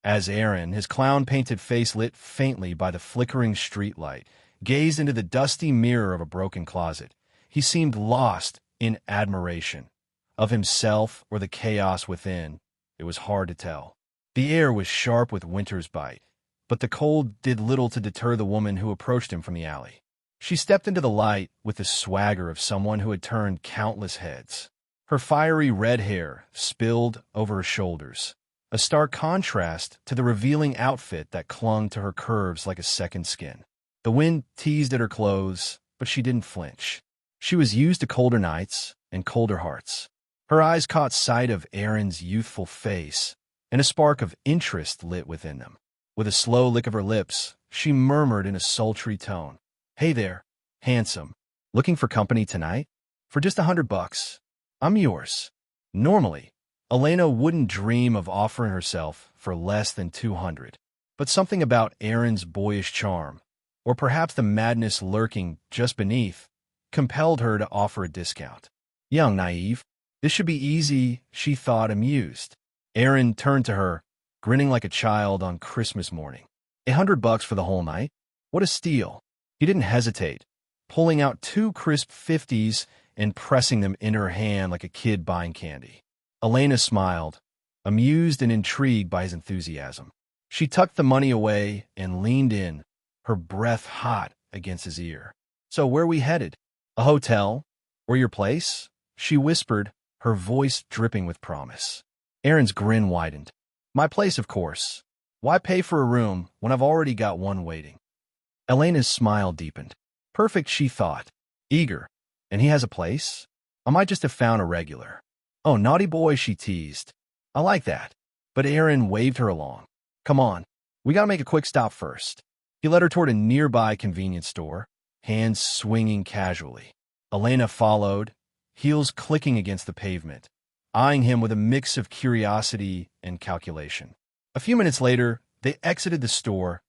as Eren, his clown-painted face lit faintly by the flickering streetlight, gazed into the dusty mirror of a broken closet. He seemed lost in admiration of himself or the chaos within. It was hard to tell. The air was sharp with winter's bite, but the cold did little to deter the woman who approached him from the alley. She stepped into the light with the swagger of someone who had turned countless heads. Her fiery red hair spilled over her shoulders, a stark contrast to the revealing outfit that clung to her curves like a second skin. The wind teased at her clothes, but she didn't flinch. She was used to colder nights and colder hearts. Her eyes caught sight of Eren's youthful face, and a spark of interest lit within them. With a slow lick of her lips, she murmured in a sultry tone, "Hey there, handsome. Looking for company tonight? For just $100, I'm yours." Normally, Elena wouldn't dream of offering herself for less than 200, but something about Eren's boyish charm, or perhaps the madness lurking just beneath, compelled her to offer a discount. Young, naive. This should be easy, she thought, amused. Eren turned to her, grinning like a child on Christmas morning. $100 for the whole night? What a steal. He didn't hesitate, pulling out 2 crisp 50s and pressing them in her hand like a kid buying candy. Elena smiled, amused and intrigued by his enthusiasm. She tucked the money away and leaned in, her breath hot against his ear. "So where are we headed? A hotel? Or your place?" she whispered, her voice dripping with promise. Eren's grin widened. "My place, of course. Why pay for a room when I've already got one waiting?" Elena's smile deepened. Perfect, she thought. Eager. And he has a place? I might just have found a regular. "Oh, naughty boy," she teased. "I like that." But Eren waved her along. "Come on. We gotta make a quick stop first." He led her toward a nearby convenience store, hands swinging casually. Elena followed, heels clicking against the pavement, eyeing him with a mix of curiosity and calculation. A few minutes later, they exited the store,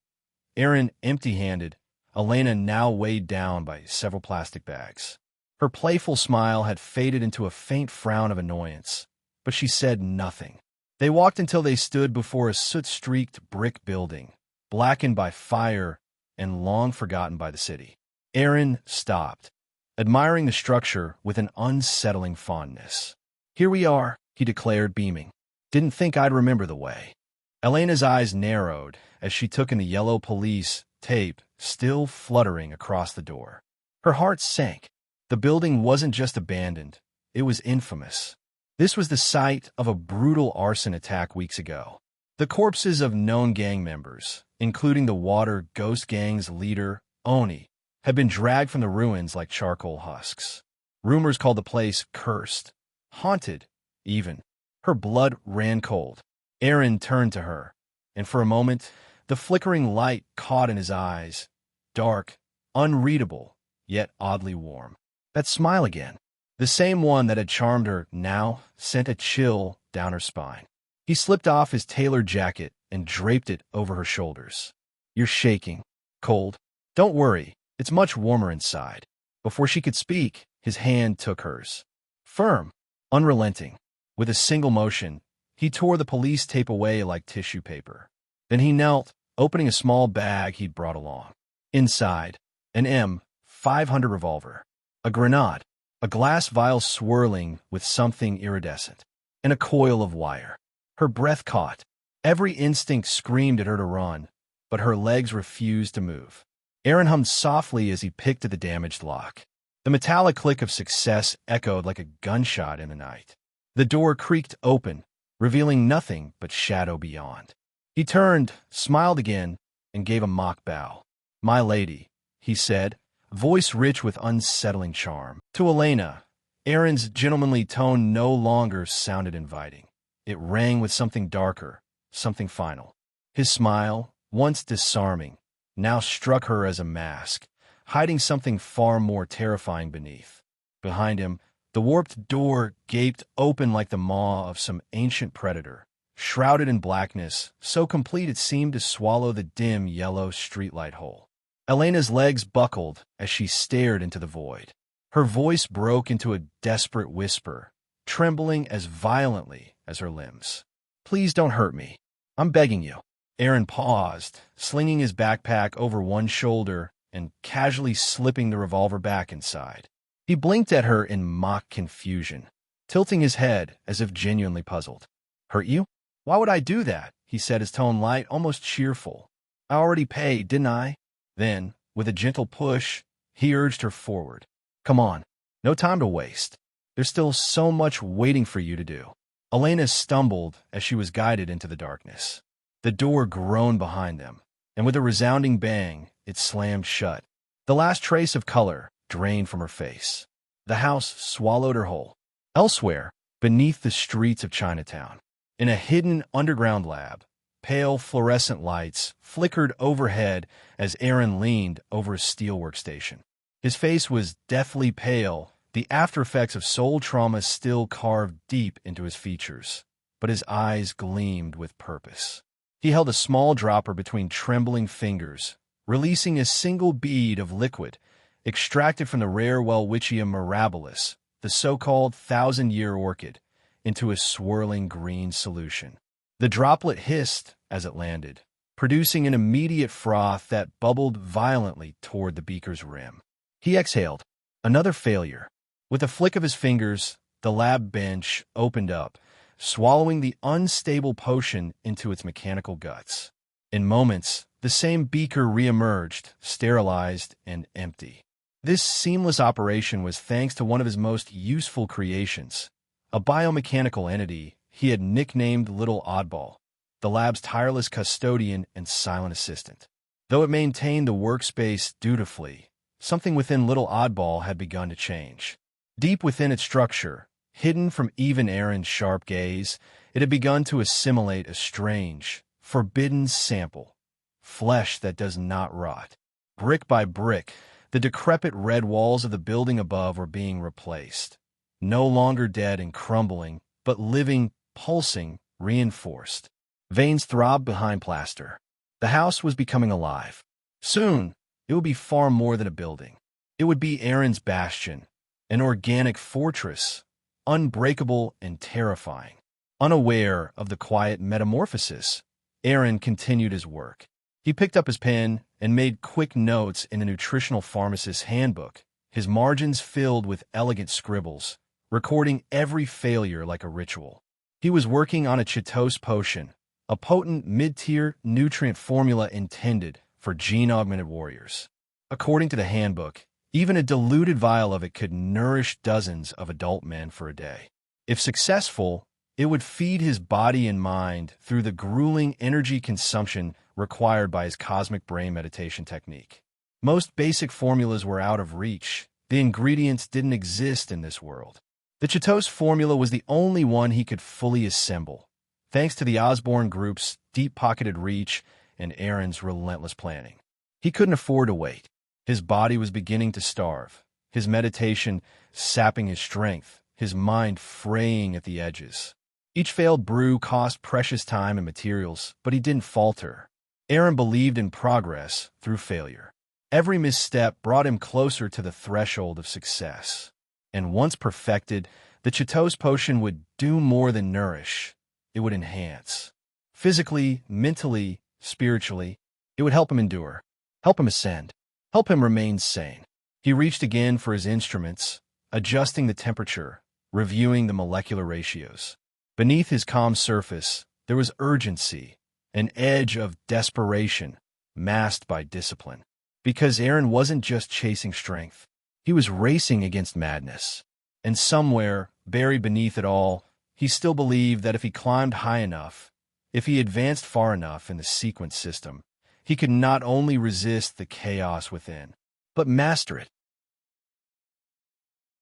Eren empty-handed, Elena now weighed down by several plastic bags. Her playful smile had faded into a faint frown of annoyance, but she said nothing. They walked until they stood before a soot-streaked brick building, blackened by fire and long forgotten by the city. Eren stopped, admiring the structure with an unsettling fondness. "Here we are," he declared, beaming. "Didn't think I'd remember the way." Elena's eyes narrowed as she took in the yellow police tape still fluttering across the door. Her heart sank. The building wasn't just abandoned, it was infamous. This was the site of a brutal arson attack weeks ago. The corpses of known gang members, including the Water Ghost Gang's leader, Oni, had been dragged from the ruins like charcoal husks. Rumors called the place cursed, haunted, even. Her blood ran cold. Eren turned to her, and for a moment, the flickering light caught in his eyes, dark, unreadable, yet oddly warm. That smile again, the same one that had charmed her, now sent a chill down her spine. He slipped off his tailored jacket and draped it over her shoulders. "You're shaking. Cold? Don't worry, it's much warmer inside." Before she could speak, his hand took hers. Firm, unrelenting, with a single motion, he tore the police tape away like tissue paper. Then he knelt, opening a small bag he'd brought along. Inside, an M500 revolver, a grenade, a glass vial swirling with something iridescent, and a coil of wire. Her breath caught. Every instinct screamed at her to run, but her legs refused to move. Eren hummed softly as he picked at the damaged lock. The metallic click of success echoed like a gunshot in the night. The door creaked open, revealing nothing but shadow beyond. He turned, smiled again, and gave a mock bow. "My lady," he said, voice rich with unsettling charm. To Elena, Eren's gentlemanly tone no longer sounded inviting. It rang with something darker, something final. His smile, once disarming, now struck her as a mask, hiding something far more terrifying beneath. Behind him, the warped door gaped open like the maw of some ancient predator, shrouded in blackness, so complete it seemed to swallow the dim yellow streetlight hole. Elena's legs buckled as she stared into the void. Her voice broke into a desperate whisper, trembling as violently as her limbs. "Please don't hurt me. I'm begging you. Eren paused, slinging his backpack over one shoulder and casually slipping the revolver back inside. He blinked at her in mock confusion, tilting his head as if genuinely puzzled. Hurt you? Why would I do that? He said, his tone light, almost cheerful. I already paid, didn't I? Then, with a gentle push, he urged her forward. Come on, no time to waste. There's still so much waiting for you to do. Elena stumbled as she was guided into the darkness. The door groaned behind them, and with a resounding bang, it slammed shut. The last trace of color drained from her face. The house swallowed her whole. Elsewhere, beneath the streets of Chinatown, in a hidden underground lab, pale fluorescent lights flickered overhead as Eren leaned over a steel workstation. His face was deathly pale, the aftereffects of soul trauma still carved deep into his features, but his eyes gleamed with purpose. He held a small dropper between trembling fingers, releasing a single bead of liquid, extracted from the rare Welwitschia mirabilis, the so-called thousand-year orchid, into a swirling green solution. The droplet hissed as it landed, producing an immediate froth that bubbled violently toward the beaker's rim. He exhaled. Another failure. With a flick of his fingers, the lab bench opened up, swallowing the unstable potion into its mechanical guts. In moments, the same beaker reemerged, sterilized and empty. This seamless operation was thanks to one of his most useful creations, a biomechanical entity he had nicknamed Little Oddball, the lab's tireless custodian and silent assistant. Though it maintained the workspace dutifully, something within Little Oddball had begun to change. Deep within its structure, hidden from even Eren's sharp gaze, it had begun to assimilate a strange, forbidden sample, flesh that does not rot. Brick by brick, the decrepit red walls of the building above were being replaced. No longer dead and crumbling, but living, pulsing, reinforced. Veins throbbed behind plaster. The house was becoming alive. Soon, it would be far more than a building. It would be Eren's bastion, an organic fortress, unbreakable and terrifying. Unaware of the quiet metamorphosis, Eren continued his work. He picked up his pen and made quick notes in a nutritional pharmacist's handbook, his margins filled with elegant scribbles, recording every failure like a ritual. He was working on a Chitose potion, a potent mid-tier nutrient formula intended for gene-augmented warriors. According to the handbook, even a diluted vial of it could nourish dozens of adult men for a day. If successful, it would feed his body and mind through the grueling energy consumption required by his cosmic brain meditation technique. Most basic formulas were out of reach. The ingredients didn't exist in this world. The Chitose formula was the only one he could fully assemble, thanks to the Osborne Group's deep-pocketed reach and Eren's relentless planning. He couldn't afford to wait. His body was beginning to starve, his meditation sapping his strength, his mind fraying at the edges. Each failed brew cost precious time and materials, but he didn't falter. Eren believed in progress through failure. Every misstep brought him closer to the threshold of success. And once perfected, the Chitose potion would do more than nourish. It would enhance. Physically, mentally, spiritually, it would help him endure, help him ascend, help him remain sane. He reached again for his instruments, adjusting the temperature, reviewing the molecular ratios. Beneath his calm surface, there was urgency, an edge of desperation, masked by discipline. Because Eren wasn't just chasing strength. He was racing against madness. And somewhere, buried beneath it all, he still believed that if he climbed high enough, if he advanced far enough in the sequence system, he could not only resist the chaos within, but master it.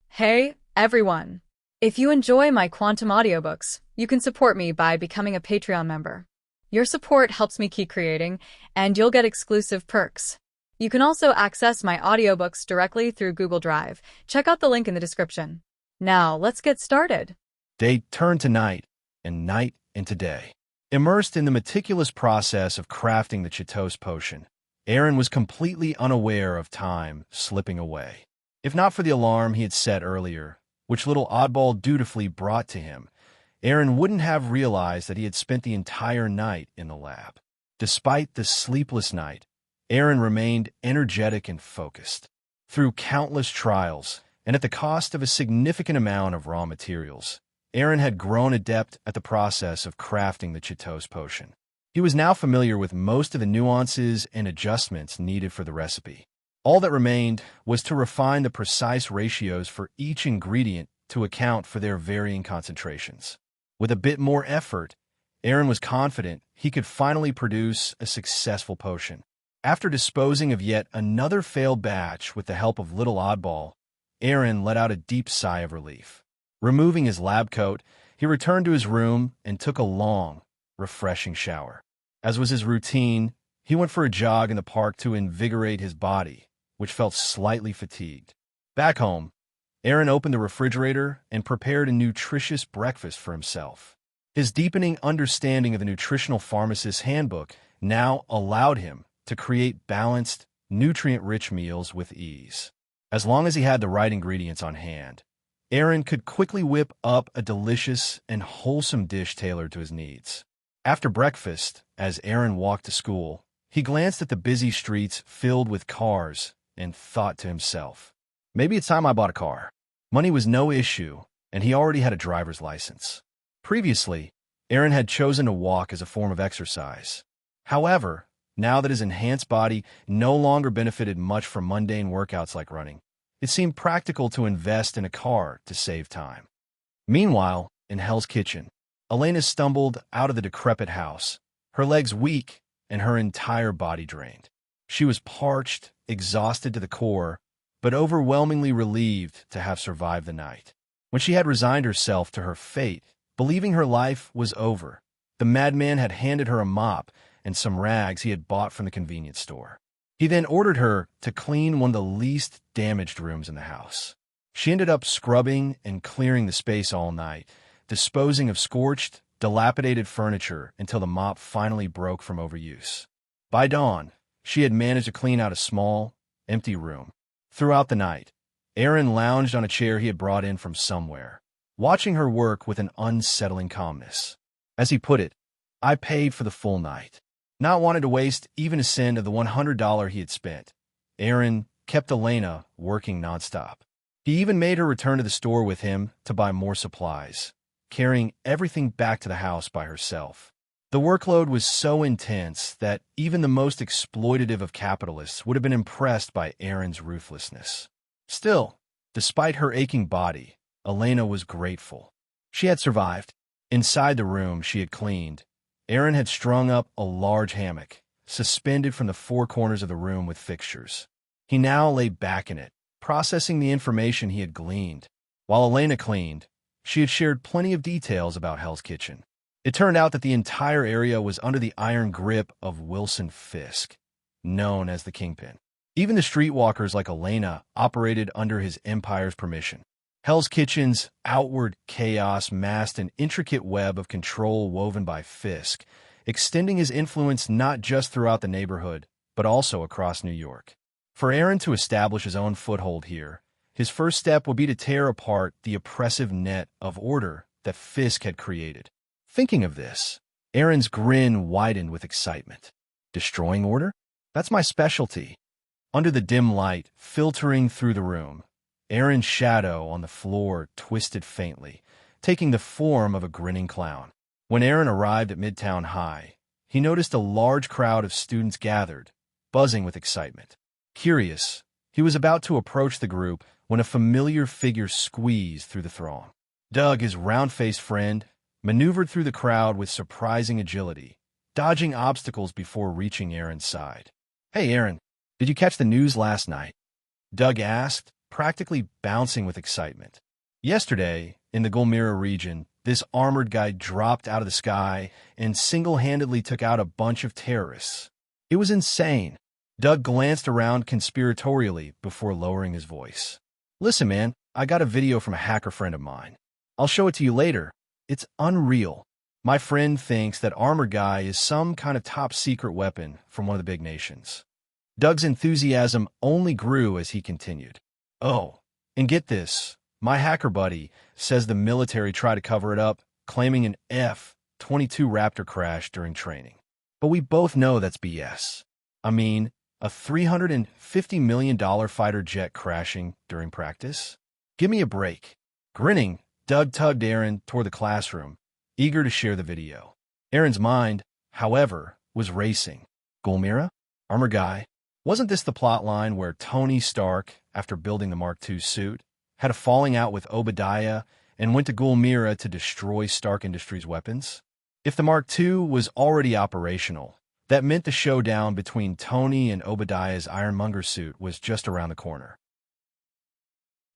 Hey, everyone! If you enjoy my quantum audiobooks, you can support me by becoming a Patreon member. Your support helps me keep creating, and you'll get exclusive perks. You can also access my audiobooks directly through Google Drive. Check out the link in the description. Now, let's get started. Day turned to night, and night into day. Immersed in the meticulous process of crafting the Chitose potion, Eren was completely unaware of time slipping away. If not for the alarm he had set earlier, which Little Oddball dutifully brought to him, Eren wouldn't have realized that he had spent the entire night in the lab. Despite the sleepless night, Eren remained energetic and focused. Through countless trials, and at the cost of a significant amount of raw materials, Eren had grown adept at the process of crafting the Chitose potion. He was now familiar with most of the nuances and adjustments needed for the recipe. All that remained was to refine the precise ratios for each ingredient to account for their varying concentrations. With a bit more effort, Eren was confident he could finally produce a successful potion. After disposing of yet another failed batch with the help of Little Oddball, Eren let out a deep sigh of relief. Removing his lab coat, he returned to his room and took a long, refreshing shower. As was his routine, he went for a jog in the park to invigorate his body, which felt slightly fatigued. Back home, Eren opened the refrigerator and prepared a nutritious breakfast for himself. His deepening understanding of the nutritional pharmacist's handbook now allowed him to create balanced, nutrient-rich meals with ease. As long as he had the right ingredients on hand, Eren could quickly whip up a delicious and wholesome dish tailored to his needs. After breakfast, as Eren walked to school, he glanced at the busy streets filled with cars and thought to himself, maybe it's time I bought a car. Money was no issue, and he already had a driver's license. Previously, Eren had chosen to walk as a form of exercise. However, now that his enhanced body no longer benefited much from mundane workouts like running, it seemed practical to invest in a car to save time. Meanwhile, in Hell's Kitchen, Elena stumbled out of the decrepit house, her legs weak and her entire body drained. She was parched, exhausted to the core, but overwhelmingly relieved to have survived the night. When she had resigned herself to her fate, believing her life was over, the madman had handed her a mop and some rags he had bought from the convenience store. He then ordered her to clean one of the least damaged rooms in the house. She ended up scrubbing and clearing the space all night, disposing of scorched, dilapidated furniture until the mop finally broke from overuse. By dawn, she had managed to clean out a small, empty room. Throughout the night, Eren lounged on a chair he had brought in from somewhere, watching her work with an unsettling calmness. As he put it, I paid for the full night. Not wanting to waste even a cent of the $100 he had spent, Eren kept Elena working nonstop. He even made her return to the store with him to buy more supplies, carrying everything back to the house by herself. The workload was so intense that even the most exploitative of capitalists would have been impressed by Eren's ruthlessness. Still, despite her aching body, Elena was grateful. She had survived. Inside the room she had cleaned, Eren had strung up a large hammock, suspended from the four corners of the room with fixtures. He now lay back in it, processing the information he had gleaned. While Elena cleaned, she had shared plenty of details about Hell's Kitchen. It turned out that the entire area was under the iron grip of Wilson Fisk, known as the Kingpin. Even the streetwalkers like Elena operated under his empire's permission. Hell's Kitchen's outward chaos masked an intricate web of control woven by Fisk, extending his influence not just throughout the neighborhood, but also across New York. For Eren to establish his own foothold here, his first step would be to tear apart the oppressive net of order that Fisk had created. Thinking of this, Eren's grin widened with excitement. Destroying order? That's my specialty. Under the dim light filtering through the room, Eren's shadow on the floor twisted faintly, taking the form of a grinning clown. When Eren arrived at Midtown High, he noticed a large crowd of students gathered, buzzing with excitement. Curious, he was about to approach the group when a familiar figure squeezed through the throng. Doug, his round-faced friend, maneuvered through the crowd with surprising agility, dodging obstacles before reaching Eren's side. "Hey, Eren, did you catch the news last night?" Doug asked, practically bouncing with excitement. Yesterday, in the Gulmira region, this armored guy dropped out of the sky and single-handedly took out a bunch of terrorists. It was insane. Doug glanced around conspiratorially before lowering his voice. "Listen, man, I got a video from a hacker friend of mine. I'll show it to you later. It's unreal. My friend thinks that armored guy is some kind of top-secret weapon from one of the big nations." Doug's enthusiasm only grew as he continued. "Oh, and get this. My hacker buddy says the military tried to cover it up, claiming an F-22 Raptor crash during training. But we both know that's BS. I mean, a $350 million fighter jet crashing during practice? Give me a break. Grinning, Doug tugged Eren toward the classroom, eager to share the video. Eren's mind, however, was racing. Gulmira? Armor guy? Wasn't this the plot line where Tony Stark, after building the Mark II suit, had a falling out with Obadiah and went to Gulmira to destroy Stark Industries' weapons? If the Mark II was already operational, that meant the showdown between Tony and Obadiah's Ironmonger suit was just around the corner.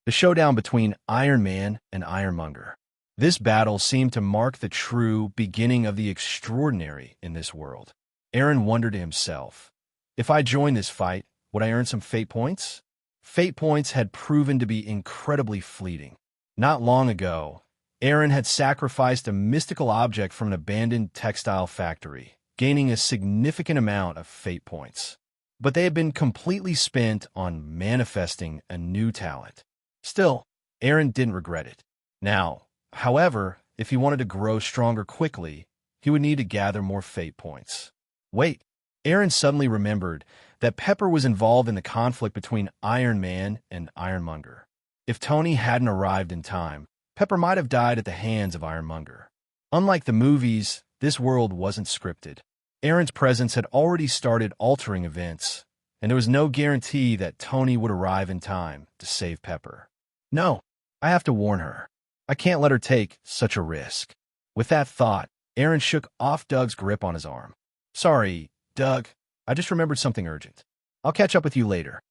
The showdown between Iron Man and Ironmonger. This battle seemed to mark the true beginning of the extraordinary in this world. Eren wondered to himself, if I joined this fight, would I earn some fate points? Fate points had proven to be incredibly fleeting. Not long ago, Eren had sacrificed a mystical object from an abandoned textile factory, gaining a significant amount of fate points. But they had been completely spent on manifesting a new talent. Still, Eren didn't regret it. Now, however, if he wanted to grow stronger quickly, he would need to gather more fate points. Wait, Eren suddenly remembered that Pepper was involved in the conflict between Iron Man and Ironmonger. If Tony hadn't arrived in time, Pepper might have died at the hands of Ironmonger. Unlike the movies, this world wasn't scripted. Eren's presence had already started altering events, and there was no guarantee that Tony would arrive in time to save Pepper. No, I have to warn her. I can't let her take such a risk. With that thought, Eren shook off Doug's grip on his arm. Sorry, Doug, I just remembered something urgent. I'll catch up with you later.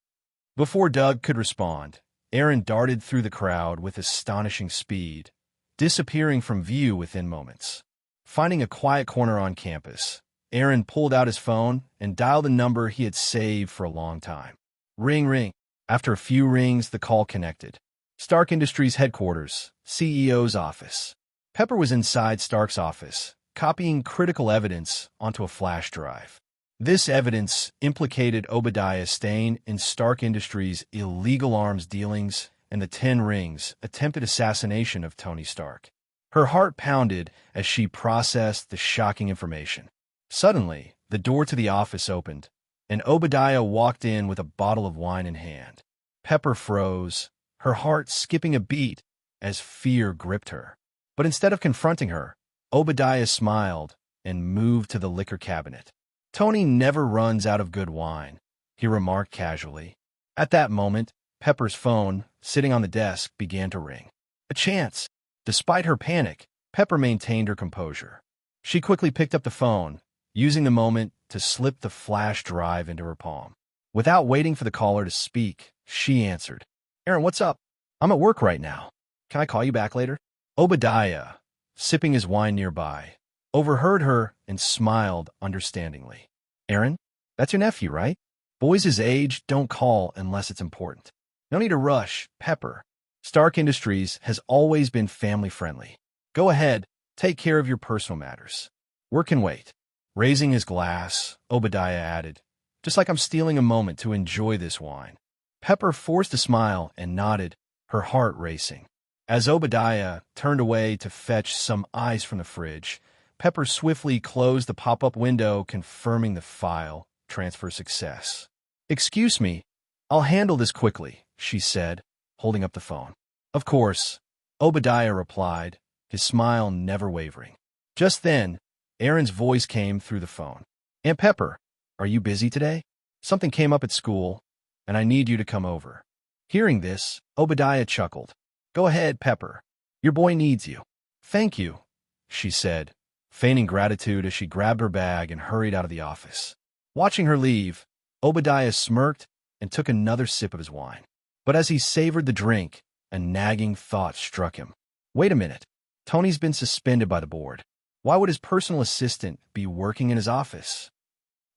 Before Doug could respond, Eren darted through the crowd with astonishing speed, disappearing from view within moments. Finding a quiet corner on campus, Eren pulled out his phone and dialed a number he had saved for a long time. Ring, ring. After a few rings, the call connected. Stark Industries headquarters, CEO's office. Pepper was inside Stark's office, copying critical evidence onto a flash drive. This evidence implicated Obadiah Stane in Stark Industries' illegal arms dealings and the 10 Rings' attempted assassination of Tony Stark. Her heart pounded as she processed the shocking information. Suddenly, the door to the office opened, and Obadiah walked in with a bottle of wine in hand. Pepper froze, her heart skipping a beat as fear gripped her. But instead of confronting her, Obadiah smiled and moved to the liquor cabinet. Tony never runs out of good wine, he remarked casually. At that moment, Pepper's phone, sitting on the desk, began to ring. A chance. Despite her panic, Pepper maintained her composure. She quickly picked up the phone, using the moment to slip the flash drive into her palm. Without waiting for the caller to speak, she answered. Eren, what's up? I'm at work right now. Can I call you back later? Obadiah, sipping his wine nearby, overheard her and smiled understandingly. Eren, that's your nephew, right? Boys his age don't call unless it's important. No need to rush, Pepper. Stark Industries has always been family-friendly. Go ahead, take care of your personal matters. Work can wait. Raising his glass, Obadiah added, just like I'm stealing a moment to enjoy this wine. Pepper forced a smile and nodded, her heart racing. As Obadiah turned away to fetch some ice from the fridge, Pepper swiftly closed the pop-up window, confirming the file transfer success. Excuse me, I'll handle this quickly, she said, holding up the phone. Of course, Obadiah replied, his smile never wavering. Just then, Eren's voice came through the phone. Aunt Pepper, are you busy today? Something came up at school, and I need you to come over. Hearing this, Obadiah chuckled. Go ahead, Pepper. Your boy needs you. Thank you, she said, feigning gratitude as she grabbed her bag and hurried out of the office. Watching her leave, Obadiah smirked and took another sip of his wine. But as he savored the drink, a nagging thought struck him. Wait a minute. Tony's been suspended by the board. Why would his personal assistant be working in his office?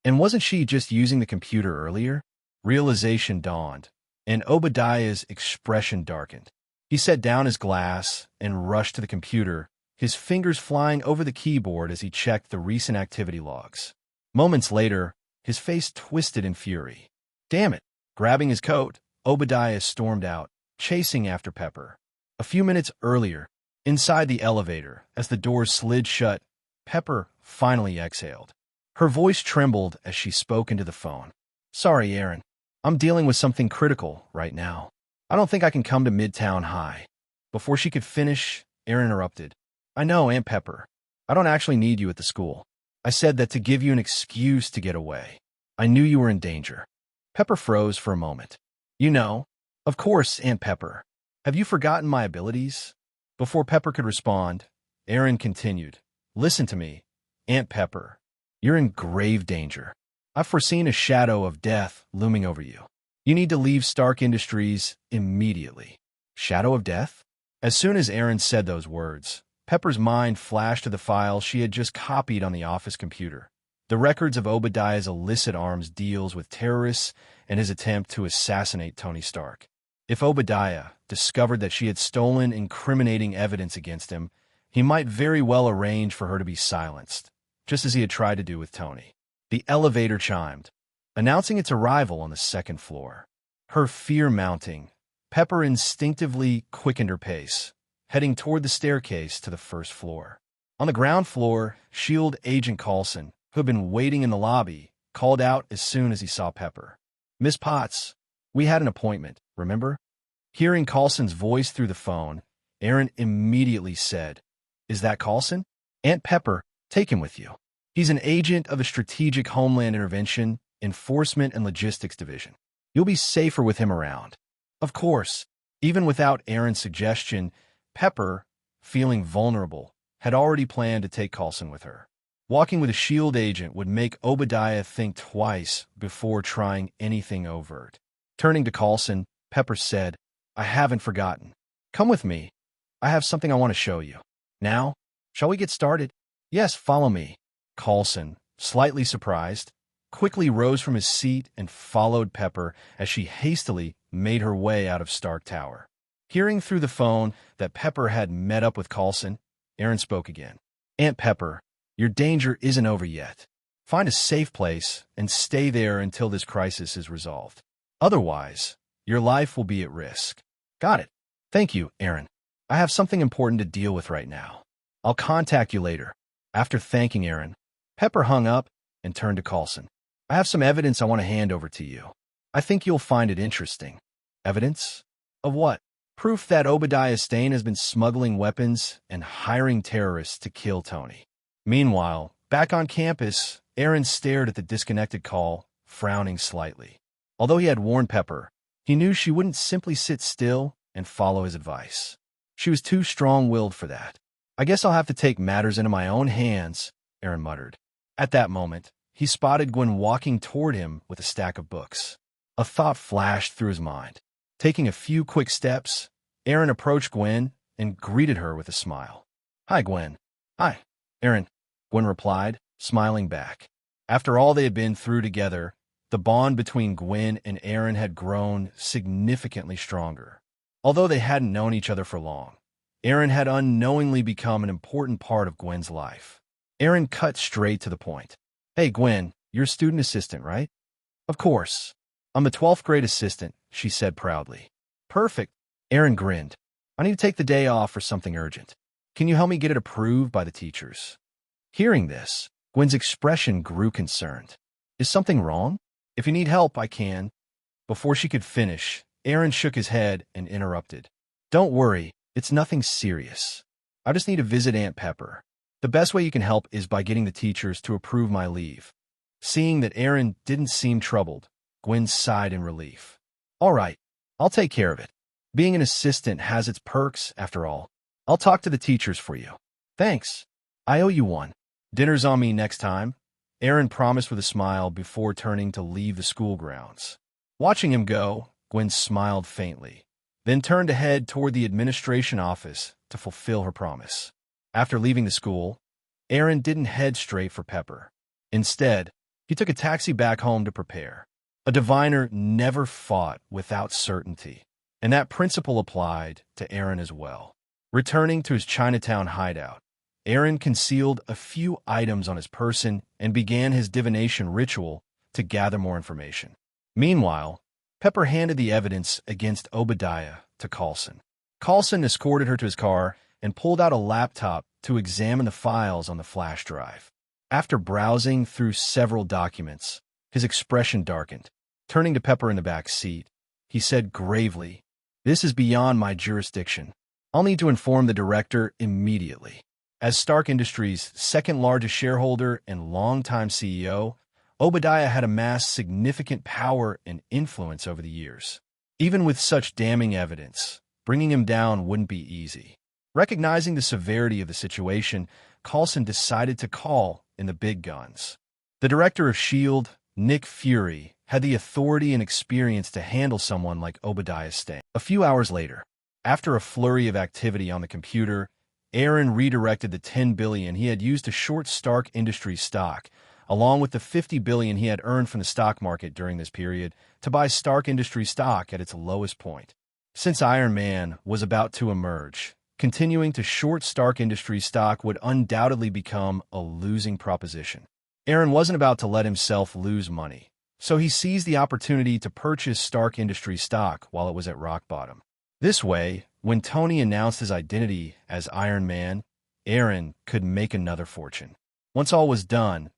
And wasn't she just using the computer earlier? Realization dawned, and Obadiah's expression darkened. He set down his glass and rushed to the computer, his fingers flying over the keyboard as he checked the recent activity logs. Moments later, his face twisted in fury. Damn it! Grabbing his coat, Obadiah stormed out, chasing after Pepper. A few minutes earlier, Inside the elevator, as the doors slid shut, Pepper finally exhaled. Her voice trembled as she spoke into the phone. "Sorry, Eren. I'm dealing with something critical right now. I don't think I can come to Midtown High." Before she could finish, Eren interrupted. "I know, Aunt Pepper. I don't actually need you at the school. I said that to give you an excuse to get away. I knew you were in danger." Pepper froze for a moment. "You know, of course, Aunt Pepper. Have you forgotten my abilities?" Before Pepper could respond, Eren continued. "Listen to me, Aunt Pepper. You're in grave danger. I've foreseen a shadow of death looming over you. You need to leave Stark Industries immediately." Shadow of death? As soon as Eren said those words, Pepper's mind flashed to the file she had just copied on the office computer. The records of Obadiah's illicit arms deals with terrorists and his attempt to assassinate Tony Stark. If Obadiah discovered that she had stolen incriminating evidence against him, he might very well arrange for her to be silenced, just as he had tried to do with Tony. The elevator chimed, announcing its arrival on the second floor. Her fear mounting, Pepper instinctively quickened her pace, heading toward the staircase to the first floor. On the ground floor, S.H.I.E.L.D. Agent Coulson, who had been waiting in the lobby, called out as soon as he saw Pepper. "Miss Potts, we had an appointment, remember?" Hearing Coulson's voice through the phone, Eren immediately said, "Is that Coulson? Aunt Pepper, take him with you. He's an agent of the Strategic Homeland Intervention, Enforcement and Logistics Division. You'll be safer with him around." Of course, even without Eren's suggestion, Pepper, feeling vulnerable, had already planned to take Coulson with her. Walking with a S.H.I.E.L.D. agent would make Obadiah think twice before trying anything overt. Turning to Coulson, Pepper said, "I haven't forgotten. Come with me. I have something I want to show you. Now, shall we get started?" "Yes, follow me." Coulson, slightly surprised, quickly rose from his seat and followed Pepper as she hastily made her way out of Stark Tower. Hearing through the phone that Pepper had met up with Coulson, Eren spoke again. "Aunt Pepper, your danger isn't over yet. Find a safe place and stay there until this crisis is resolved. Otherwise, your life will be at risk." "Got it. Thank you, Eren. I have something important to deal with right now. I'll contact you later." After thanking Eren, Pepper hung up and turned to Coulson. "I have some evidence I want to hand over to you. I think you'll find it interesting." "Evidence? Of what?" "Proof that Obadiah Stane has been smuggling weapons and hiring terrorists to kill Tony." Meanwhile, back on campus, Eren stared at the disconnected call, frowning slightly. Although he had warned Pepper, he knew she wouldn't simply sit still and follow his advice. She was too strong-willed for that. "I guess I'll have to take matters into my own hands," Eren muttered. At that moment, he spotted Gwen walking toward him with a stack of books. A thought flashed through his mind. Taking a few quick steps, Eren approached Gwen and greeted her with a smile. "Hi, Gwen." "Hi, Eren," Gwen replied, smiling back. After all they had been through together, the bond between Gwen and Eren had grown significantly stronger. Although they hadn't known each other for long, Eren had unknowingly become an important part of Gwen's life. Eren cut straight to the point. "Hey, Gwen, you're a student assistant, right?" "Of course. I'm the 12th grade assistant," she said proudly. "Perfect." Eren grinned. "I need to take the day off for something urgent. Can you help me get it approved by the teachers?" Hearing this, Gwen's expression grew concerned. "Is something wrong? If you need help, I can." Before she could finish, Eren shook his head and interrupted. "Don't worry, it's nothing serious. I just need to visit Aunt Pepper. The best way you can help is by getting the teachers to approve my leave." Seeing that Eren didn't seem troubled, Gwen sighed in relief. "All right, I'll take care of it. Being an assistant has its perks, after all. I'll talk to the teachers for you." "Thanks. I owe you one." "Dinner's on me next time," Eren promised with a smile before turning to leave the school grounds. Watching him go, Gwen smiled faintly, then turned to head toward the administration office to fulfill her promise. After leaving the school, Eren didn't head straight for Pepper. Instead, he took a taxi back home to prepare. A diviner never fought without certainty, and that principle applied to Eren as well. Returning to his Chinatown hideout, Eren concealed a few items on his person and began his divination ritual to gather more information. Meanwhile, Pepper handed the evidence against Obadiah to Coulson. Coulson escorted her to his car and pulled out a laptop to examine the files on the flash drive. After browsing through several documents, his expression darkened. Turning to Pepper in the back seat, he said gravely, "This is beyond my jurisdiction. I'll need to inform the director immediately." As Stark Industries' second-largest shareholder and longtime CEO, Obadiah had amassed significant power and influence over the years. Even with such damning evidence, bringing him down wouldn't be easy. Recognizing the severity of the situation, Coulson decided to call in the big guns. The director of S.H.I.E.L.D., Nick Fury, had the authority and experience to handle someone like Obadiah Stane. A few hours later, after a flurry of activity on the computer, Eren redirected the $10 billion he had used to short Stark Industries stock, along with the $50 billion he had earned from the stock market during this period, to buy Stark Industries stock at its lowest point. Since Iron Man was about to emerge, continuing to short Stark Industries stock would undoubtedly become a losing proposition. Eren wasn't about to let himself lose money, so he seized the opportunity to purchase Stark Industries stock while it was at rock bottom. This way, when Tony announced his identity as Iron Man, Eren could make another fortune. Once all was done,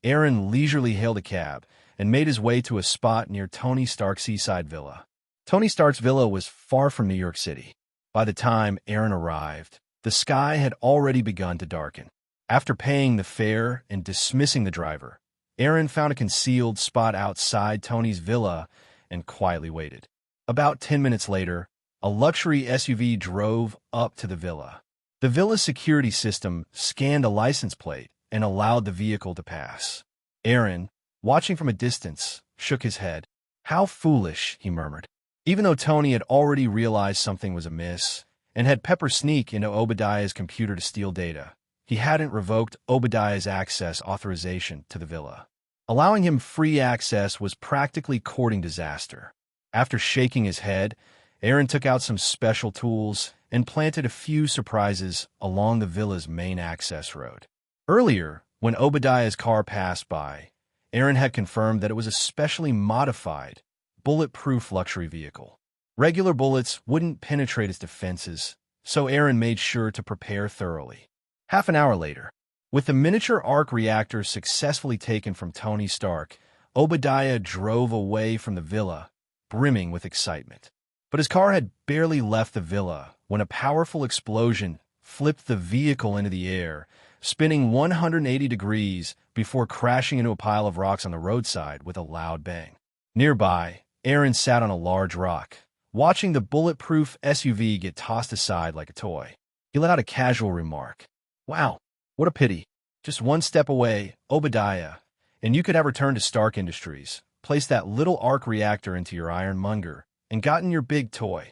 Eren leisurely hailed a cab and made his way to a spot near Tony Stark's seaside villa. Tony Stark's villa was far from New York City. By the time Eren arrived, the sky had already begun to darken. After paying the fare and dismissing the driver, Eren found a concealed spot outside Tony's villa and quietly waited. About 10 minutes later, a luxury SUV drove up to the villa. The villa's security system scanned a license plate and allowed the vehicle to pass. Eren, watching from a distance, shook his head. "How foolish," he murmured. Even though Tony had already realized something was amiss and had Pepper sneak into Obadiah's computer to steal data, he hadn't revoked Obadiah's access authorization to the villa. Allowing him free access was practically courting disaster. After shaking his head, Eren took out some special tools and planted a few surprises along the villa's main access road. Earlier, when Obadiah's car passed by, Eren had confirmed that it was a specially modified, bulletproof luxury vehicle. Regular bullets wouldn't penetrate its defenses, so Eren made sure to prepare thoroughly. Half an hour later, with the miniature arc reactor successfully taken from Tony Stark, Obadiah drove away from the villa, brimming with excitement. But his car had barely left the villa when a powerful explosion flipped the vehicle into the air, spinning 180 degrees before crashing into a pile of rocks on the roadside with a loud bang. Nearby, Eren sat on a large rock, watching the bulletproof SUV get tossed aside like a toy. He let out a casual remark. "Wow, what a pity. Just one step away, Obadiah, and you could have returned to Stark Industries, placed that little arc reactor into your ironmonger, and gotten your big toy.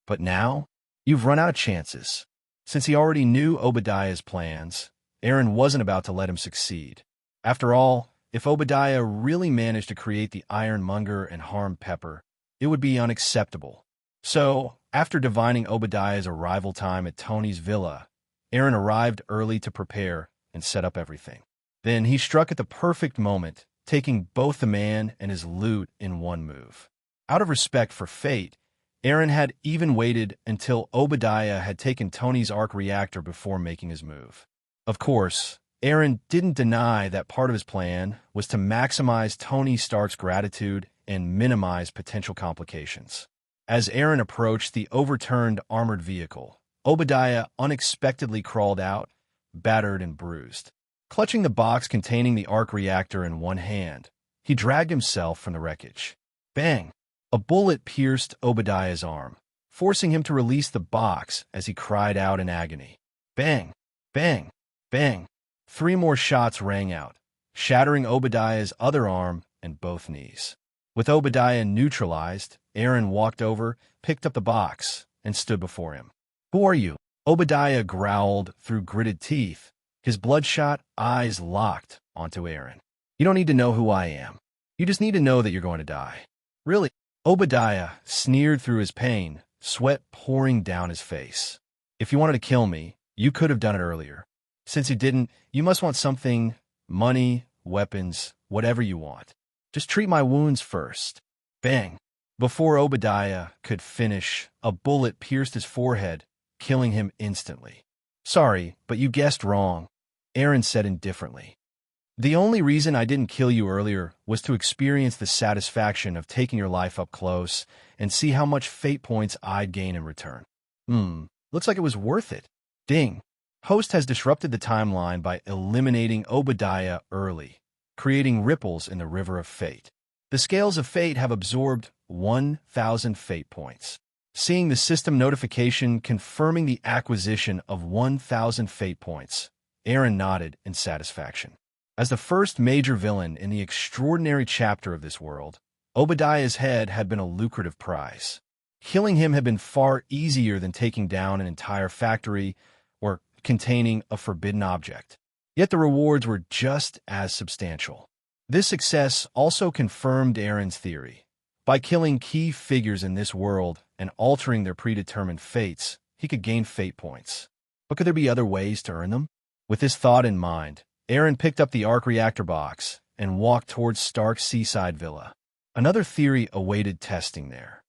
But now, you've run out of chances." Since he already knew Obadiah's plans, Eren wasn't about to let him succeed. After all, if Obadiah really managed to create the ironmonger and harm Pepper, it would be unacceptable. So, after divining Obadiah's arrival time at Tony's villa, Eren arrived early to prepare and set up everything. Then he struck at the perfect moment, taking both the man and his loot in one move. Out of respect for fate, Eren had even waited until Obadiah had taken Tony's arc reactor before making his move. Of course, Eren didn't deny that part of his plan was to maximize Tony Stark's gratitude and minimize potential complications. As Eren approached the overturned armored vehicle, Obadiah unexpectedly crawled out, battered and bruised. Clutching the box containing the arc reactor in one hand, he dragged himself from the wreckage. Bang! A bullet pierced Obadiah's arm, forcing him to release the box as he cried out in agony. Bang! Bang! Bang! 3 more shots rang out, shattering Obadiah's other arm and both knees. With Obadiah neutralized, Eren walked over, picked up the box, and stood before him. "Who are you?" Obadiah growled through gritted teeth, his bloodshot eyes locked onto Eren. "You don't need to know who I am. You just need to know that you're going to die." "Really?" Obadiah sneered through his pain, sweat pouring down his face. "If you wanted to kill me, you could have done it earlier. Since you didn't, you must want something, money, weapons, whatever you want. Just treat my wounds first." Bang! Before Obadiah could finish, a bullet pierced his forehead, killing him instantly. Sorry, but you guessed wrong, Eren said indifferently. The only reason I didn't kill you earlier was to experience the satisfaction of taking your life up close and see how much fate points I'd gain in return. Looks like it was worth it. Ding. Host has disrupted the timeline by eliminating Obadiah early, creating ripples in the river of fate. The scales of fate have absorbed 1,000 fate points. Seeing the system notification confirming the acquisition of 1,000 fate points, Eren nodded in satisfaction. As the first major villain in the extraordinary chapter of this world, Obadiah's head had been a lucrative prize. Killing him had been far easier than taking down an entire factory or containing a forbidden object. Yet the rewards were just as substantial. This success also confirmed Eren's theory. By killing key figures in this world and altering their predetermined fates, he could gain fate points. But could there be other ways to earn them? With this thought in mind, Eren picked up the arc reactor box and walked towards Stark's seaside villa. Another theory awaited testing there.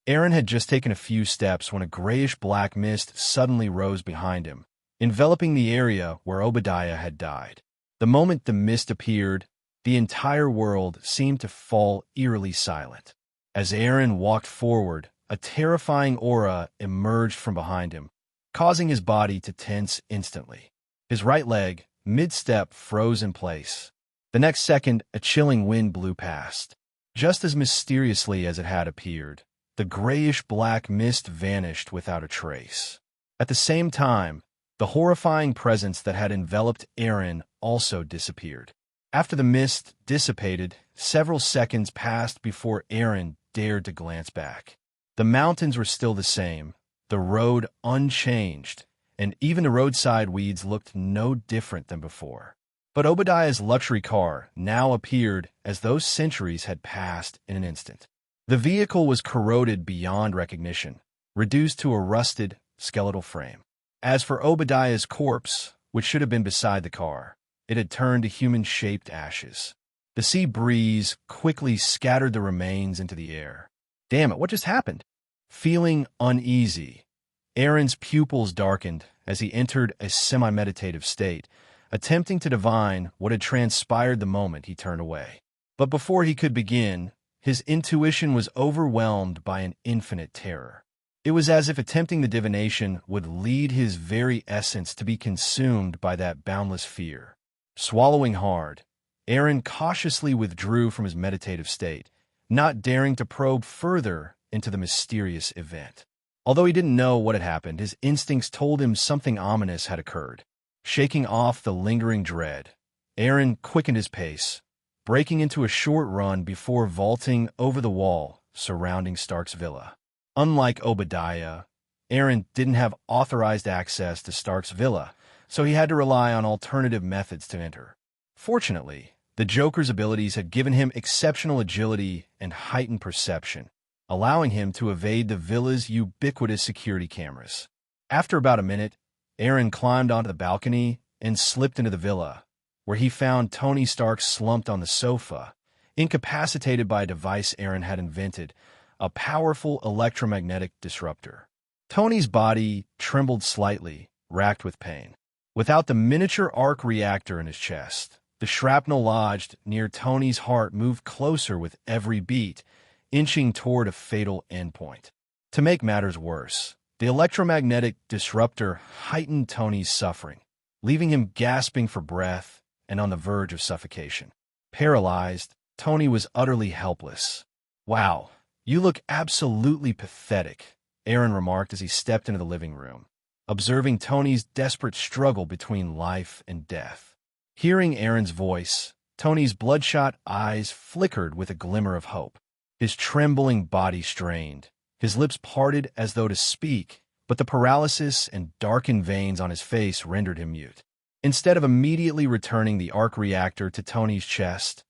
Eren had just taken a few steps when a grayish-black mist suddenly rose behind him, enveloping the area where Obadiah had died. The moment the mist appeared, the entire world seemed to fall eerily silent. As Eren walked forward, a terrifying aura emerged from behind him, causing his body to tense instantly. His right leg, mid-step, froze in place. The next second, a chilling wind blew past. Just as mysteriously as it had appeared, the grayish-black mist vanished without a trace. At the same time, the horrifying presence that had enveloped Eren also disappeared. After the mist dissipated, several seconds passed before Eren dared to glance back. The mountains were still the same, the road unchanged, and even the roadside weeds looked no different than before. But Obadiah's luxury car now appeared as though centuries had passed in an instant. The vehicle was corroded beyond recognition, reduced to a rusted, skeletal frame. As for Obadiah's corpse, which should have been beside the car, it had turned to human-shaped ashes. The sea breeze quickly scattered the remains into the air. Damn it, what just happened? Feeling uneasy, Eren's pupils darkened as he entered a semi-meditative state, attempting to divine what had transpired the moment he turned away. But before he could begin, his intuition was overwhelmed by an infinite terror. It was as if attempting the divination would lead his very essence to be consumed by that boundless fear. Swallowing hard, Eren cautiously withdrew from his meditative state, not daring to probe further into the mysterious event. Although he didn't know what had happened, his instincts told him something ominous had occurred. Shaking off the lingering dread, Eren quickened his pace, breaking into a short run before vaulting over the wall surrounding Stark's villa. Unlike Obadiah, Eren didn't have authorized access to Stark's villa, so he had to rely on alternative methods to enter. Fortunately, the Joker's abilities had given him exceptional agility and heightened perception, allowing him to evade the villa's ubiquitous security cameras. After about a minute, Eren climbed onto the balcony and slipped into the villa, where he found Tony Stark slumped on the sofa, incapacitated by a device Eren had invented, a powerful electromagnetic disruptor. Tony's body trembled slightly, racked with pain. Without the miniature arc reactor in his chest, the shrapnel lodged near Tony's heart moved closer with every beat, inching toward a fatal endpoint. To make matters worse, the electromagnetic disruptor heightened Tony's suffering, leaving him gasping for breath and on the verge of suffocation. Paralyzed, Tony was utterly helpless. "Wow, you look absolutely pathetic," Eren remarked as he stepped into the living room, observing Tony's desperate struggle between life and death. Hearing Eren's voice, Tony's bloodshot eyes flickered with a glimmer of hope. His trembling body strained, his lips parted as though to speak, but the paralysis and darkened veins on his face rendered him mute. Instead of immediately returning the arc reactor to Tony's chest,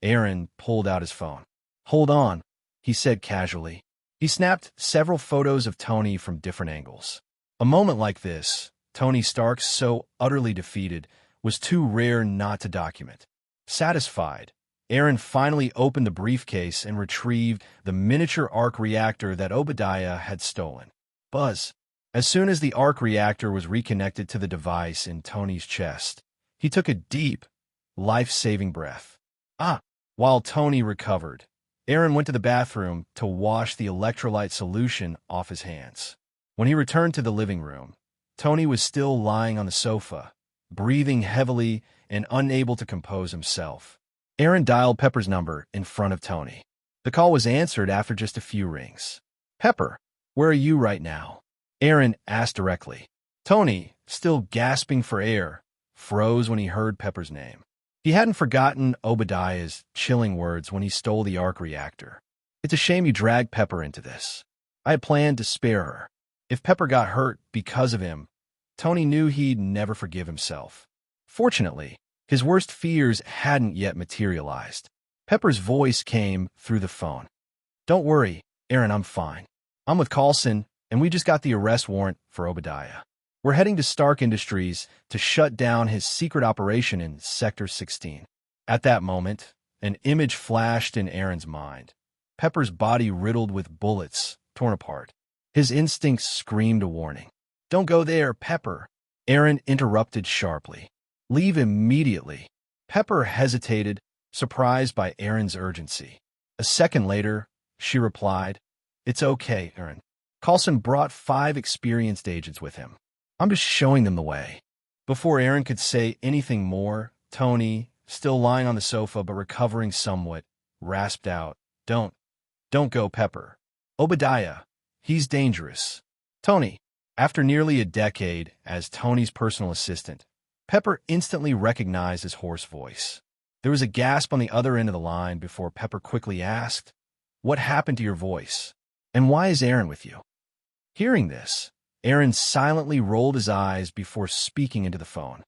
Eren pulled out his phone. "Hold on," he said casually. He snapped several photos of Tony from different angles. A moment like this, Tony Stark, so utterly defeated, was too rare not to document. Satisfied, Eren finally opened the briefcase and retrieved the miniature arc reactor that Obadiah had stolen. Buzz. As soon as the arc reactor was reconnected to the device in Tony's chest, he took a deep, life-saving breath. While Tony recovered, Eren went to the bathroom to wash the electrolyte solution off his hands. When he returned to the living room, Tony was still lying on the sofa, breathing heavily and unable to compose himself. Eren dialed Pepper's number in front of Tony. The call was answered after just a few rings. "Pepper, where are you right now?" Eren asked directly. Tony, still gasping for air, froze when he heard Pepper's name. He hadn't forgotten Obadiah's chilling words when he stole the arc reactor. "It's a shame you dragged Pepper into this. I had planned to spare her. If Pepper got hurt because of him, Tony knew he'd never forgive himself." Fortunately, his worst fears hadn't yet materialized. Pepper's voice came through the phone. "Don't worry, Eren, I'm fine. I'm with Coulson, and we just got the arrest warrant for Obadiah. We're heading to Stark Industries to shut down his secret operation in Sector 16. At that moment, an image flashed in Eren's mind. Pepper's body riddled with bullets, torn apart. His instincts screamed a warning. "Don't go there, Pepper!" Eren interrupted sharply. "Leave immediately." Pepper hesitated, surprised by Eren's urgency. A second later, she replied, "It's okay, Eren. Coulson brought 5 experienced agents with him. I'm just showing them the way." Before Eren could say anything more, Tony, still lying on the sofa but recovering somewhat, rasped out, Don't go, Pepper. Obadiah, he's dangerous." Tony, after nearly a decade as Tony's personal assistant, Pepper instantly recognized his hoarse voice. There was a gasp on the other end of the line before Pepper quickly asked, "What happened to your voice? And why is Eren with you?" Hearing this, Eren silently rolled his eyes before speaking into the phone.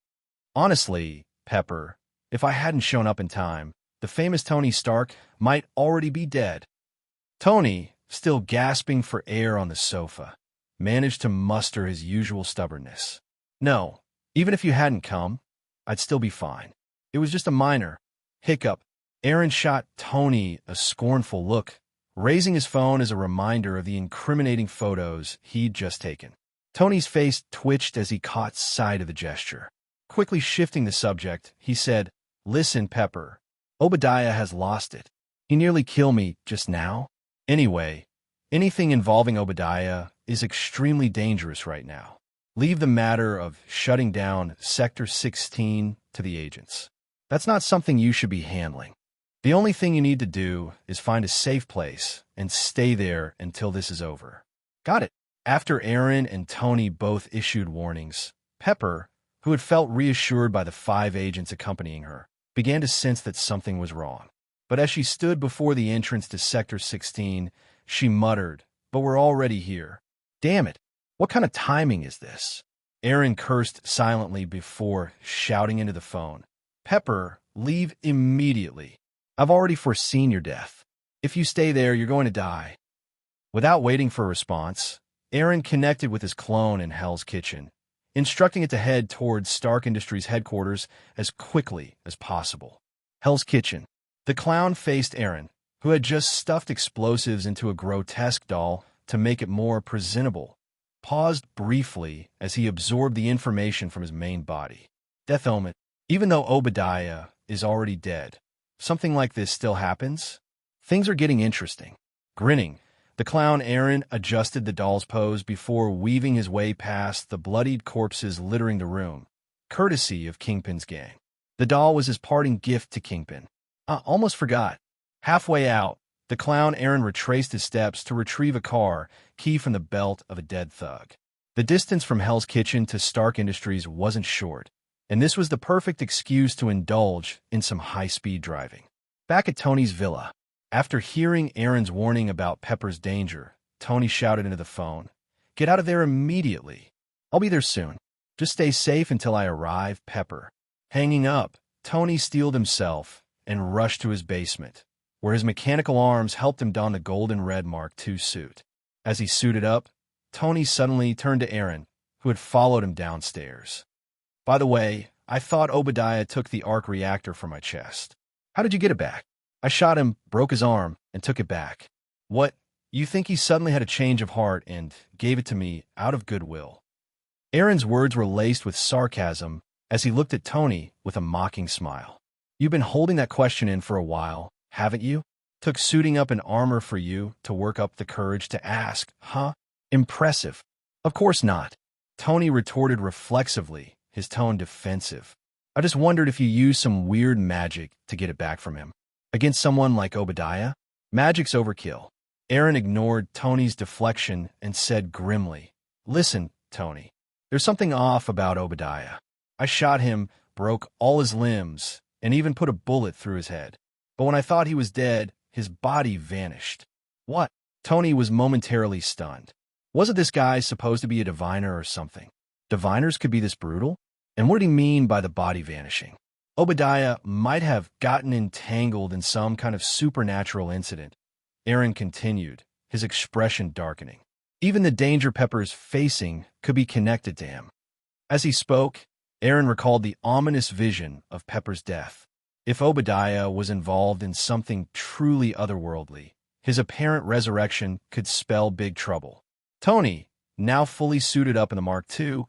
"Honestly, Pepper, if I hadn't shown up in time, the famous Tony Stark might already be dead." Tony, still gasping for air on the sofa, managed to muster his usual stubbornness. "No, even if you hadn't come, I'd still be fine. It was just a minor hiccup." Eren shot Tony a scornful look, raising his phone as a reminder of the incriminating photos he'd just taken. Tony's face twitched as he caught sight of the gesture. Quickly shifting the subject, he said, "Listen, Pepper, Obadiah has lost it. He nearly killed me just now. Anyway, anything involving Obadiah is extremely dangerous right now. Leave the matter of shutting down Sector 16 to the agents. That's not something you should be handling. The only thing you need to do is find a safe place and stay there until this is over." "Got it." After Eren and Tony both issued warnings, Pepper, who had felt reassured by the 5 agents accompanying her, began to sense that something was wrong. But as she stood before the entrance to Sector 16, she muttered, "But we're already here. Damn it, what kind of timing is this?" Eren cursed silently before shouting into the phone, "Pepper, leave immediately. I've already foreseen your death. If you stay there, you're going to die." Without waiting for a response, Eren connected with his clone in Hell's Kitchen, instructing it to head towards Stark Industries headquarters as quickly as possible. Hell's Kitchen. The clown faced Eren, who had just stuffed explosives into a grotesque doll to make it more presentable, paused briefly as he absorbed the information from his main body. Death omen. Even though Obadiah is already dead, something like this still happens? Things are getting interesting. Grinning, the clown Eren adjusted the doll's pose before weaving his way past the bloodied corpses littering the room, courtesy of Kingpin's gang. The doll was his parting gift to Kingpin. Almost forgot. Halfway out, the clown Eren retraced his steps to retrieve a car key from the belt of a dead thug. The distance from Hell's Kitchen to Stark Industries wasn't short, and this was the perfect excuse to indulge in some high-speed driving. Back at Tony's villa, after hearing Eren's warning about Pepper's danger, Tony shouted into the phone, "Get out of there immediately. I'll be there soon. Just stay safe until I arrive, Pepper." Hanging up, Tony steeled himself and rushed to his basement, where his mechanical arms helped him don the golden red Mark II suit. As he suited up, Tony suddenly turned to Eren, who had followed him downstairs. "By the way, I thought Obadiah took the arc reactor from my chest. How did you get it back?" "I shot him, broke his arm, and took it back." "What? You think he suddenly had a change of heart and gave it to me out of goodwill. Eren's words were laced with sarcasm as he looked at Tony with a mocking smile. You've been holding that question in for a while, haven't you? Took suiting up in armor for you to work up the courage to ask, huh? Impressive. Of course not. Tony retorted reflexively, his tone defensive. I just wondered if you used some weird magic to get it back from him. Against someone like Obadiah? Magic's overkill. Eren ignored Tony's deflection and said grimly, Listen, Tony, there's something off about Obadiah. I shot him, broke all his limbs, and even put a bullet through his head. But when I thought he was dead, his body vanished. What? Tony was momentarily stunned. Wasn't this guy supposed to be a diviner or something? Diviners could be this brutal? And what did he mean by the body vanishing? Obadiah might have gotten entangled in some kind of supernatural incident. Eren continued, his expression darkening. Even the danger Pepper's facing could be connected to him. As he spoke, Eren recalled the ominous vision of Pepper's death. If Obadiah was involved in something truly otherworldly, his apparent resurrection could spell big trouble. Tony, now fully suited up in the Mark II,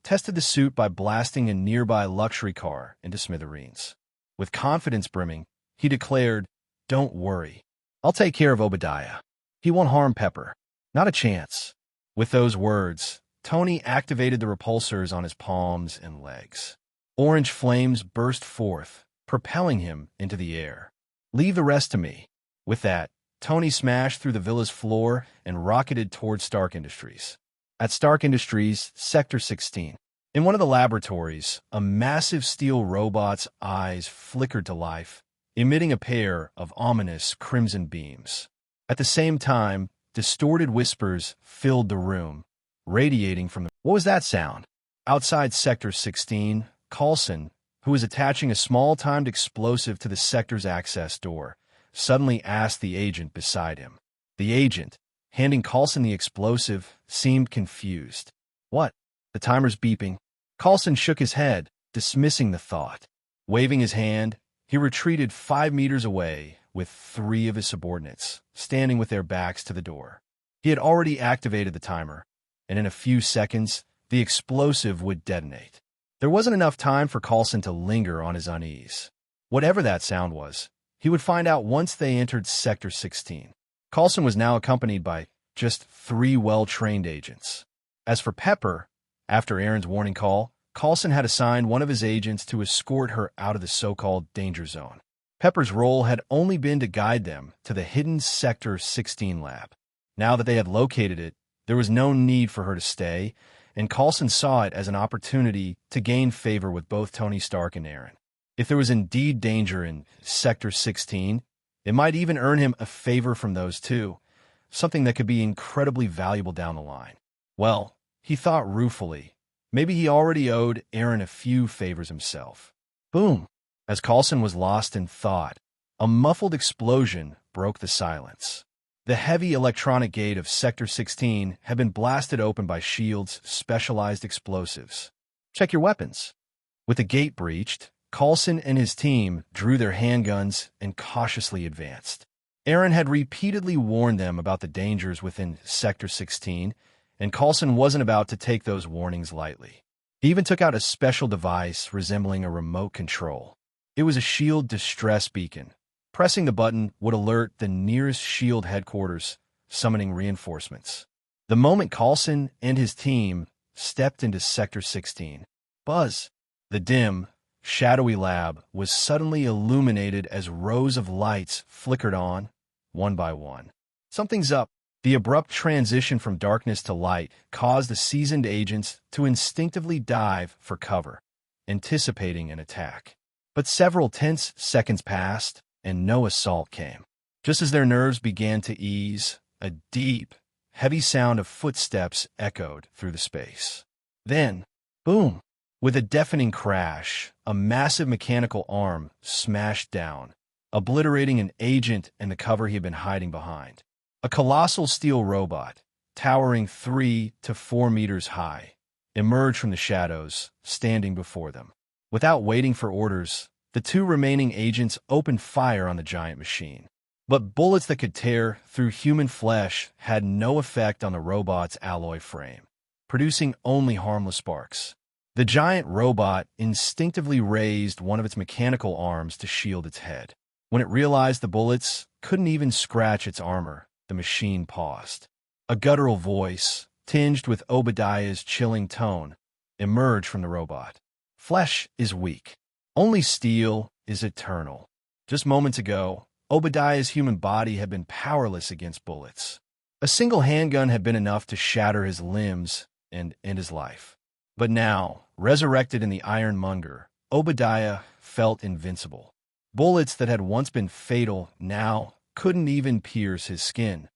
tested the suit by blasting a nearby luxury car into smithereens. With confidence brimming, he declared, Don't worry. I'll take care of Obadiah. He won't harm Pepper. Not a chance. With those words, Tony activated the repulsors on his palms and legs. Orange flames burst forth, propelling him into the air. Leave the rest to me. With that, Tony smashed through the villa's floor and rocketed towards Stark Industries. At Stark Industries, Sector 16. In one of the laboratories, a massive steel robot's eyes flickered to life, emitting a pair of ominous crimson beams. At the same time, distorted whispers filled the room, radiating from the... What was that sound? Outside Sector 16, Coulson, who was attaching a small-timed explosive to the sector's access door, suddenly asked the agent beside him. The agent, handing Coulson the explosive, seemed confused. What? The timer's beeping. Coulson shook his head, dismissing the thought. Waving his hand, he retreated 5 meters away with 3 of his subordinates, standing with their backs to the door. He had already activated the timer, and in a few seconds, the explosive would detonate. There wasn't enough time for Coulson to linger on his unease. Whatever that sound was, he would find out once they entered Sector 16. Coulson was now accompanied by just 3 well-trained agents. As for Pepper, after Eren's warning call, Coulson had assigned one of his agents to escort her out of the so-called danger zone. Pepper's role had only been to guide them to the hidden Sector 16 lab. Now that they had located it, there was no need for her to stay, and Coulson saw it as an opportunity to gain favor with both Tony Stark and Eren. If there was indeed danger in Sector 16, it might even earn him a favor from those two, something that could be incredibly valuable down the line. Well, he thought ruefully, maybe he already owed Eren a few favors himself. Boom! As Coulson was lost in thought, a muffled explosion broke the silence. The heavy electronic gate of Sector 16 had been blasted open by S.H.I.E.L.D.'s specialized explosives. Check your weapons. With the gate breached, Coulson and his team drew their handguns and cautiously advanced. Eren had repeatedly warned them about the dangers within Sector 16, and Coulson wasn't about to take those warnings lightly. He even took out a special device resembling a remote control. It was a S.H.I.E.L.D. distress beacon. Pressing the button would alert the nearest S.H.I.E.L.D. headquarters, summoning reinforcements. The moment Coulson and his team stepped into Sector 16, buzz! The dim, shadowy lab was suddenly illuminated as rows of lights flickered on, one by one. Something's up. The abrupt transition from darkness to light caused the seasoned agents to instinctively dive for cover, anticipating an attack. But several tense seconds passed, and no assault came. Just as their nerves began to ease, a deep, heavy sound of footsteps echoed through the space. Then, boom! With a deafening crash, a massive mechanical arm smashed down, obliterating an agent and the cover he had been hiding behind. A colossal steel robot, towering 3 to 4 meters high, emerged from the shadows, standing before them. Without waiting for orders, the 2 remaining agents opened fire on the giant machine. But bullets that could tear through human flesh had no effect on the robot's alloy frame, producing only harmless sparks. The giant robot instinctively raised one of its mechanical arms to shield its head. When it realized the bullets couldn't even scratch its armor, the machine paused. A guttural voice, tinged with Obadiah's chilling tone, emerged from the robot. Flesh is weak. Only steel is eternal. Just moments ago, Obadiah's human body had been powerless against bullets. A single handgun had been enough to shatter his limbs and end his life. But now, resurrected in the Ironmonger, Obadiah felt invincible. Bullets that had once been fatal now couldn't even pierce his skin.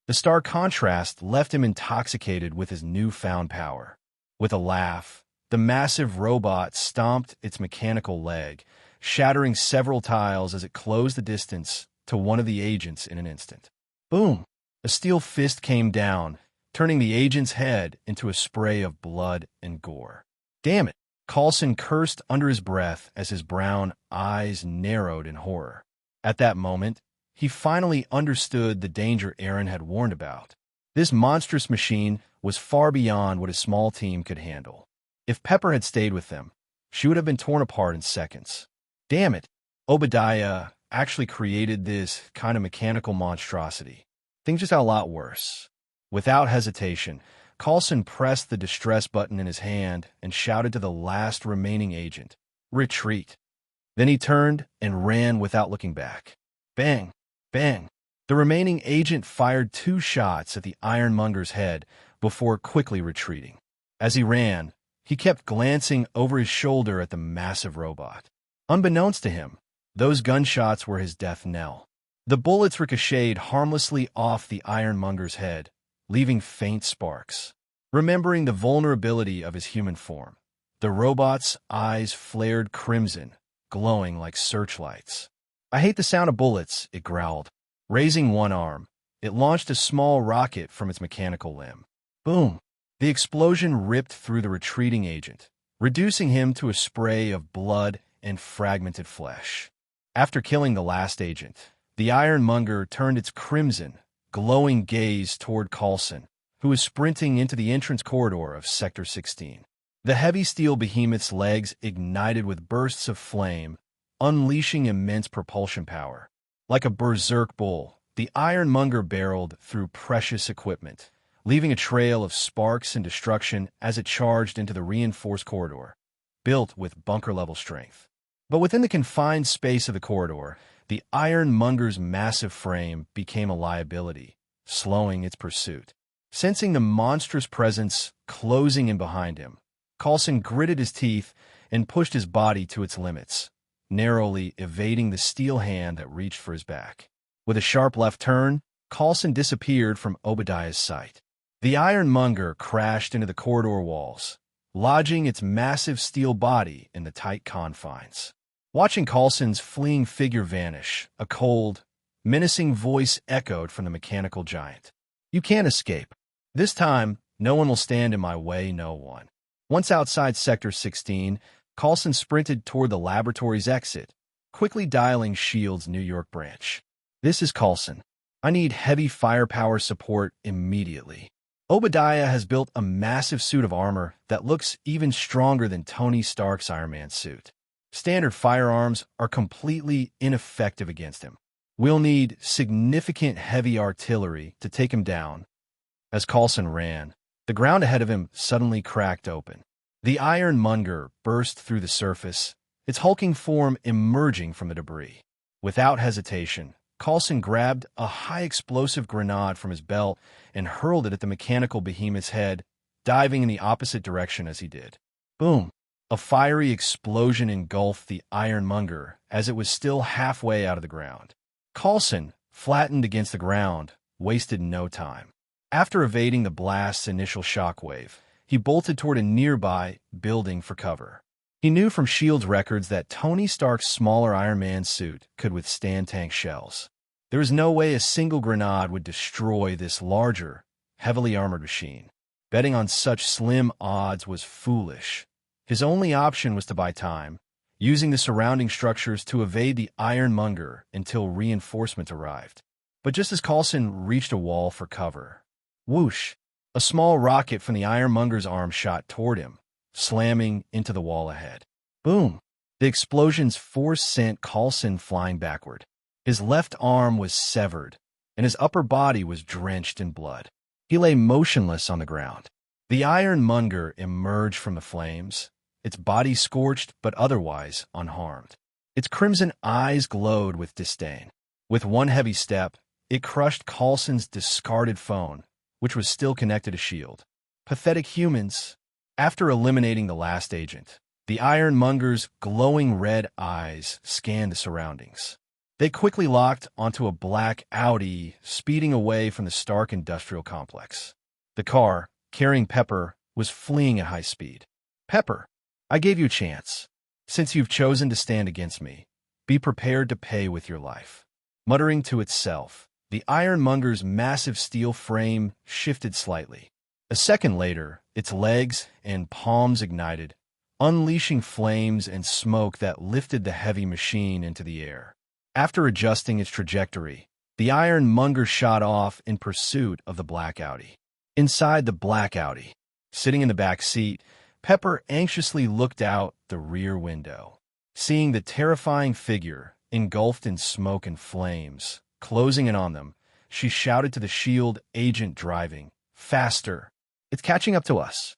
The stark contrast left him intoxicated with his newfound power. With a laugh, the massive robot stomped its mechanical leg, shattering several tiles as it closed the distance to one of the agents in an instant. Boom! A steel fist came down, turning the agent's head into a spray of blood and gore. Damn it! Coulson cursed under his breath as his brown eyes narrowed in horror. At that moment, he finally understood the danger Eren had warned about. This monstrous machine was far beyond what his small team could handle. If Pepper had stayed with them, she would have been torn apart in seconds. Damn it! Obadiah actually created this kind of mechanical monstrosity. Things just got a lot worse. Without hesitation, Coulson pressed the distress button in his hand and shouted to the last remaining agent, "Retreat." Then he turned and ran without looking back. Bang! Bang! The remaining agent fired 2 shots at the Ironmonger's head before quickly retreating. As he ran, he kept glancing over his shoulder at the massive robot. Unbeknownst to him, those gunshots were his death knell. The bullets ricocheted harmlessly off the Ironmonger's head, leaving faint sparks. Remembering the vulnerability of his human form, the robot's eyes flared crimson, glowing like searchlights. "I hate the sound of bullets," it growled. Raising one arm, it launched a small rocket from its mechanical limb. Boom! The explosion ripped through the retreating agent, reducing him to a spray of blood and fragmented flesh. After killing the last agent, the Ironmonger turned its crimson, glowing gaze toward Coulson, who was sprinting into the entrance corridor of Sector 16. The heavy steel behemoth's legs ignited with bursts of flame, unleashing immense propulsion power. Like a berserk bull, the Ironmonger barreled through precious equipment, leaving a trail of sparks and destruction as it charged into the reinforced corridor, built with bunker-level strength. But within the confined space of the corridor, the Ironmonger's massive frame became a liability, slowing its pursuit. Sensing the monstrous presence closing in behind him, Coulson gritted his teeth and pushed his body to its limits, narrowly evading the steel hand that reached for his back. With a sharp left turn, Coulson disappeared from Obadiah's sight. The Ironmonger crashed into the corridor walls, lodging its massive steel body in the tight confines. Watching Coulson's fleeing figure vanish, a cold, menacing voice echoed from the mechanical giant. "You can't escape. This time, no one will stand in my way, no one." Once outside Sector 16, Coulson sprinted toward the laboratory's exit, quickly dialing S.H.I.E.L.D.'s New York branch. "This is Coulson. I need heavy firepower support immediately. Obadiah has built a massive suit of armor that looks even stronger than Tony Stark's Iron Man suit. Standard firearms are completely ineffective against him. We'll need significant heavy artillery to take him down." As Coulson ran, the ground ahead of him suddenly cracked open. The Ironmonger burst through the surface, its hulking form emerging from the debris. Without hesitation, Coulson grabbed a high-explosive grenade from his belt and hurled it at the mechanical behemoth's head, diving in the opposite direction as he did. Boom! A fiery explosion engulfed the Ironmonger as it was still halfway out of the ground. Coulson, flattened against the ground, wasted no time. After evading the blast's initial shockwave, he bolted toward a nearby building for cover. He knew from S.H.I.E.L.D.'s records that Tony Stark's smaller Iron Man suit could withstand tank shells. There was no way a single grenade would destroy this larger, heavily armored machine. Betting on such slim odds was foolish. His only option was to buy time, using the surrounding structures to evade the ironmonger until reinforcement arrived. But just as Coulson reached a wall for cover, whoosh, a small rocket from the ironmonger's arm shot toward him, slamming into the wall ahead. Boom! The explosion's force sent Coulson flying backward. His left arm was severed, and his upper body was drenched in blood. He lay motionless on the ground. The ironmonger emerged from the flames, its body scorched but otherwise unharmed. Its crimson eyes glowed with disdain. With one heavy step, it crushed Coulson's discarded phone, which was still connected to S.H.I.E.L.D. Pathetic humans. After eliminating the last agent, the ironmonger's glowing red eyes scanned the surroundings. They quickly locked onto a black Audi speeding away from the Stark industrial complex. The car, carrying Pepper, was fleeing at high speed. Pepper, I gave you a chance. Since you've chosen to stand against me, be prepared to pay with your life. Muttering to itself, the ironmonger's massive steel frame shifted slightly. A second later, its legs and palms ignited, unleashing flames and smoke that lifted the heavy machine into the air. After adjusting its trajectory, the ironmonger shot off in pursuit of the black Audi. Inside the black Audi, sitting in the back seat, Pepper anxiously looked out the rear window. Seeing the terrifying figure, engulfed in smoke and flames, closing in on them, she shouted to the S.H.I.E.L.D. agent driving, "Faster! It's catching up to us.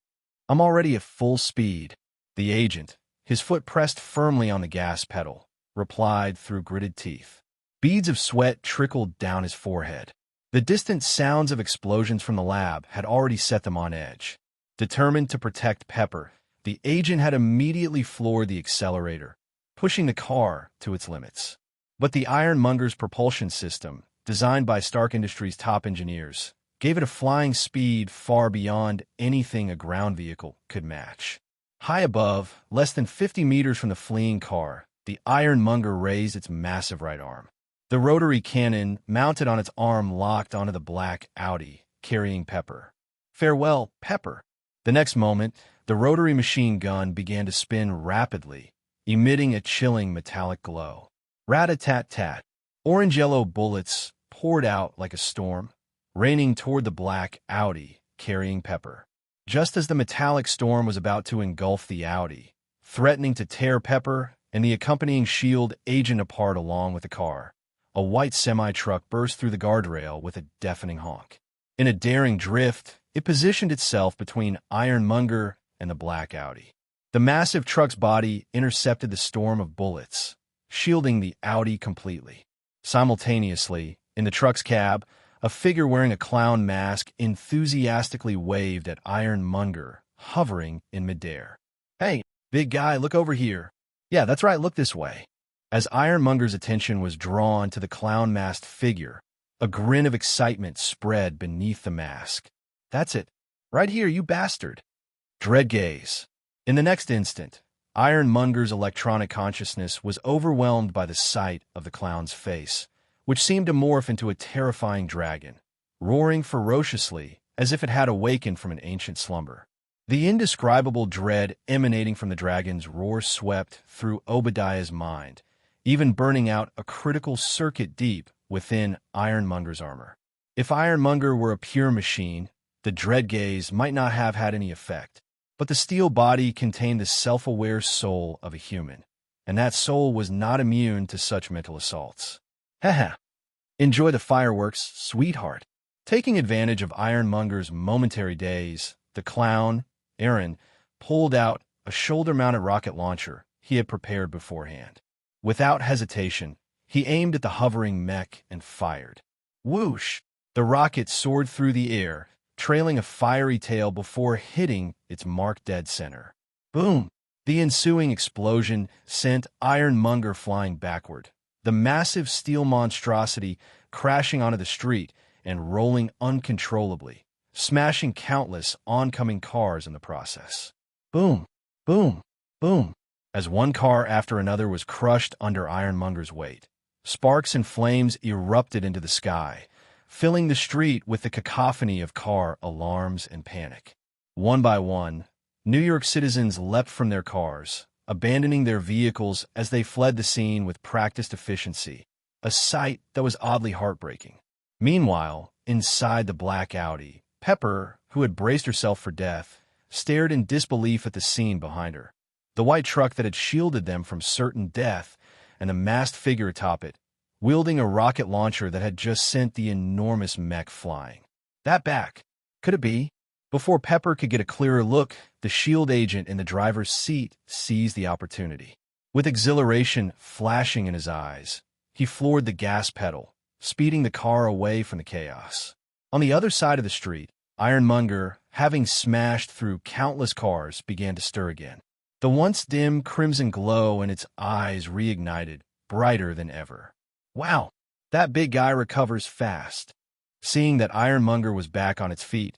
I'm already at full speed." The agent, his foot pressed firmly on the gas pedal, replied through gritted teeth. Beads of sweat trickled down his forehead. The distant sounds of explosions from the lab had already set them on edge. Determined to protect Pepper, the agent had immediately floored the accelerator, pushing the car to its limits. But the ironmonger's propulsion system, designed by Stark Industries' top engineers, gave it a flying speed far beyond anything a ground vehicle could match. High above, less than 50 meters from the fleeing car, the ironmonger raised its massive right arm. The rotary cannon mounted on its arm locked onto the black Audi, carrying Pepper. Farewell, Pepper. The next moment, the rotary machine gun began to spin rapidly, emitting a chilling metallic glow. Rat-a-tat-tat. Orange-yellow bullets poured out like a storm, raining toward the black Audi, carrying Pepper. Just as the metallic storm was about to engulf the Audi, threatening to tear Pepper and the accompanying S.H.I.E.L.D. agent apart along with the car, a white semi-truck burst through the guardrail with a deafening honk. In a daring drift, it positioned itself between ironmonger and the black Audi. The massive truck's body intercepted the storm of bullets, shielding the Audi completely. Simultaneously, in the truck's cab, a figure wearing a clown mask enthusiastically waved at ironmonger, hovering in midair. "Hey, big guy, look over here." "Yeah, that's right, look this way." As ironmonger's attention was drawn to the clown-masked figure, a grin of excitement spread beneath the mask. "That's it. Right here, you bastard." Dread gaze. In the next instant, ironmonger's electronic consciousness was overwhelmed by the sight of the clown's face, which seemed to morph into a terrifying dragon, roaring ferociously as if it had awakened from an ancient slumber. The indescribable dread emanating from the dragon's roar swept through Obadiah's mind, even burning out a critical circuit deep within ironmonger's armor. If ironmonger were a pure machine, the dread gaze might not have had any effect. But the steel body contained the self-aware soul of a human, and that soul was not immune to such mental assaults. Haha. Enjoy the fireworks, sweetheart. Taking advantage of ironmonger's momentary daze, the clown, Eren, pulled out a shoulder-mounted rocket launcher he had prepared beforehand. Without hesitation, he aimed at the hovering mech and fired. Whoosh! The rocket soared through the air, trailing a fiery tail before hitting its marked dead center. Boom! The ensuing explosion sent ironmonger flying backward, the massive steel monstrosity crashing onto the street and rolling uncontrollably, smashing countless oncoming cars in the process. Boom! Boom! Boom! As one car after another was crushed under ironmonger's weight, sparks and flames erupted into the sky, filling the street with the cacophony of car alarms and panic. One by one, New York citizens leapt from their cars, abandoning their vehicles as they fled the scene with practiced efficiency, a sight that was oddly heartbreaking. Meanwhile, inside the black Audi, Pepper, who had braced herself for death, stared in disbelief at the scene behind her. The white truck that had shielded them from certain death, and the masked figure atop it, wielding a rocket launcher that had just sent the enormous mech flying. That back. Could it be? Before Pepper could get a clearer look, the SHIELD agent in the driver's seat seized the opportunity. With exhilaration flashing in his eyes, he floored the gas pedal, speeding the car away from the chaos. On the other side of the street, Ironmonger, having smashed through countless cars, began to stir again. The once dim crimson glow in its eyes reignited, brighter than ever. Wow, that big guy recovers fast. Seeing that Ironmonger was back on its feet,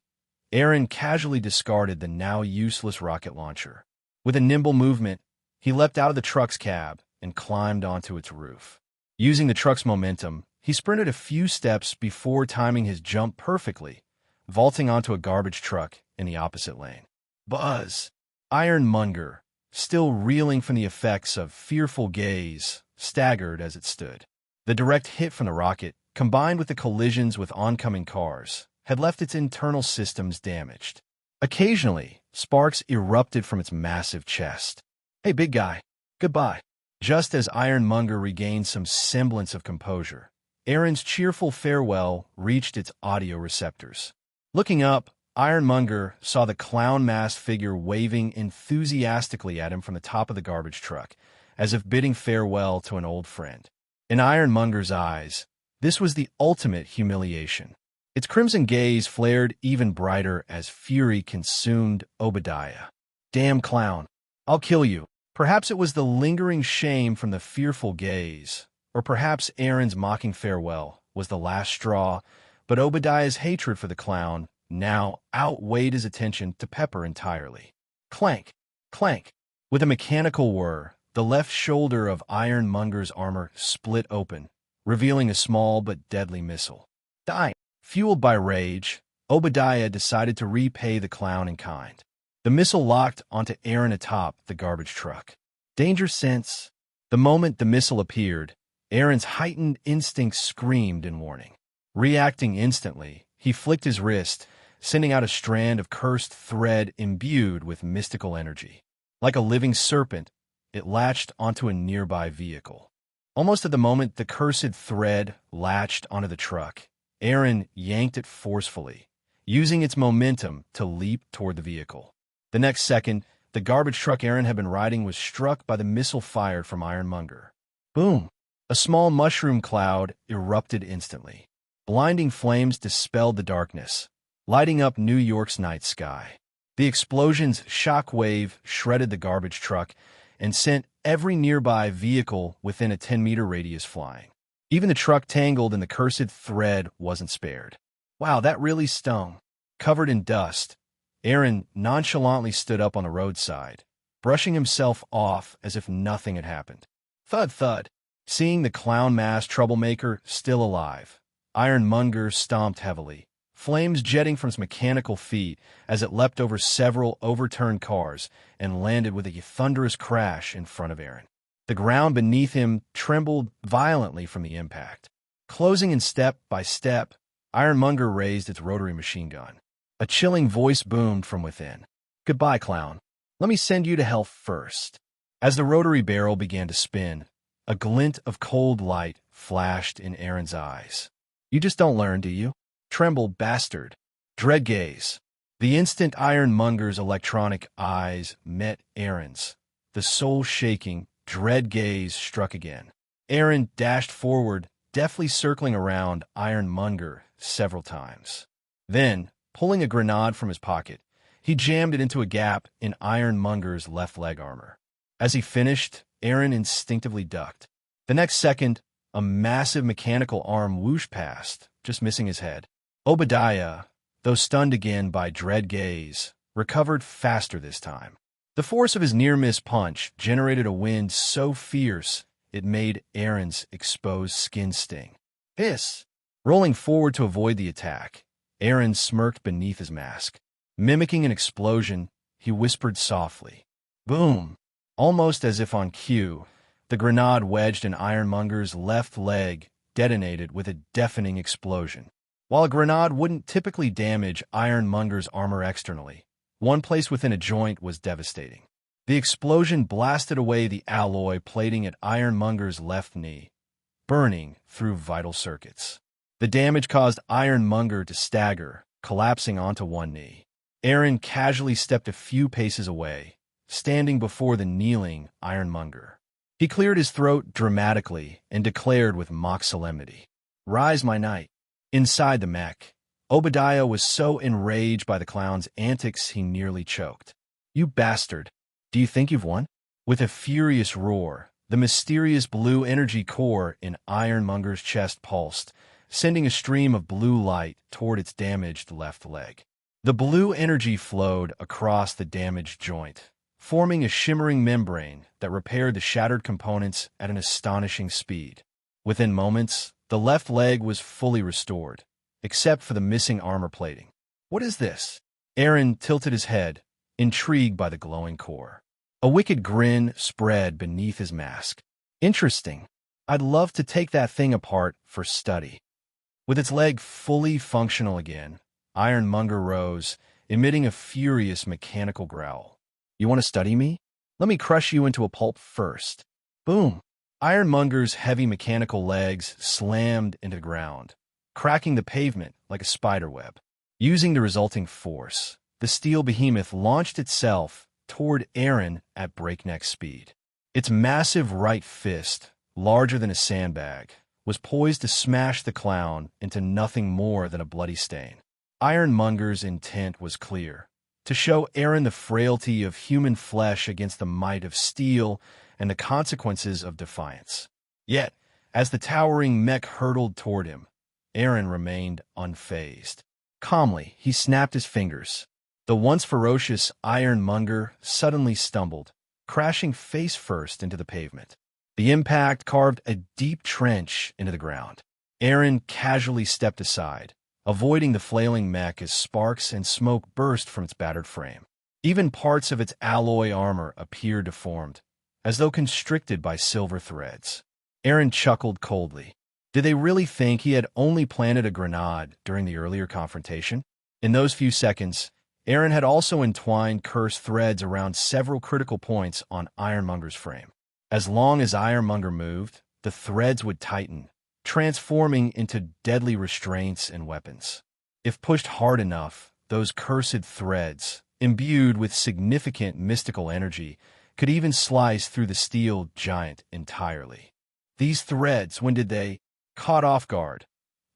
Eren casually discarded the now useless rocket launcher. With a nimble movement, he leapt out of the truck's cab and climbed onto its roof. Using the truck's momentum, he sprinted a few steps before timing his jump perfectly, vaulting onto a garbage truck in the opposite lane. Buzz! Ironmonger, still reeling from the effects of fearful gaze, staggered as it stood. The direct hit from the rocket, combined with the collisions with oncoming cars, had left its internal systems damaged. Occasionally, sparks erupted from its massive chest. Hey, big guy, goodbye. Just as Ironmonger regained some semblance of composure, Eren's cheerful farewell reached its audio receptors. Looking up, Ironmonger saw the clown-masked figure waving enthusiastically at him from the top of the garbage truck, as if bidding farewell to an old friend. In Ironmonger's eyes, this was the ultimate humiliation. Its crimson gaze flared even brighter as fury consumed Obadiah. Damn clown, I'll kill you. Perhaps it was the lingering shame from the fearful gaze, or perhaps Eren's mocking farewell was the last straw, but Obadiah's hatred for the clown now outweighed his attention to Pepper entirely. Clank, clank. With a mechanical whir, the left shoulder of Ironmonger's armor split open, revealing a small but deadly missile. Die. Fueled by rage, Obadiah decided to repay the clown in kind. The missile locked onto Eren atop the garbage truck. Danger sense. The moment the missile appeared, Eren's heightened instincts screamed in warning. Reacting instantly, he flicked his wrist, sending out a strand of cursed thread imbued with mystical energy. Like a living serpent, it latched onto a nearby vehicle. Almost at the moment the cursed thread latched onto the truck, Eren yanked it forcefully, using its momentum to leap toward the vehicle. The next second, the garbage truck Eren had been riding was struck by the missile fired from Ironmonger. Boom! A small mushroom cloud erupted instantly. Blinding flames dispelled the darkness, lighting up New York's night sky. The explosion's shockwave shredded the garbage truck and sent every nearby vehicle within a 10-meter radius flying. Even the truck tangled in the cursed thread wasn't spared. Wow, that really stung. Covered in dust, Eren nonchalantly stood up on the roadside, brushing himself off as if nothing had happened. Thud thud. Seeing the clown-masked troublemaker still alive, Ironmonger stomped heavily, flames jetting from its mechanical feet as it leapt over several overturned cars and landed with a thunderous crash in front of Eren. The ground beneath him trembled violently from the impact. Closing in step by step, Ironmonger raised its rotary machine gun. A chilling voice boomed from within. Goodbye, clown. Let me send you to hell first. As the rotary barrel began to spin, a glint of cold light flashed in Eren's eyes. You just don't learn, do you? Tremble, bastard. Dread gaze. The instant Ironmonger's electronic eyes met Eren's, the soul-shaking, dread gaze struck again. Eren dashed forward, deftly circling around Ironmonger several times. Then, pulling a grenade from his pocket, he jammed it into a gap in Ironmonger's left leg armor. As he finished, Eren instinctively ducked. The next second, a massive mechanical arm whooshed past, just missing his head. Obadiah, though stunned again by dread gaze, recovered faster this time. The force of his near-miss punch generated a wind so fierce it made Eren's exposed skin sting. Hiss! Rolling forward to avoid the attack, Eren smirked beneath his mask. Mimicking an explosion, he whispered softly, Boom! Almost as if on cue, the grenade wedged in Ironmonger's left leg detonated with a deafening explosion. While a grenade wouldn't typically damage Ironmonger's armor externally, one place within a joint was devastating. The explosion blasted away the alloy plating at Ironmonger's left knee, burning through vital circuits. The damage caused Ironmonger to stagger, collapsing onto one knee. Eren casually stepped a few paces away, standing before the kneeling Ironmonger. He cleared his throat dramatically and declared with mock solemnity, "Rise, my knight." Inside the mech, Obadiah was so enraged by the clown's antics he nearly choked. "You bastard! Do you think you've won?" With a furious roar, the mysterious blue energy core in Ironmonger's chest pulsed, sending a stream of blue light toward its damaged left leg. The blue energy flowed across the damaged joint, forming a shimmering membrane that repaired the shattered components at an astonishing speed. Within moments, the left leg was fully restored, except for the missing armor plating. "What is this?" Eren tilted his head, intrigued by the glowing core. A wicked grin spread beneath his mask. "Interesting. I'd love to take that thing apart for study." With its leg fully functional again, Ironmonger rose, emitting a furious mechanical growl. "You want to study me? Let me crush you into a pulp first." Boom! Ironmonger's heavy mechanical legs slammed into the ground, cracking the pavement like a spiderweb. Using the resulting force, the steel behemoth launched itself toward Eren at breakneck speed. Its massive right fist, larger than a sandbag, was poised to smash the clown into nothing more than a bloody stain. Ironmonger's intent was clear: to show Eren the frailty of human flesh against the might of steel and the consequences of defiance. Yet, as the towering mech hurtled toward him, Eren remained unfazed. Calmly, he snapped his fingers. The once ferocious Ironmonger suddenly stumbled, crashing face first into the pavement. The impact carved a deep trench into the ground. Eren casually stepped aside, avoiding the flailing mech as sparks and smoke burst from its battered frame. Even parts of its alloy armor appeared deformed, as though constricted by silver threads. Eren chuckled coldly. Did they really think he had only planted a grenade during the earlier confrontation? In those few seconds, Eren had also entwined cursed threads around several critical points on Ironmonger's frame. As long as Ironmonger moved, the threads would tighten, transforming into deadly restraints and weapons. If pushed hard enough, those cursed threads, imbued with significant mystical energy, could even slice through the steel giant entirely. These threads, when did they? Caught off guard,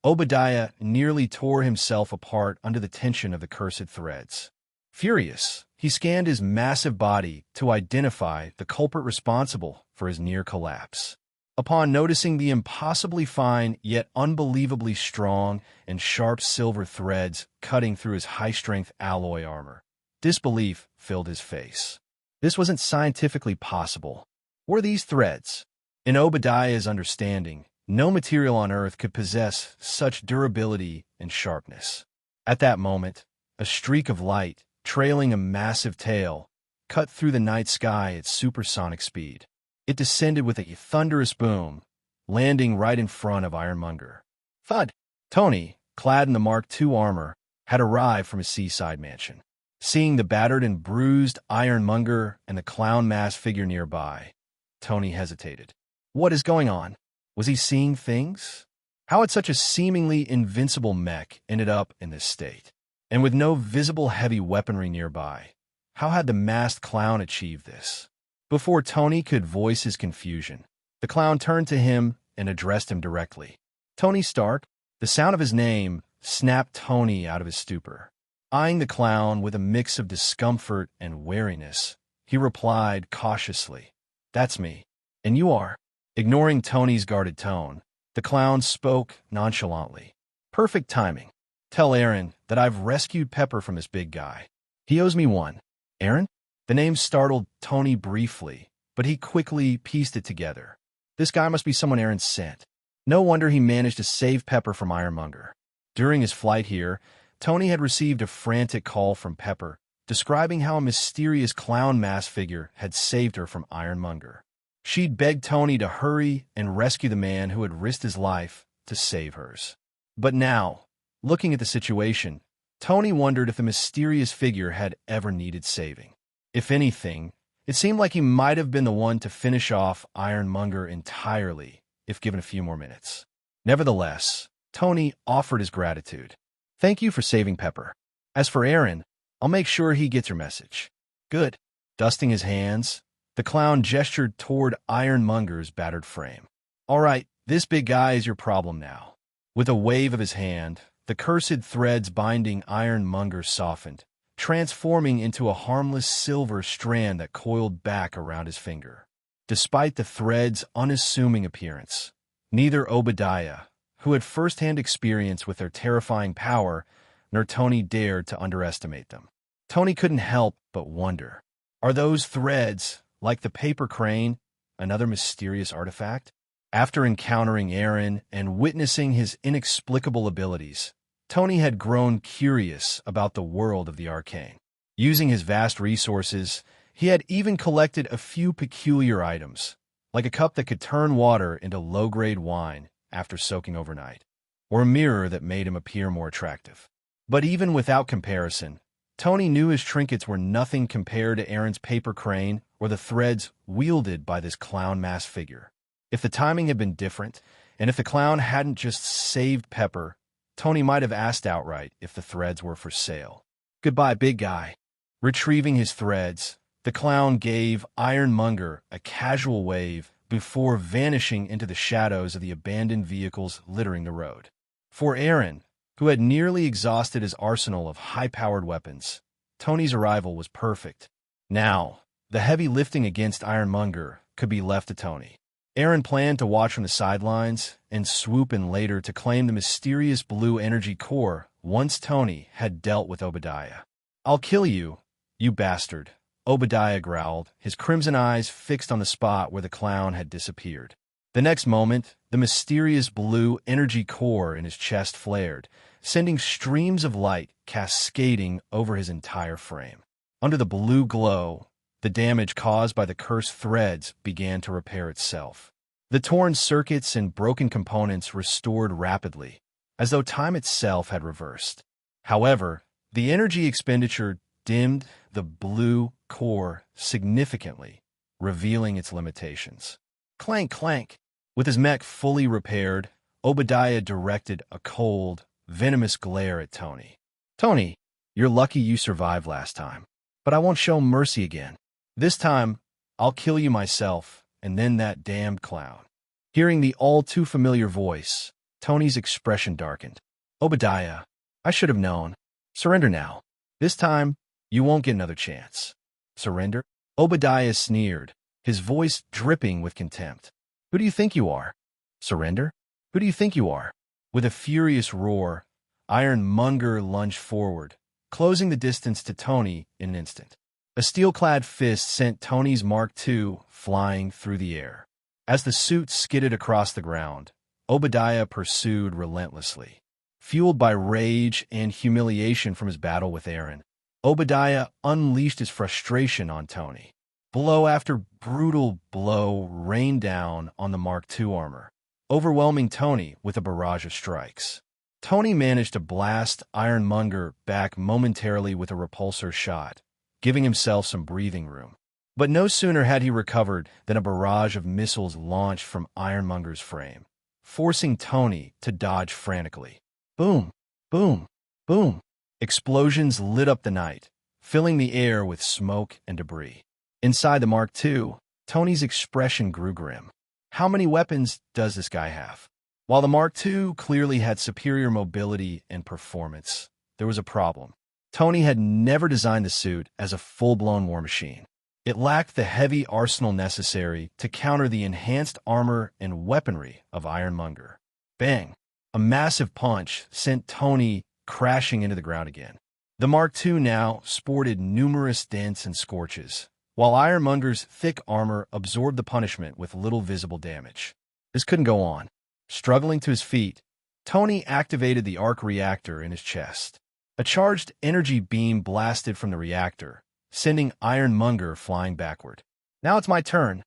Obadiah nearly tore himself apart under the tension of the cursed threads. Furious, he scanned his massive body to identify the culprit responsible for his near collapse. Upon noticing the impossibly fine yet unbelievably strong and sharp silver threads cutting through his high-strength alloy armor, disbelief filled his face. This wasn't scientifically possible. Were these threads? In Obadiah's understanding, no material on Earth could possess such durability and sharpness. At that moment, a streak of light, trailing a massive tail, cut through the night sky at supersonic speed. It descended with a thunderous boom, landing right in front of Ironmonger. Thud! Tony, clad in the Mark II armor, had arrived from his seaside mansion. Seeing the battered and bruised Ironmonger and the clown mask figure nearby, Tony hesitated. What is going on? Was he seeing things? How had such a seemingly invincible mech ended up in this state? And with no visible heavy weaponry nearby, how had the masked clown achieved this? Before Tony could voice his confusion, the clown turned to him and addressed him directly. Tony Stark. The sound of his name snapped Tony out of his stupor. Eyeing the clown with a mix of discomfort and wariness, he replied cautiously, "That's me. And you are?" Ignoring Tony's guarded tone, the clown spoke nonchalantly. "Perfect timing. Tell Eren that I've rescued Pepper from this big guy. He owes me one." Eren? The name startled Tony briefly, but he quickly pieced it together. This guy must be someone Eren sent. No wonder he managed to save Pepper from Ironmonger. During his flight here, Tony had received a frantic call from Pepper, describing how a mysterious clown mask figure had saved her from Ironmonger. She'd begged Tony to hurry and rescue the man who had risked his life to save hers. But now, looking at the situation, Tony wondered if the mysterious figure had ever needed saving. If anything, it seemed like he might have been the one to finish off Ironmonger entirely if given a few more minutes. Nevertheless, Tony offered his gratitude. "Thank you for saving Pepper. As for Eren, I'll make sure he gets your message." "Good." Dusting his hands, the clown gestured toward Ironmonger's battered frame. "All right, this big guy is your problem now." With a wave of his hand, the cursed threads binding Ironmonger softened, transforming into a harmless silver strand that coiled back around his finger. Despite the thread's unassuming appearance, neither Obadiah, who had first-hand experience with their terrifying power, nor Tony dared to underestimate them. Tony couldn't help but wonder, are those threads, like the paper crane, another mysterious artifact? After encountering Eren and witnessing his inexplicable abilities, Tony had grown curious about the world of the arcane. Using his vast resources, he had even collected a few peculiar items, like a cup that could turn water into low-grade wine after soaking overnight, or a mirror that made him appear more attractive. But even without comparison, Tony knew his trinkets were nothing compared to Eren's paper crane or the threads wielded by this clown mask figure. If the timing had been different, and if the clown hadn't just saved Pepper, Tony might have asked outright if the threads were for sale. "Goodbye, big guy." Retrieving his threads, the clown gave Ironmonger a casual wave before vanishing into the shadows of the abandoned vehicles littering the road. For Eren, who had nearly exhausted his arsenal of high-powered weapons, Tony's arrival was perfect. Now, the heavy lifting against Ironmonger could be left to Tony. Eren planned to watch from the sidelines and swoop in later to claim the mysterious blue energy core once Tony had dealt with Obadiah. "I'll kill you, you bastard," Obadiah growled, his crimson eyes fixed on the spot where the clown had disappeared. The next moment, the mysterious blue energy core in his chest flared, sending streams of light cascading over his entire frame. Under the blue glow, the damage caused by the cursed threads began to repair itself. The torn circuits and broken components restored rapidly, as though time itself had reversed. However, the energy expenditure dimmed the blue core significantly, revealing its limitations. Clank, clank. With his mech fully repaired, Obadiah directed a cold, venomous glare at Tony. "Tony, you're lucky you survived last time, but I won't show mercy again. This time, I'll kill you myself, and then that damned clown." Hearing the all-too-familiar voice, Tony's expression darkened. "Obadiah, I should have known. Surrender now. This time, you won't get another chance." "Surrender?" Obadiah sneered, his voice dripping with contempt. "Who do you think you are? Surrender? Who do you think you are?" With a furious roar, Ironmonger lunged forward, closing the distance to Tony in an instant. A steel-clad fist sent Tony's Mark II flying through the air. As the suit skidded across the ground, Obadiah pursued relentlessly. Fueled by rage and humiliation from his battle with Eren, Obadiah unleashed his frustration on Tony. Blow after brutal blow rained down on the Mark II armor, overwhelming Tony with a barrage of strikes. Tony managed to blast Ironmonger back momentarily with a repulsor shot, giving himself some breathing room. But no sooner had he recovered than a barrage of missiles launched from Ironmonger's frame, forcing Tony to dodge frantically. Boom, boom, boom. Explosions lit up the night, filling the air with smoke and debris. Inside the Mark II, Tony's expression grew grim. How many weapons does this guy have? While the Mark II clearly had superior mobility and performance, there was a problem. Tony had never designed the suit as a full-blown war machine. It lacked the heavy arsenal necessary to counter the enhanced armor and weaponry of Ironmonger. Bang! A massive punch sent Tony crashing into the ground again. The Mark II now sported numerous dents and scorches, while Ironmonger's thick armor absorbed the punishment with little visible damage. This couldn't go on. Struggling to his feet, Tony activated the arc reactor in his chest. A charged energy beam blasted from the reactor, sending Ironmonger flying backward. Now it's my turn.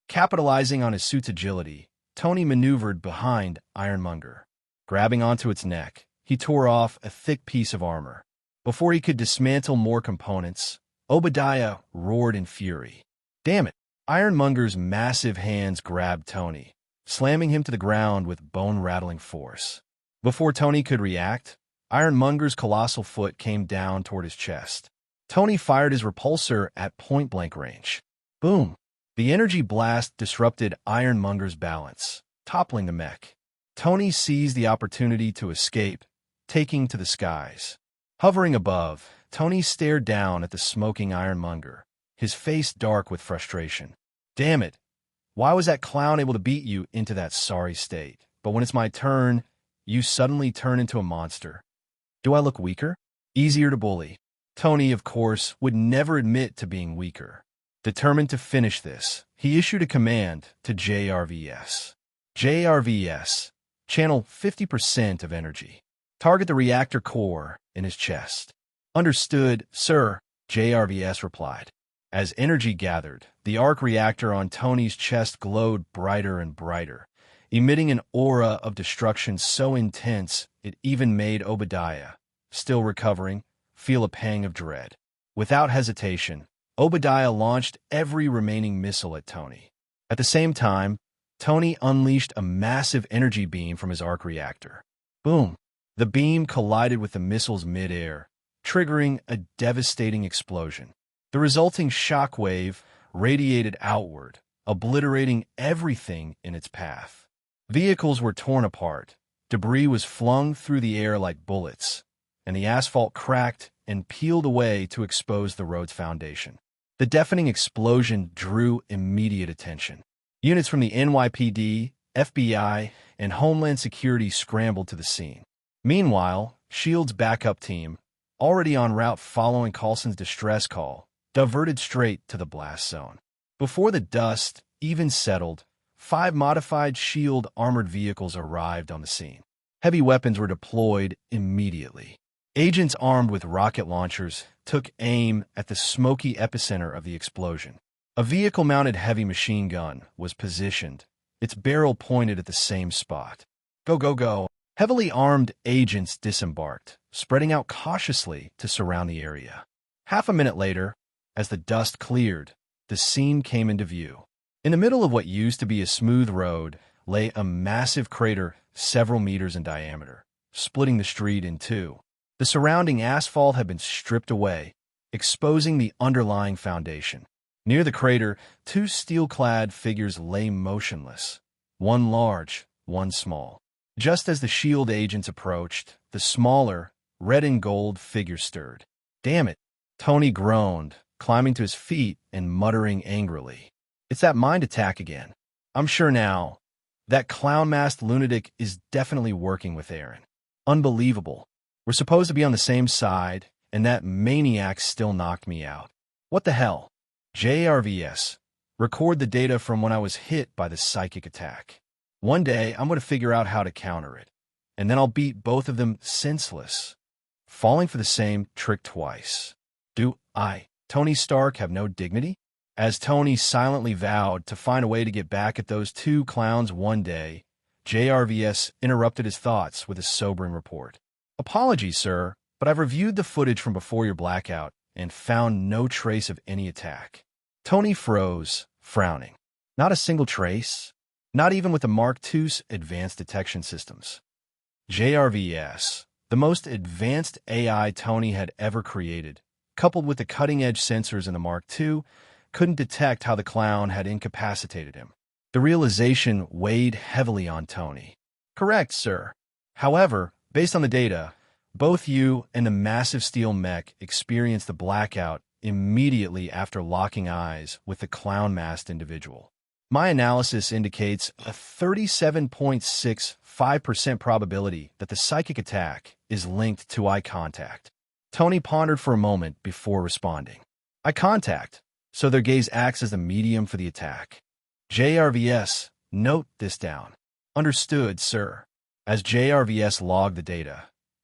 Capitalizing on his suit's agility, Tony maneuvered behind Ironmonger. Grabbing onto its neck, he tore off a thick piece of armor. Before he could dismantle more components, Obadiah roared in fury. Damn it! Ironmonger's massive hands grabbed Tony, slamming him to the ground with bone-rattling force. Before Tony could react, Ironmonger's colossal foot came down toward his chest. Tony fired his repulsor at point-blank range. Boom! The energy blast disrupted Ironmonger's balance, toppling the mech. Tony seized the opportunity to escape, taking to the skies. Hovering above, Tony stared down at the smoking Ironmonger, his face dark with frustration. Damn it! Why was that clown able to beat you into that sorry state? But when it's my turn, you suddenly turn into a monster. Do I look weaker? Easier to bully. Tony, of course, would never admit to being weaker. Determined to finish this, he issued a command to JRVS. JRVS, channel 50% of energy. Target the reactor core in his chest. Understood, sir, JRVS replied. As energy gathered, the arc reactor on Tony's chest glowed brighter and brighter, emitting an aura of destruction so intense it even made Obadiah, still recovering, feel a pang of dread. Without hesitation, Obadiah launched every remaining missile at Tony. At the same time, Tony unleashed a massive energy beam from his arc reactor. Boom! The beam collided with the missiles mid-air, triggering a devastating explosion. The resulting shockwave radiated outward, obliterating everything in its path. Vehicles were torn apart, debris was flung through the air like bullets, and the asphalt cracked and peeled away to expose the road's foundation. The deafening explosion drew immediate attention. Units from the NYPD, FBI, and Homeland Security scrambled to the scene. Meanwhile, S.H.I.E.L.D.'s backup team, already en route following Coulson's distress call, diverted straight to the blast zone. Before the dust even settled, 5 modified S.H.I.E.L.D. armored vehicles arrived on the scene. Heavy weapons were deployed immediately. Agents armed with rocket launchers took aim at the smoky epicenter of the explosion. A vehicle-mounted heavy machine gun was positioned, its barrel pointed at the same spot. Go, go, go! Heavily armed agents disembarked, spreading out cautiously to surround the area. Half a minute later, as the dust cleared, the scene came into view. In the middle of what used to be a smooth road lay a massive crater several meters in diameter, splitting the street in two. The surrounding asphalt had been stripped away, exposing the underlying foundation. Near the crater, 2 steel-clad figures lay motionless, one large, one small. Just as the S.H.I.E.L.D. agents approached, the smaller, red and gold figure stirred. Damn it! Tony groaned, climbing to his feet and muttering angrily. It's that mind attack again. I'm sure now. That clown-masked lunatic is definitely working with Eren. Unbelievable. We're supposed to be on the same side, and that maniac still knocked me out. What the hell? JRVS. Record the data from when I was hit by the psychic attack. One day, I'm going to figure out how to counter it, and then I'll beat both of them senseless, falling for the same trick twice. Do I, Tony Stark, have no dignity? As Tony silently vowed to find a way to get back at those 2 clowns one day, JRVS interrupted his thoughts with a sobering report. Apologies, sir, but I've reviewed the footage from before your blackout and found no trace of any attack. Tony froze, frowning. Not a single trace? Not even with the Mark II's advanced detection systems. JRVS, the most advanced AI Tony had ever created, coupled with the cutting-edge sensors in the Mark II, couldn't detect how the clown had incapacitated him. The realization weighed heavily on Tony. Correct, sir. However, based on the data, both you and the massive steel mech experienced the blackout immediately after locking eyes with the clown-masked individual. My analysis indicates a 37.65% probability that the psychic attack is linked to eye contact. Tony pondered for a moment before responding. Eye contact, so their gaze acts as the medium for the attack. JRVS, note this down. Understood, sir. As JRVS logged the data,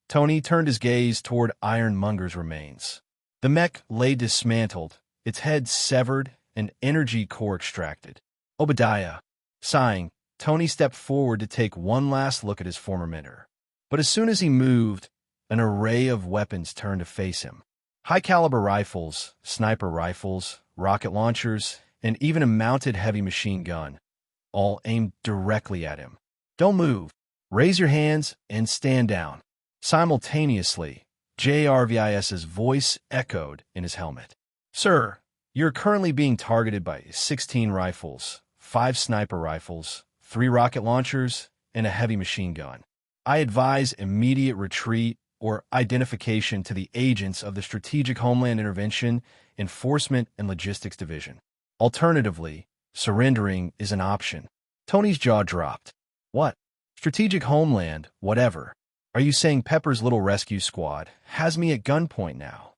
Tony turned his gaze toward Ironmonger's remains. The mech lay dismantled, its head severed, and energy core extracted. Obadiah. Sighing, Tony stepped forward to take one last look at his former mentor. But as soon as he moved, an array of weapons turned to face him. High-caliber rifles, sniper rifles, rocket launchers, and even a mounted heavy machine gun, all aimed directly at him. "Don't move. Raise your hands and stand down." Simultaneously, JRVIS's voice echoed in his helmet. "Sir, you're currently being targeted by 16 rifles, 5 sniper rifles, 3 rocket launchers, and a heavy machine gun. I advise immediate retreat or identification to the agents of the Strategic Homeland Intervention, Enforcement, and Logistics Division. Alternatively, surrendering is an option." Tony's jaw dropped. "What? Strategic Homeland, whatever. Are you saying Pepper's little rescue squad has me at gunpoint now?"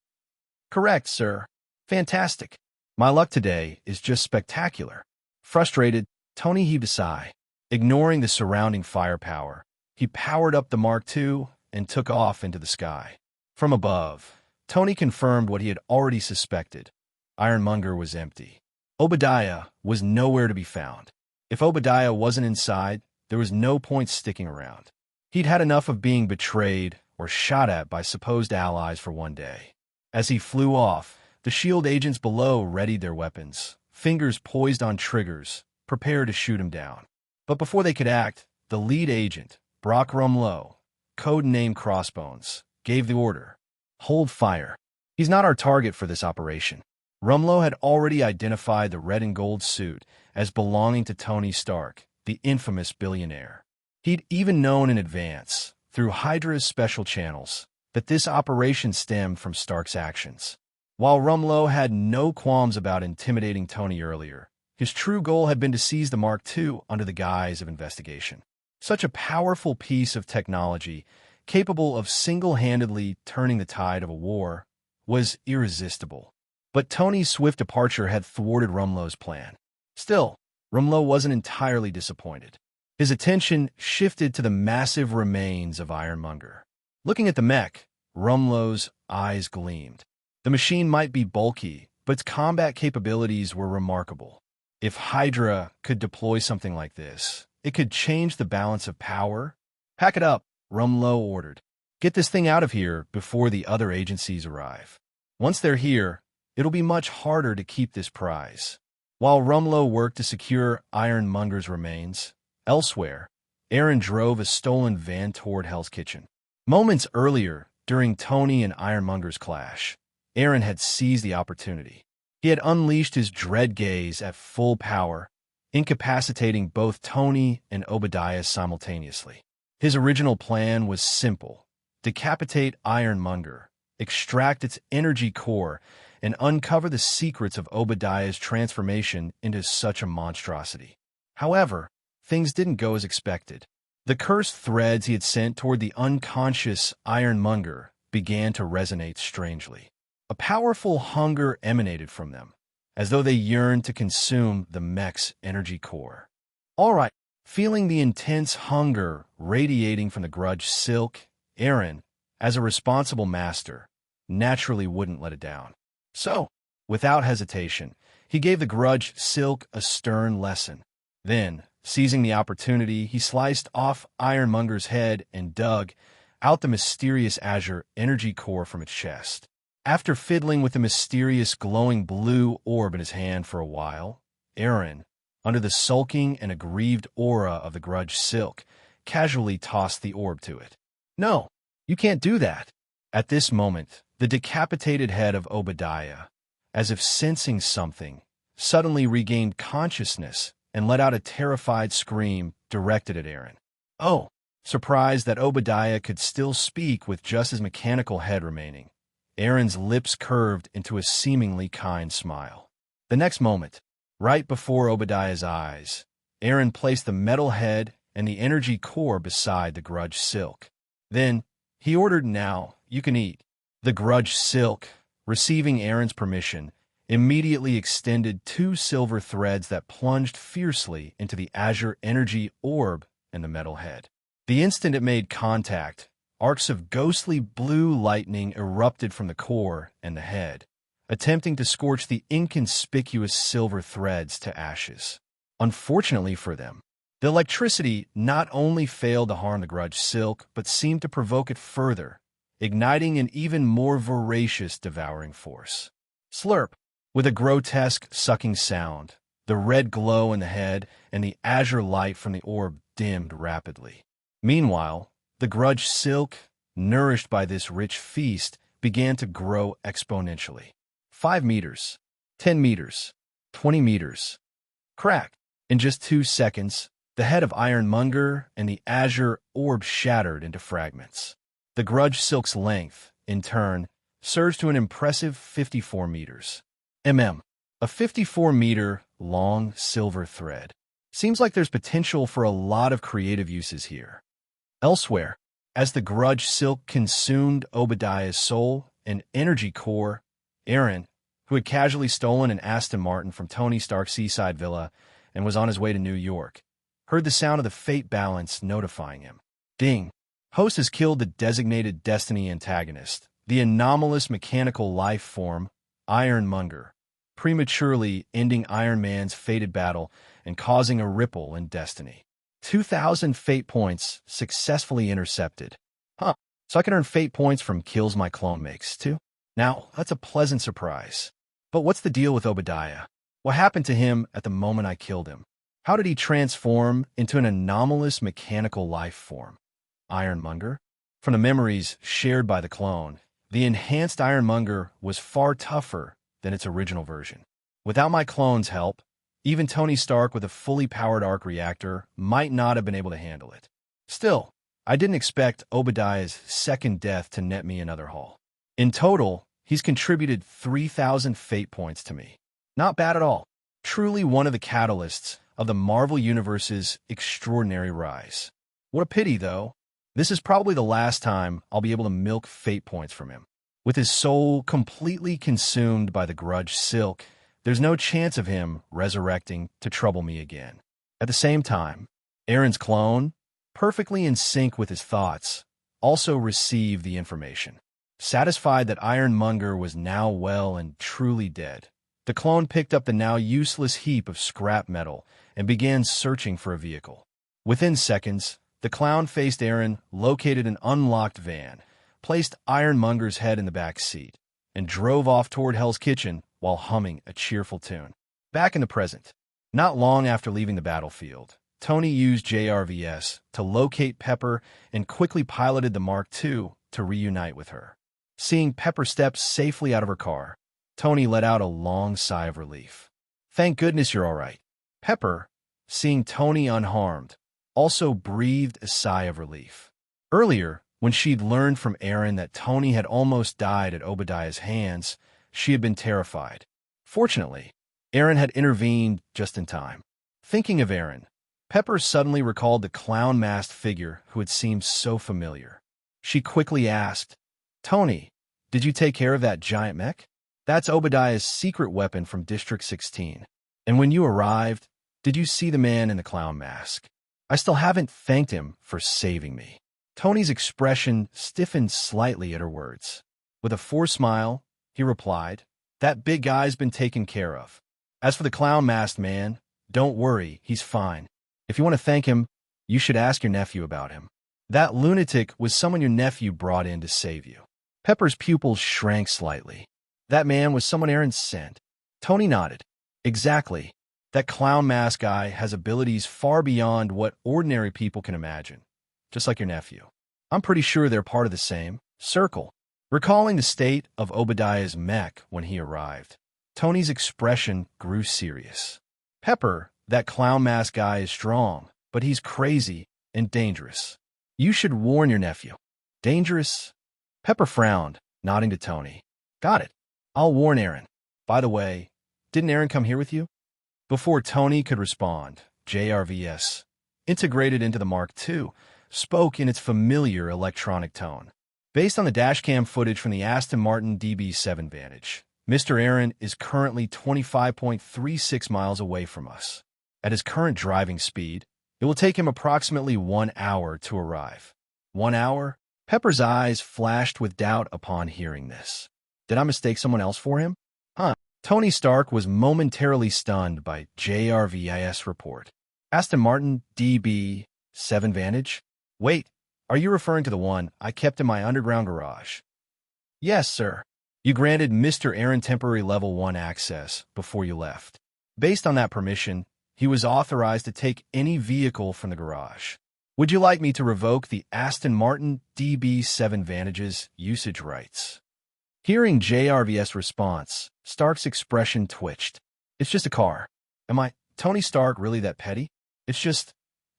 "Correct, sir." "Fantastic. My luck today is just spectacular." Frustrated, Tony heaved a sigh. Ignoring the surrounding firepower, he powered up the Mark II and took off into the sky. From above, Tony confirmed what he had already suspected. Ironmonger was empty. Obadiah was nowhere to be found. If Obadiah wasn't inside, there was no point sticking around. He'd had enough of being betrayed or shot at by supposed allies for one day. As he flew off, the SHIELD agents below readied their weapons, fingers poised on triggers, prepared to shoot him down. But before they could act, the lead agent, Brock Rumlow, codenamed Crossbones, gave the order. "Hold fire. He's not our target for this operation." Rumlow had already identified the red and gold suit as belonging to Tony Stark, the infamous billionaire. He'd even known in advance, through Hydra's special channels, that this operation stemmed from Stark's actions. While Rumlow had no qualms about intimidating Tony earlier, his true goal had been to seize the Mark II under the guise of investigation. Such a powerful piece of technology, capable of single-handedly turning the tide of a war, was irresistible. But Tony's swift departure had thwarted Rumlow's plan. Still, Rumlow wasn't entirely disappointed. His attention shifted to the massive remains of Ironmonger. Looking at the mech, Rumlow's eyes gleamed. The machine might be bulky, but its combat capabilities were remarkable. If Hydra could deploy something like this, it could change the balance of power. "Pack it up," Rumlow ordered. "Get this thing out of here before the other agencies arrive. Once they're here, it'll be much harder to keep this prize." While Rumlow worked to secure Ironmonger's remains, elsewhere, Eren drove a stolen van toward Hell's Kitchen. Moments earlier, during Tony and Ironmonger's clash, Eren had seized the opportunity. He had unleashed his dread gaze at full power, incapacitating both Tony and Obadiah simultaneously. His original plan was simple: decapitate Ironmonger, extract its energy core, and uncover the secrets of Obadiah's transformation into such a monstrosity. However, things didn't go as expected. The cursed threads he had sent toward the unconscious Ironmonger began to resonate strangely. A powerful hunger emanated from them, as though they yearned to consume the mech's energy core. All right, feeling the intense hunger radiating from the grudge silk, Eren, as a responsible master, naturally wouldn't let it down. So, without hesitation, he gave the grudge silk a stern lesson. Then, seizing the opportunity, he sliced off Ironmonger's head and dug out the mysterious azure energy core from its chest. After fiddling with the mysterious glowing blue orb in his hand for a while, Eren, under the sulking and aggrieved aura of the grudge silk, casually tossed the orb to it. "No, you can't do that." At this moment, the decapitated head of Obadiah, as if sensing something, suddenly regained consciousness and let out a terrified scream directed at Eren. Oh, surprised that Obadiah could still speak with just his mechanical head remaining, Eren's lips curved into a seemingly kind smile. The next moment, right before Obadiah's eyes, Eren placed the metal head and the energy core beside the grudge silk. Then, he ordered, "Now, you can eat." The grudge silk, receiving Eren's permission, immediately extended 2 silver threads that plunged fiercely into the azure energy orb and the metal head. The instant it made contact, arcs of ghostly blue lightning erupted from the core and the head, attempting to scorch the inconspicuous silver threads to ashes. Unfortunately for them, the electricity not only failed to harm the grudge silk, but seemed to provoke it further, igniting an even more voracious devouring force. Slurp! With a grotesque sucking sound, the red glow in the head and the azure light from the orb dimmed rapidly. Meanwhile, the grudge silk, nourished by this rich feast, began to grow exponentially. 5 meters, 10 meters, 20 meters. Crack! In just 2 seconds, the head of Ironmonger and the azure orb shattered into fragments. The grudge silk's length, in turn, surged to an impressive 54 meters. A 54-meter long silver thread. Seems like there's potential for a lot of creative uses here. Elsewhere, as the grudge silk consumed Obadiah's soul and energy core, Eren, who had casually stolen an Aston Martin from Tony Stark's seaside villa and was on his way to New York, heard the sound of the fate balance notifying him. Ding! Host has killed the designated destiny antagonist, the anomalous mechanical life form, Ironmonger, prematurely ending Iron Man's fated battle and causing a ripple in destiny. 2,000 fate points successfully intercepted. So I can earn fate points from kills my clone makes, too? Now, that's a pleasant surprise. But what's the deal with Obadiah? What happened to him at the moment I killed him? How did he transform into an anomalous mechanical life form? Ironmonger? From the memories shared by the clone, the enhanced Ironmonger was far tougher than its original version. Without my clone's help, even Tony Stark with a fully powered arc reactor might not have been able to handle it. Still, I didn't expect Obadiah's second death to net me another haul. In total, he's contributed 3,000 fate points to me. Not bad at all. Truly one of the catalysts of the Marvel Universe's extraordinary rise. What a pity, though. This is probably the last time I'll be able to milk fate points from him. With his soul completely consumed by the grudge silk, there's no chance of him resurrecting to trouble me again. At the same time, Eren's clone, perfectly in sync with his thoughts, also received the information. Satisfied that Ironmonger was now well and truly dead, the clone picked up the now useless heap of scrap metal and began searching for a vehicle. Within seconds, the clown-faced Eren located an unlocked van, placed Ironmonger's head in the back seat, and drove off toward Hell's Kitchen while humming a cheerful tune. Back in the present, not long after leaving the battlefield, Tony used JRVS to locate Pepper and quickly piloted the Mark II to reunite with her. Seeing Pepper step safely out of her car, Tony let out a long sigh of relief. Thank goodness you're all right. Pepper, seeing Tony unharmed, also breathed a sigh of relief. Earlier, when she'd learned from Eren that Tony had almost died at Obadiah's hands, she had been terrified. Fortunately, Eren had intervened just in time. Thinking of Eren, Pepper suddenly recalled the clown-masked figure who had seemed so familiar. She quickly asked, "Tony, did you take care of that giant mech? That's Obadiah's secret weapon from District 16. And when you arrived, did you see the man in the clown mask? I still haven't thanked him for saving me." Tony's expression stiffened slightly at her words. With a forced smile, he replied, "That big guy's been taken care of. As for the clown-masked man, don't worry, he's fine. If you want to thank him, you should ask your nephew about him. That lunatic was someone your nephew brought in to save you." Pepper's pupils shrank slightly. That man was someone Eren sent. Tony nodded. Exactly. That clown mask guy has abilities far beyond what ordinary people can imagine. Just like your nephew. I'm pretty sure they're part of the same circle. Recalling the state of Obadiah's mech when he arrived, Tony's expression grew serious. Pepper, that clown mask guy is strong, but he's crazy and dangerous. You should warn your nephew. Dangerous? Pepper frowned, nodding to Tony. Got it. I'll warn Eren. By the way, didn't Eren come here with you? Before Tony could respond, JRVS, integrated into the Mark II, spoke in its familiar electronic tone. Based on the dashcam footage from the Aston Martin DB7 Vantage, Mr. Eren is currently 25.36 miles away from us. At his current driving speed, it will take him approximately 1 hour to arrive. 1 hour? Pepper's eyes flashed with doubt upon hearing this. Did I mistake someone else for him? Huh. Tony Stark was momentarily stunned by JRVIS report. Aston Martin DB7 Vantage? Wait, are you referring to the one I kept in my underground garage? Yes, sir. You granted Mr. Eren temporary level 1 access before you left. Based on that permission, he was authorized to take any vehicle from the garage. Would you like me to revoke the Aston Martin DB7 Vantage's usage rights? Hearing JRVS' response, Stark's expression twitched. It's just a car. Am I, Tony Stark, really that petty? It's just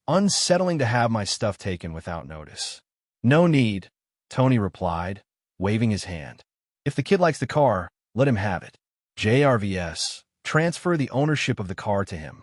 unsettling to have my stuff taken without notice. No need, Tony replied, waving his hand. If the kid likes the car, let him have it. JRVS, transfer the ownership of the car to him.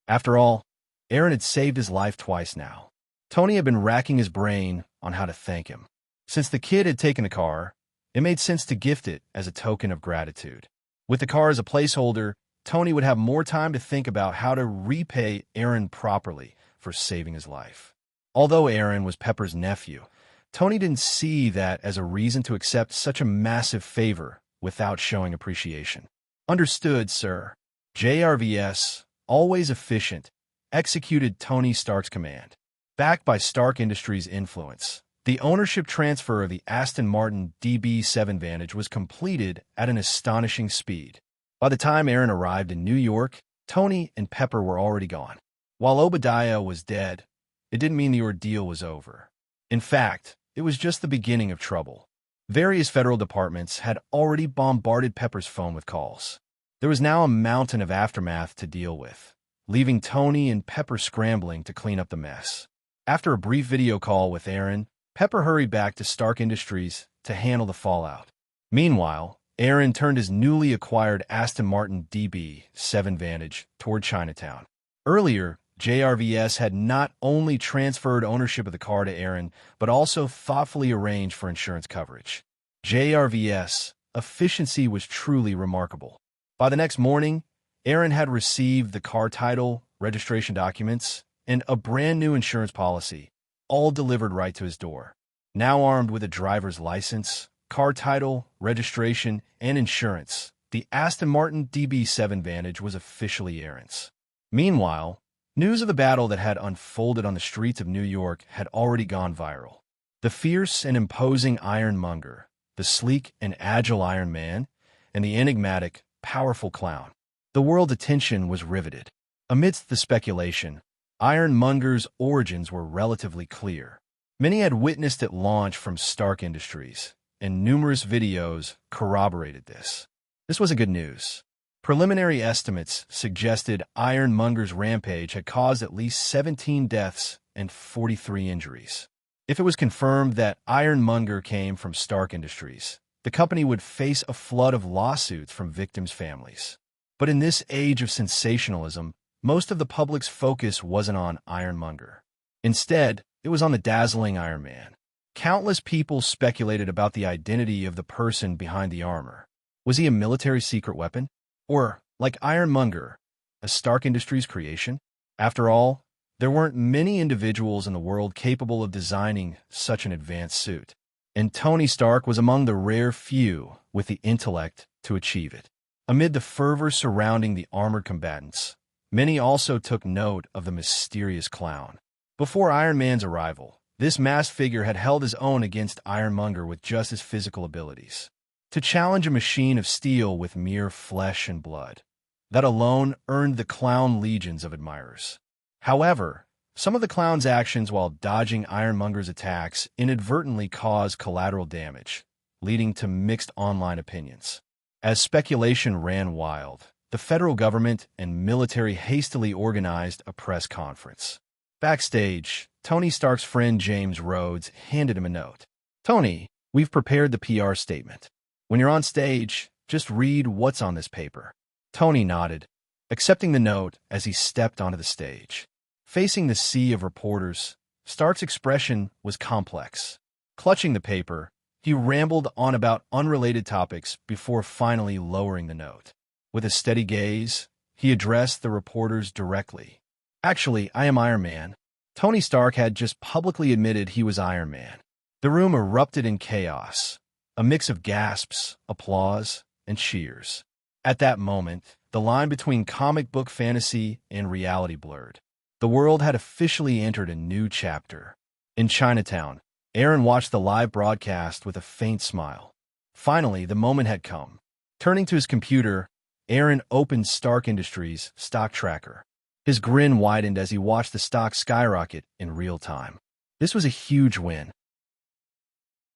After all, Eren had saved his life twice now. Tony had been racking his brain on how to thank him. Since the kid had taken the car, it made sense to gift it as a token of gratitude. With the car as a placeholder, Tony would have more time to think about how to repay Eren properly for saving his life. Although Eren was Pepper's nephew, Tony didn't see that as a reason to accept such a massive favor without showing appreciation. Understood, sir. JRVS, always efficient, executed Tony Stark's command. Backed by Stark Industries' influence, the ownership transfer of the Aston Martin DB7 Vantage was completed at an astonishing speed. By the time Eren arrived in New York, Tony and Pepper were already gone. While Obadiah was dead, it didn't mean the ordeal was over. In fact, it was just the beginning of trouble. Various federal departments had already bombarded Pepper's phone with calls. There was now a mountain of aftermath to deal with, leaving Tony and Pepper scrambling to clean up the mess. After a brief video call with Eren, Pepper hurried back to Stark Industries to handle the fallout. Meanwhile, Eren turned his newly acquired Aston Martin DB7 Vantage toward Chinatown. Earlier, JRVS had not only transferred ownership of the car to Eren, but also thoughtfully arranged for insurance coverage. JRVS' efficiency was truly remarkable. By the next morning, Eren had received the car title, registration documents, and a brand new insurance policy, all delivered right to his door. Now armed with a driver's license, car title, registration, and insurance, the Aston Martin DB7 Vantage was officially Eren's. Meanwhile, news of the battle that had unfolded on the streets of New York had already gone viral. The fierce and imposing Ironmonger, the sleek and agile Iron Man, and the enigmatic, powerful clown. The world's attention was riveted. Amidst the speculation, Ironmonger's origins were relatively clear. Many had witnessed it launch from Stark Industries, and numerous videos corroborated this. This wasn't good news. Preliminary estimates suggested Ironmonger's rampage had caused at least 17 deaths and 43 injuries. If it was confirmed that Ironmonger came from Stark Industries, the company would face a flood of lawsuits from victims' families. But in this age of sensationalism, most of the public's focus wasn't on Ironmonger. Instead, it was on the dazzling Iron Man. Countless people speculated about the identity of the person behind the armor. Was he a military secret weapon? Or, like Ironmonger, a Stark Industries creation? After all, there weren't many individuals in the world capable of designing such an advanced suit, and Tony Stark was among the rare few with the intellect to achieve it. Amid the fervor surrounding the armored combatants, many also took note of the mysterious clown. Before Iron Man's arrival, this masked figure had held his own against Ironmonger with just his physical abilities. To challenge a machine of steel with mere flesh and blood, that alone earned the clown legions of admirers. However, some of the clown's actions while dodging Ironmonger's attacks inadvertently caused collateral damage, leading to mixed online opinions. As speculation ran wild, the federal government and military hastily organized a press conference. Backstage, Tony Stark's friend James Rhodes handed him a note. "Tony, we've prepared the PR statement. When you're on stage, just read what's on this paper." Tony nodded, accepting the note as he stepped onto the stage. Facing the sea of reporters, Stark's expression was complex. Clutching the paper, he rambled on about unrelated topics before finally lowering the note. With a steady gaze, he addressed the reporters directly. "Actually, I am Iron Man." Tony Stark had just publicly admitted he was Iron Man. The room erupted in chaos, a mix of gasps, applause, and cheers. At that moment, the line between comic book fantasy and reality blurred. The world had officially entered a new chapter. In Chinatown, Eren watched the live broadcast with a faint smile. Finally, the moment had come. Turning to his computer, Eren opened Stark Industries' stock tracker. His grin widened as he watched the stock skyrocket in real time. This was a huge win.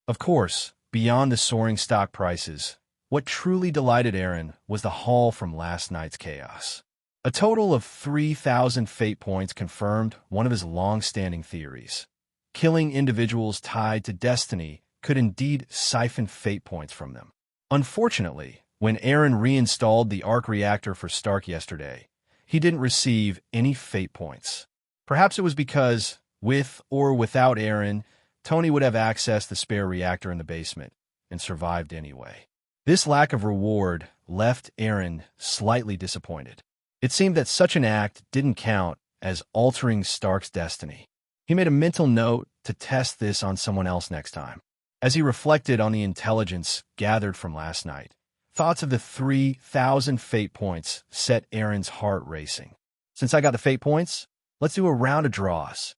Of course, beyond the soaring stock prices, what truly delighted Eren was the haul from last night's chaos. A total of 3,000 fate points confirmed one of his long-standing theories. Killing individuals tied to destiny could indeed siphon fate points from them. Unfortunately, when Eren reinstalled the arc reactor for Stark yesterday, he didn't receive any fate points. Perhaps it was because, with or without Eren, Tony would have accessed the spare reactor in the basement and survived anyway. This lack of reward left Eren slightly disappointed. It seemed that such an act didn't count as altering Stark's destiny. He made a mental note to test this on someone else next time. As he reflected on the intelligence gathered from last night, thoughts of the 3,000 fate points set Eren's heart racing. Since I got the fate points, let's do a round of draws.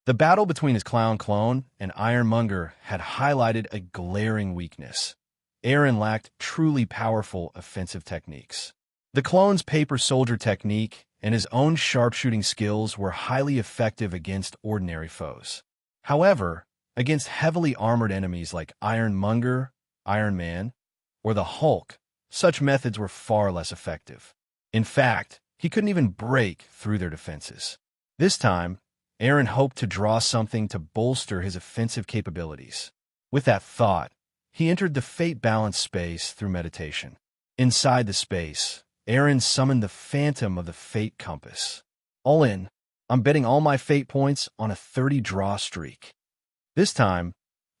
The battle between his clown clone and Ironmonger had highlighted a glaring weakness. Eren lacked truly powerful offensive techniques. The clone's paper soldier technique and his own sharpshooting skills were highly effective against ordinary foes. However, against heavily armored enemies like Ironmonger, Iron Man, or the Hulk, such methods were far less effective. In fact, he couldn't even break through their defenses. This time, Eren hoped to draw something to bolster his offensive capabilities. With that thought, he entered the fate balance space through meditation. Inside the space, Eren summoned the phantom of the fate compass. All in, I'm betting all my fate points on a 30-draw streak. This time,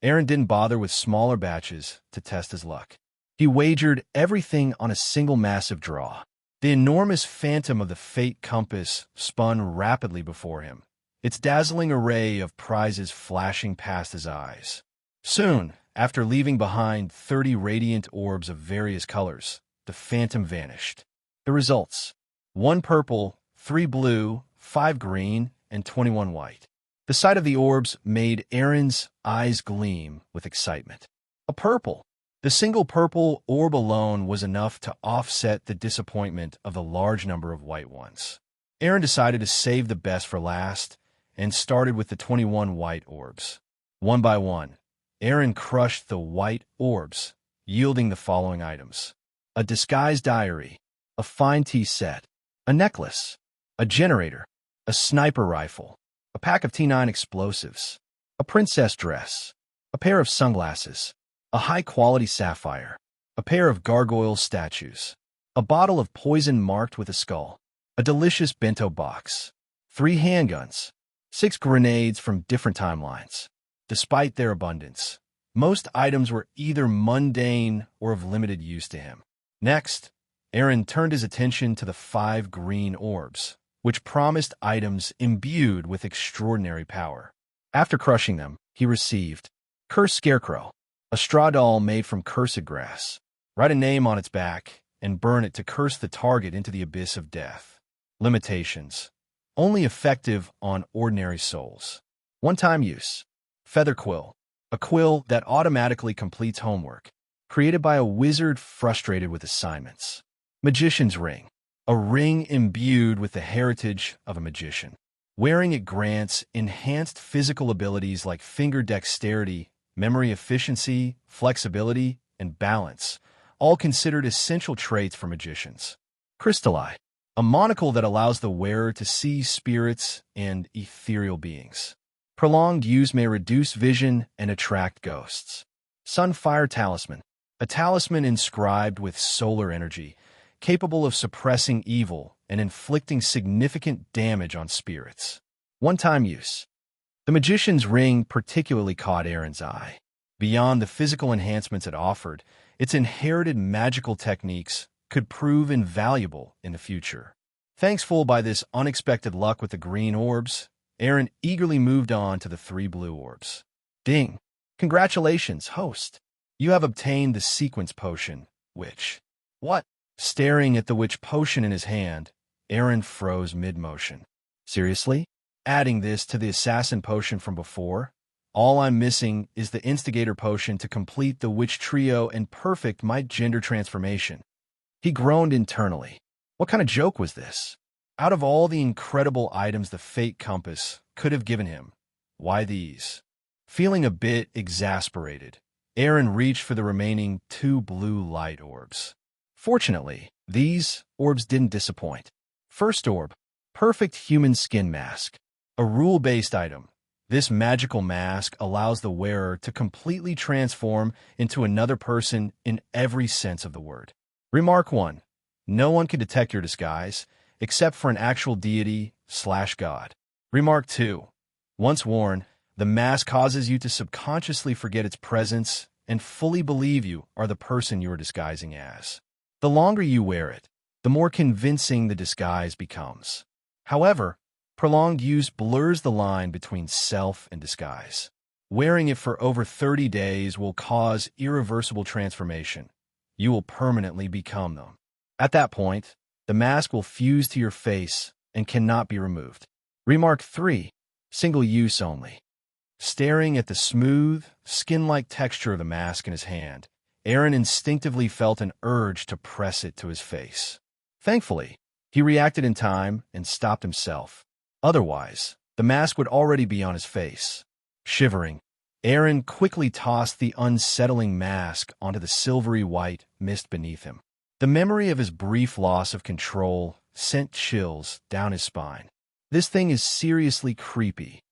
Eren didn't bother with smaller batches to test his luck. He wagered everything on a single massive draw. The enormous phantom of the fate compass spun rapidly before him, its dazzling array of prizes flashing past his eyes. Soon, after leaving behind 30 radiant orbs of various colors, the phantom vanished. The results: 1 purple, 3 blue, 5 green, and 21 white. The sight of the orbs made Eren's eyes gleam with excitement. A purple! The single purple orb alone was enough to offset the disappointment of the large number of white ones. Eren decided to save the best for last and started with the 21 white orbs. One by one, Eren crushed the white orbs, yielding the following items: a disguised diary, a fine tea set, a necklace, a generator, a sniper rifle, a pack of T9 explosives, a princess dress, a pair of sunglasses, a high-quality sapphire, a pair of gargoyle statues, a bottle of poison marked with a skull, a delicious bento box, 3 handguns, 6 grenades from different timelines. Despite their abundance, most items were either mundane or of limited use to him. Next, Eren turned his attention to the 5 green orbs, which promised items imbued with extraordinary power. After crushing them, he received Cursed Scarecrow, a straw doll made from cursed grass. Write a name on its back and burn it to curse the target into the abyss of death. Limitations: only effective on ordinary souls. One-time use: Feather Quill, a quill that automatically completes homework, created by a wizard frustrated with assignments. Magician's Ring, a ring imbued with the heritage of a magician. Wearing it grants enhanced physical abilities like finger dexterity, memory efficiency, flexibility, and balance, all considered essential traits for magicians. Crystalline, a monocle that allows the wearer to see spirits and ethereal beings. Prolonged use may reduce vision and attract ghosts. Sunfire Talisman, a talisman inscribed with solar energy, capable of suppressing evil and inflicting significant damage on spirits. One-time use. The Magician's Ring particularly caught Eren's eye. Beyond the physical enhancements it offered, its inherited magical techniques could prove invaluable in the future. Thankful by this unexpected luck with the green orbs, Eren eagerly moved on to the 3 blue orbs. Ding! Congratulations, host. You have obtained the sequence potion, which... What? Staring at the witch potion in his hand, Eren froze mid-motion. Seriously? Adding this to the assassin potion from before? All I'm missing is the instigator potion to complete the witch trio and perfect my gender transformation. He groaned internally. What kind of joke was this? Out of all the incredible items the fate compass could have given him, why these? Feeling a bit exasperated, Eren reached for the remaining 2 blue light orbs. Fortunately, these orbs didn't disappoint. First orb, perfect human skin mask. A rule-based item. This magical mask allows the wearer to completely transform into another person in every sense of the word. Remark 1. No one can detect your disguise, except for an actual deity/god. Remark 2. Once worn, the mask causes you to subconsciously forget its presence and fully believe you are the person you are disguising as. The longer you wear it, the more convincing the disguise becomes. However, prolonged use blurs the line between self and disguise. Wearing it for over 30 days will cause irreversible transformation. You will permanently become them. At that point, the mask will fuse to your face and cannot be removed. Remark 3. Single use only. Staring at the smooth, skin-like texture of the mask in his hand, Eren instinctively felt an urge to press it to his face. Thankfully, he reacted in time and stopped himself. Otherwise, the mask would already be on his face. Shivering, Eren quickly tossed the unsettling mask onto the silvery white mist beneath him. The memory of his brief loss of control sent chills down his spine. This thing is seriously creepy.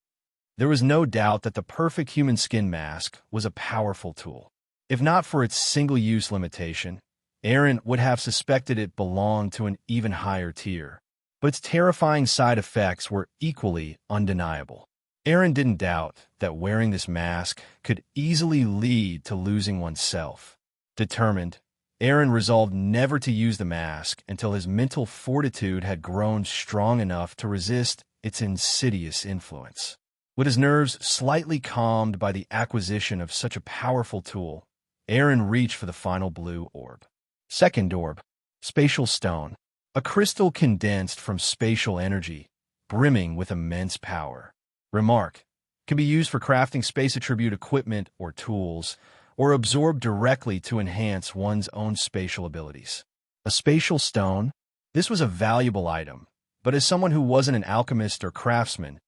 There was no doubt that the perfect human skin mask was a powerful tool. If not for its single-use limitation, Eren would have suspected it belonged to an even higher tier. But its terrifying side effects were equally undeniable. Eren didn't doubt that wearing this mask could easily lead to losing oneself. Determined, Eren resolved never to use the mask until his mental fortitude had grown strong enough to resist its insidious influence. With his nerves slightly calmed by the acquisition of such a powerful tool, Eren reached for the final blue orb. Second orb, Spatial Stone. A crystal condensed from spatial energy, brimming with immense power. Remark, can be used for crafting space attribute equipment or tools, or absorbed directly to enhance one's own spatial abilities. A spatial stone? This was a valuable item, but as someone who wasn't an alchemist or craftsman,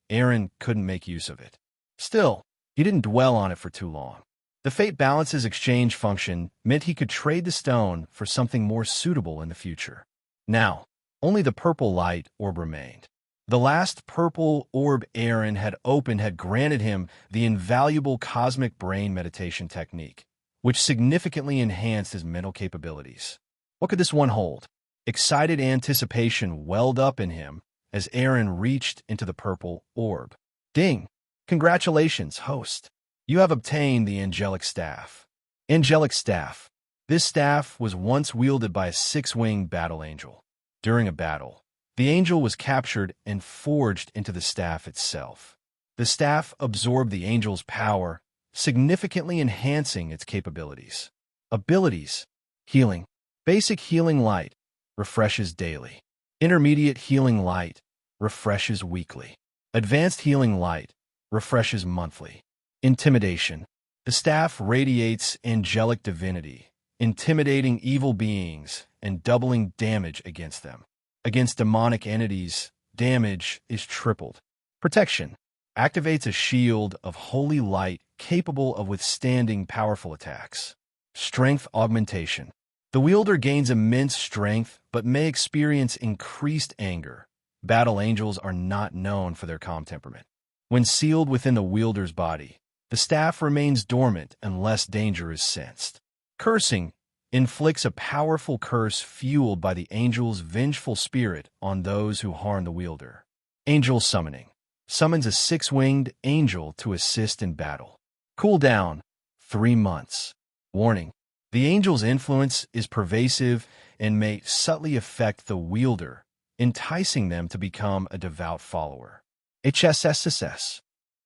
Eren couldn't make use of it. Still, he didn't dwell on it for too long. The Fate Balance's exchange function meant he could trade the stone for something more suitable in the future. Now, only the purple light orb remained. The last purple orb Eren had opened had granted him the invaluable cosmic brain meditation technique, which significantly enhanced his mental capabilities. What could this one hold? Excited anticipation welled up in him as Eren reached into the purple orb. Ding! Congratulations, host. You have obtained the Angelic Staff. Angelic Staff. This staff was once wielded by a 6-winged battle angel. During a battle, the angel was captured and forged into the staff itself. The staff absorbed the angel's power, significantly enhancing its capabilities. Abilities: Healing. Basic Healing Light, refreshes daily. Intermediate Healing Light, refreshes weekly. Advanced Healing Light, refreshes monthly. Intimidation. The staff radiates angelic divinity, intimidating evil beings and doubling damage against them. Against demonic entities, damage is tripled. Protection. Activates a shield of holy light capable of withstanding powerful attacks. Strength augmentation. The wielder gains immense strength but may experience increased anger. Battle angels are not known for their calm temperament. When sealed within the wielder's body, the staff remains dormant unless danger is sensed. Cursing inflicts a powerful curse fueled by the angel's vengeful spirit on those who harm the wielder. Angel Summoning. Summons a 6-winged angel to assist in battle. Cooldown: 3 months. Warning: the angel's influence is pervasive and may subtly affect the wielder, enticing them to become a devout follower. HSSSS.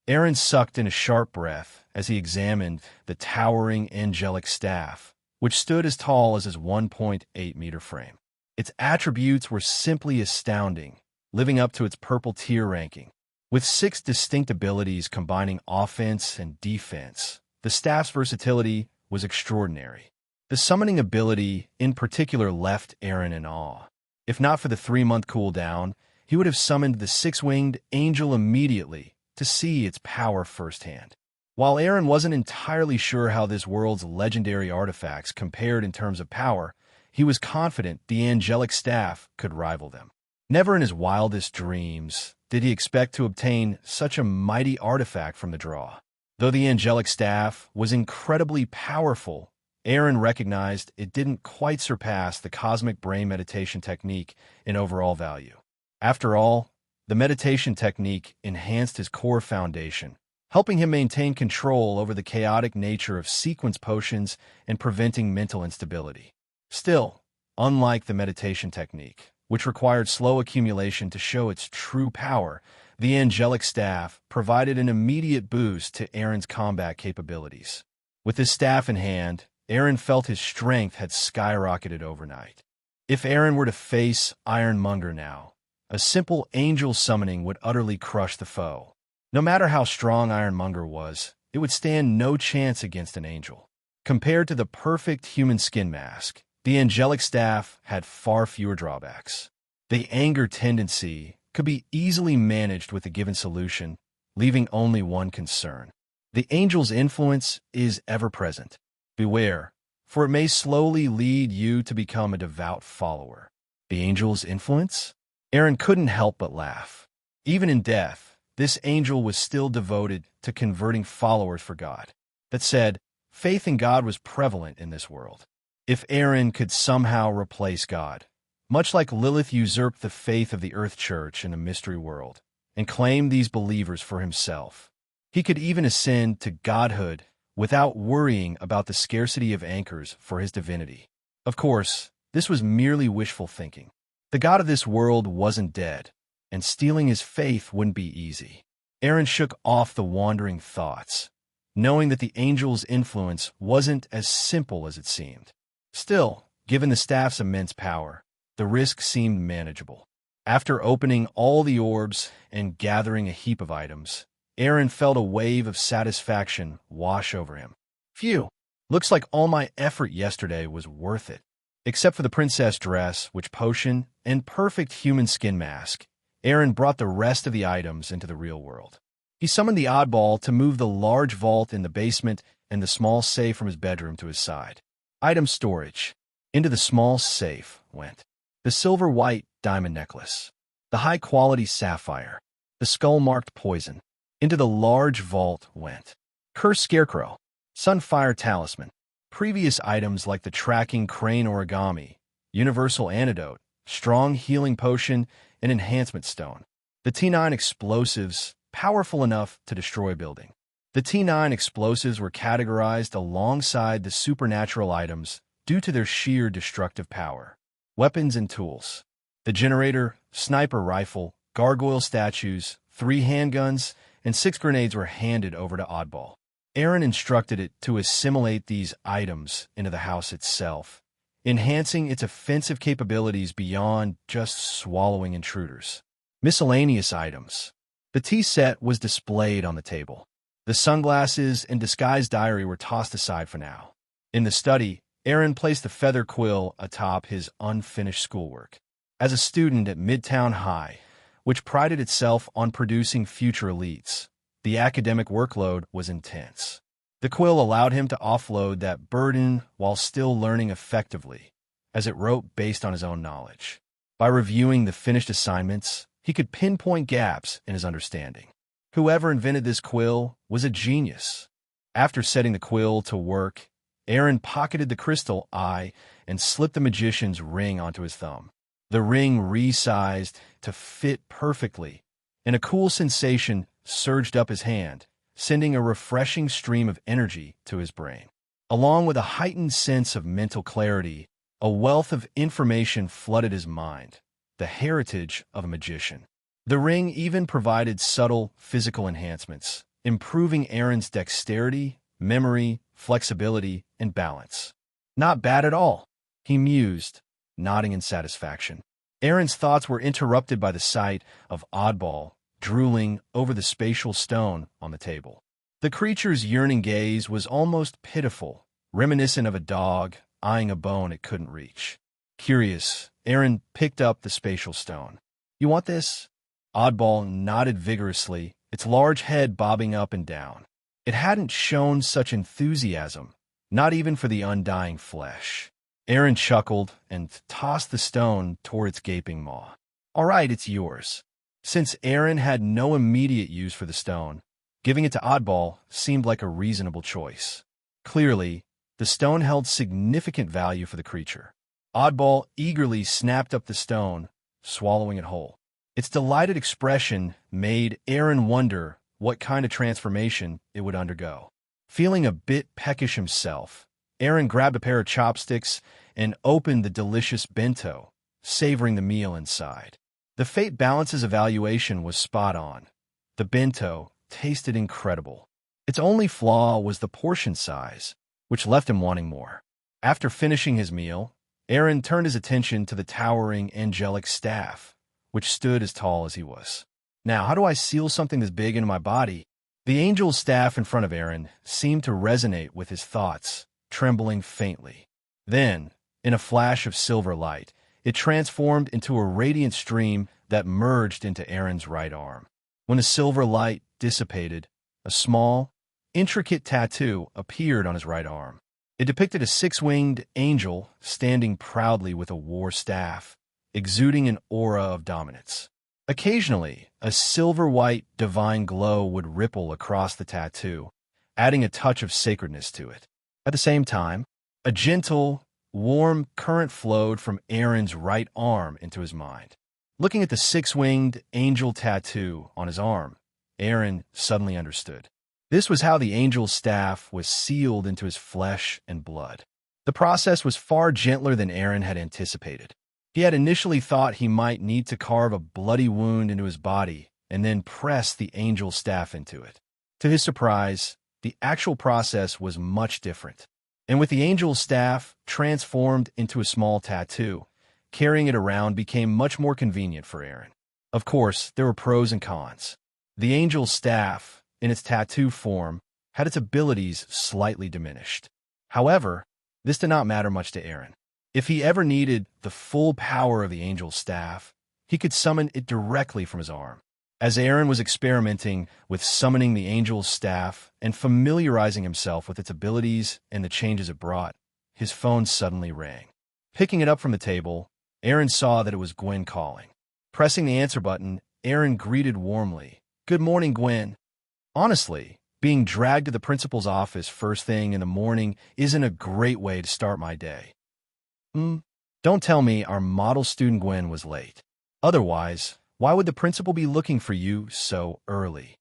Eren sucked in a sharp breath as he examined the towering angelic staff, which stood as tall as his 1.8-meter frame. Its attributes were simply astounding, living up to its purple tier ranking. With 6 distinct abilities combining offense and defense, the staff's versatility was extraordinary. The summoning ability, in particular, left Eren in awe. If not for the 3-month cooldown, he would have summoned the 6-winged angel immediately to see its power firsthand. While Eren wasn't entirely sure how this world's legendary artifacts compared in terms of power, he was confident the angelic staff could rival them. Never in his wildest dreams did he expect to obtain such a mighty artifact from the draw. Though the angelic staff was incredibly powerful, Eren recognized it didn't quite surpass the cosmic brain meditation technique in overall value. After all, the meditation technique enhanced his core foundation, helping him maintain control over the chaotic nature of sequence potions and preventing mental instability. Still, unlike the meditation technique, which required slow accumulation to show its true power, the angelic staff provided an immediate boost to Eren's combat capabilities. With his staff in hand, Eren felt his strength had skyrocketed overnight. If Eren were to face Ironmonger now, a simple angel summoning would utterly crush the foe. No matter how strong Ironmonger was, it would stand no chance against an angel. Compared to the perfect human skin mask, the angelic staff had far fewer drawbacks. The anger tendency could be easily managed with a given solution, leaving only one concern. The angel's influence is ever-present. Beware, for it may slowly lead you to become a devout follower. The angel's influence? Eren couldn't help but laugh. Even in death, this angel was still devoted to converting followers for God. That said, faith in God was prevalent in this world. If Eren could somehow replace God, much like Lilith usurped the faith of the Earth Church in a mystery world, and claimed these believers for himself, he could even ascend to godhood without worrying about the scarcity of anchors for his divinity. Of course, this was merely wishful thinking. The god of this world wasn't dead, and stealing his faith wouldn't be easy. Eren shook off the wandering thoughts, knowing that the angel's influence wasn't as simple as it seemed. Still, given the staff's immense power, the risk seemed manageable. After opening all the orbs and gathering a heap of items, Eren felt a wave of satisfaction wash over him. Phew, looks like all my effort yesterday was worth it. Except for the princess dress, witch potion, and perfect human skin mask, Eren brought the rest of the items into the real world. He summoned the oddball to move the large vault in the basement and the small safe from his bedroom to his side. Item storage. Into the small safe went the silver-white diamond necklace, the high-quality sapphire, the skull-marked poison. Into the large vault went cursed scarecrow, sunfire talisman, previous items like the tracking crane origami, universal antidote, strong healing potion, and enhancement stone. The T9 explosives, powerful enough to destroy a building. The T9 explosives were categorized alongside the supernatural items due to their sheer destructive power. Weapons and tools. The generator, sniper rifle, gargoyle statues, 3 handguns, and 6 grenades were handed over to Oddball. Eren instructed it to assimilate these items into the house itself, enhancing its offensive capabilities beyond just swallowing intruders. Miscellaneous items. The tea set was displayed on the table. The sunglasses and disguised diary were tossed aside for now. In the study, Eren placed the feather quill atop his unfinished schoolwork. As a student at Midtown High, which prided itself on producing future elites, the academic workload was intense. The quill allowed him to offload that burden while still learning effectively, as it wrote based on his own knowledge. By reviewing the finished assignments, he could pinpoint gaps in his understanding. Whoever invented this quill was a genius. After setting the quill to work, Eren pocketed the crystal eye and slipped the magician's ring onto his thumb. The ring resized to fit perfectly, and a cool sensation surged up his hand, sending a refreshing stream of energy to his brain. Along with a heightened sense of mental clarity, a wealth of information flooded his mind, the heritage of a magician. The ring even provided subtle physical enhancements, improving Eren's dexterity, memory, flexibility, and balance. Not bad at all, he mused, nodding in satisfaction. Eren's thoughts were interrupted by the sight of Oddball drooling over the spatial stone on the table. The creature's yearning gaze was almost pitiful, reminiscent of a dog eyeing a bone it couldn't reach. Curious, Eren picked up the spatial stone. "You want this?" Oddball nodded vigorously, its large head bobbing up and down. It hadn't shown such enthusiasm, not even for the undying flesh. Eren chuckled and tossed the stone toward its gaping maw. "All right, it's yours." Since Eren had no immediate use for the stone, giving it to Oddball seemed like a reasonable choice. Clearly, the stone held significant value for the creature. Oddball eagerly snapped up the stone, swallowing it whole. Its delighted expression made Eren wonder what kind of transformation it would undergo. Feeling a bit peckish himself, Eren grabbed a pair of chopsticks and opened the delicious bento, savoring the meal inside. The Fate Balance's evaluation was spot on. The bento tasted incredible. Its only flaw was the portion size, which left him wanting more. After finishing his meal, Eren turned his attention to the towering angelic staff, which stood as tall as he was. "Now, how do I seal something this big into my body?" The angel's staff in front of Eren seemed to resonate with his thoughts, trembling faintly. Then, in a flash of silver light, it transformed into a radiant stream that merged into Eren's right arm. When the silver light dissipated, a small, intricate tattoo appeared on his right arm. It depicted a six-winged angel standing proudly with a war staff, exuding an aura of dominance. Occasionally, a silver-white divine glow would ripple across the tattoo, adding a touch of sacredness to it. At the same time, a gentle, warm current flowed from Eren's right arm into his mind. Looking at the six-winged angel tattoo on his arm, Eren suddenly understood. This was how the angel's staff was sealed into his flesh and blood. The process was far gentler than Eren had anticipated. He had initially thought he might need to carve a bloody wound into his body and then press the angel's staff into it. To his surprise, the actual process was much different. And with the angel's staff transformed into a small tattoo, carrying it around became much more convenient for Eren. Of course, there were pros and cons. The angel's staff, in its tattoo form, had its abilities slightly diminished. However, this did not matter much to Eren. If he ever needed the full power of the angel's staff, he could summon it directly from his arm. As Eren was experimenting with summoning the angel's staff and familiarizing himself with its abilities and the changes it brought, his phone suddenly rang. Picking it up from the table, Eren saw that it was Gwen calling. Pressing the answer button, Eren greeted warmly, "Good morning, Gwen." Honestly, being dragged to the principal's office first thing in the morning isn't a great way to start my day. Don't tell me our model student Gwen was late. Otherwise, why would the principal be looking for you so early?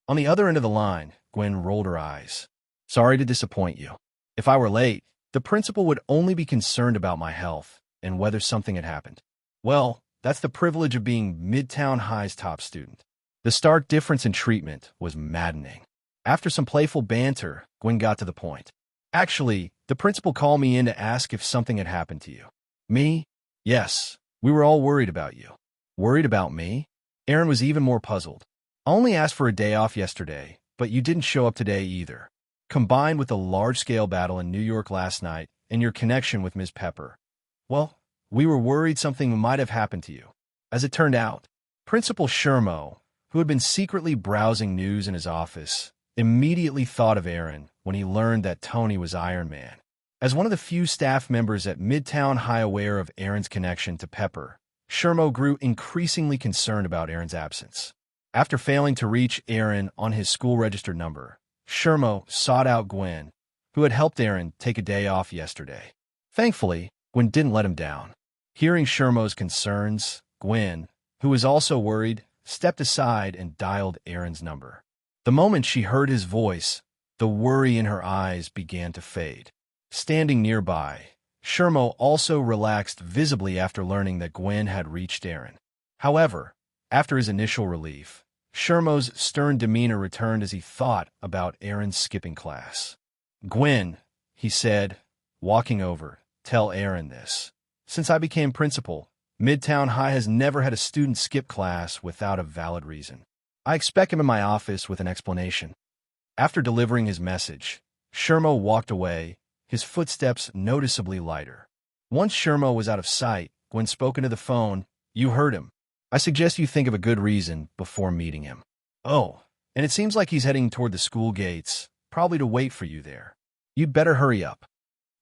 On the other end of the line, Gwen rolled her eyes. "Sorry to disappoint you. If I were late, the principal would only be concerned about my health and whether something had happened. Well, that's the privilege of being Midtown High's top student." The stark difference in treatment was maddening. After some playful banter, Gwen got to the point. "Actually, the principal called me in to ask if something had happened to you." "Me?" "Yes, we were all worried about you." "Worried about me?" Eren was even more puzzled. "I only asked for a day off yesterday, but you didn't show up today either. Combined with the large-scale battle in New York last night and your connection with Ms. Pepper, well, we were worried something might have happened to you." As it turned out, Principal Shermo, who had been secretly browsing news in his office, immediately thought of Eren when he learned that Tony was Iron Man. As one of the few staff members at Midtown High aware of Eren's connection to Pepper, Shermo grew increasingly concerned about Eren's absence. After failing to reach Eren on his school-registered number, Shermo sought out Gwen, who had helped Eren take a day off yesterday. Thankfully, Gwen didn't let him down. Hearing Shermo's concerns, Gwen, who was also worried, stepped aside and dialed Eren's number. The moment she heard his voice, the worry in her eyes began to fade. Standing nearby, Shermo also relaxed visibly after learning that Gwen had reached Eren. However, after his initial relief, Shermo's stern demeanor returned as he thought about Eren's skipping class. "Gwen," he said, walking over, "tell Eren this. Since I became principal, Midtown High has never had a student skip class without a valid reason. I expect him in my office with an explanation." After delivering his message, Shermo walked away, his footsteps noticeably lighter. Once Shermo was out of sight, Gwen spoke into the phone. "You heard him. I suggest you think of a good reason before meeting him. Oh, and it seems like he's heading toward the school gates, probably to wait for you there. You'd better hurry up."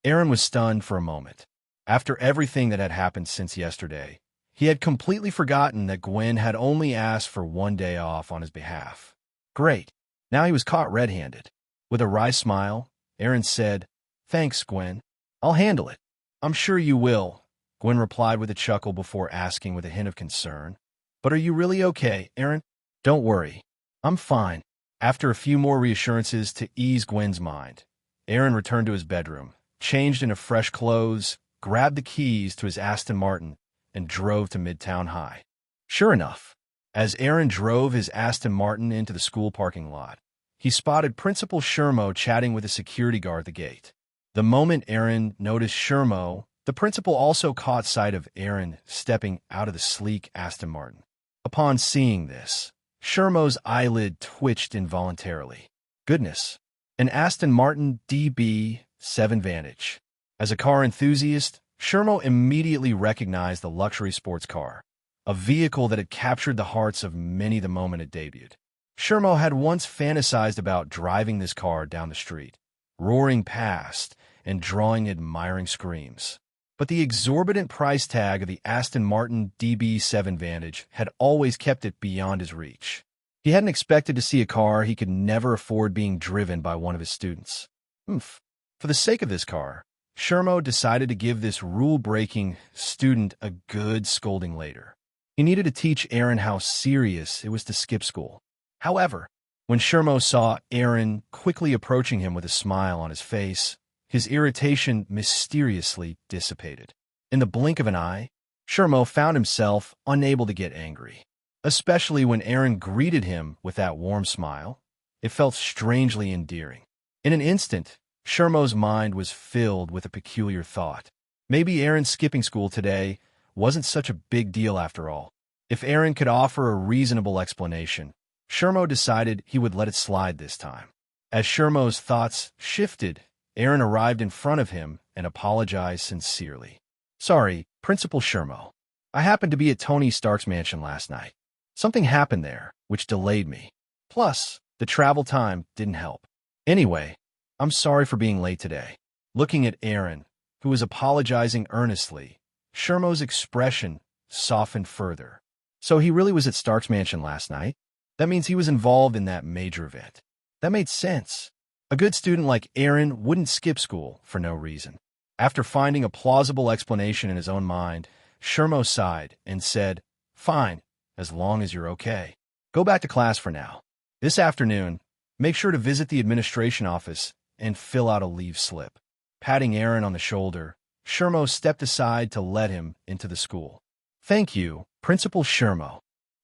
Eren was stunned for a moment. After everything that had happened since yesterday, he had completely forgotten that Gwen had only asked for one day off on his behalf. Great. Now he was caught red-handed. With a wry smile, Eren said, "Thanks, Gwen. I'll handle it." "I'm sure you will," Gwen replied with a chuckle before asking with a hint of concern. "But are you really okay, Eren?" "Don't worry. I'm fine." After a few more reassurances to ease Gwen's mind, Eren returned to his bedroom, changed into fresh clothes, grabbed the keys to his Aston Martin, and drove to Midtown High. Sure enough, as Eren drove his Aston Martin into the school parking lot, he spotted Principal Shermo chatting with a security guard at the gate. The moment Eren noticed Shermo, the principal also caught sight of Eren stepping out of the sleek Aston Martin. Upon seeing this, Shermo's eyelid twitched involuntarily. Goodness, an Aston Martin DB7 Vantage. As a car enthusiast, Shermo immediately recognized the luxury sports car, a vehicle that had captured the hearts of many the moment it debuted. Shermo had once fantasized about driving this car down the street, roaring past and drawing admiring screams. But the exorbitant price tag of the Aston Martin DB7 Vantage had always kept it beyond his reach. He hadn't expected to see a car he could never afford being driven by one of his students. For the sake of this car, Shermo decided to give this rule-breaking student a good scolding later. He needed to teach Eren how serious it was to skip school. However, when Shermo saw Eren quickly approaching him with a smile on his face, his irritation mysteriously dissipated. In the blink of an eye, Shermo found himself unable to get angry. Especially when Eren greeted him with that warm smile, it felt strangely endearing. In an instant, Shermo's mind was filled with a peculiar thought. Maybe Eren skipping school today wasn't such a big deal after all. If Eren could offer a reasonable explanation, Shermo decided he would let it slide this time. As Shermo's thoughts shifted, Eren arrived in front of him and apologized sincerely. "Sorry, Principal Shermo. I happened to be at Tony Stark's mansion last night. Something happened there, which delayed me. Plus, the travel time didn't help. Anyway, I'm sorry for being late today." Looking at Eren, who was apologizing earnestly, Shermo's expression softened further. "So he really was at Stark's mansion last night? That means he was involved in that major event." That made sense. A good student like Eren wouldn't skip school for no reason. After finding a plausible explanation in his own mind, Shermo sighed and said, "Fine, as long as you're okay. Go back to class for now. This afternoon, make sure to visit the administration office and fill out a leave slip." Patting Eren on the shoulder, Shermo stepped aside to let him into the school. "Thank you, Principal Shermo."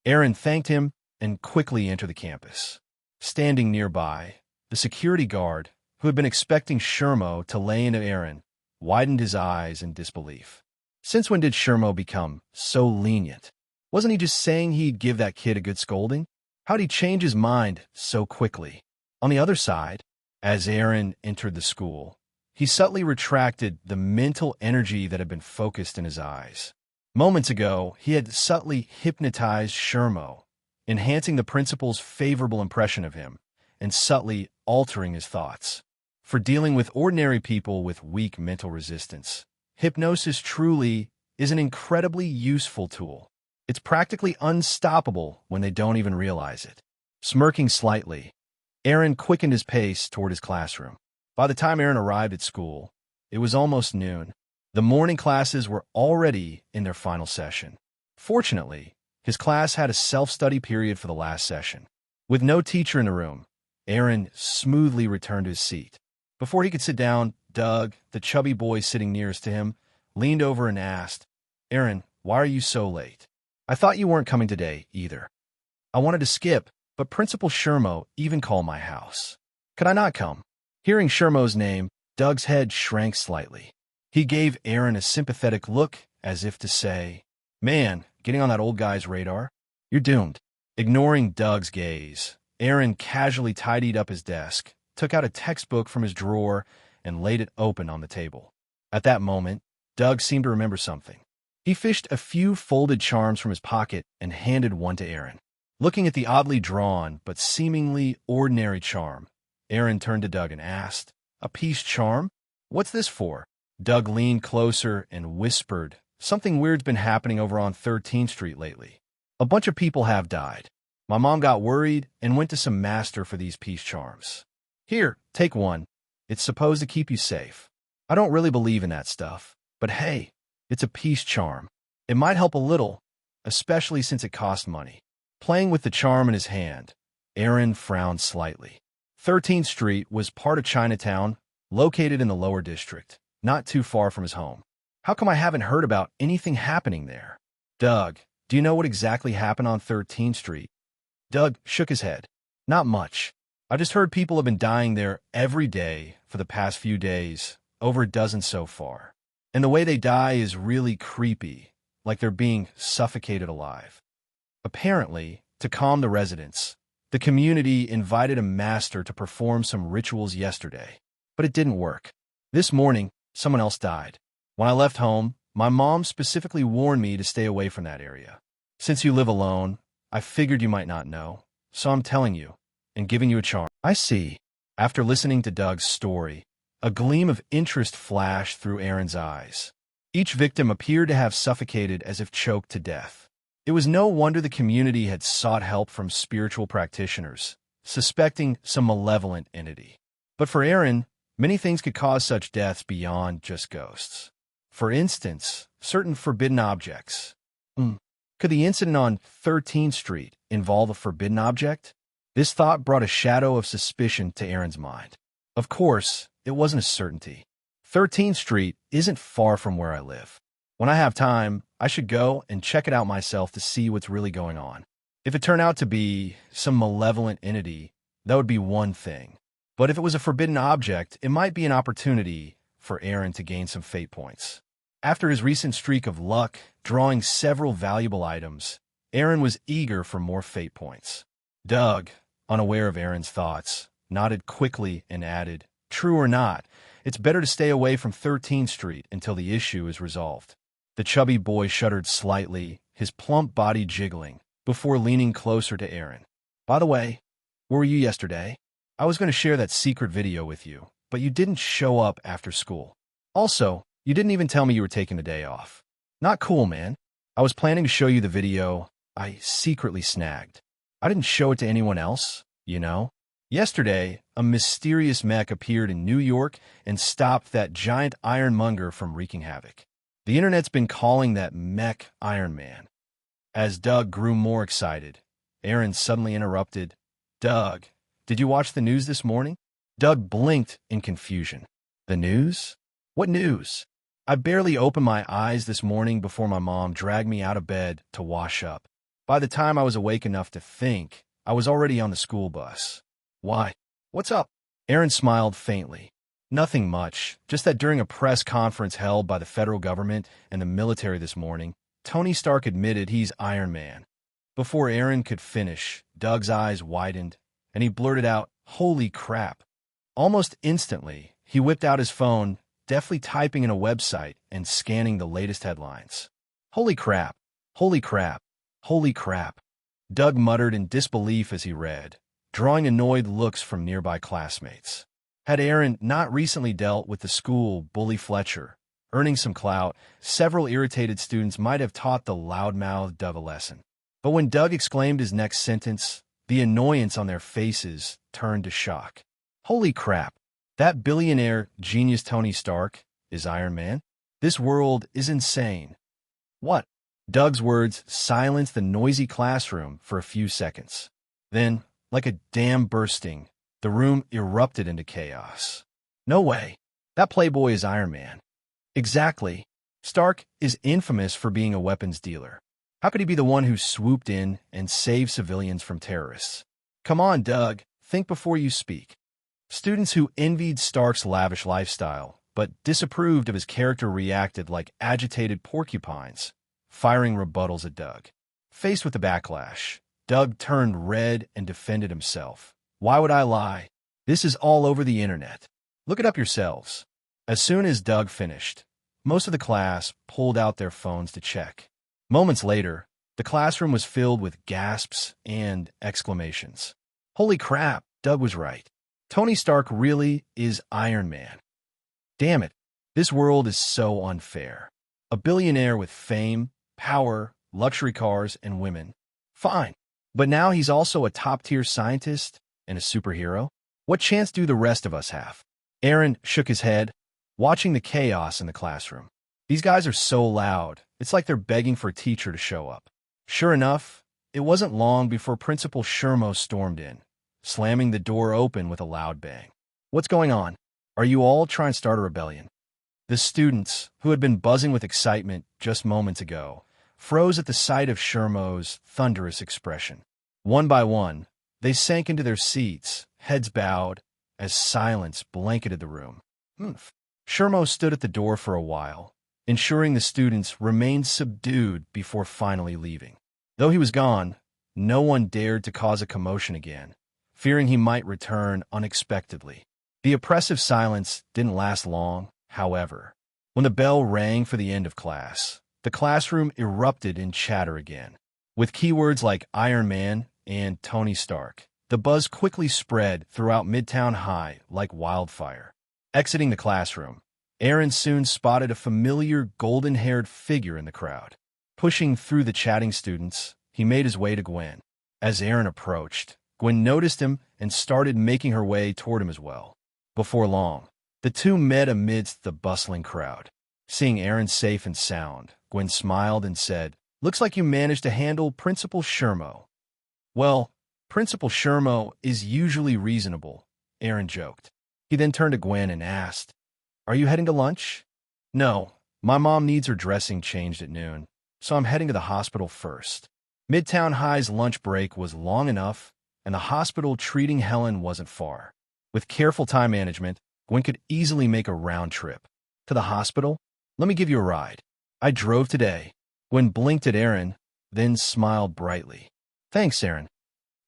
Eren thanked him and quickly entered the campus. Standing nearby, the security guard, who had been expecting Shermo to lay into Eren, widened his eyes in disbelief. Since when did Shermo become so lenient? Wasn't he just saying he'd give that kid a good scolding? How'd he change his mind so quickly? On the other side, as Eren entered the school, he subtly retracted the mental energy that had been focused in his eyes. Moments ago, he had subtly hypnotized Shermo, enhancing the principal's favorable impression of him and subtly altering his thoughts. For dealing with ordinary people with weak mental resistance, hypnosis truly is an incredibly useful tool. It's practically unstoppable when they don't even realize it. Smirking slightly, Eren quickened his pace toward his classroom. By the time Eren arrived at school, it was almost noon. The morning classes were already in their final session. Fortunately, his class had a self-study period for the last session. With no teacher in the room, Eren smoothly returned to his seat. Before he could sit down, Doug, the chubby boy sitting nearest to him, leaned over and asked, "Eren, why are you so late?" "I thought you weren't coming today, either." "I wanted to skip," but Principal Shermo even called my house. Could I not come? Hearing Shermo's name, Doug's head shrank slightly. He gave Eren a sympathetic look, as if to say, "Man, getting on that old guy's radar? You're doomed." Ignoring Doug's gaze, Eren casually tidied up his desk, took out a textbook from his drawer, and laid it open on the table. At that moment, Doug seemed to remember something. He fished a few folded charms from his pocket and handed one to Eren. Looking at the oddly drawn but seemingly ordinary charm, Eren turned to Doug and asked, "A peace charm? What's this for?" Doug leaned closer and whispered, "Something weird's been happening over on 13th Street lately. A bunch of people have died. My mom got worried and went to some master for these peace charms. Here, take one. It's supposed to keep you safe. I don't really believe in that stuff, but hey, it's a peace charm. It might help a little, especially since it costs money." Playing with the charm in his hand, Eren frowned slightly. 13th Street was part of Chinatown, located in the lower district, not too far from his home. How come I haven't heard about anything happening there? Doug, do you know what exactly happened on 13th Street? Doug shook his head. Not much. I just heard people have been dying there every day for the past few days, over a dozen so far. And the way they die is really creepy, like they're being suffocated alive. Apparently, to calm the residents, the community invited a master to perform some rituals yesterday, but it didn't work. This morning, someone else died. When I left home, my mom specifically warned me to stay away from that area. Since you live alone, I figured you might not know, so I'm telling you, and giving you a charm. I see. After listening to Doug's story, a gleam of interest flashed through Eren's eyes. Each victim appeared to have suffocated as if choked to death. It was no wonder the community had sought help from spiritual practitioners, suspecting some malevolent entity. But for Eren, many things could cause such deaths beyond just ghosts. For instance, certain forbidden objects. Could the incident on 13th Street involve a forbidden object? This thought brought a shadow of suspicion to Eren's mind. Of course, it wasn't a certainty. 13th Street isn't far from where I live. When I have time, I should go and check it out myself to see what's really going on. If it turned out to be some malevolent entity, that would be one thing. But if it was a forbidden object, it might be an opportunity for Eren to gain some fate points. After his recent streak of luck, drawing several valuable items, Eren was eager for more fate points. Doug, unaware of Eren's thoughts, nodded quickly and added, "True or not, it's better to stay away from 13th Street until the issue is resolved." The chubby boy shuddered slightly, his plump body jiggling, before leaning closer to Eren. "By the way, where were you yesterday? I was going to share that secret video with you, but you didn't show up after school. Also, you didn't even tell me you were taking the day off. Not cool, man. I was planning to show you the video I secretly snagged. I didn't show it to anyone else, you know. Yesterday, a mysterious mech appeared in New York and stopped that giant ironmonger from wreaking havoc. The internet's been calling that mech Iron Man." As Doug grew more excited, Eren suddenly interrupted, "Doug, did you watch the news this morning?" Doug blinked in confusion. "The news? What news?" "I barely opened my eyes this morning before my mom dragged me out of bed to wash up. By the time I was awake enough to think, I was already on the school bus." "Why? What's up?" Eren smiled faintly. "Nothing much, just that during a press conference held by the federal government and the military this morning, Tony Stark admitted he's Iron Man." Before Eren could finish, Doug's eyes widened, and he blurted out, "Holy crap." Almost instantly, he whipped out his phone, deftly typing in a website and scanning the latest headlines. "Holy crap, holy crap, holy crap," Doug muttered in disbelief as he read, drawing annoyed looks from nearby classmates. Had Eren not recently dealt with the school bully Fletcher, earning some clout, several irritated students might have taught the loudmouthed Doug a lesson. But when Doug exclaimed his next sentence, the annoyance on their faces turned to shock. "Holy crap, that billionaire genius Tony Stark is Iron Man? This world is insane." "What?" Doug's words silenced the noisy classroom for a few seconds. Then, like a dam bursting, the room erupted into chaos. "No way. That playboy is Iron Man." "Exactly. Stark is infamous for being a weapons dealer. How could he be the one who swooped in and saved civilians from terrorists?" Come on, Doug. Think before you speak. Students who envied Stark's lavish lifestyle, but disapproved of his character reacted like agitated porcupines, firing rebuttals at Doug. Faced with the backlash, Doug turned red and defended himself. Why would I lie? This is all over the internet. Look it up yourselves. As soon as Doug finished, most of the class pulled out their phones to check. Moments later, the classroom was filled with gasps and exclamations. Holy crap, Doug was right. Tony Stark really is Iron Man. Damn it, this world is so unfair. A billionaire with fame, power, luxury cars, and women. Fine. But now he's also a top-tier scientist and a superhero? What chance do the rest of us have? Eren shook his head, watching the chaos in the classroom. These guys are so loud, it's like they're begging for a teacher to show up. Sure enough, it wasn't long before Principal Shermo stormed in, slamming the door open with a loud bang. What's going on? Are you all trying to start a rebellion? The students, who had been buzzing with excitement just moments ago, froze at the sight of Shermo's thunderous expression. One by one, they sank into their seats, heads bowed, as silence blanketed the room. Shermo stood at the door for a while, ensuring the students remained subdued before finally leaving. Though he was gone, no one dared to cause a commotion again, fearing he might return unexpectedly. The oppressive silence didn't last long, however. When the bell rang for the end of class, the classroom erupted in chatter again. With keywords like Iron Man and Tony Stark, the buzz quickly spread throughout Midtown High like wildfire. Exiting the classroom, Eren soon spotted a familiar golden-haired figure in the crowd. Pushing through the chatting students, he made his way to Gwen. As Eren approached, Gwen noticed him and started making her way toward him as well. Before long, the two met amidst the bustling crowd. Seeing Eren safe and sound, Gwen smiled and said, "Looks like you managed to handle Principal Shermo." "Well, Principal Shermo is usually reasonable," Eren joked. He then turned to Gwen and asked, "Are you heading to lunch?" "No, my mom needs her dressing changed at noon, so I'm heading to the hospital first." Midtown High's lunch break was long enough, and the hospital treating Helen wasn't far. With careful time management, Gwen could easily make a round trip. "To the hospital? Let me give you a ride. I drove today." Gwen blinked at Eren, then smiled brightly. "Thanks, Eren."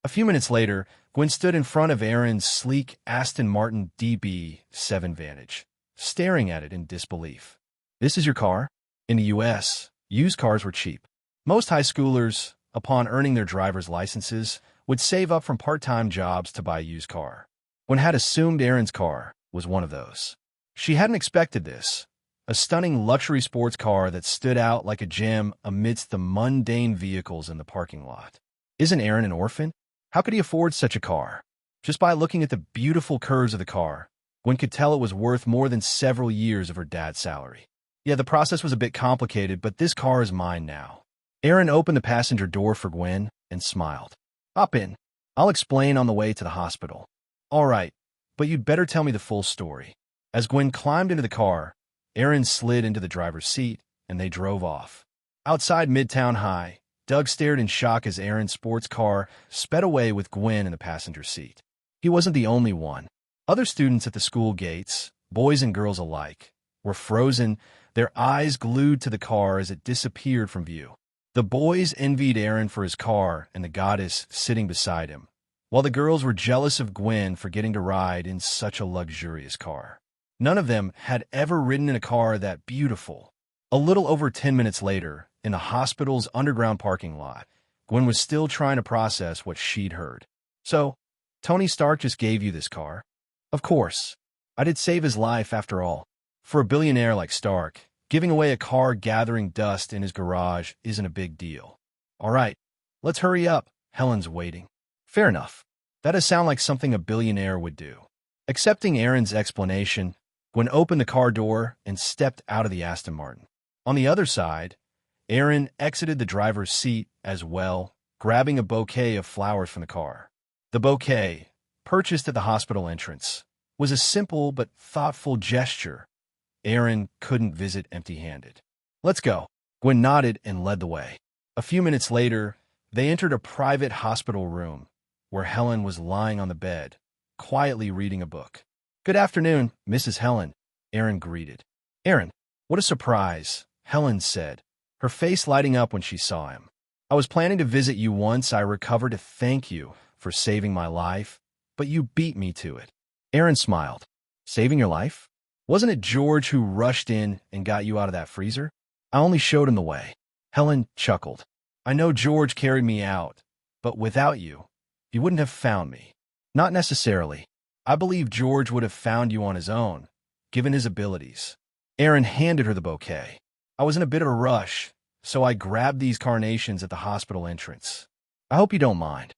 A few minutes later, Gwen stood in front of Eren's sleek Aston Martin DB7 Vantage, staring at it in disbelief. "This is your car?" In the U.S., used cars were cheap. Most high schoolers, upon earning their driver's licenses, would save up from part-time jobs to buy a used car. Gwen had assumed Eren's car was one of those. She hadn't expected this, a stunning luxury sports car that stood out like a gem amidst the mundane vehicles in the parking lot. Isn't Eren an orphan? How could he afford such a car? Just by looking at the beautiful curves of the car, Gwen could tell it was worth more than several years of her dad's salary. Yeah, the process was a bit complicated, but this car is mine now. Eren opened the passenger door for Gwen and smiled. "Hop in. I'll explain on the way to the hospital." "All right, but you'd better tell me the full story." As Gwen climbed into the car, Eren slid into the driver's seat, and they drove off. Outside Midtown High, Doug stared in shock as Eren's sports car sped away with Gwen in the passenger seat. He wasn't the only one. Other students at the school gates, boys and girls alike, were frozen, their eyes glued to the car as it disappeared from view. The boys envied Eren for his car and the goddess sitting beside him, while the girls were jealous of Gwen for getting to ride in such a luxurious car. None of them had ever ridden in a car that beautiful. A little over 10 minutes later, in the hospital's underground parking lot, Gwen was still trying to process what she'd heard. "So, Tony Stark just gave you this car?" "Of course. I did save his life after all. For a billionaire like Stark, giving away a car gathering dust in his garage isn't a big deal." "All right, let's hurry up. Helen's waiting." "Fair enough. That does sound like something a billionaire would do." Accepting Eren's explanation, Gwen opened the car door and stepped out of the Aston Martin. On the other side, Eren exited the driver's seat as well, grabbing a bouquet of flowers from the car. The bouquet, purchased at the hospital entrance, was a simple but thoughtful gesture Eren couldn't visit empty-handed. "Let's go." Gwen nodded and led the way. A few minutes later, they entered a private hospital room, where Helen was lying on the bed, quietly reading a book. "Good afternoon, Mrs. Helen," Eren greeted. "Eren, what a surprise," Helen said, her face lighting up when she saw him. "I was planning to visit you once I recovered to thank you for saving my life, but you beat me to it." Eren smiled. "Saving your life? Wasn't it George who rushed in and got you out of that freezer? I only showed him the way." Helen chuckled. "I know George carried me out, but without you, he wouldn't have found me." "Not necessarily. I believe George would have found you on his own, given his abilities." Eren handed her the bouquet. "I was in a bit of a rush, so I grabbed these carnations at the hospital entrance. I hope you don't mind."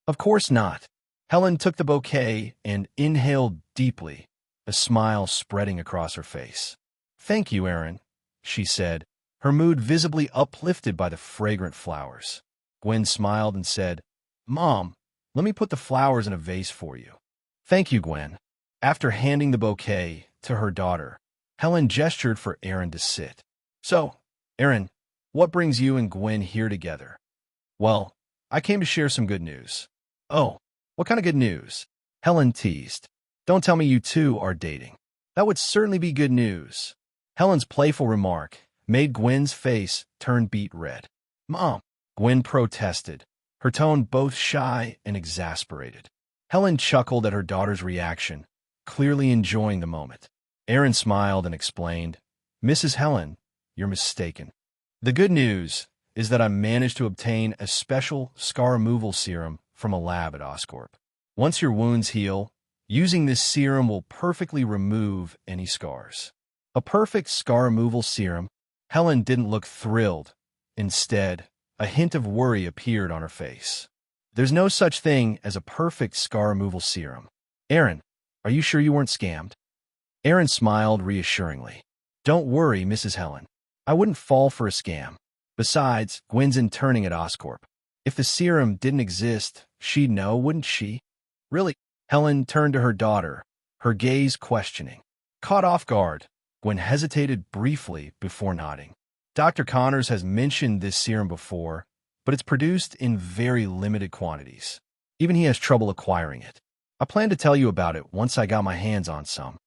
"Of course not." Helen took the bouquet and inhaled deeply, a smile spreading across her face. "Thank you, Eren," she said, her mood visibly uplifted by the fragrant flowers. Gwen smiled and said, "Mom, let me put the flowers in a vase for you." "Thank you, Gwen." After handing the bouquet to her daughter, Helen gestured for Eren to sit. "So, Eren, what brings you and Gwen here together?" "Well, I came to share some good news." "Oh, what kind of good news?" Helen teased. "Don't tell me you two are dating." "That would certainly be good news." Helen's playful remark made Gwen's face turn beet red. "Mom," Gwen protested, her tone both shy and exasperated. Helen chuckled at her daughter's reaction, clearly enjoying the moment. Eren smiled and explained, "Mrs. Helen, you're mistaken. The good news is that I managed to obtain a special scar removal serum from a lab at Oscorp. Once your wounds heal, using this serum will perfectly remove any scars." "A perfect scar removal serum?" Helen didn't look thrilled. Instead, a hint of worry appeared on her face. "There's no such thing as a perfect scar removal serum. Eren, are you sure you weren't scammed?" Eren smiled reassuringly. "Don't worry, Mrs. Helen. I wouldn't fall for a scam. Besides, Gwen's interning at Oscorp. If the serum didn't exist, she'd know, wouldn't she?" "Really?" Helen turned to her daughter, her gaze questioning. Caught off guard, Gwen hesitated briefly before nodding. "Dr. Connors has mentioned this serum before, but it's produced in very limited quantities. Even he has trouble acquiring it. I plan to tell you about it once I got my hands on some."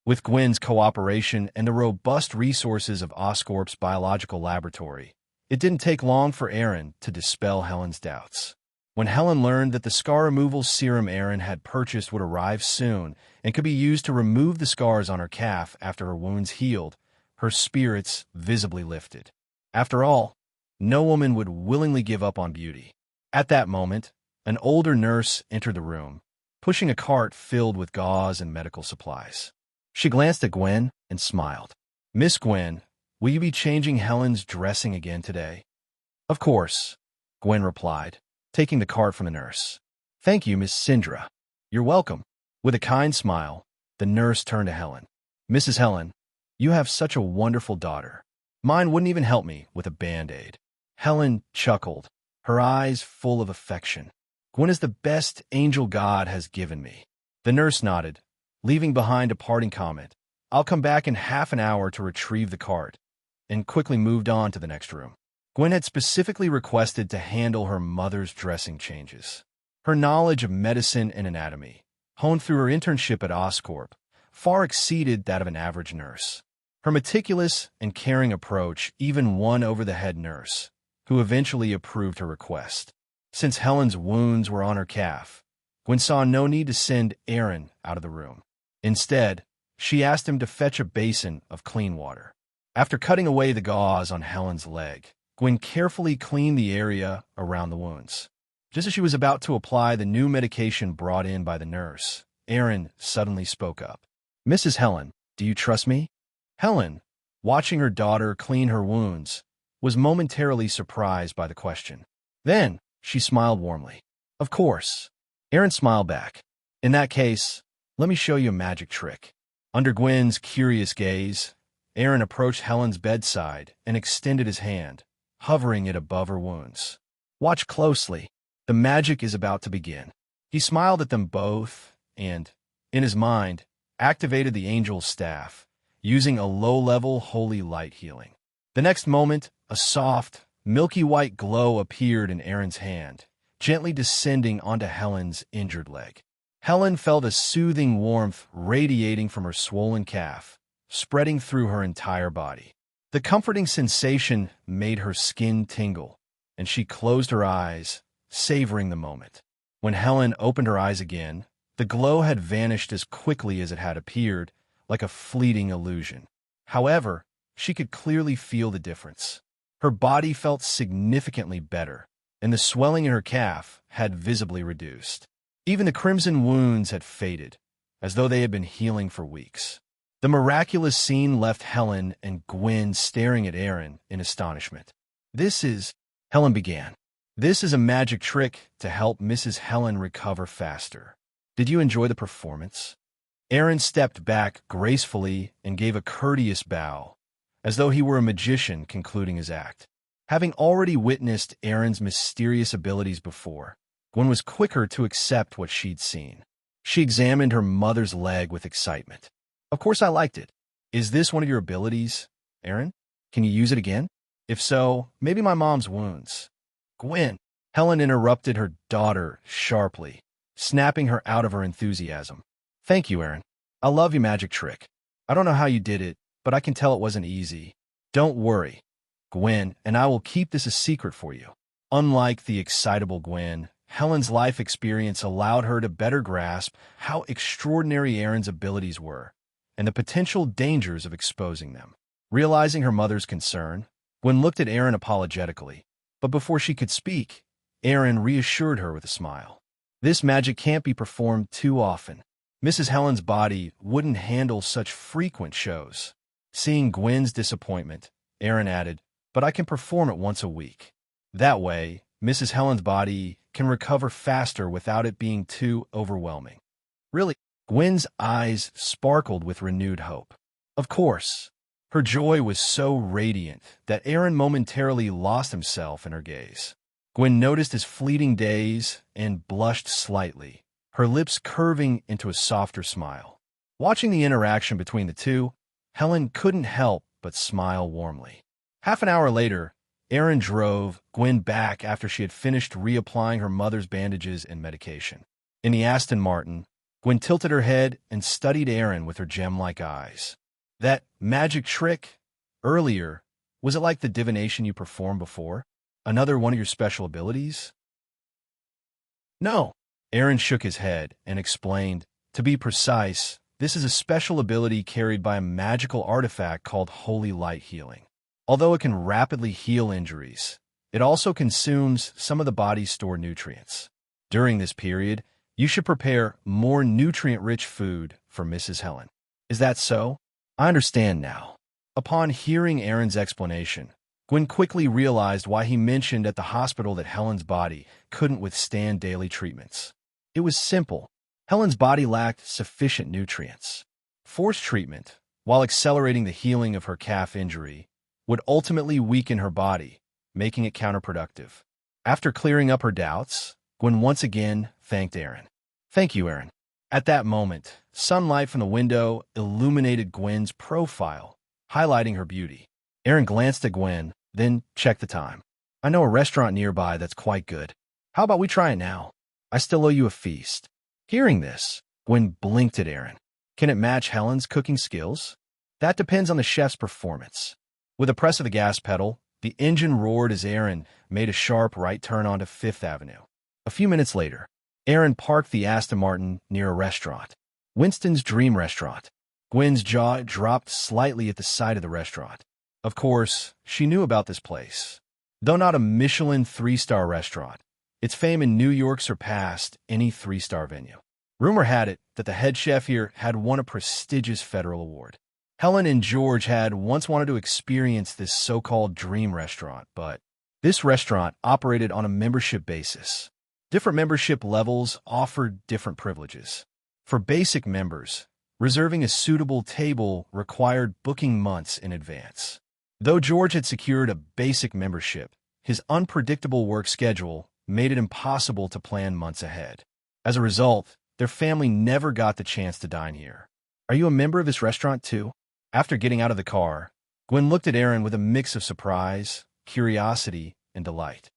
With Gwen's cooperation and the robust resources of Oscorp's biological laboratory, it didn't take long for Eren to dispel Helen's doubts. When Helen learned that the scar removal serum Eren had purchased would arrive soon and could be used to remove the scars on her calf after her wounds healed, her spirits visibly lifted. After all, no woman would willingly give up on beauty. At that moment, an older nurse entered the room, pushing a cart filled with gauze and medical supplies. She glanced at Gwen and smiled. "Miss Gwen, will you be changing Helen's dressing again today?" "Of course," Gwen replied, taking the cart from the nurse. "Thank you, Miss Syndra." "You're welcome." With a kind smile, the nurse turned to Helen. "Mrs. Helen, you have such a wonderful daughter. Mine wouldn't even help me with a Band-Aid." Helen chuckled, her eyes full of affection. "Gwen is the best angel God has given me." The nurse nodded, leaving behind a parting comment. "I'll come back in half an hour to retrieve the cart," and quickly moved on to the next room. Gwen had specifically requested to handle her mother's dressing changes. Her knowledge of medicine and anatomy, honed through her internship at Oscorp, far exceeded that of an average nurse. Her meticulous and caring approach even won over the head nurse, who eventually approved her request. Since Helen's wounds were on her calf, Gwen saw no need to send Eren out of the room. Instead, she asked him to fetch a basin of clean water. After cutting away the gauze on Helen's leg, Gwen carefully cleaned the area around the wounds. Just as she was about to apply the new medication brought in by the nurse, Eren suddenly spoke up. "Mrs. Helen, do you trust me?" Helen, watching her daughter clean her wounds, was momentarily surprised by the question. Then, she smiled warmly. "Of course." Eren smiled back. "In that case, let me show you a magic trick." Under Gwen's curious gaze, Eren approached Helen's bedside and extended his hand, hovering it above her wounds. "Watch closely. The magic is about to begin." He smiled at them both and, in his mind, activated the angel's staff, using a low-level holy light healing. The next moment, a soft, milky white glow appeared in Eren's hand, gently descending onto Helen's injured leg. Helen felt a soothing warmth radiating from her swollen calf, spreading through her entire body. The comforting sensation made her skin tingle, and she closed her eyes, savoring the moment. When Helen opened her eyes again, the glow had vanished as quickly as it had appeared, like a fleeting illusion. However, she could clearly feel the difference. Her body felt significantly better, and the swelling in her calf had visibly reduced. Even the crimson wounds had faded, as though they had been healing for weeks. The miraculous scene left Helen and Gwen staring at Eren in astonishment. Helen began. This is a magic trick to help Mrs. Helen recover faster. Did you enjoy the performance? Eren stepped back gracefully and gave a courteous bow, as though he were a magician concluding his act. Having already witnessed Eren's mysterious abilities before, Gwen was quicker to accept what she'd seen. She examined her mother's leg with excitement. Of course I liked it. Is this one of your abilities, Eren? Can you use it again? If so, maybe my mom's wounds. Gwen! Helen interrupted her daughter sharply, snapping her out of her enthusiasm. Thank you, Eren. I love your magic trick. I don't know how you did it, but I can tell it wasn't easy. Don't worry, Gwen, and I will keep this a secret for you. Unlike the excitable Gwen, Helen's life experience allowed her to better grasp how extraordinary Eren's abilities were, and the potential dangers of exposing them. Realizing her mother's concern, Gwen looked at Eren apologetically, but before she could speak, Eren reassured her with a smile. This magic can't be performed too often. Mrs. Helen's body wouldn't handle such frequent shows. Seeing Gwen's disappointment, Eren added, but I can perform it once a week. That way, Mrs. Helen's body can recover faster without it being too overwhelming. Really? Gwen's eyes sparkled with renewed hope. Of course. Her joy was so radiant that Eren momentarily lost himself in her gaze. Gwen noticed his fleeting daze and blushed slightly, her lips curving into a softer smile. Watching the interaction between the two, Helen couldn't help but smile warmly. Half an hour later, Eren drove Gwen back after she had finished reapplying her mother's bandages and medication. In the Aston Martin, Gwen tilted her head and studied Eren with her gem-like eyes. That magic trick, earlier, was it like the divination you performed before? Another one of your special abilities? No. Eren shook his head and explained, to be precise, this is a special ability carried by a magical artifact called Holy Light Healing. Although it can rapidly heal injuries, it also consumes some of the body's stored nutrients. During this period, you should prepare more nutrient-rich food for Mrs. Helen. Is that so? I understand now. Upon hearing Eren's explanation, Gwen quickly realized why he mentioned at the hospital that Helen's body couldn't withstand daily treatments. It was simple. Helen's body lacked sufficient nutrients. Forced treatment, while accelerating the healing of her calf injury, would ultimately weaken her body, making it counterproductive. After clearing up her doubts, Gwen once again thanked Eren. Thank you, Eren. At that moment, sunlight from the window illuminated Gwen's profile, highlighting her beauty. Eren glanced at Gwen, then checked the time. I know a restaurant nearby that's quite good. How about we try it now? I still owe you a feast. Hearing this, Gwen blinked at Eren. Can it match Helen's cooking skills? That depends on the chef's performance. With a press of the gas pedal, the engine roared as Eren made a sharp right turn onto Fifth Avenue. A few minutes later, Eren parked the Aston Martin near a restaurant. Winston's Dream Restaurant. Gwen's jaw dropped slightly at the sight of the restaurant. Of course, she knew about this place. Though not a Michelin 3-star restaurant, its fame in New York surpassed any 3-star venue. Rumor had it that the head chef here had won a prestigious federal award. Helen and George had once wanted to experience this so-called dream restaurant, but this restaurant operated on a membership basis. Different membership levels offered different privileges. For basic members, reserving a suitable table required booking months in advance. Though George had secured a basic membership, his unpredictable work schedule made it impossible to plan months ahead. As a result, their family never got the chance to dine here. Are you a member of this restaurant too? After getting out of the car, Gwen looked at Eren with a mix of surprise, curiosity, and delight.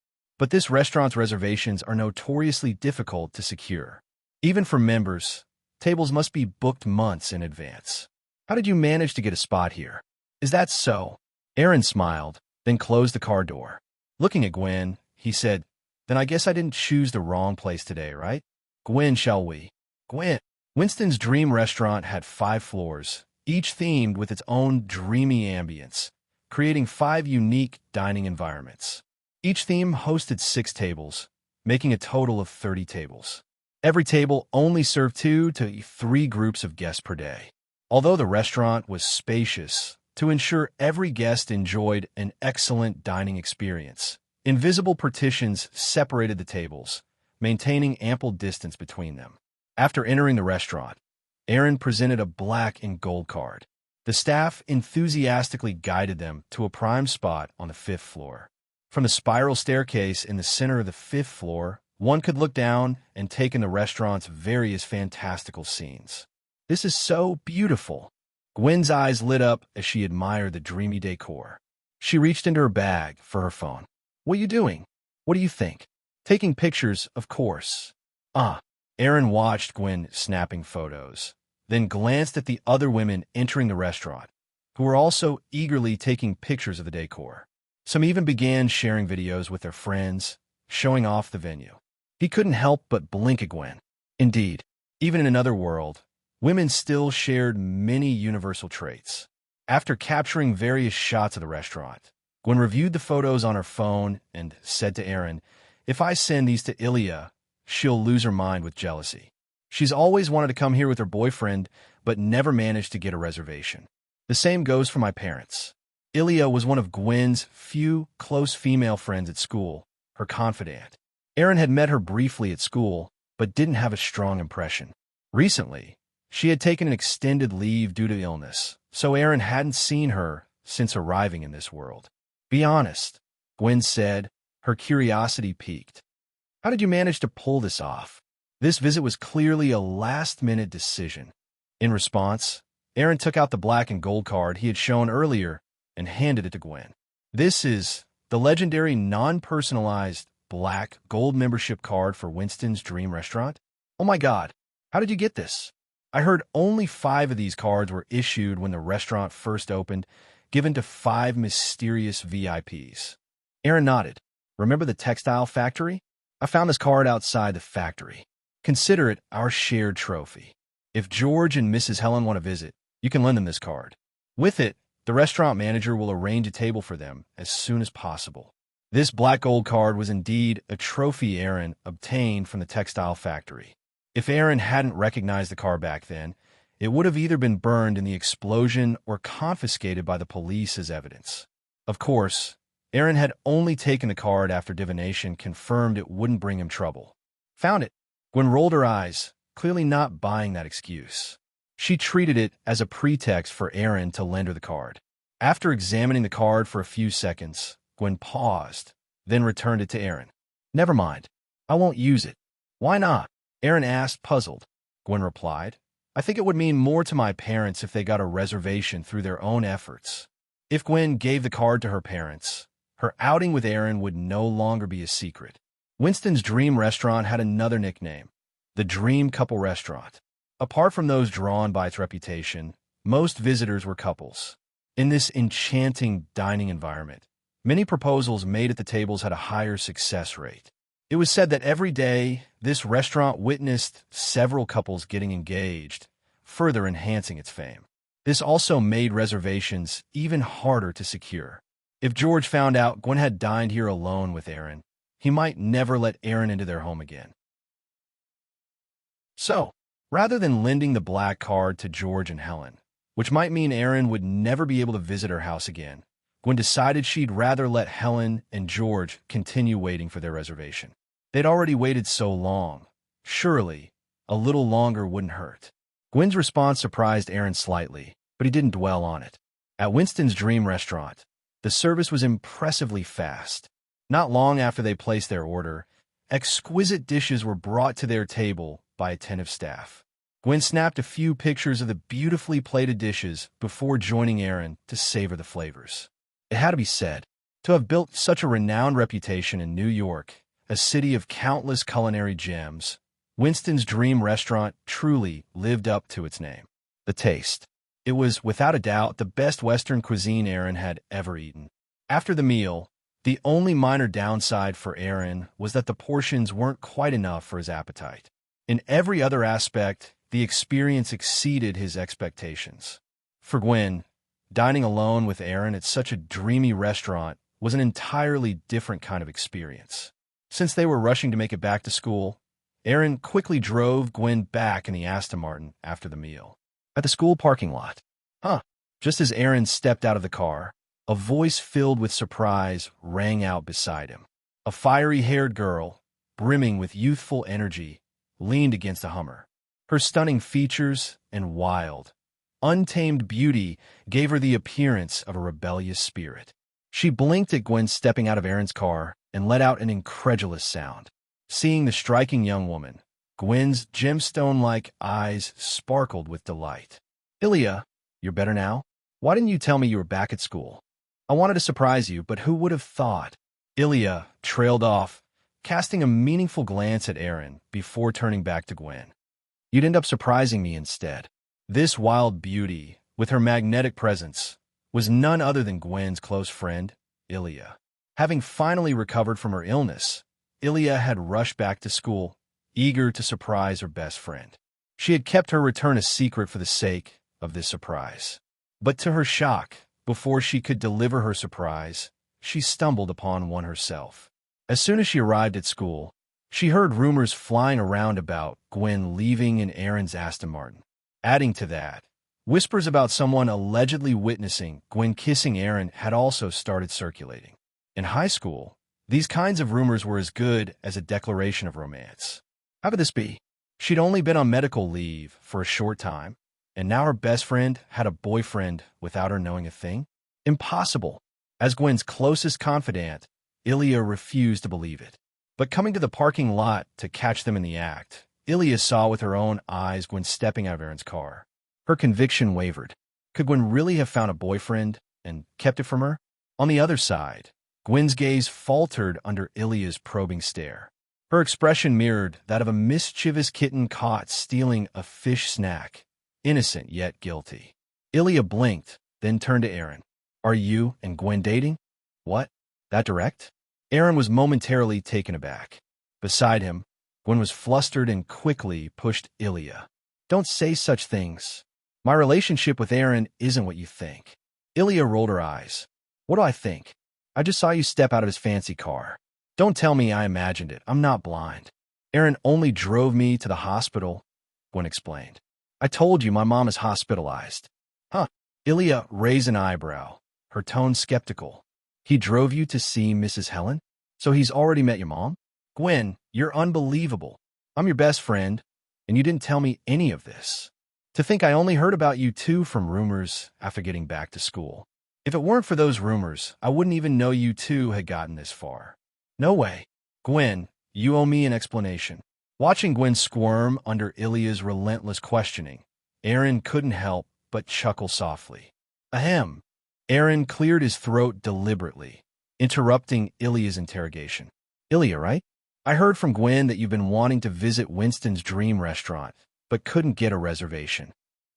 But this restaurant's reservations are notoriously difficult to secure. Even for members, tables must be booked months in advance. How did you manage to get a spot here? Is that so? Eren smiled, then closed the car door. Looking at Gwen, he said, "Then I guess I didn't choose the wrong place today, right? Gwen, shall we?" Gwen. Winston's dream restaurant had 5 floors, each themed with its own dreamy ambience, creating 5 unique dining environments. Each theme hosted 6 tables, making a total of 30 tables. Every table only served 2 to 3 groups of guests per day. Although the restaurant was spacious, to ensure every guest enjoyed an excellent dining experience, invisible partitions separated the tables, maintaining ample distance between them. After entering the restaurant, Eren presented a black and gold card. The staff enthusiastically guided them to a prime spot on the 5th floor. From the spiral staircase in the center of the 5th floor, one could look down and take in the restaurant's various fantastical scenes. "This is so beautiful." Gwen's eyes lit up as she admired the dreamy decor. She reached into her bag for her phone. "What are you doing? What do you think?" "Taking pictures, of course." Eren watched Gwen snapping photos, then glanced at the other women entering the restaurant, who were also eagerly taking pictures of the decor. Some even began sharing videos with their friends, showing off the venue. He couldn't help but blink at Gwen. Indeed, even in another world, women still shared many universal traits. After capturing various shots of the restaurant, Gwen reviewed the photos on her phone and said to Eren, "If I send these to Ilya, she'll lose her mind with jealousy. She's always wanted to come here with her boyfriend, but never managed to get a reservation. The same goes for my parents." Ilya was one of Gwen's few close female friends at school, her confidant. Eren had met her briefly at school, but didn't have a strong impression. Recently, she had taken an extended leave due to illness, so Eren hadn't seen her since arriving in this world. "Be honest," Gwen said, her curiosity piqued. "How did you manage to pull this off?" This visit was clearly a last-minute decision. In response, Eren took out the black and gold card he had shown earlier and handed it to Gwen. "This is the legendary non-personalized black gold membership card for Winston's Dream Restaurant. Oh my god, how did you get this? I heard only 5 of these cards were issued when the restaurant first opened, given to 5 mysterious VIPs. Eren nodded. "Remember the textile factory? I found this card outside the factory. Consider it our shared trophy. If George and Mrs. Helen want to visit, you can lend them this card. With it, the restaurant manager will arrange a table for them as soon as possible." This black gold card was indeed a trophy Eren obtained from the textile factory. If Eren hadn't recognized the card back then, it would have either been burned in the explosion or confiscated by the police as evidence. Of course, Eren had only taken the card after divination confirmed it wouldn't bring him trouble. "Found it." Gwen rolled her eyes, clearly not buying that excuse. She treated it as a pretext for Eren to lend her the card. After examining the card for a few seconds, Gwen paused, then returned it to Eren. "Never mind. I won't use it." "Why not?" Eren asked, puzzled. Gwen replied, "I think it would mean more to my parents if they got a reservation through their own efforts." If Gwen gave the card to her parents, her outing with Eren would no longer be a secret. Winston's Dream Restaurant had another nickname, the Dream Couple Restaurant. Apart from those drawn by its reputation, most visitors were couples. In this enchanting dining environment, many proposals made at the tables had a higher success rate. It was said that every day, this restaurant witnessed several couples getting engaged, further enhancing its fame. This also made reservations even harder to secure. If George found out Gwen had dined here alone with Eren, he might never let Eren into their home again. So, rather than lending the black card to George and Helen, which might mean Eren would never be able to visit her house again, Gwen decided she'd rather let Helen and George continue waiting for their reservation. They'd already waited so long. Surely, a little longer wouldn't hurt. Gwen's response surprised Eren slightly, but he didn't dwell on it. At Winston's Dream Restaurant, the service was impressively fast. Not long after they placed their order, exquisite dishes were brought to their table by attentive staff. Gwen snapped a few pictures of the beautifully plated dishes before joining Eren to savor the flavors. It had to be said, To have built such a renowned reputation in New York, a city of countless culinary gems, Winston's dream restaurant truly lived up to its name. The taste. It was, without a doubt, the best Western cuisine Eren had ever eaten. After the meal, the only minor downside for Eren was that the portions weren't quite enough for his appetite. In every other aspect, the experience exceeded his expectations. For Gwen, dining alone with Eren at such a dreamy restaurant was an entirely different kind of experience. Since they were rushing to make it back to school, Eren quickly drove Gwen back in the Aston Martin after the meal. At the school parking lot. Just as Eren stepped out of the car, a voice filled with surprise rang out beside him. A fiery-haired girl, brimming with youthful energy, leaned against a Hummer. Her stunning features and wild, untamed beauty gave her the appearance of a rebellious spirit. She blinked at Gwen stepping out of Eren's car and let out an incredulous sound. Seeing the striking young woman, Gwen's gemstone-like eyes sparkled with delight. "Ilya, you're better now? Why didn't you tell me you were back at school? I wanted to surprise you, but who would have thought?" Ilya trailed off, casting a meaningful glance at Eren before turning back to Gwen. "You'd end up surprising me instead." This wild beauty, with her magnetic presence, was none other than Gwen's close friend, Ilya. Having finally recovered from her illness, Ilya had rushed back to school, eager to surprise her best friend. She had kept her return a secret for the sake of this surprise. But to her shock, before she could deliver her surprise, she stumbled upon one herself. As soon as she arrived at school, she heard rumors flying around about Gwen leaving in Eren's Aston Martin. Adding to that, whispers about someone allegedly witnessing Gwen kissing Eren had also started circulating. In high school, these kinds of rumors were as good as a declaration of romance. How could this be? She'd only been on medical leave for a short time, and now her best friend had a boyfriend without her knowing a thing? Impossible. As Gwen's closest confidant, Ilya refused to believe it. But coming to the parking lot to catch them in the act, Ilya saw with her own eyes Gwen stepping out of Eren's car. Her conviction wavered. Could Gwen really have found a boyfriend and kept it from her? On the other side, Gwen's gaze faltered under Ilya's probing stare. Her expression mirrored that of a mischievous kitten caught stealing a fish snack, innocent yet guilty. Ilya blinked, then turned to Eren. "Are you and Gwen dating?" "What? That direct?" Eren was momentarily taken aback. Beside him, Gwen was flustered and quickly pushed Ilya. "Don't say such things. My relationship with Eren isn't what you think." Ilya rolled her eyes. "What do I think? I just saw you step out of his fancy car. Don't tell me I imagined it. I'm not blind. Eren only drove me to the hospital," Gwen explained. "I told you my mom is hospitalized." "Huh?" Ilya raised an eyebrow, her tone skeptical. "He drove you to see Mrs. Helen? So he's already met your mom?" "Gwen, you're unbelievable. I'm your best friend, and you didn't tell me any of this. To think I only heard about you two from rumors after getting back to school. If it weren't for those rumors, I wouldn't even know you two had gotten this far." "No way. Gwen, you owe me an explanation." Watching Gwen squirm under Ilya's relentless questioning, Eren couldn't help but chuckle softly. "Ahem." Eren cleared his throat deliberately, interrupting Ilya's interrogation. "Ilya, right? I heard from Gwen that you've been wanting to visit Winston's dream restaurant, but couldn't get a reservation."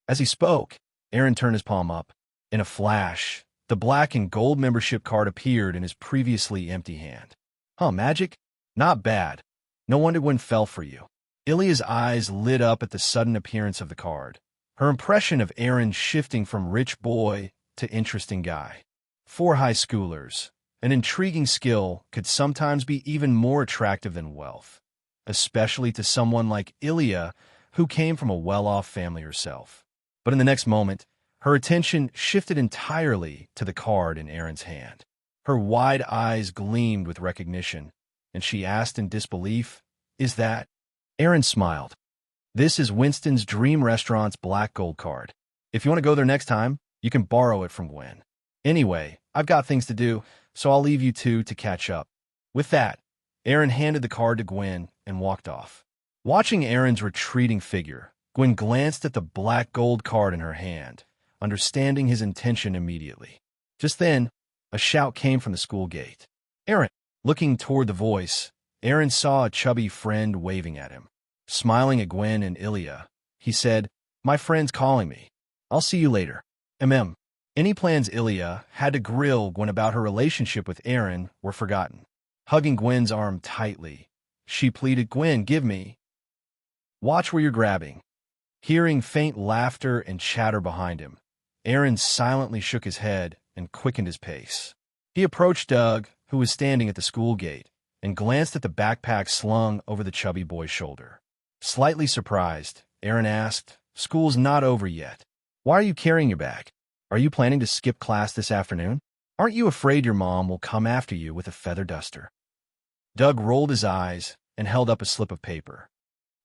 As he spoke, Eren turned his palm up. In a flash, the black and gold membership card appeared in his previously empty hand. "Huh, magic? Not bad. No wonder Gwen fell for you." Ilya's eyes lit up at the sudden appearance of the card, her impression of Eren shifting from rich boy to interesting guy. For high schoolers, an intriguing skill could sometimes be even more attractive than wealth, especially to someone like Ilya, who came from a well-off family herself. But in the next moment, her attention shifted entirely to the card in Eren's hand. Her wide eyes gleamed with recognition, and she asked in disbelief, "Is that?" Eren smiled. "This is Winston's Dream Restaurant's black gold card. If you want to go there next time, you can borrow it from Gwen. Anyway, I've got things to do, so I'll leave you two to catch up." With that, Eren handed the card to Gwen and walked off. Watching Eren's retreating figure, Gwen glanced at the black gold card in her hand, understanding his intention immediately. Just then, A shout came from the school gate. Eren! Looking toward the voice, Eren saw a chubby friend waving at him. Smiling at Gwen and Ilya, he said, "My friend's calling me. I'll see you later." Any plans Ilya had to grill Gwen about her relationship with Eren were forgotten. Hugging Gwen's arm tightly, she pleaded, "Gwen, give me. Watch where you're grabbing." Hearing faint laughter and chatter behind him, Eren silently shook his head and quickened his pace. He approached Doug, who was standing at the school gate, and glanced at the backpack slung over the chubby boy's shoulder. Slightly surprised, Eren asked, "School's not over yet. Why are you carrying your bag? Are you planning to skip class this afternoon? Aren't you afraid your mom will come after you with a feather duster?" Doug rolled his eyes and held up a slip of paper.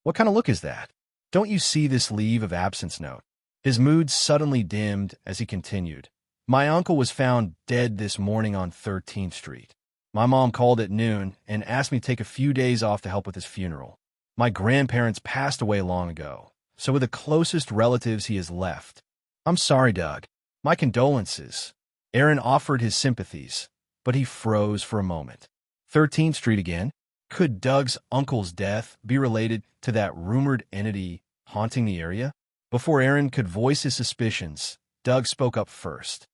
"What kind of look is that? Don't you see this leave of absence note?" His mood suddenly dimmed as he continued. "My uncle was found dead this morning on 13th Street. My mom called at noon and asked me to take a few days off to help with his funeral. My grandparents passed away long ago, so we're the closest relatives he has left. I'm sorry, Doug. My condolences." Eren offered his sympathies, but he froze for a moment. 13th Street again? Could Doug's uncle's death be related to that rumored entity haunting the area? Before Eren could voice his suspicions, Doug spoke up first.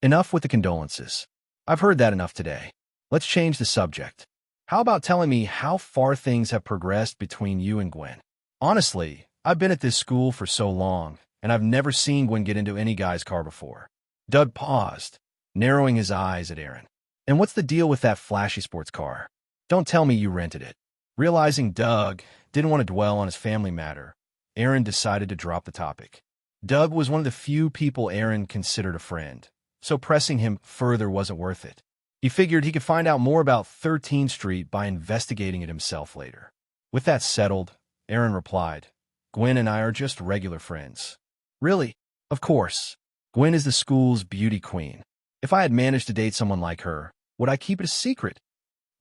"Enough with the condolences. I've heard that enough today. Let's change the subject. How about telling me how far things have progressed between you and Gwen? Honestly, I've been at this school for so long, and I've never seen Gwen get into any guy's car before." Doug paused, narrowing his eyes at Eren. "And what's the deal with that flashy sports car? Don't tell me you rented it." Realizing Doug didn't want to dwell on his family matter, Eren decided to drop the topic. Doug was one of the few people Eren considered a friend, so pressing him further wasn't worth it. He figured he could find out more about 13th Street by investigating it himself later. With that settled, Eren replied, "Gwen and I are just regular friends." "Really?" "Of course. Gwen is the school's beauty queen. If I had managed to date someone like her, would I keep it a secret?"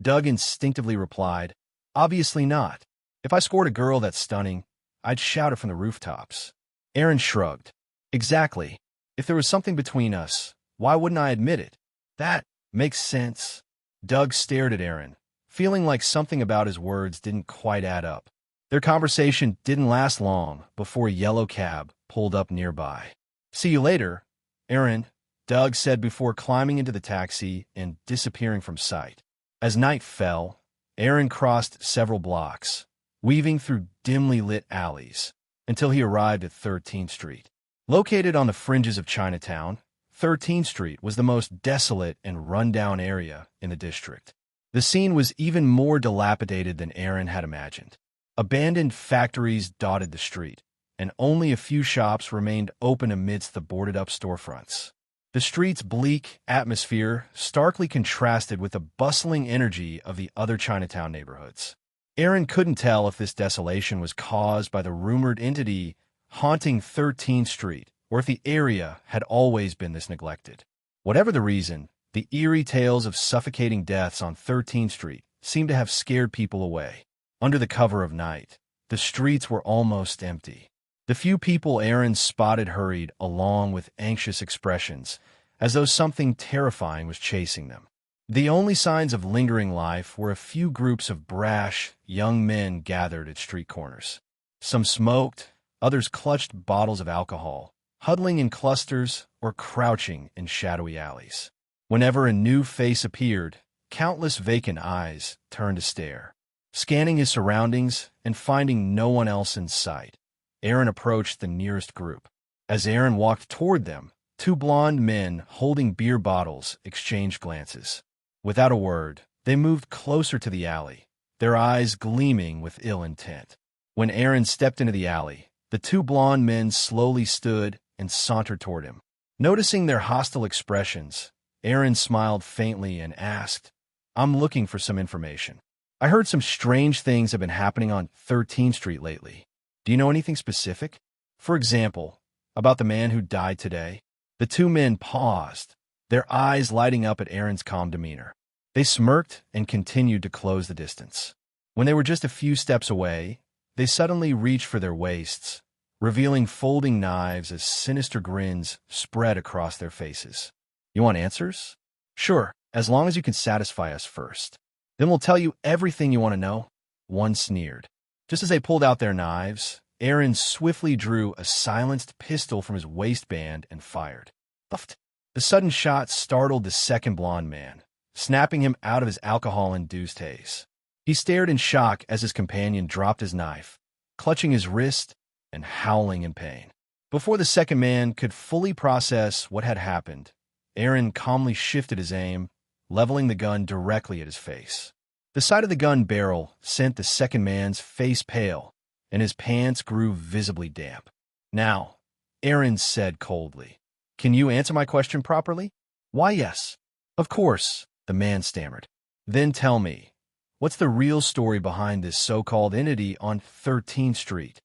Doug instinctively replied, "Obviously not. If I scored a girl that's stunning, I'd shout it from the rooftops." Eren shrugged. "Exactly. If there was something between us, why wouldn't I admit it?" "That makes sense." Doug stared at Eren, feeling like something about his words didn't quite add up. Their conversation didn't last long before a yellow cab pulled up nearby. "See you later, Eren," Doug said before climbing into the taxi and disappearing from sight. As night fell, Eren crossed several blocks, weaving through dimly lit alleys, until he arrived at 13th Street. Located on the fringes of Chinatown, 13th Street was the most desolate and run-down area in the district. The scene was even more dilapidated than Eren had imagined. Abandoned factories dotted the street, and only a few shops remained open amidst the boarded-up storefronts. The street's bleak atmosphere starkly contrasted with the bustling energy of the other Chinatown neighborhoods. Eren couldn't tell if this desolation was caused by the rumored entity haunting 13th Street, or if the area had always been this neglected. Whatever the reason, the eerie tales of suffocating deaths on 13th Street seemed to have scared people away. Under the cover of night, the streets were almost empty. The few people Eren spotted hurried along with anxious expressions, as though something terrifying was chasing them. The only signs of lingering life were a few groups of brash, young men gathered at street corners. Some smoked, others clutched bottles of alcohol, huddling in clusters or crouching in shadowy alleys. Whenever a new face appeared, countless vacant eyes turned to stare. Scanning his surroundings and finding no one else in sight, Eren approached the nearest group. As Eren walked toward them, two blond men holding beer bottles exchanged glances. Without a word, they moved closer to the alley, their eyes gleaming with ill intent. When Eren stepped into the alley, the two blond men slowly stood and sauntered toward him. Noticing their hostile expressions, Eren smiled faintly and asked, "I'm looking for some information. I heard some strange things have been happening on 13th Street lately. Do you know anything specific? For example, about the man who died today?" The two men paused, their eyes lighting up at Eren's calm demeanor. They smirked and continued to close the distance. When they were just a few steps away, they suddenly reached for their waists, revealing folding knives as sinister grins spread across their faces. "You want answers?" Sure, as long as you can satisfy us first. Then we'll tell you everything you want to know. One sneered. Just as they pulled out their knives, Eren swiftly drew a silenced pistol from his waistband and fired. Puffed. The sudden shot startled the second blonde man, snapping him out of his alcohol-induced haze. He stared in shock as his companion dropped his knife, clutching his wrist and howling in pain. Before the second man could fully process what had happened, Eren calmly shifted his aim, leveling the gun directly at his face. The sight of the gun barrel sent the second man's face pale, and his pants grew visibly damp. Now, Eren said coldly, "Can you answer my question properly?" "Why, yes." "Of course," the man stammered. "Then tell me, what's the real story behind this so-called entity on 13th Street?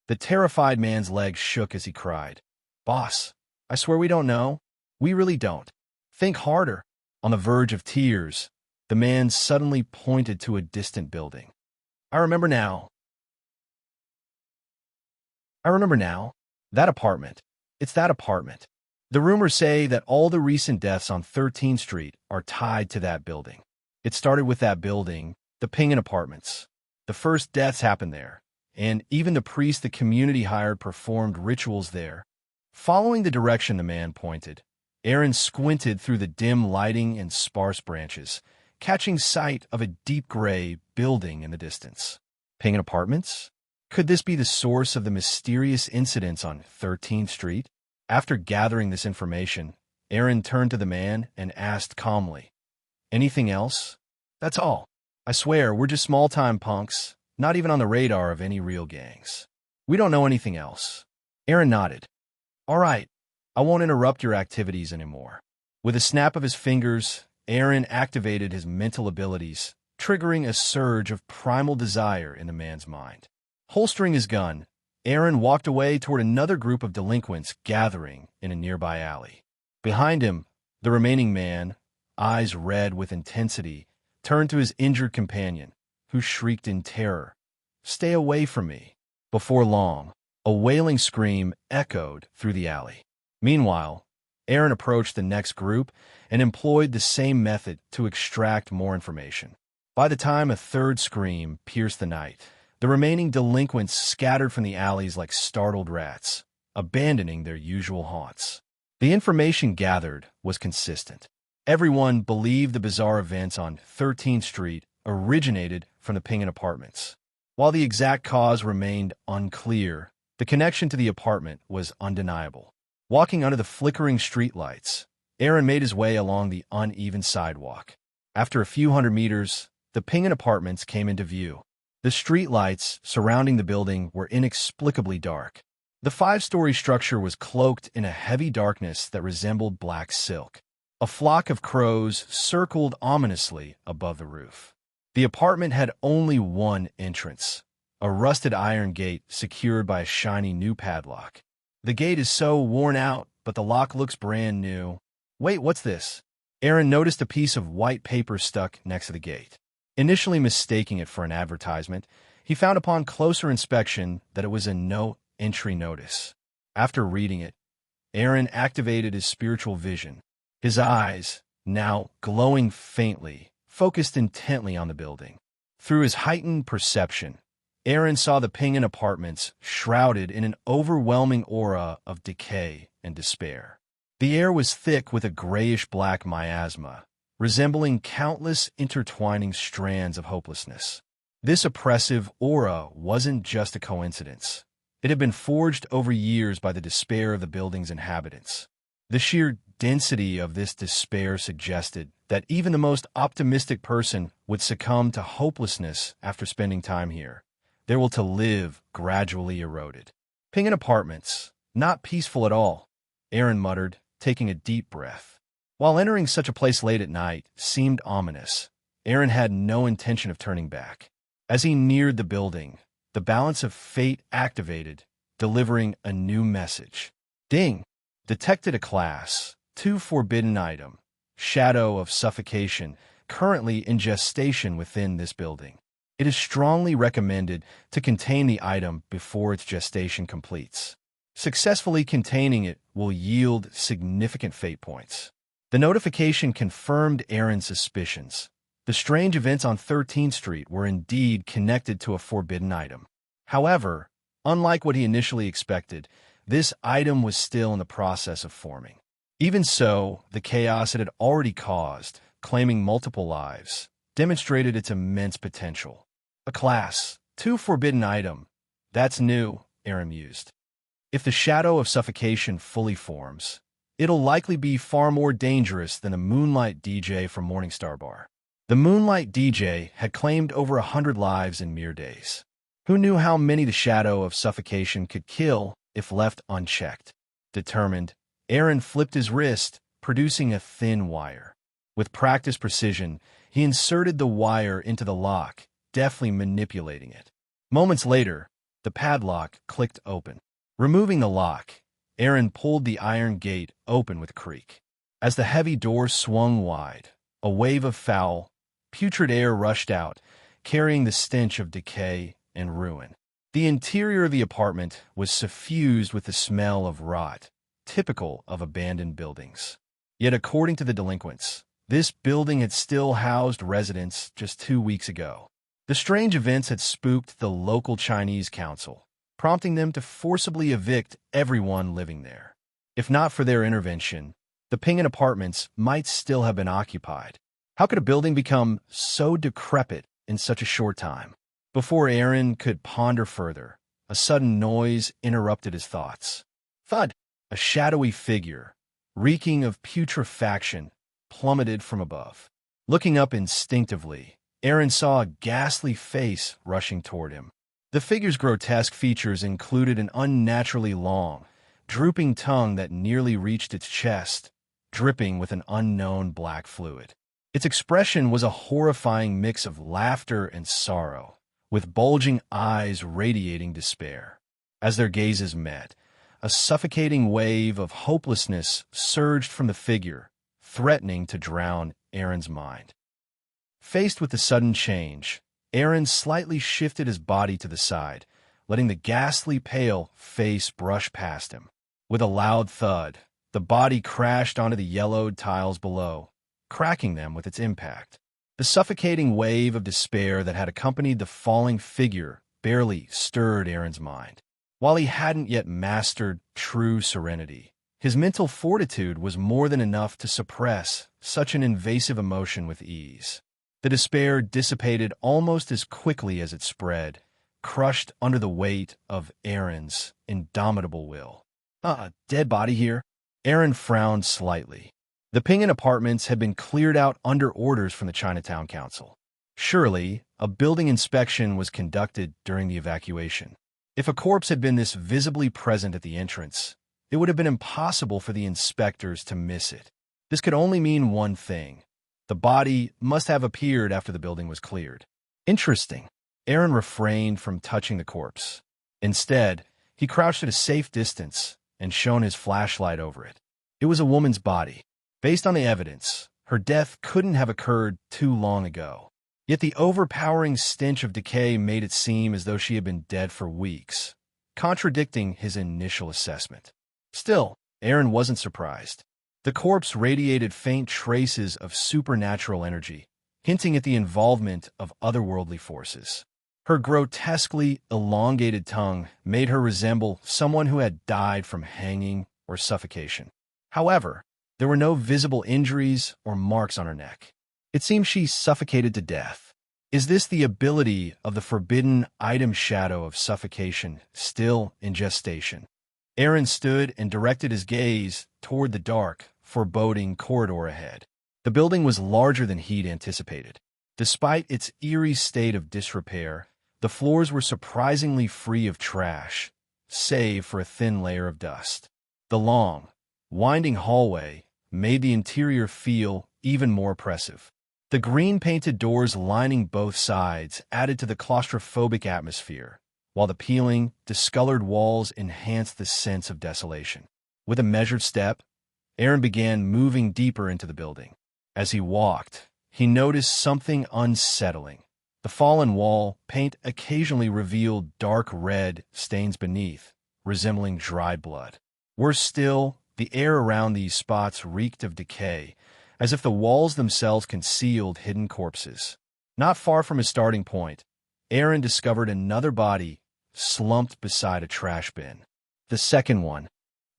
The terrified man's legs shook as he cried, "Boss, I swear we don't know. We really don't. Think harder." On the verge of tears, the man suddenly pointed to a distant building. I remember now. That apartment. It's that apartment. The rumors say that all the recent deaths on 13th Street are tied to that building. It started with that building, the Pingan Apartments. The first deaths happened there, and even the priest the community hired performed rituals there. Following the direction the man pointed, Eren squinted through the dim lighting and sparse branches, catching sight of a deep gray building in the distance. Pingan Apartments? Could this be the source of the mysterious incidents on 13th Street? After gathering this information, Eren turned to the man and asked calmly, "Anything else?" "That's all. I swear, we're just small-time punks, not even on the radar of any real gangs. We don't know anything else." Eren nodded. "All right, I won't interrupt your activities anymore." With a snap of his fingers, Eren activated his mental abilities, triggering a surge of primal desire in the man's mind. Holstering his gun, Eren walked away toward another group of delinquents gathering in a nearby alley. Behind him, the remaining man, eyes red with intensity, turned to his injured companion, who shrieked in terror, "Stay away from me." Before long, a wailing scream echoed through the alley. Meanwhile, Eren approached the next group and employed the same method to extract more information. By the time a third scream pierced the night, the remaining delinquents scattered from the alleys like startled rats, abandoning their usual haunts. The information gathered was consistent. Everyone believed the bizarre events on 13th Street originated from the Pingan Apartments. While the exact cause remained unclear, the connection to the apartment was undeniable. Walking under the flickering streetlights, Eren made his way along the uneven sidewalk. After a few hundred meters, the Pingan Apartments came into view. The streetlights surrounding the building were inexplicably dark. The five-story structure was cloaked in a heavy darkness that resembled black silk. A flock of crows circled ominously above the roof. The apartment had only one entrance, a rusted iron gate secured by a shiny new padlock. "The gate is so worn out, but the lock looks brand new." "Wait, what's this?" Eren noticed a piece of white paper stuck next to the gate. Initially mistaking it for an advertisement, he found upon closer inspection that it was a no-entry notice. After reading it, Eren activated his spiritual vision. His eyes, now glowing faintly, focused intently on the building. Through his heightened perception, Eren saw the Pingan Apartments shrouded in an overwhelming aura of decay and despair. The air was thick with a grayish-black miasma, resembling countless intertwining strands of hopelessness. This oppressive aura wasn't just a coincidence. It had been forged over years by the despair of the building's inhabitants. The sheer density of this despair suggested that even the most optimistic person would succumb to hopelessness after spending time here. Their will to live gradually eroded. Pingan Apartments, not peaceful at all, Eren muttered, taking a deep breath. While entering such a place late at night seemed ominous, Eren had no intention of turning back. As he neared the building, the balance of fate activated, delivering a new message. Ding! Detected a class 2 forbidden item, Shadow of Suffocation, currently in gestation within this building. It is strongly recommended to contain the item before its gestation completes. Successfully containing it will yield significant fate points. The notification confirmed Eren's suspicions. The strange events on 13th Street were indeed connected to a forbidden item. However, unlike what he initially expected, this item was still in the process of forming. Even so, the chaos it had already caused, claiming multiple lives, demonstrated its immense potential. A Class 2 forbidden item. That's new, Eren mused. If the shadow of suffocation fully forms, it'll likely be far more dangerous than the Moonlight DJ from Morningstar Bar. The Moonlight DJ had claimed over 100 lives in mere days. Who knew how many the shadow of suffocation could kill if left unchecked? Determined, Eren flipped his wrist, producing a thin wire. With practiced precision, he inserted the wire into the lock, deftly manipulating it. Moments later, the padlock clicked open. Removing the lock, Eren pulled the iron gate open with a creak. As the heavy door swung wide, a wave of foul, putrid air rushed out, carrying the stench of decay and ruin. The interior of the apartment was suffused with the smell of rot, typical of abandoned buildings. Yet according to the delinquents, this building had still housed residents just 2 weeks ago. The strange events had spooked the local Chinese council, prompting them to forcibly evict everyone living there. If not for their intervention, the Pingan apartments might still have been occupied. How could a building become so decrepit in such a short time? Before Eren could ponder further, a sudden noise interrupted his thoughts. Thud! A shadowy figure, reeking of putrefaction, plummeted from above. Looking up instinctively, Eren saw a ghastly face rushing toward him. The figure's grotesque features included an unnaturally long, drooping tongue that nearly reached its chest, dripping with an unknown black fluid. Its expression was a horrifying mix of laughter and sorrow, with bulging eyes radiating despair. As their gazes met, a suffocating wave of hopelessness surged from the figure, threatening to drown Eren's mind. Faced with the sudden change, Eren slightly shifted his body to the side, letting the ghastly pale face brush past him. With a loud thud, the body crashed onto the yellowed tiles below, cracking them with its impact. The suffocating wave of despair that had accompanied the falling figure barely stirred Eren's mind. While he hadn't yet mastered true serenity, his mental fortitude was more than enough to suppress such an invasive emotion with ease. The despair dissipated almost as quickly as it spread, crushed under the weight of Eren's indomitable will. A dead body here? Eren frowned slightly. The Pingan apartments had been cleared out under orders from the Chinatown Council. Surely, a building inspection was conducted during the evacuation. If a corpse had been this visibly present at the entrance, it would have been impossible for the inspectors to miss it. This could only mean one thing. The body must have appeared after the building was cleared. Interesting. Eren refrained from touching the corpse. Instead, he crouched at a safe distance and shone his flashlight over it. It was a woman's body. Based on the evidence, her death couldn't have occurred too long ago. Yet the overpowering stench of decay made it seem as though she had been dead for weeks, contradicting his initial assessment. Still, Eren wasn't surprised. The corpse radiated faint traces of supernatural energy, hinting at the involvement of otherworldly forces. Her grotesquely elongated tongue made her resemble someone who had died from hanging or suffocation. However, there were no visible injuries or marks on her neck. It seemed she suffocated to death. Is this the ability of the forbidden item shadow of suffocation still in gestation? Eren stood and directed his gaze toward the dark, foreboding corridor ahead. The building was larger than he'd anticipated. Despite its eerie state of disrepair, the floors were surprisingly free of trash, save for a thin layer of dust. The long, winding hallway made the interior feel even more oppressive. The green-painted doors lining both sides added to the claustrophobic atmosphere, while the peeling, discolored walls enhanced the sense of desolation. With a measured step, Eren began moving deeper into the building. As he walked, he noticed something unsettling. The fallen wall paint occasionally revealed dark red stains beneath, resembling dried blood. Worse still, The air around these spots reeked of decay, as if the walls themselves concealed hidden corpses. Not far from his starting point, Eren discovered another body slumped beside a trash bin. The second one.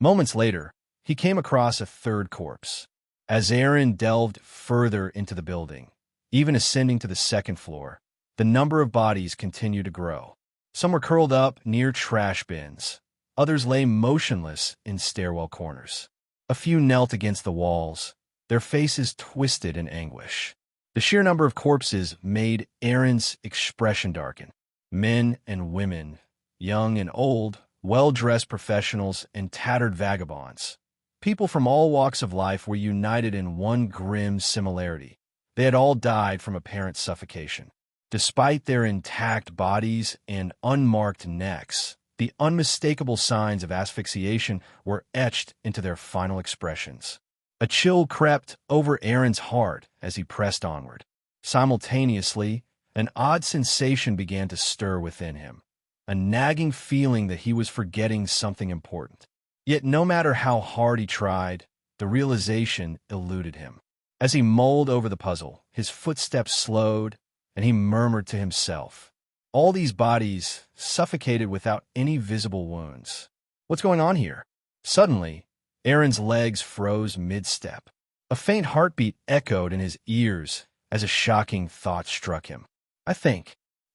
Moments later, he came across a third corpse. As Eren delved further into the building, even ascending to the second floor, the number of bodies continued to grow. Some were curled up near trash bins. Others lay motionless in stairwell corners. A few knelt against the walls, their faces twisted in anguish. The sheer number of corpses made Eren's expression darken. Men and women, young and old, well-dressed professionals and tattered vagabonds. People from all walks of life were united in one grim similarity. They had all died from apparent suffocation. Despite their intact bodies and unmarked necks, the unmistakable signs of asphyxiation were etched into their final expressions. A chill crept over Eren's heart as he pressed onward. Simultaneously, an odd sensation began to stir within him, a nagging feeling that he was forgetting something important. Yet no matter how hard he tried, the realization eluded him. As he mulled over the puzzle, his footsteps slowed, and he murmured to himself, "All these bodies suffocated without any visible wounds. What's going on here?" Suddenly, Eren's legs froze mid-step. A faint heartbeat echoed in his ears as a shocking thought struck him. I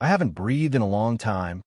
haven't breathed in a long time."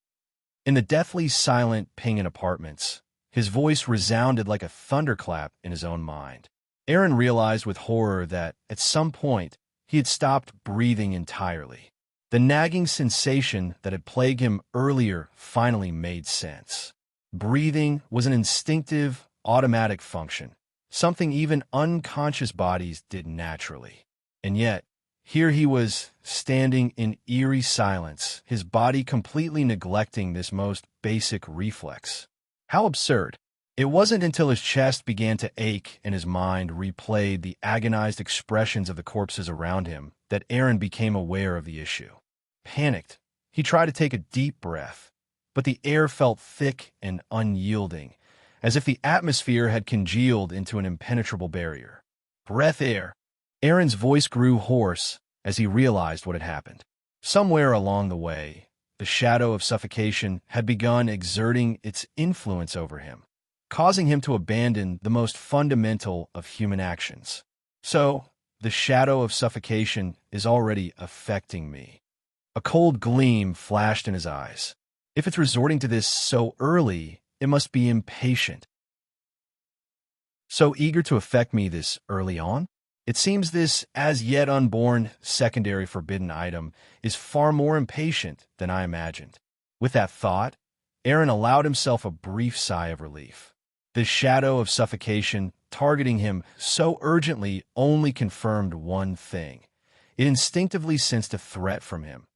In the deathly silent Pingin apartments, his voice resounded like a thunderclap in his own mind. Eren realized with horror that, at some point, he had stopped breathing entirely. The nagging sensation that had plagued him earlier finally made sense. Breathing was an instinctive, automatic function, something even unconscious bodies did naturally. And yet, here he was, standing in eerie silence, his body completely neglecting this most basic reflex. How absurd. It wasn't until his chest began to ache and his mind replayed the agonized expressions of the corpses around him that Eren became aware of the issue. Panicked, he tried to take a deep breath, but the air felt thick and unyielding, as if the atmosphere had congealed into an impenetrable barrier. Breath air. Eren's voice grew hoarse as he realized what had happened. Somewhere along the way, the shadow of suffocation had begun exerting its influence over him, causing him to abandon the most fundamental of human actions. So, the shadow of suffocation is already affecting me. A cold gleam flashed in his eyes. If it's resorting to this so early, it must be impatient. So eager to affect me this early on? It seems this as-yet unborn secondary forbidden item is far more impatient than I imagined. With that thought, Eren allowed himself a brief sigh of relief. The shadow of suffocation targeting him so urgently only confirmed one thing. It instinctively sensed a threat from him,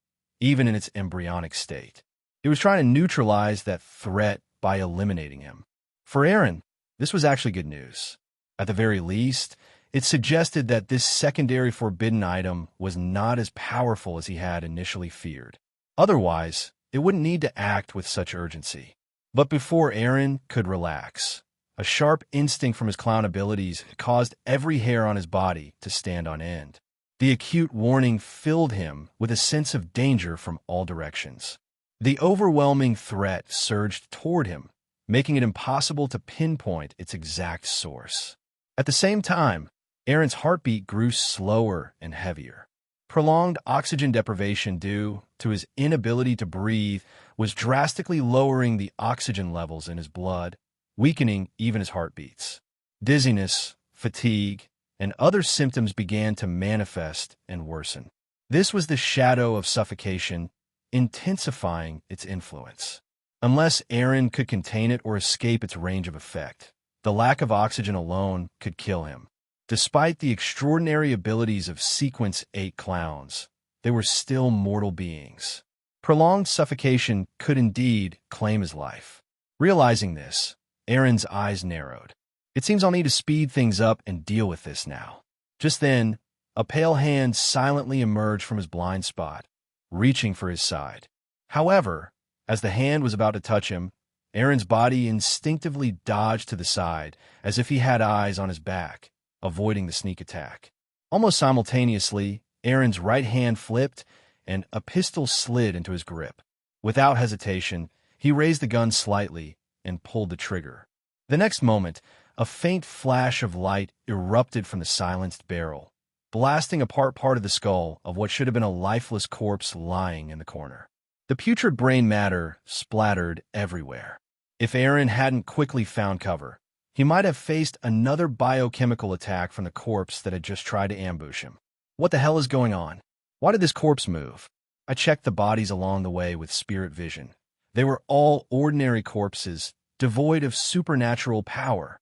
even in its embryonic state. It was trying to neutralize that threat by eliminating him. For Eren, this was actually good news. At the very least, it suggested that this secondary forbidden item was not as powerful as he had initially feared. Otherwise, it wouldn't need to act with such urgency. But before Eren could relax, a sharp instinct from his clown abilities caused every hair on his body to stand on end. The acute warning filled him with a sense of danger from all directions. The overwhelming threat surged toward him, making it impossible to pinpoint its exact source. At the same time, Eren's heartbeat grew slower and heavier. Prolonged oxygen deprivation due to his inability to breathe was drastically lowering the oxygen levels in his blood, weakening even his heartbeats. Dizziness, fatigue, and other symptoms began to manifest and worsen. This was the shadow of suffocation, intensifying its influence. Unless Eren could contain it or escape its range of effect, the lack of oxygen alone could kill him. Despite the extraordinary abilities of Sequence 8 clowns, they were still mortal beings. Prolonged suffocation could indeed claim his life. Realizing this, Eren's eyes narrowed. It seems I'll need to speed things up and deal with this now. Just then, a pale hand silently emerged from his blind spot, reaching for his side. However, as the hand was about to touch him, Eren's body instinctively dodged to the side, as if he had eyes on his back, avoiding the sneak attack. Almost simultaneously, Eren's right hand flipped, and a pistol slid into his grip. Without hesitation, he raised the gun slightly and pulled the trigger. The next moment, a faint flash of light erupted from the silenced barrel, blasting apart part of the skull of what should have been a lifeless corpse lying in the corner. The putrid brain matter splattered everywhere. If Eren hadn't quickly found cover, he might have faced another biochemical attack from the corpse that had just tried to ambush him. What the hell is going on? Why did this corpse move? I checked the bodies along the way with spirit vision. They were all ordinary corpses, devoid of supernatural power.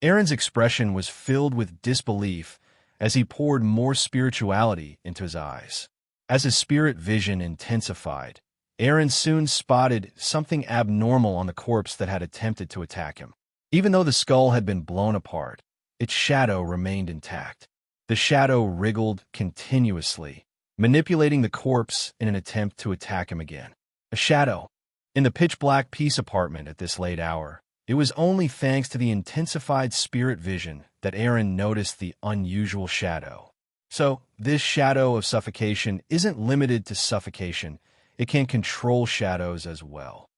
Eren's expression was filled with disbelief as he poured more spirituality into his eyes. As his spirit vision intensified, Eren soon spotted something abnormal on the corpse that had attempted to attack him. Even though the skull had been blown apart, its shadow remained intact. The shadow wriggled continuously, manipulating the corpse in an attempt to attack him again. A shadow. In the pitch-black peace apartment at this late hour, it was only thanks to the intensified spirit vision that Eren noticed the unusual shadow. So, this shadow of suffocation isn't limited to suffocation. It can control shadows as well.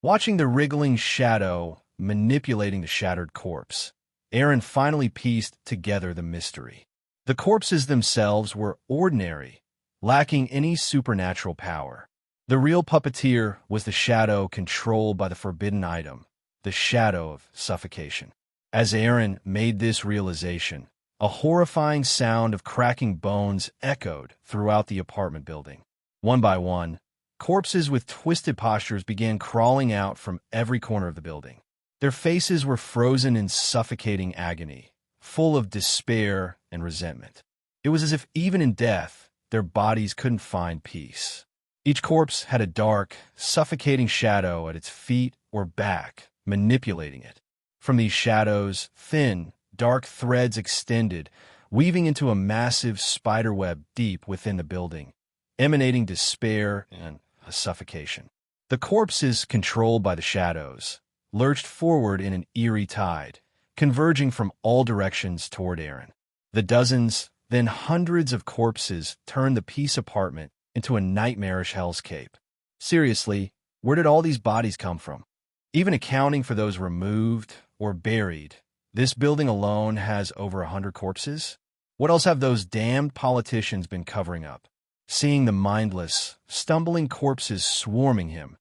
Watching the wriggling shadow manipulating the shattered corpse, Eren finally pieced together the mystery. The corpses themselves were ordinary, lacking any supernatural power. The real puppeteer was the shadow controlled by the forbidden item, the shadow of suffocation. As Eren made this realization, a horrifying sound of cracking bones echoed throughout the apartment building. One by one, corpses with twisted postures began crawling out from every corner of the building. Their faces were frozen in suffocating agony, full of despair and resentment. It was as if even in death, their bodies couldn't find peace. Each corpse had a dark, suffocating shadow at its feet or back, manipulating it. From these shadows, thin, dark threads extended, weaving into a massive spiderweb deep within the building, emanating despair and a suffocation. The corpses, controlled by the shadows, lurched forward in an eerie tide, converging from all directions toward Eren. The dozens, then hundreds of corpses turned the peace apartment into a nightmarish hellscape. Seriously, where did all these bodies come from? Even accounting for those removed or buried, this building alone has over 100 corpses? What else have those damned politicians been covering up? Seeing the mindless, stumbling corpses swarming him,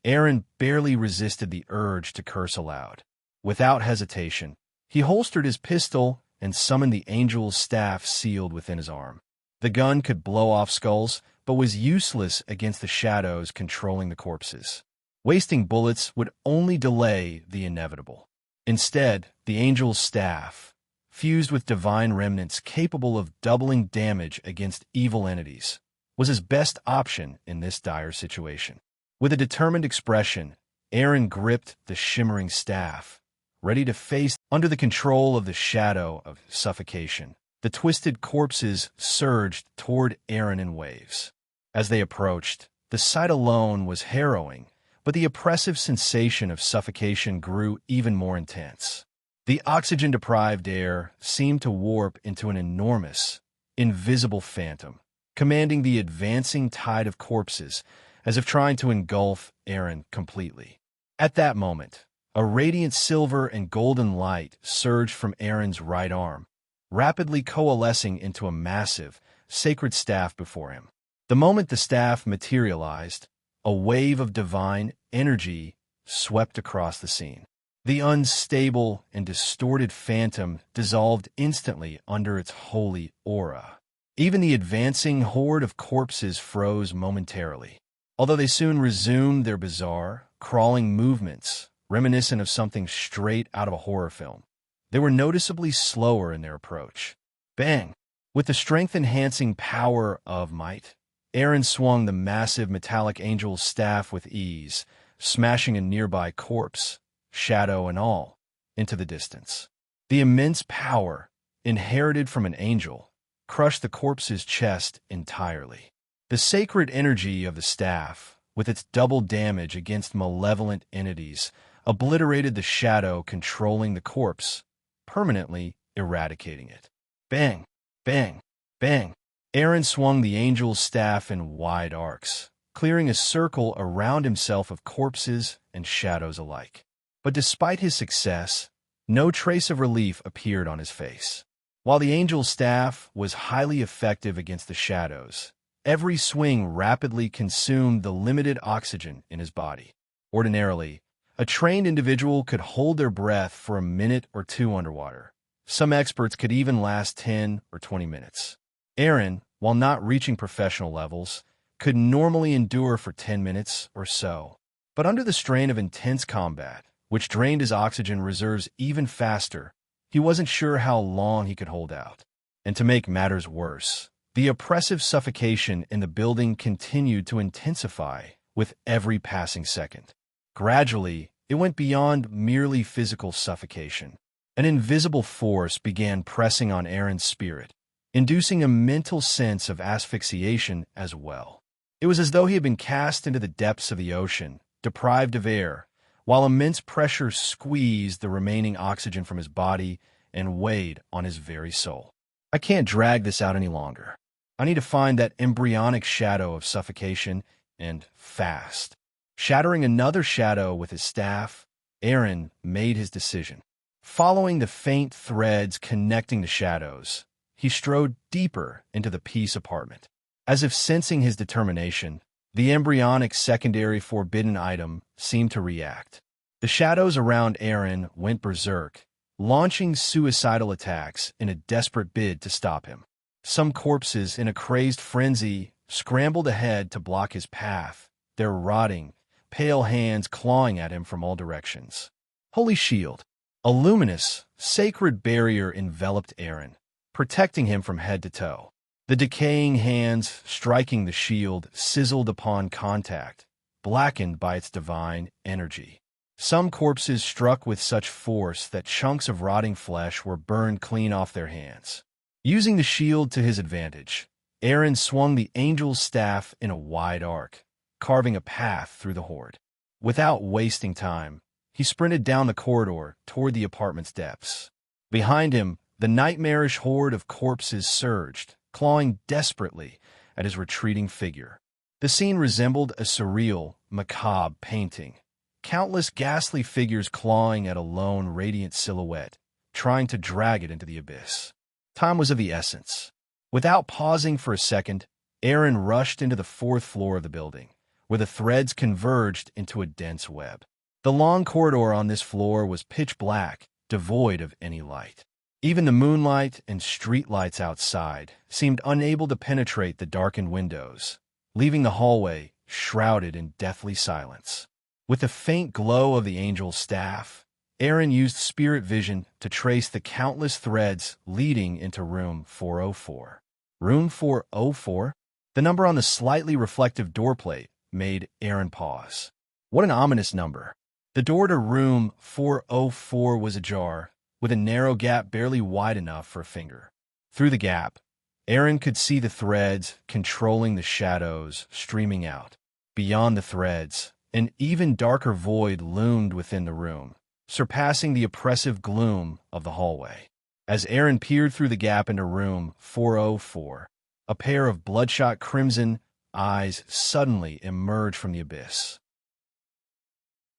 Eren barely resisted the urge to curse aloud. Without hesitation, he holstered his pistol and summoned the angel's staff sealed within his arm. The gun could blow off skulls, but was useless against the shadows controlling the corpses. Wasting bullets would only delay the inevitable. Instead, the angel's staff, fused with divine remnants capable of doubling damage against evil entities, was his best option in this dire situation. With a determined expression, Eren gripped the shimmering staff, ready to face under the control of the shadow of suffocation. The twisted corpses surged toward Eren in waves. As they approached, the sight alone was harrowing, but the oppressive sensation of suffocation grew even more intense. The oxygen-deprived air seemed to warp into an enormous, invisible phantom, commanding the advancing tide of corpses as if trying to engulf Eren completely. At that moment, a radiant silver and golden light surged from Eren's right arm, rapidly coalescing into a massive, sacred staff before him. The moment the staff materialized, a wave of divine energy swept across the scene. The unstable and distorted phantom dissolved instantly under its holy aura. Even the advancing horde of corpses froze momentarily, although they soon resumed their bizarre, crawling movements, reminiscent of something straight out of a horror film. They were noticeably slower in their approach. Bang! With the strength-enhancing power of might, Eren swung the massive metallic angel's staff with ease, smashing a nearby corpse, shadow and all, into the distance. The immense power, inherited from an angel, crushed the corpse's chest entirely. The sacred energy of the staff, with its double damage against malevolent entities, obliterated the shadow controlling the corpse, permanently eradicating it. Bang! Bang! Bang! Eren swung the angel's staff in wide arcs, clearing a circle around himself of corpses and shadows alike. But despite his success, no trace of relief appeared on his face. While the angel's staff was highly effective against the shadows, every swing rapidly consumed the limited oxygen in his body. Ordinarily, a trained individual could hold their breath for a minute or two underwater. Some experts could even last 10 or 20 minutes. Eren, while not reaching professional levels, could normally endure for 10 minutes or so. But under the strain of intense combat, which drained his oxygen reserves even faster, he wasn't sure how long he could hold out. And to make matters worse, the oppressive suffocation in the building continued to intensify with every passing second. Gradually, it went beyond merely physical suffocation. An invisible force began pressing on Eren's spirit, inducing a mental sense of asphyxiation as well. It was as though he had been cast into the depths of the ocean, deprived of air, while immense pressure squeezed the remaining oxygen from his body and weighed on his very soul. I can't drag this out any longer. I need to find that embryonic shadow of suffocation, and fast. Shattering another shadow with his staff, Eren made his decision. Following the faint threads connecting the shadows, he strode deeper into the peace apartment. As if sensing his determination, the embryonic secondary forbidden item seemed to react. The shadows around Eren went berserk, launching suicidal attacks in a desperate bid to stop him. Some corpses, in a crazed frenzy, scrambled ahead to block his path, their rotting, pale hands clawing at him from all directions. Holy Shield! A luminous, sacred barrier enveloped Eren, protecting him from head to toe. The decaying hands striking the shield sizzled upon contact, blackened by its divine energy. Some corpses struck with such force that chunks of rotting flesh were burned clean off their hands. Using the shield to his advantage, Eren swung the angel's staff in a wide arc, carving a path through the horde. Without wasting time, he sprinted down the corridor toward the apartment's depths. Behind him, the nightmarish horde of corpses surged, clawing desperately at his retreating figure. The scene resembled a surreal, macabre painting. Countless ghastly figures clawing at a lone, radiant silhouette, trying to drag it into the abyss. Time was of the essence. Without pausing for a second, Eren rushed into the fourth floor of the building, where the threads converged into a dense web. The long corridor on this floor was pitch black, devoid of any light. Even the moonlight and street lights outside seemed unable to penetrate the darkened windows, leaving the hallway shrouded in deathly silence. With the faint glow of the angel's staff, Eren used spirit vision to trace the countless threads leading into room 404. Room 404? The number on the slightly reflective doorplate made Eren pause. What an ominous number. The door to room 404 was ajar, with a narrow gap barely wide enough for a finger. Through the gap, Eren could see the threads controlling the shadows streaming out. Beyond the threads, an even darker void loomed within the room, surpassing the oppressive gloom of the hallway. As Eren peered through the gap into room 404, a pair of bloodshot crimson eyes suddenly emerged from the abyss.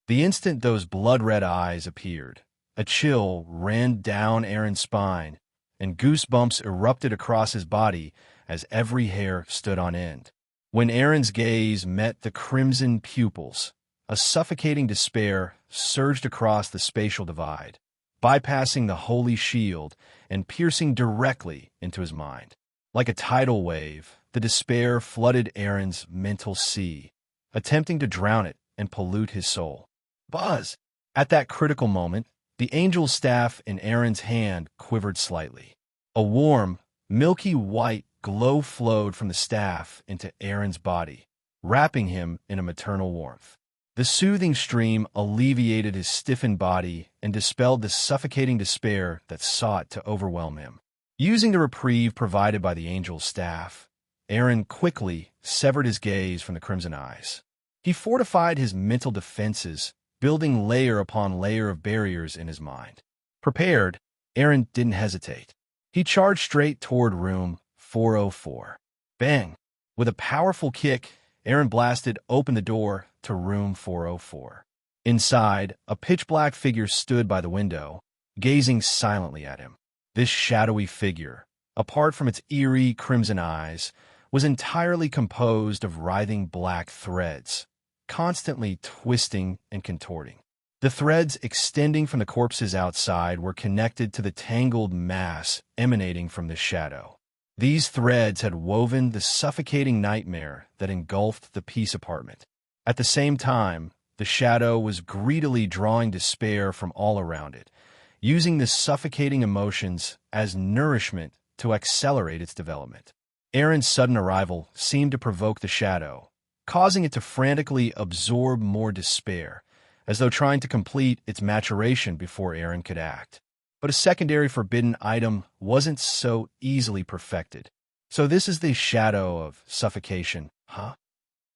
The instant those blood-red eyes appeared, a chill ran down Eren's spine, and goosebumps erupted across his body as every hair stood on end. When Eren's gaze met the crimson pupils, a suffocating despair surged across the spatial divide, bypassing the holy shield and piercing directly into his mind. Like a tidal wave, the despair flooded Eren's mental sea, attempting to drown it and pollute his soul. Buzz! At that critical moment, the angel's staff in Eren's hand quivered slightly. A warm, milky white glow flowed from the staff into Eren's body, wrapping him in a maternal warmth. The soothing stream alleviated his stiffened body and dispelled the suffocating despair that sought to overwhelm him. Using the reprieve provided by the angel's staff, Eren quickly severed his gaze from the crimson eyes. He fortified his mental defenses building layer upon layer of barriers in his mind. Prepared, Eren didn't hesitate. He charged straight toward room 404. Bang! With a powerful kick, Eren blasted open the door to room 404. Inside, a pitch-black figure stood by the window, gazing silently at him. This shadowy figure, apart from its eerie crimson eyes, was entirely composed of writhing black threads, constantly twisting and contorting. The threads extending from the corpses outside were connected to the tangled mass emanating from the shadow. These threads had woven the suffocating nightmare that engulfed the peace apartment. At the same time, the shadow was greedily drawing despair from all around it, using the suffocating emotions as nourishment to accelerate its development. Eren's sudden arrival seemed to provoke the shadow, causing it to frantically absorb more despair, as though trying to complete its maturation before Eren could act. But a secondary forbidden item wasn't so easily perfected. So this is the shadow of suffocation, huh?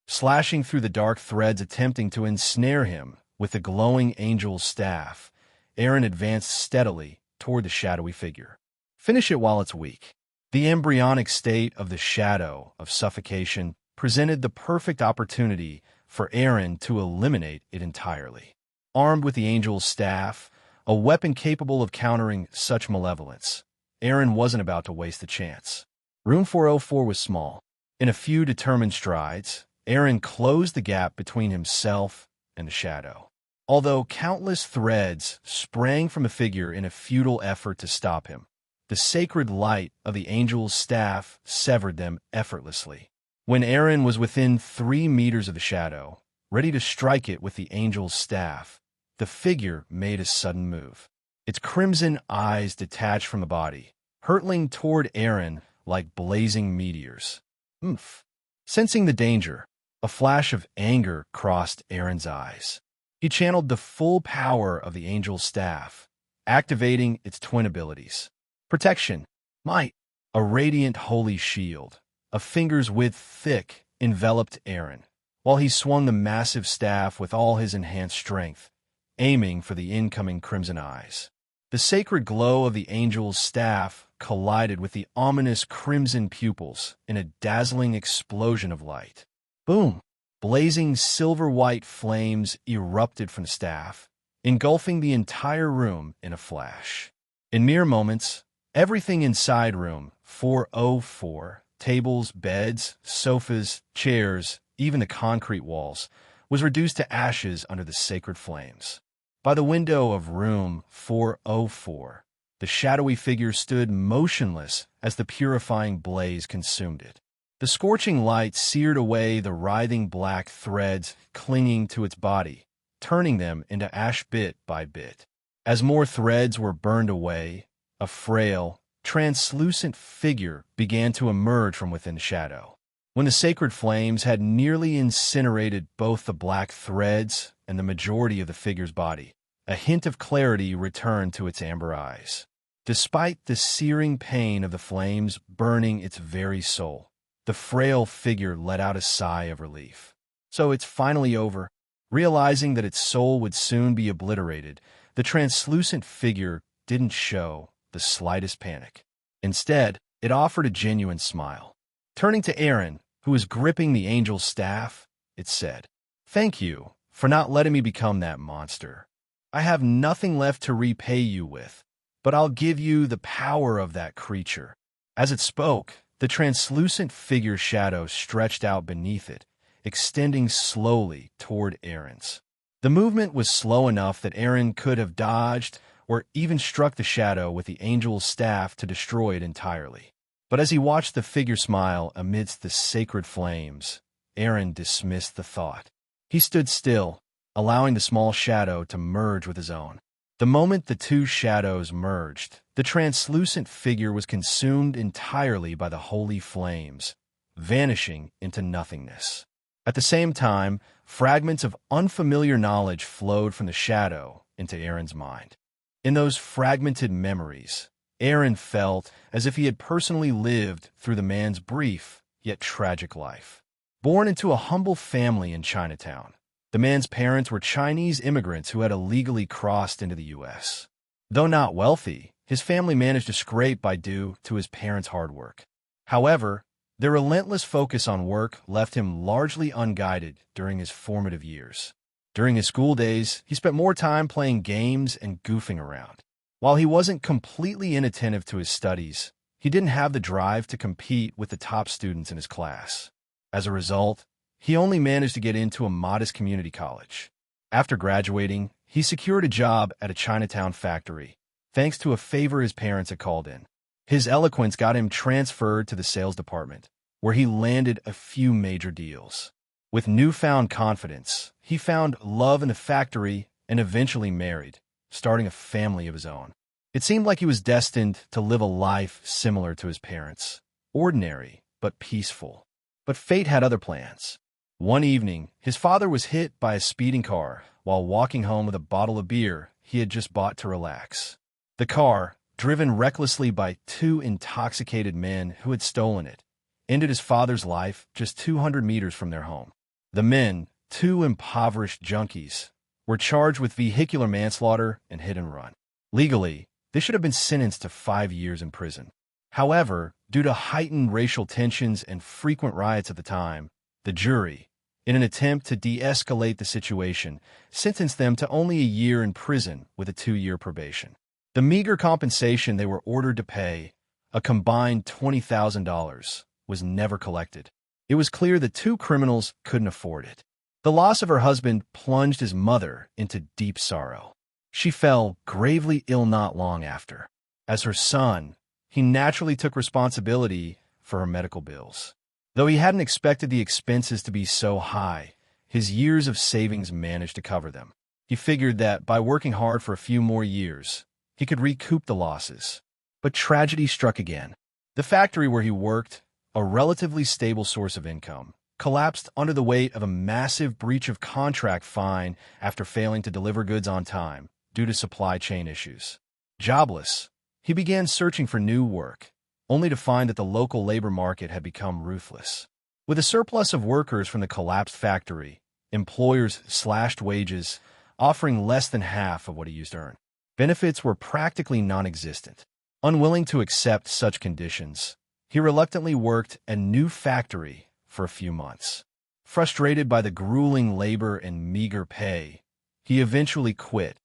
Slashing through the dark threads attempting to ensnare him with the glowing angel's staff, Eren advanced steadily toward the shadowy figure. Finish it while it's weak. The embryonic state of the shadow of suffocation presented the perfect opportunity for Eren to eliminate it entirely. Armed with the angel's staff, a weapon capable of countering such malevolence, Eren wasn't about to waste the chance. Room 404 was small. In a few determined strides, Eren closed the gap between himself and the shadow. Although countless threads sprang from the figure in a futile effort to stop him, the sacred light of the angel's staff severed them effortlessly. When Eren was within 3 meters of the shadow, ready to strike it with the angel's staff, the figure made a sudden move. Its crimson eyes detached from the body, hurtling toward Eren like blazing meteors. Oomph! Sensing the danger, a flash of anger crossed Eren's eyes. He channeled the full power of the angel's staff, activating its twin abilities. Protection, might, a radiant holy shield, a finger's width thick, enveloped Eren, while he swung the massive staff with all his enhanced strength, aiming for the incoming crimson eyes. The sacred glow of the angel's staff collided with the ominous crimson pupils in a dazzling explosion of light. Boom! Blazing silver-white flames erupted from the staff, engulfing the entire room in a flash. In mere moments, everything inside room 404, tables, beds, sofas, chairs, even the concrete walls, was reduced to ashes under the sacred flames. By the window of room 404, the shadowy figure stood motionless as the purifying blaze consumed it. The scorching light seared away the writhing black threads clinging to its body, turning them into ash bit by bit. As more threads were burned away, a frail, translucent figure began to emerge from within the shadow. When the sacred flames had nearly incinerated both the black threads and the majority of the figure's body, a hint of clarity returned to its amber eyes. Despite the searing pain of the flames burning its very soul, the frail figure let out a sigh of relief. So it's finally over. Realizing that its soul would soon be obliterated, the translucent figure didn't show the slightest panic. Instead, it offered a genuine smile. Turning to Eren, who was gripping the angel's staff, it said, "Thank you for not letting me become that monster. I have nothing left to repay you with, but I'll give you the power of that creature." As it spoke, the translucent figure's shadow stretched out beneath it, extending slowly toward Eren's. The movement was slow enough that Eren could have dodged or even struck the shadow with the angel's staff to destroy it entirely. But as he watched the figure smile amidst the sacred flames, Eren dismissed the thought. He stood still, allowing the small shadow to merge with his own. The moment the two shadows merged, the translucent figure was consumed entirely by the holy flames, vanishing into nothingness. At the same time, fragments of unfamiliar knowledge flowed from the shadow into Eren's mind. In those fragmented memories, Eren felt as if he had personally lived through the man's brief yet tragic life. Born into a humble family in Chinatown, The man's parents were Chinese immigrants who had illegally crossed into the U.S. Though not wealthy, his family managed to scrape by due to his parents' hard work. However, their relentless focus on work left him largely unguided during his formative years. During his school days, he spent more time playing games and goofing around. While he wasn't completely inattentive to his studies, he didn't have the drive to compete with the top students in his class. As a result, he only managed to get into a modest community college. After graduating, he secured a job at a Chinatown factory, thanks to a favor his parents had called in. His eloquence got him transferred to the sales department, where he landed a few major deals. With newfound confidence, he found love in the factory and eventually married, starting a family of his own. It seemed like he was destined to live a life similar to his parents, ordinary but peaceful. But fate had other plans. One evening, his father was hit by a speeding car while walking home with a bottle of beer he had just bought to relax. The car, driven recklessly by two intoxicated men who had stolen it, ended his father's life just 200 meters from their home. The men, two impoverished junkies, were charged with vehicular manslaughter and hit and run. Legally, they should have been sentenced to 5 years in prison. However, due to heightened racial tensions and frequent riots at the time, the jury, in an attempt to de-escalate the situation, sentenced them to only a year in prison with a 2-year probation. The meager compensation they were ordered to pay, a combined $20,000, was never collected. It was clear the two criminals couldn't afford it. The loss of her husband plunged his mother into deep sorrow. She fell gravely ill not long after. As her son, he naturally took responsibility for her medical bills. Though he hadn't expected the expenses to be so high, his years of savings managed to cover them. He figured that by working hard for a few more years, he could recoup the losses. But tragedy struck again. The factory where he worked, a relatively stable source of income, collapsed under the weight of a massive breach of contract fine after failing to deliver goods on time due to supply chain issues. Jobless, he began searching for new work, only to find that the local labor market had become ruthless. With a surplus of workers from the collapsed factory, employers slashed wages, offering less than half of what he used to earn. Benefits were practically non-existent. Unwilling to accept such conditions, he reluctantly worked at a new factory for a few months. Frustrated by the grueling labor and meager pay, he eventually quit,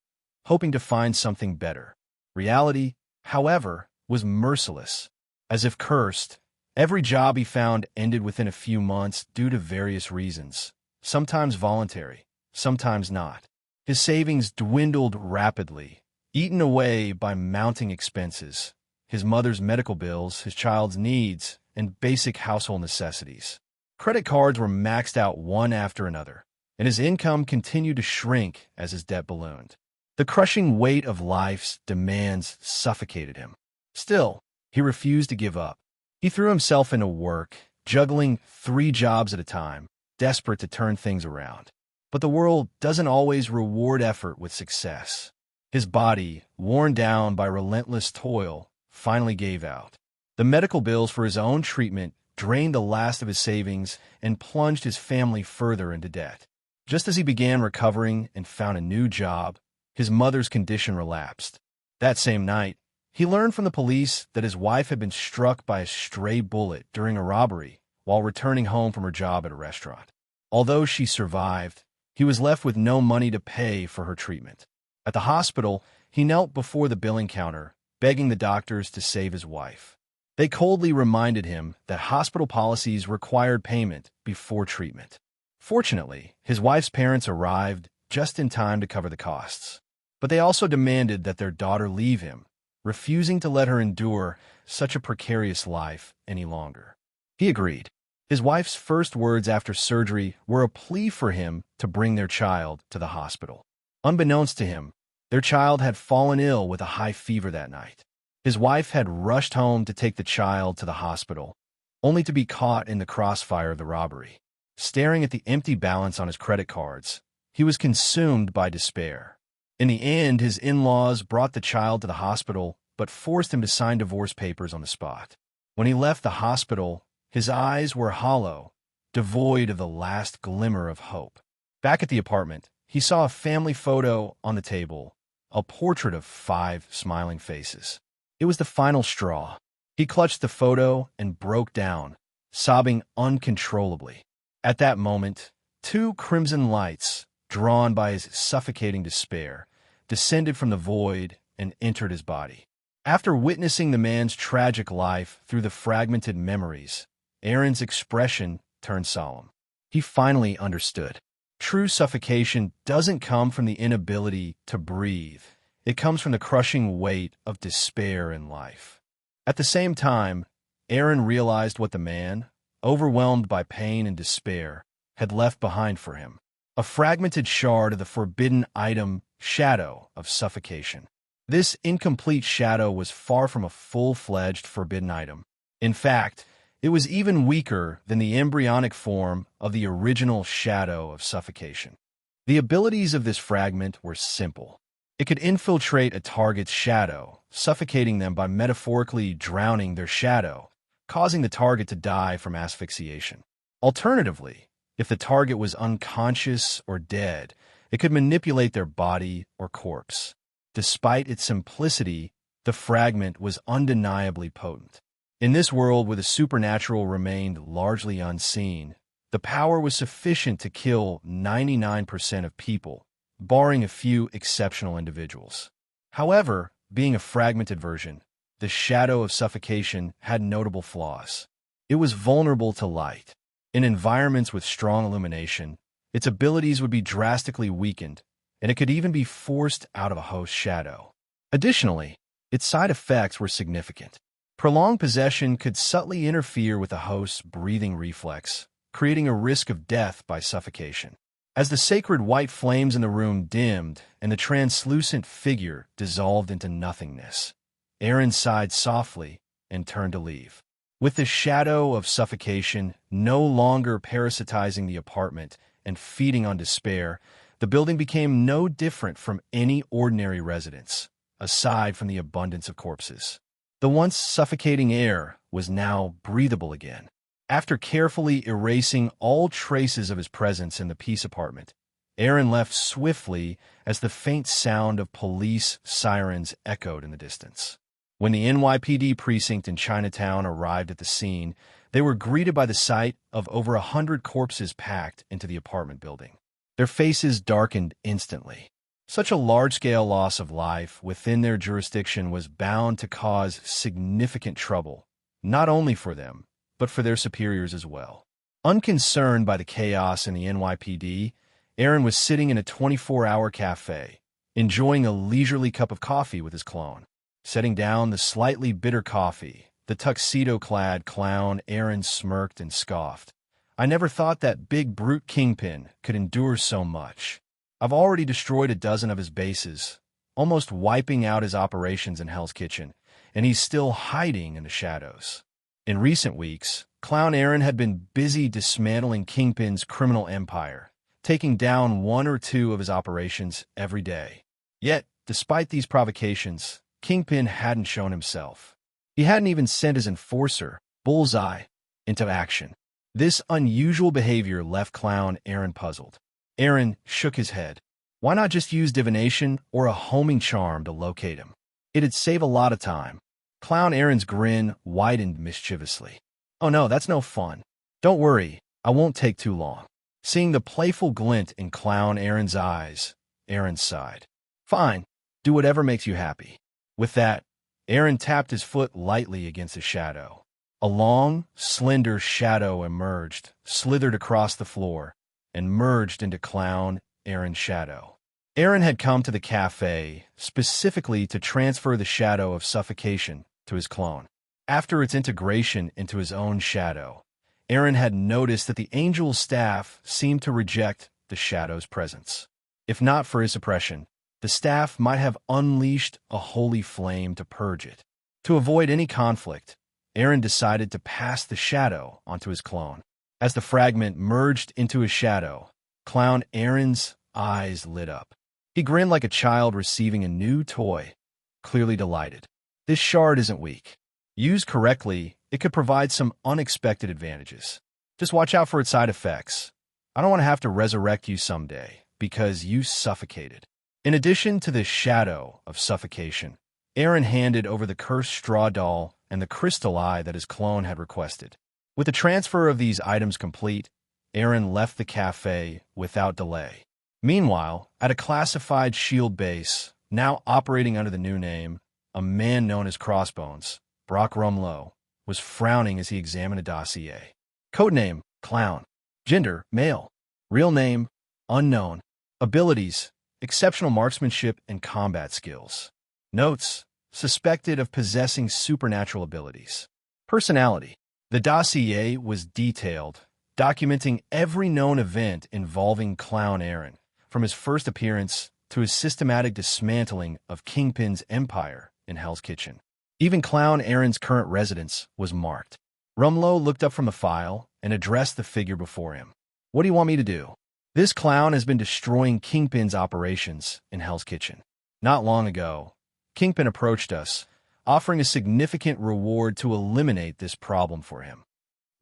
hoping to find something better. Reality, however, was merciless. As if cursed, every job he found ended within a few months due to various reasons, sometimes voluntary, sometimes not. His savings dwindled rapidly, eaten away by mounting expenses, his mother's medical bills, his child's needs, and basic household necessities. Credit cards were maxed out one after another, and his income continued to shrink as his debt ballooned. The crushing weight of life's demands suffocated him. Still, he refused to give up. He threw himself into work, juggling 3 jobs at a time, desperate to turn things around. But the world doesn't always reward effort with success. His body, worn down by relentless toil, finally gave out. The medical bills for his own treatment drained the last of his savings and plunged his family further into debt. Just as he began recovering and found a new job, his mother's condition relapsed. That same night, he learned from the police that his wife had been struck by a stray bullet during a robbery while returning home from her job at a restaurant. Although she survived, he was left with no money to pay for her treatment. At the hospital, he knelt before the billing counter, begging the doctors to save his wife. They coldly reminded him that hospital policies required payment before treatment. Fortunately, his wife's parents arrived just in time to cover the costs. But they also demanded that their daughter leave him, refusing to let her endure such a precarious life any longer. He agreed. His wife's first words after surgery were a plea for him to bring their child to the hospital. Unbeknownst to him, their child had fallen ill with a high fever that night. His wife had rushed home to take the child to the hospital, only to be caught in the crossfire of the robbery. Staring at the empty balance on his credit cards, he was consumed by despair. In the end, his in-laws brought the child to the hospital, but forced him to sign divorce papers on the spot. When he left the hospital, his eyes were hollow, devoid of the last glimmer of hope. Back at the apartment, he saw a family photo on the table, a portrait of 5 smiling faces. It was the final straw. He clutched the photo and broke down, sobbing uncontrollably. At that moment, 2 crimson lights, drawn by his suffocating despair, descended from the void and entered his body. After witnessing the man's tragic life through the fragmented memories, Eren's expression turned solemn. He finally understood. True suffocation doesn't come from the inability to breathe. It comes from the crushing weight of despair in life. At the same time, Eren realized what the man, overwhelmed by pain and despair, had left behind for him. A fragmented shard of the forbidden item, shadow of suffocation. This incomplete shadow was far from a full-fledged forbidden item. In fact, it was even weaker than the embryonic form of the original shadow of suffocation. The abilities of this fragment were simple. It could infiltrate a target's shadow, suffocating them by metaphorically drowning their shadow, causing the target to die from asphyxiation. Alternatively, if the target was unconscious or dead, it could manipulate their body or corpse. Despite its simplicity, the fragment was undeniably potent. In this world where the supernatural remained largely unseen, the power was sufficient to kill 99% of people, barring a few exceptional individuals. However, being a fragmented version, the shadow of suffocation had notable flaws. It was vulnerable to light. In environments with strong illumination, its abilities would be drastically weakened, and it could even be forced out of a host's shadow. Additionally, its side effects were significant. Prolonged possession could subtly interfere with the host's breathing reflex, creating a risk of death by suffocation. As the sacred white flames in the room dimmed and the translucent figure dissolved into nothingness, Eren sighed softly and turned to leave. With the shadow of suffocation no longer parasitizing the apartment and feeding on despair, the building became no different from any ordinary residence, aside from the abundance of corpses. The once suffocating air was now breathable again. After carefully erasing all traces of his presence in the peace apartment, Eren left swiftly as the faint sound of police sirens echoed in the distance. When the NYPD precinct in Chinatown arrived at the scene, they were greeted by the sight of over 100 corpses packed into the apartment building. Their faces darkened instantly. Such a large-scale loss of life within their jurisdiction was bound to cause significant trouble, not only for them, but for their superiors as well. Unconcerned by the chaos in the NYPD, Eren was sitting in a 24-hour cafe, enjoying a leisurely cup of coffee with his clone. Setting down the slightly bitter coffee, the tuxedo-clad clown Eren smirked and scoffed. I never thought that big brute Kingpin could endure so much. I've already destroyed a dozen of his bases, almost wiping out his operations in Hell's Kitchen, and he's still hiding in the shadows. In recent weeks, Clown Eren had been busy dismantling Kingpin's criminal empire, taking down 1 or 2 of his operations every day. Yet, despite these provocations, Kingpin hadn't shown himself. He hadn't even sent his enforcer, Bullseye, into action. This unusual behavior left Clown Eren puzzled. Eren shook his head. Why not just use divination or a homing charm to locate him? It'd save a lot of time. Clown Eren's grin widened mischievously. Oh no, that's no fun. Don't worry, I won't take too long. Seeing the playful glint in Clown Eren's eyes, Eren sighed. Fine, do whatever makes you happy. With that, Eren tapped his foot lightly against the shadow. A long, slender shadow emerged, slithered across the floor, and merged into Clown Eren's shadow. Eren had come to the cafe specifically to transfer the shadow of suffocation to his clone. After its integration into his own shadow, Eren had noticed that the angel's staff seemed to reject the shadow's presence. If not for his suppression, the staff might have unleashed a holy flame to purge it. To avoid any conflict, Eren decided to pass the shadow onto his clone. As the fragment merged into his shadow, Clown Eren's eyes lit up. He grinned like a child receiving a new toy, clearly delighted. This shard isn't weak. Used correctly, it could provide some unexpected advantages. Just watch out for its side effects. I don't want to have to resurrect you someday, because you suffocated. In addition to the shadow of suffocation, Eren handed over the cursed straw doll and the crystal eye that his clone had requested. With the transfer of these items complete, Eren left the cafe without delay. Meanwhile, at a classified shield base, now operating under the new name, a man known as Crossbones, Brock Rumlow, was frowning as he examined a dossier. Codename, Clown. Gender, male. Real name, unknown. Abilities, exceptional marksmanship and combat skills. Notes, suspected of possessing supernatural abilities. Personality. The dossier was detailed, documenting every known event involving Clown Eren, from his first appearance to his systematic dismantling of Kingpin's empire in Hell's Kitchen. Even Clown Eren's current residence was marked. Rumlow looked up from the file and addressed the figure before him. What do you want me to do? This clown has been destroying Kingpin's operations in Hell's Kitchen. Not long ago, Kingpin approached us, offering a significant reward to eliminate this problem for him.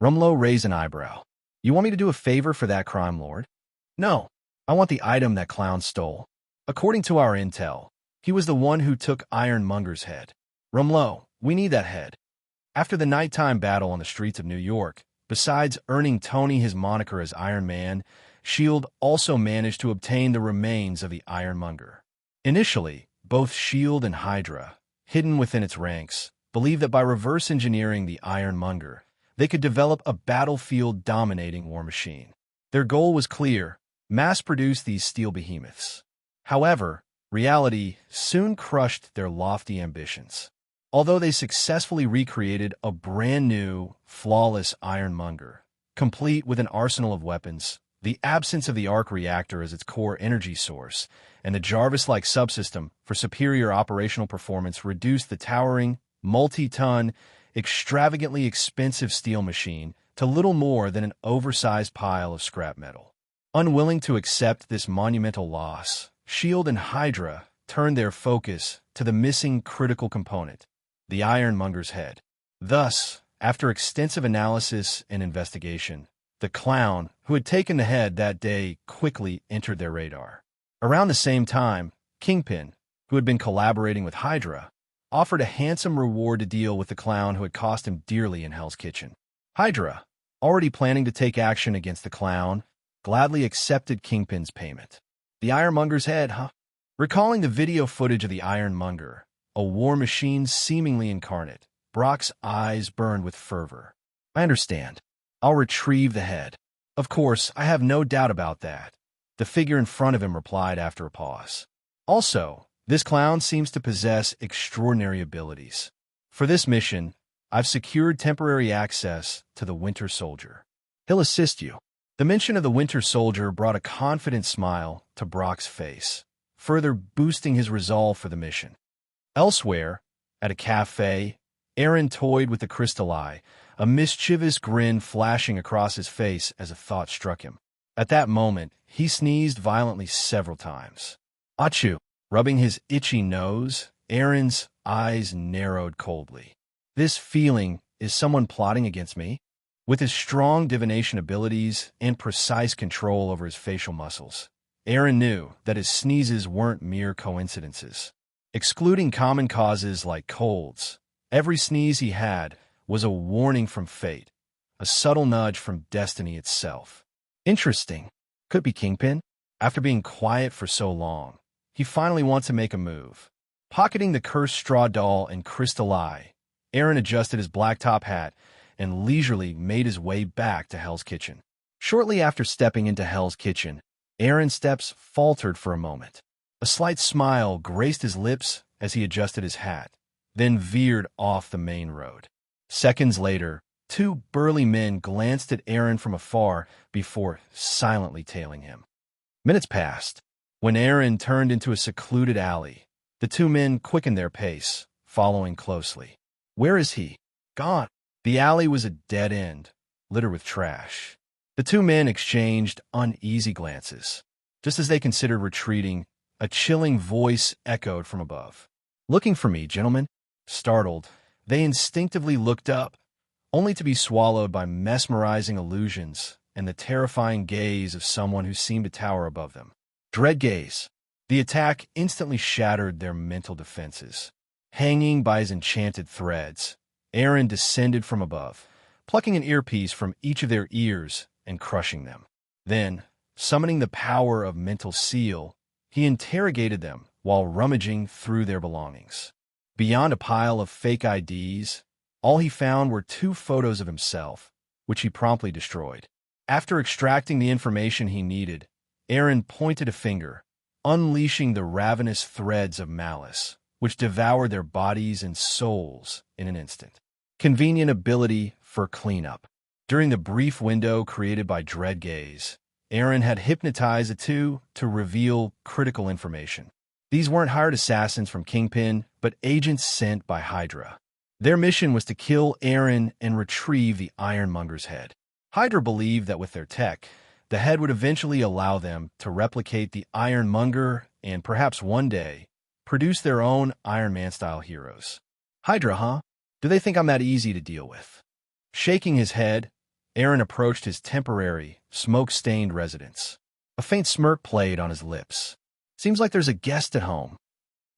Rumlow raised an eyebrow. You want me to do a favor for that crime lord? No, I want the item that clown stole. According to our intel, he was the one who took Ironmonger's head. Rumlow, we need that head. After the nighttime battle on the streets of New York, besides earning Tony his moniker as Iron Man, S.H.I.E.L.D. also managed to obtain the remains of the Ironmonger. Initially, both S.H.I.E.L.D. and Hydra, hidden within its ranks, believed that by reverse engineering the Ironmonger, they could develop a battlefield-dominating war machine. Their goal was clear: mass-produce these steel behemoths. However, reality soon crushed their lofty ambitions. Although they successfully recreated a brand-new, flawless Ironmonger, complete with an arsenal of weapons, the absence of the arc reactor as its core energy source, and the Jarvis-like subsystem for superior operational performance reduced the towering, multi-ton, extravagantly expensive steel machine to little more than an oversized pile of scrap metal. Unwilling to accept this monumental loss, S.H.I.E.L.D. and Hydra turned their focus to the missing critical component, the Ironmonger's head. Thus, after extensive analysis and investigation, the clown who had taken the head that day quickly entered their radar. Around the same time, Kingpin, who had been collaborating with Hydra, offered a handsome reward to deal with the clown who had cost him dearly in Hell's Kitchen. Hydra, already planning to take action against the clown, gladly accepted Kingpin's payment. The Ironmonger's head, huh? Recalling the video footage of the Ironmonger, a war machine seemingly incarnate, Brock's eyes burned with fervor. I understand. I'll retrieve the head. Of course, I have no doubt about that, the figure in front of him replied after a pause. Also, this clown seems to possess extraordinary abilities. For this mission, I've secured temporary access to the Winter Soldier. He'll assist you. The mention of the Winter Soldier brought a confident smile to Brock's face, further boosting his resolve for the mission. Elsewhere, at a cafe, Eren toyed with the crystal eye, a mischievous grin flashing across his face as a thought struck him. At that moment, he sneezed violently several times. Achoo! Rubbing his itchy nose, Eren's eyes narrowed coldly. This feeling, is someone plotting against me? With his strong divination abilities and precise control over his facial muscles, Eren knew that his sneezes weren't mere coincidences. Excluding common causes like colds, every sneeze he had was a warning from fate, a subtle nudge from destiny itself. Interesting. Could be Kingpin. After being quiet for so long, he finally wants to make a move. Pocketing the cursed straw doll and crystal eye, Eren adjusted his black top hat and leisurely made his way back to Hell's Kitchen. Shortly after stepping into Hell's Kitchen, Eren's steps faltered for a moment. A slight smile graced his lips as he adjusted his hat, then veered off the main road. Seconds later, two burly men glanced at Eren from afar before silently tailing him. Minutes passed. When Eren turned into a secluded alley, the two men quickened their pace, following closely. Where is he? Gone. The alley was a dead end, littered with trash. The two men exchanged uneasy glances. Just as they considered retreating, a chilling voice echoed from above. Looking for me, gentlemen? Startled, they instinctively looked up, only to be swallowed by mesmerizing illusions and the terrifying gaze of someone who seemed to tower above them. Dread gaze. The attack instantly shattered their mental defenses. Hanging by his enchanted threads, Eren descended from above, plucking an earpiece from each of their ears and crushing them. Then, summoning the power of mental seal, he interrogated them while rummaging through their belongings. Beyond a pile of fake IDs, all he found were 2 photos of himself, which he promptly destroyed. After extracting the information he needed, Eren pointed a finger, unleashing the ravenous threads of malice, which devoured their bodies and souls in an instant. Convenient ability for cleanup. During the brief window created by Dread Gaze, Eren had hypnotized the 2 to reveal critical information. These weren't hired assassins from Kingpin, but agents sent by Hydra. Their mission was to kill Eren and retrieve the Ironmonger's head. Hydra believed that with their tech, the head would eventually allow them to replicate the Ironmonger and perhaps one day produce their own Iron Man-style heroes. Hydra, huh? Do they think I'm that easy to deal with? Shaking his head, Eren approached his temporary, smoke-stained residence. A faint smirk played on his lips. Seems like there's a guest at home.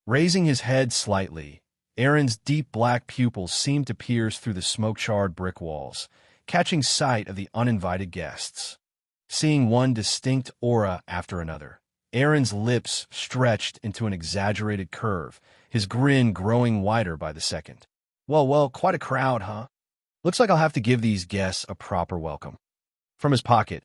Raising his head slightly, Eren's deep black pupils seemed to pierce through the smoke-charred brick walls, catching sight of the uninvited guests. Seeing one distinct aura after another, Eren's lips stretched into an exaggerated curve, his grin growing wider by the second. Well, quite a crowd, huh? Looks like I'll have to give these guests a proper welcome. From his pocket,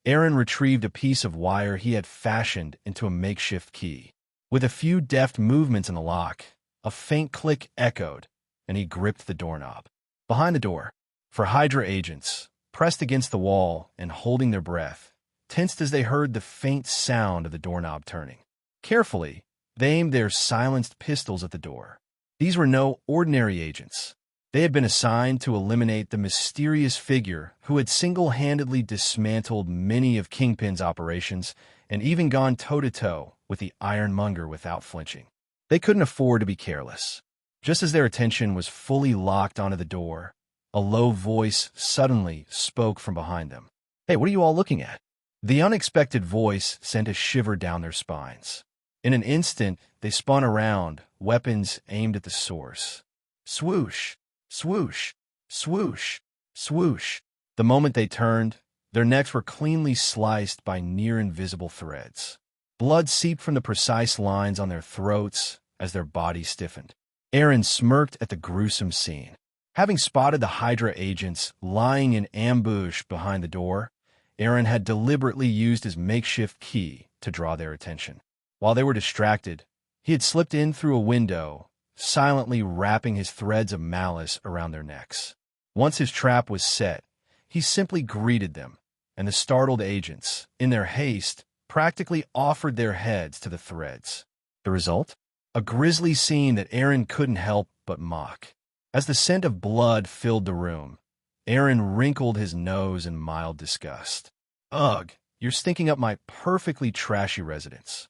Eren retrieved a piece of wire he had fashioned into a makeshift key. With a few deft movements in the lock, a faint click echoed, and he gripped the doorknob. Behind the door, for Hydra agents, pressed against the wall and holding their breath, tensed as they heard the faint sound of the doorknob turning. Carefully, they aimed their silenced pistols at the door. These were no ordinary agents. They had been assigned to eliminate the mysterious figure who had single-handedly dismantled many of Kingpin's operations and even gone toe-to-toe with the Ironmonger without flinching. They couldn't afford to be careless. Just as their attention was fully locked onto the door, a low voice suddenly spoke from behind them. "Hey, what are you all looking at?" The unexpected voice sent a shiver down their spines. In an instant, they spun around, weapons aimed at the source. Swoosh! Swoosh! Swoosh! Swoosh! The moment they turned, their necks were cleanly sliced by near-invisible threads. Blood seeped from the precise lines on their throats as their bodies stiffened. Eren smirked at the gruesome scene. Having spotted the Hydra agents lying in ambush behind the door, Eren had deliberately used his makeshift key to draw their attention. While they were distracted, he had slipped in through a window, silently wrapping his threads of malice around their necks. Once his trap was set, he simply greeted them, and the startled agents, in their haste, practically offered their heads to the threads. The result? A grisly scene that Eren couldn't help but mock. As the scent of blood filled the room, Eren wrinkled his nose in mild disgust. Ugh, you're stinking up my perfectly trashy residence.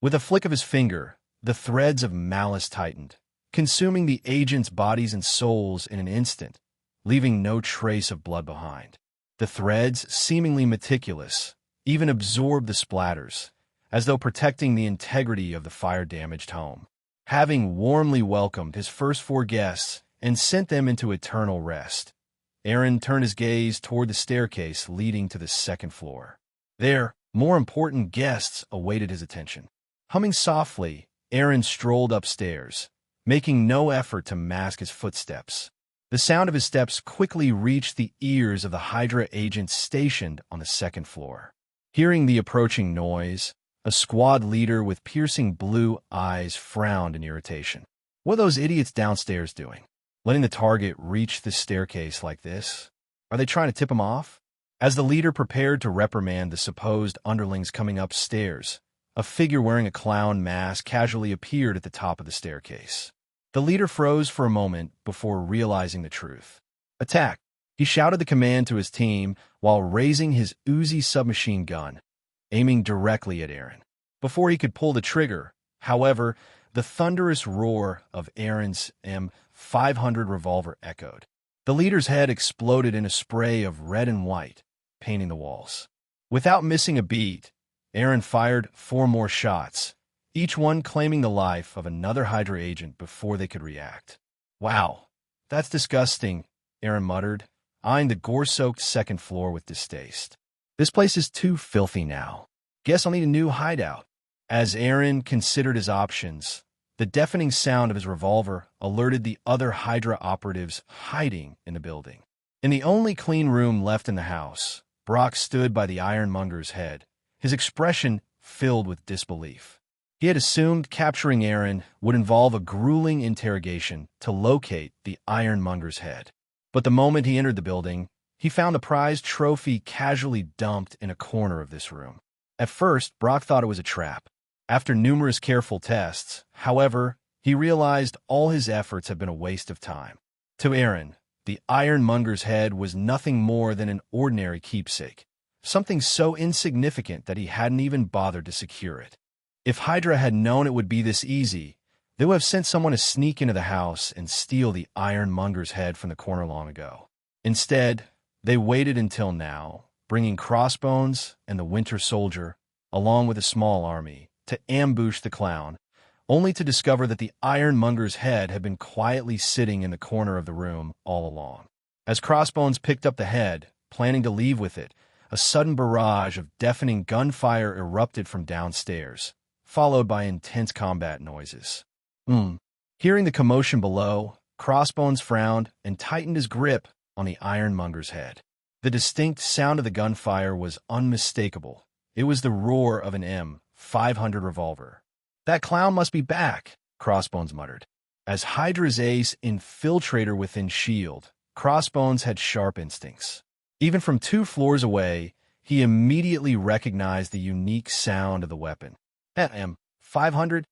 With a flick of his finger, the threads of malice tightened, consuming the agents' bodies and souls in an instant, leaving no trace of blood behind. The threads, seemingly meticulous, even absorbed the splatters, as though protecting the integrity of the fire-damaged home. Having warmly welcomed his first 4 guests and sent them into eternal rest, Eren turned his gaze toward the staircase leading to the 2nd floor. There, more important guests awaited his attention. Humming softly, Eren strolled upstairs, making no effort to mask his footsteps. The sound of his steps quickly reached the ears of the Hydra agents stationed on the 2nd floor. Hearing the approaching noise, a squad leader with piercing blue eyes frowned in irritation. What are those idiots downstairs doing? Letting the target reach the staircase like this? Are they trying to tip him off? As the leader prepared to reprimand the supposed underlings coming upstairs, a figure wearing a clown mask casually appeared at the top of the staircase. The leader froze for a moment before realizing the truth. Attack! He shouted the command to his team while raising his Uzi submachine gun, aiming directly at Eren. Before he could pull the trigger, however, the thunderous roar of Eren's M500 revolver echoed. The leader's head exploded in a spray of red and white, painting the walls. Without missing a beat, Eren fired 4 more shots, each one claiming the life of another Hydra agent before they could react. Wow, that's disgusting, Eren muttered, eyeing the gore-soaked second floor with distaste. This place is too filthy now. Guess I'll need a new hideout. As Eren considered his options, the deafening sound of his revolver alerted the other Hydra operatives hiding in the building. In the only clean room left in the house, Brock stood by the Ironmonger's head, his expression filled with disbelief. He had assumed capturing Eren would involve a grueling interrogation to locate the Ironmonger's head. But the moment he entered the building, he found the prized trophy casually dumped in a corner of this room. At first, Brock thought it was a trap. After numerous careful tests, however, he realized all his efforts had been a waste of time. To Eren, the Ironmonger's head was nothing more than an ordinary keepsake, something so insignificant that he hadn't even bothered to secure it. If Hydra had known it would be this easy, they would have sent someone to sneak into the house and steal the Ironmonger's head from the corner long ago. Instead, they waited until now, bringing Crossbones and the Winter Soldier, along with a small army, to ambush the clown, only to discover that the Ironmonger's head had been quietly sitting in the corner of the room all along. As Crossbones picked up the head, planning to leave with it, a sudden barrage of deafening gunfire erupted from downstairs, followed by intense combat noises. Hearing the commotion below, Crossbones frowned and tightened his grip on the Ironmonger's head. The distinct sound of the gunfire was unmistakable. It was the roar of an M500 revolver. "That clown must be back," Crossbones muttered. As Hydra's ace infiltrator within S.H.I.E.L.D., Crossbones had sharp instincts. Even from 2 floors away, he immediately recognized the unique sound of the weapon. M500?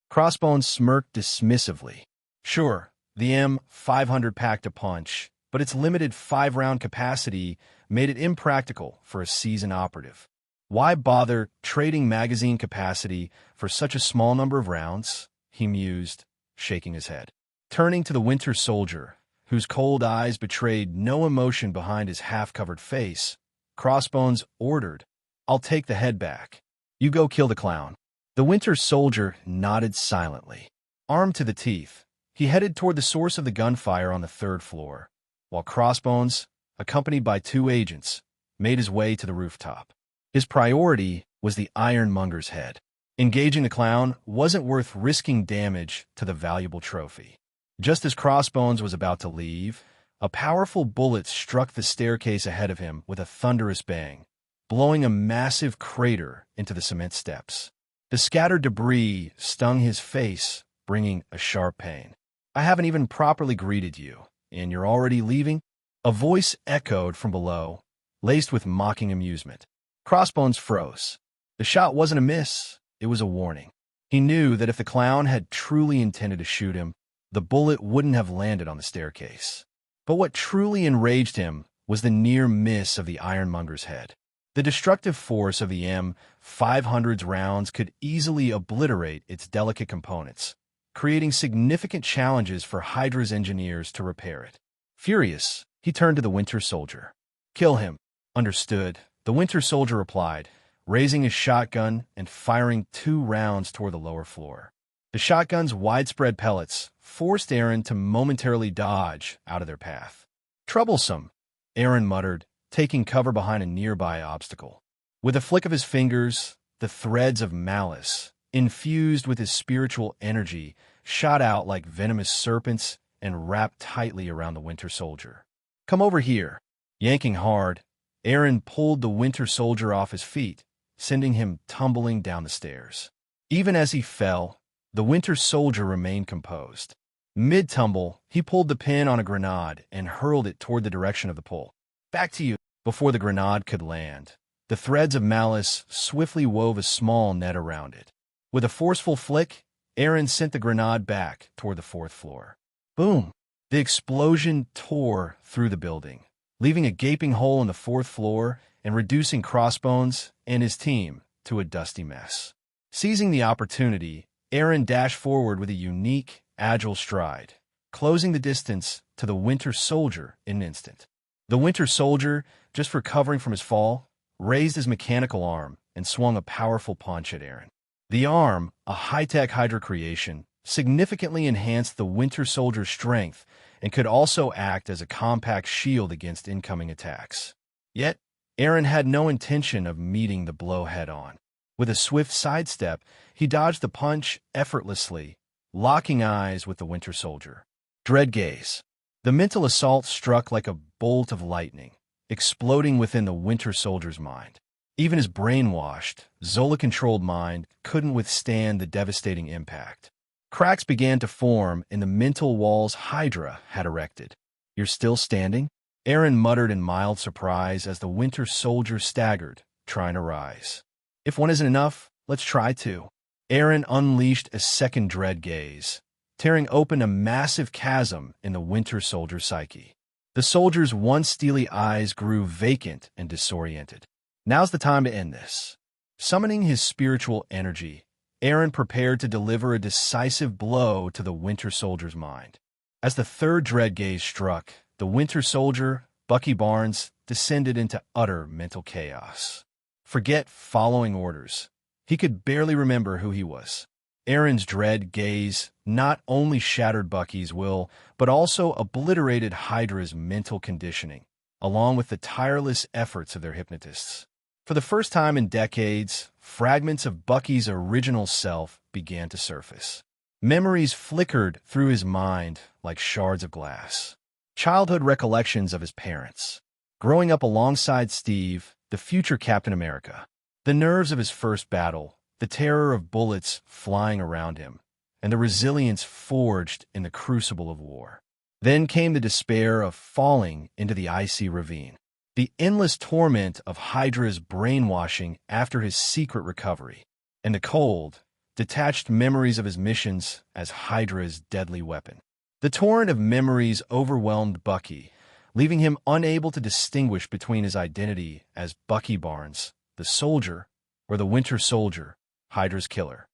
Crossbones smirked dismissively. Sure, the M500 packed a punch, but its limited 5-round capacity made it impractical for a seasoned operative. Why bother trading magazine capacity for such a small number of rounds? He mused, shaking his head. Turning to the Winter Soldier, whose cold eyes betrayed no emotion behind his half-covered face, Crossbones ordered, "I'll take the head back. You go kill the clown." The Winter Soldier nodded silently. Armed to the teeth, he headed toward the source of the gunfire on the 3rd floor, while Crossbones, accompanied by 2 agents, made his way to the rooftop. His priority was the Ironmonger's head. Engaging the clown wasn't worth risking damage to the valuable trophy. Just as Crossbones was about to leave, a powerful bullet struck the staircase ahead of him with a thunderous bang, blowing a massive crater into the cement steps. The scattered debris stung his face, bringing a sharp pain. "I haven't even properly greeted you, and you're already leaving?" A voice echoed from below, laced with mocking amusement. Crossbones froze. The shot wasn't a miss, it was a warning. He knew that if the clown had truly intended to shoot him, the bullet wouldn't have landed on the staircase. But what truly enraged him was the near miss of the Ironmonger's head. The destructive force of the M500's rounds could easily obliterate its delicate components, creating significant challenges for Hydra's engineers to repair it. Furious, he turned to the Winter Soldier. "Kill him." "Understood," the Winter Soldier replied, raising his shotgun and firing 2 rounds toward the lower floor. The shotgun's widespread pellets forced Eren to momentarily dodge out of their path. "Troublesome," Eren muttered, taking cover behind a nearby obstacle. With a flick of his fingers, the threads of malice, infused with his spiritual energy, shot out like venomous serpents and wrapped tightly around the Winter Soldier. "Come over here." Yanking hard, Eren pulled the Winter Soldier off his feet, sending him tumbling down the stairs. Even as he fell, the Winter Soldier remained composed. Mid-tumble, he pulled the pin on a grenade and hurled it toward the direction of the pull. "Back to you." Before the grenade could land, the threads of malice swiftly wove a small net around it. With a forceful flick, Eren sent the grenade back toward the 4th floor. Boom! The explosion tore through the building, leaving a gaping hole in the 4th floor and reducing Crossbones and his team to a dusty mess. Seizing the opportunity, Eren dashed forward with a unique, agile stride, closing the distance to the Winter Soldier in an instant. The Winter Soldier, just recovering from his fall, raised his mechanical arm and swung a powerful punch at Eren. The arm, a high-tech Hydra creation, significantly enhanced the Winter Soldier's strength and could also act as a compact shield against incoming attacks. Yet, Eren had no intention of meeting the blow head-on. With a swift sidestep, he dodged the punch effortlessly, locking eyes with the Winter Soldier. Dread gaze. The mental assault struck like a bolt of lightning, exploding within the Winter Soldier's mind. Even his brainwashed, Zola-controlled mind couldn't withstand the devastating impact. Cracks began to form in the mental walls Hydra had erected. "You're still standing?" Eren muttered in mild surprise as the Winter Soldier staggered, trying to rise. "If one isn't enough, let's try two." Eren unleashed a second dread gaze, tearing open a massive chasm in the Winter Soldier's psyche. The soldier's once steely eyes grew vacant and disoriented. Now's the time to end this. Summoning his spiritual energy, Eren prepared to deliver a decisive blow to the Winter Soldier's mind. As the third dread gaze struck, the Winter Soldier, Bucky Barnes, descended into utter mental chaos. Forget following orders. He could barely remember who he was. Eren's dread gaze not only shattered Bucky's will, but also obliterated Hydra's mental conditioning, along with the tireless efforts of their hypnotists. For the first time in decades, fragments of Bucky's original self began to surface. Memories flickered through his mind like shards of glass. Childhood recollections of his parents. Growing up alongside Steve, the future Captain America. The nerves of his first battle, the terror of bullets flying around him, and the resilience forged in the crucible of war. Then came the despair of falling into the icy ravine. The endless torment of Hydra's brainwashing after his secret recovery, and the cold, detached memories of his missions as Hydra's deadly weapon. The torrent of memories overwhelmed Bucky, leaving him unable to distinguish between his identity as Bucky Barnes, the soldier, or the Winter Soldier, Hydra's killer.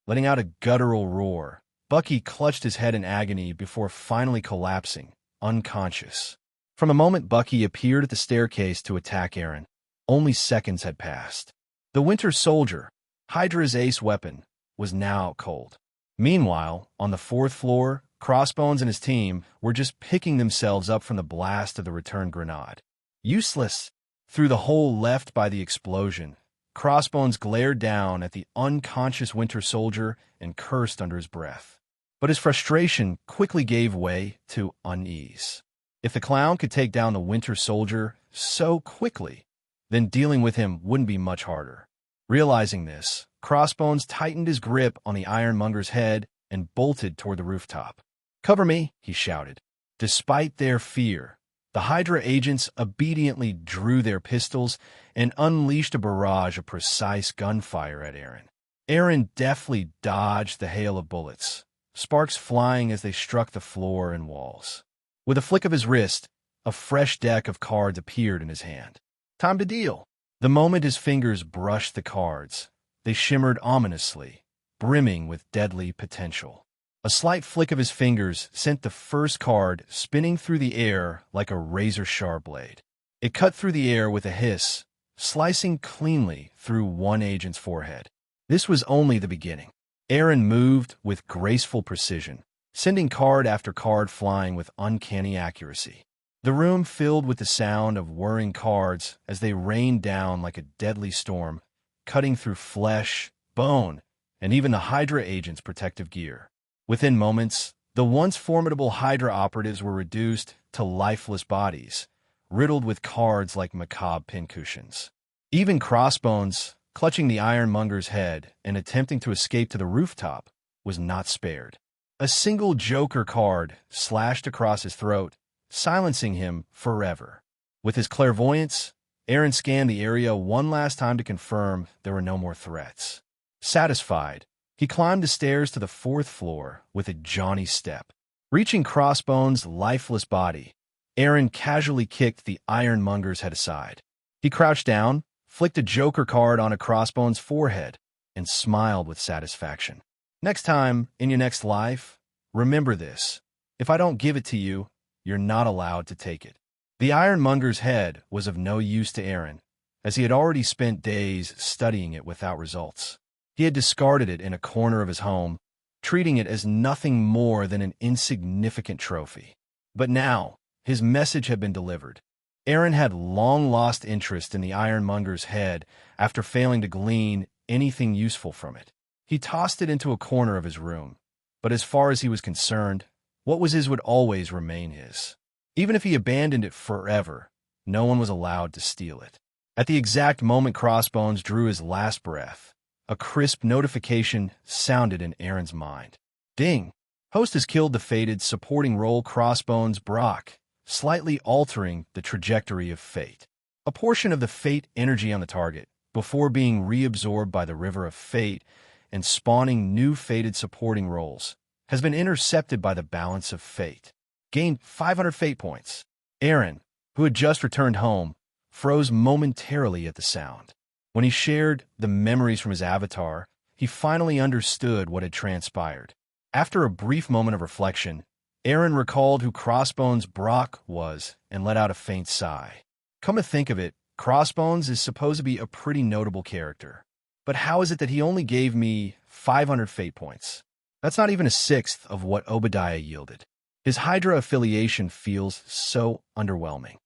Letting out a guttural roar, Bucky clutched his head in agony before finally collapsing, unconscious. From the moment Bucky appeared at the staircase to attack Eren, only seconds had passed. The Winter Soldier, Hydra's ace weapon, was now cold. Meanwhile, on the fourth floor, Crossbones and his team were just picking themselves up from the blast of the return grenade. Useless! Through the hole left by the explosion, Crossbones glared down at the unconscious Winter Soldier and cursed under his breath. But his frustration quickly gave way to unease. If the clown could take down the Winter Soldier so quickly, then dealing with him wouldn't be much harder. Realizing this, Crossbones tightened his grip on the Ironmonger's head and bolted toward the rooftop. "Cover me," he shouted. Despite their fear, the Hydra agents obediently drew their pistols and unleashed a barrage of precise gunfire at Eren. Eren deftly dodged the hail of bullets, sparks flying as they struck the floor and walls. With a flick of his wrist, a fresh deck of cards appeared in his hand. Time to deal. The moment his fingers brushed the cards, they shimmered ominously, brimming with deadly potential. A slight flick of his fingers sent the first card spinning through the air like a razor-sharp blade. It cut through the air with a hiss, slicing cleanly through one agent's forehead. This was only the beginning. Eren moved with graceful precision, sending card after card flying with uncanny accuracy. The room filled with the sound of whirring cards as they rained down like a deadly storm, cutting through flesh, bone, and even the Hydra agent's protective gear. Within moments, the once formidable Hydra operatives were reduced to lifeless bodies, riddled with cards like macabre pincushions. Even Crossbones, clutching the Ironmonger's head and attempting to escape to the rooftop, was not spared. A single Joker card slashed across his throat, silencing him forever. With his clairvoyance, Eren scanned the area one last time to confirm there were no more threats. Satisfied, he climbed the stairs to the fourth floor with a jaunty step. Reaching Crossbones' lifeless body, Eren casually kicked the Ironmonger's head aside. He crouched down, flicked a Joker card onto Crossbones' forehead, and smiled with satisfaction. Next time, in your next life, remember this. If I don't give it to you, you're not allowed to take it. The ironmonger's head was of no use to Eren, as he had already spent days studying it without results. He had discarded it in a corner of his home, treating it as nothing more than an insignificant trophy. But now, his message had been delivered. Eren had long lost interest in the ironmonger's head after failing to glean anything useful from it. He tossed it into a corner of his room, but as far as he was concerned, what was his would always remain his. Even if he abandoned it forever, no one was allowed to steal it. At the exact moment Crossbones drew his last breath, a crisp notification sounded in Eren's mind. Ding! Host has killed the fated supporting role Crossbones Brock, slightly altering the trajectory of fate. A portion of the fate energy on the target, before being reabsorbed by the river of fate and spawning new fated supporting roles, has been intercepted by the balance of fate. Gained 500 fate points. Eren, who had just returned home, froze momentarily at the sound. When he shared the memories from his avatar, he finally understood what had transpired. After a brief moment of reflection, Eren recalled who Crossbones Brock was and let out a faint sigh. Come to think of it, Crossbones is supposed to be a pretty notable character. But how is it that he only gave me 500 fate points? That's not even a sixth of what Obadiah yielded. His Hydra affiliation feels so underwhelming.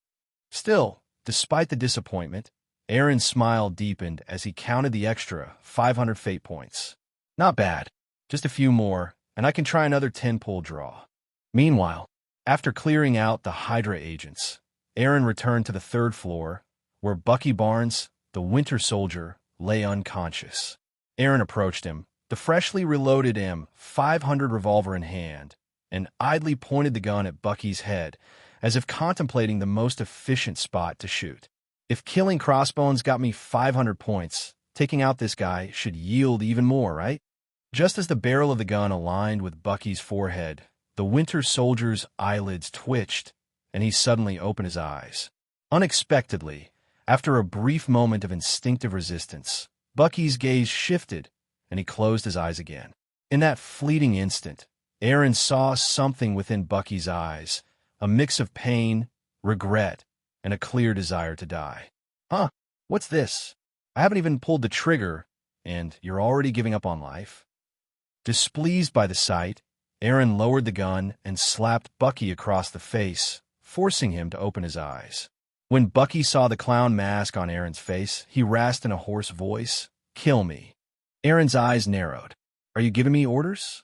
Still, despite the disappointment, Eren's smile deepened as he counted the extra 500 fate points. Not bad. Just a few more, and I can try another 10-pull draw. Meanwhile, after clearing out the Hydra agents, Eren returned to the third floor, where Bucky Barnes, the Winter Soldier, lay unconscious. Eren approached him, the freshly reloaded M500 revolver in hand, and idly pointed the gun at Bucky's head, as if contemplating the most efficient spot to shoot. If killing Crossbones got me 500 points, taking out this guy should yield even more, right? Just as the barrel of the gun aligned with Bucky's forehead, the Winter Soldier's eyelids twitched, and he suddenly opened his eyes. Unexpectedly, after a brief moment of instinctive resistance, Bucky's gaze shifted, and he closed his eyes again. In that fleeting instant, Eren saw something within Bucky's eyes, a mix of pain, regret, and a clear desire to die. Huh, what's this? I haven't even pulled the trigger, and you're already giving up on life? Displeased by the sight, Eren lowered the gun and slapped Bucky across the face, forcing him to open his eyes. When Bucky saw the clown mask on Eren's face, he rasped in a hoarse voice, "Kill me." Eren's eyes narrowed. "Are you giving me orders?"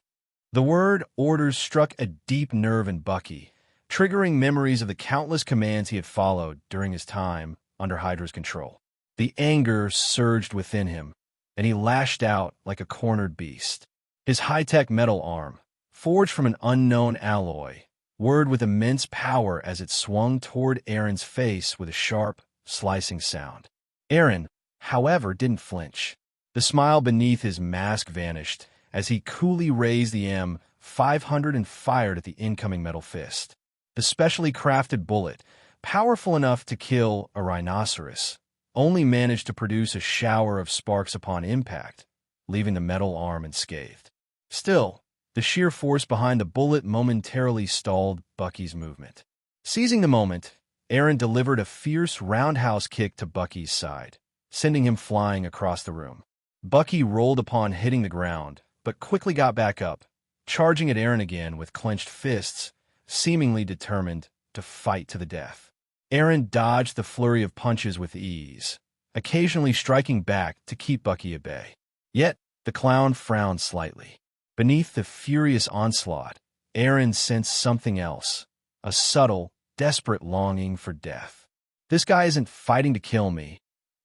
The word orders struck a deep nerve in Bucky, triggering memories of the countless commands he had followed during his time under Hydra's control. The anger surged within him, and he lashed out like a cornered beast. His high-tech metal arm, forged from an unknown alloy, whirred with immense power as it swung toward Eren's face with a sharp, slicing sound. Eren, however, didn't flinch. The smile beneath his mask vanished as he coolly raised the M500 and fired at the incoming metal fist. The specially crafted bullet, powerful enough to kill a rhinoceros, only managed to produce a shower of sparks upon impact, leaving the metal arm unscathed. Still, the sheer force behind the bullet momentarily stalled Bucky's movement. Seizing the moment, Eren delivered a fierce roundhouse kick to Bucky's side, sending him flying across the room. Bucky rolled upon hitting the ground, but quickly got back up, charging at Eren again with clenched fists, seemingly determined to fight to the death. Eren dodged the flurry of punches with ease, occasionally striking back to keep Bucky at bay. Yet, the clown frowned slightly. Beneath the furious onslaught, Eren sensed something else, a subtle, desperate longing for death. This guy isn't fighting to kill me,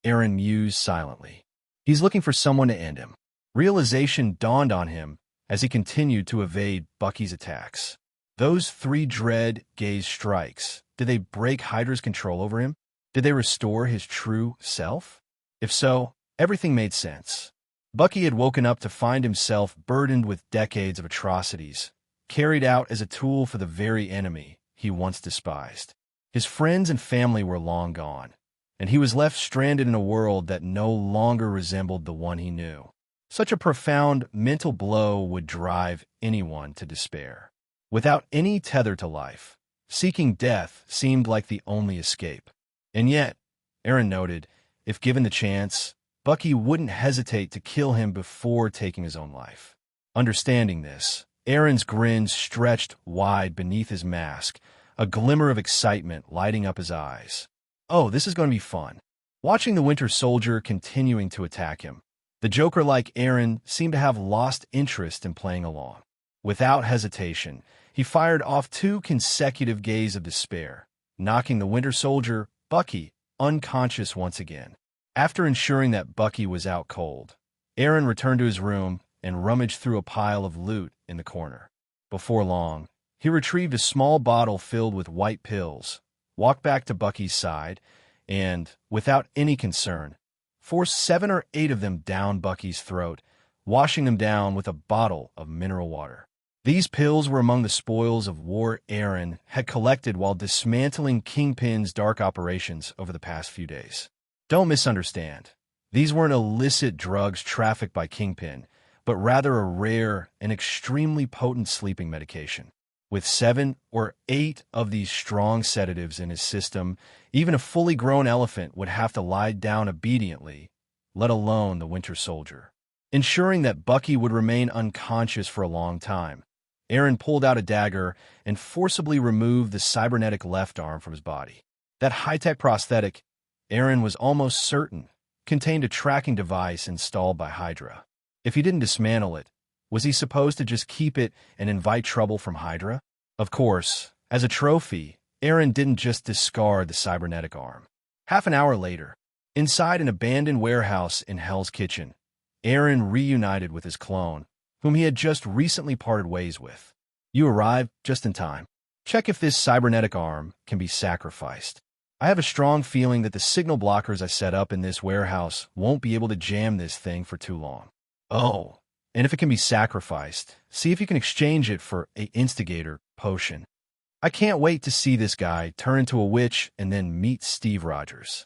Eren mused silently. He's looking for someone to end him. Realization dawned on him as he continued to evade Bucky's attacks. Those three dread gaze strikes, did they break Hydra's control over him? Did they restore his true self? If so, everything made sense. Bucky had woken up to find himself burdened with decades of atrocities, carried out as a tool for the very enemy he once despised. His friends and family were long gone, and he was left stranded in a world that no longer resembled the one he knew. Such a profound mental blow would drive anyone to despair. Without any tether to life, Seeking death seemed like the only escape. And yet, Eren noted, if given the chance, Bucky wouldn't hesitate to kill him before taking his own life. Understanding this, Eren's grin stretched wide beneath his mask, a glimmer of excitement lighting up his eyes. Oh, this is going to be fun. Watching the Winter Soldier continuing to attack him, the Joker like Eren seemed to have lost interest in playing along. Without hesitation, he fired off 2 consecutive gaze of despair, knocking the Winter Soldier, Bucky, unconscious once again. After ensuring that Bucky was out cold, Eren returned to his room and rummaged through a pile of loot in the corner. Before long, he retrieved a small bottle filled with white pills, walked back to Bucky's side, and, without any concern, forced 7 or 8 of them down Bucky's throat, washing them down with a bottle of mineral water. These pills were among the spoils of war Eren had collected while dismantling Kingpin's dark operations over the past few days. Don't misunderstand. These weren't illicit drugs trafficked by Kingpin, but rather a rare and extremely potent sleeping medication. With 7 or 8 of these strong sedatives in his system, even a fully grown elephant would have to lie down obediently, let alone the Winter Soldier. Ensuring that Bucky would remain unconscious for a long time, Eren pulled out a dagger and forcibly removed the cybernetic left arm from his body. That high-tech prosthetic, Eren was almost certain, contained a tracking device installed by Hydra. If he didn't dismantle it, was he supposed to just keep it and invite trouble from Hydra? Of course, as a trophy, Eren didn't just discard the cybernetic arm. Half an hour later, inside an abandoned warehouse in Hell's Kitchen, Eren reunited with his clone, whom he had just recently parted ways with. You arrived just in time. Check if this cybernetic arm can be sacrificed. I have a strong feeling that the signal blockers I set up in this warehouse won't be able to jam this thing for too long. Oh, and if it can be sacrificed, see if you can exchange it for an instigator potion. I can't wait to see this guy turn into a witch and then meet Steve Rogers.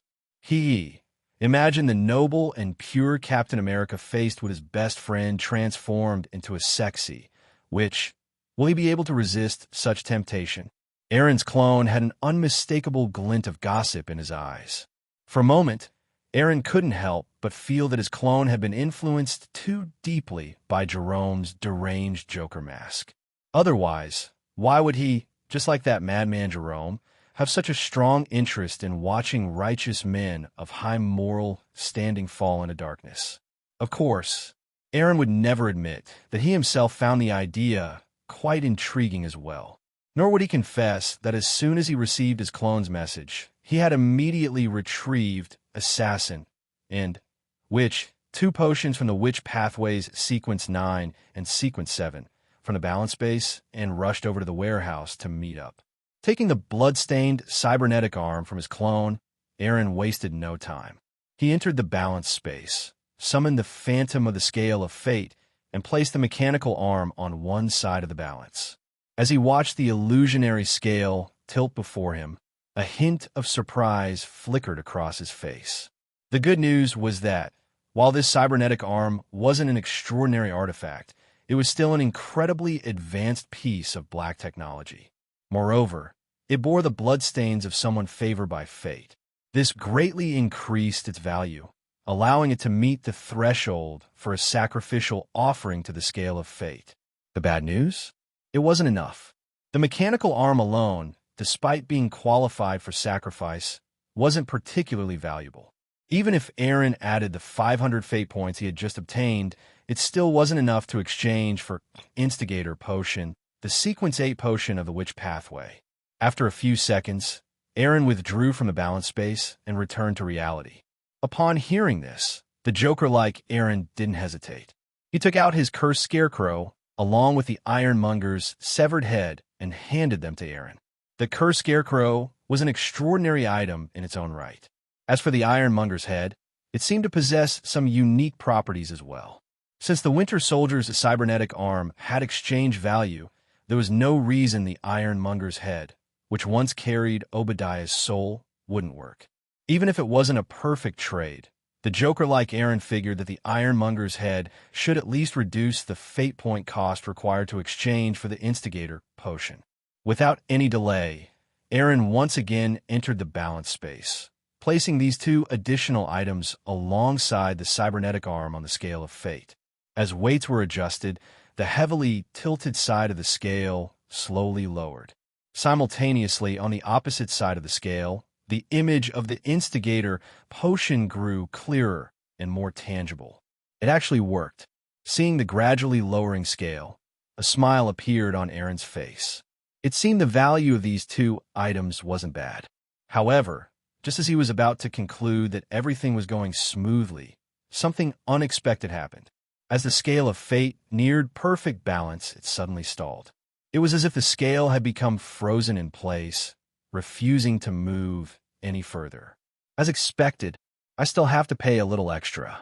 Imagine the noble and pure Captain America faced with his best friend transformed into a sexy witch. Will he be able to resist such temptation? Eren's clone had an unmistakable glint of gossip in his eyes. For a moment, Eren couldn't help but feel that his clone had been influenced too deeply by Jerome's deranged Joker mask. Otherwise, why would he, just like that madman Jerome, have such a strong interest in watching righteous men of high moral standing fall into darkness? Of course, Eren would never admit that he himself found the idea quite intriguing as well. Nor would he confess that as soon as he received his clone's message, he had immediately retrieved Assassin and Witch, 2 potions from the Witch Pathways Sequence 9 and Sequence 7 from the balance base, and rushed over to the warehouse to meet up. Taking the blood-stained cybernetic arm from his clone, Eren wasted no time. He entered the balance space, summoned the Phantom of the Scale of Fate, and placed the mechanical arm on one side of the balance. As he watched the illusionary scale tilt before him, a hint of surprise flickered across his face. The good news was that, while this cybernetic arm wasn't an extraordinary artifact, it was still an incredibly advanced piece of black technology. Moreover, it bore the bloodstains of someone favored by fate. This greatly increased its value, allowing it to meet the threshold for a sacrificial offering to the scale of fate. The bad news? It wasn't enough. The mechanical arm alone, despite being qualified for sacrifice, wasn't particularly valuable. Even if Eren added the 500 fate points he had just obtained, it still wasn't enough to exchange for Instigator Potion, the Sequence 8 potion of the Witch Pathway. After a few seconds, Eren withdrew from the balance space and returned to reality. Upon hearing this, the Joker-like Eren didn't hesitate. He took out his cursed scarecrow, along with the Ironmonger's severed head, and handed them to Eren. The cursed scarecrow was an extraordinary item in its own right. As for the Ironmonger's head, it seemed to possess some unique properties as well. Since the Winter Soldier's cybernetic arm had exchange value, there was no reason the Ironmonger's head, which once carried Obadiah's soul, wouldn't work. Even if it wasn't a perfect trade, the Joker-like Eren figured that the Ironmonger's head should at least reduce the fate point cost required to exchange for the Instigator Potion. Without any delay, Eren once again entered the balance space, placing these two additional items alongside the cybernetic arm on the scale of fate. As weights were adjusted, the heavily tilted side of the scale slowly lowered. Simultaneously, on the opposite side of the scale, the image of the instigator potion grew clearer and more tangible. It actually worked. Seeing the gradually lowering scale, a smile appeared on Eren's face. It seemed the value of these two items wasn't bad. However, just as he was about to conclude that everything was going smoothly, something unexpected happened. As the scale of fate neared perfect balance, it suddenly stalled. It was as if the scale had become frozen in place, refusing to move any further. As expected, I still have to pay a little extra.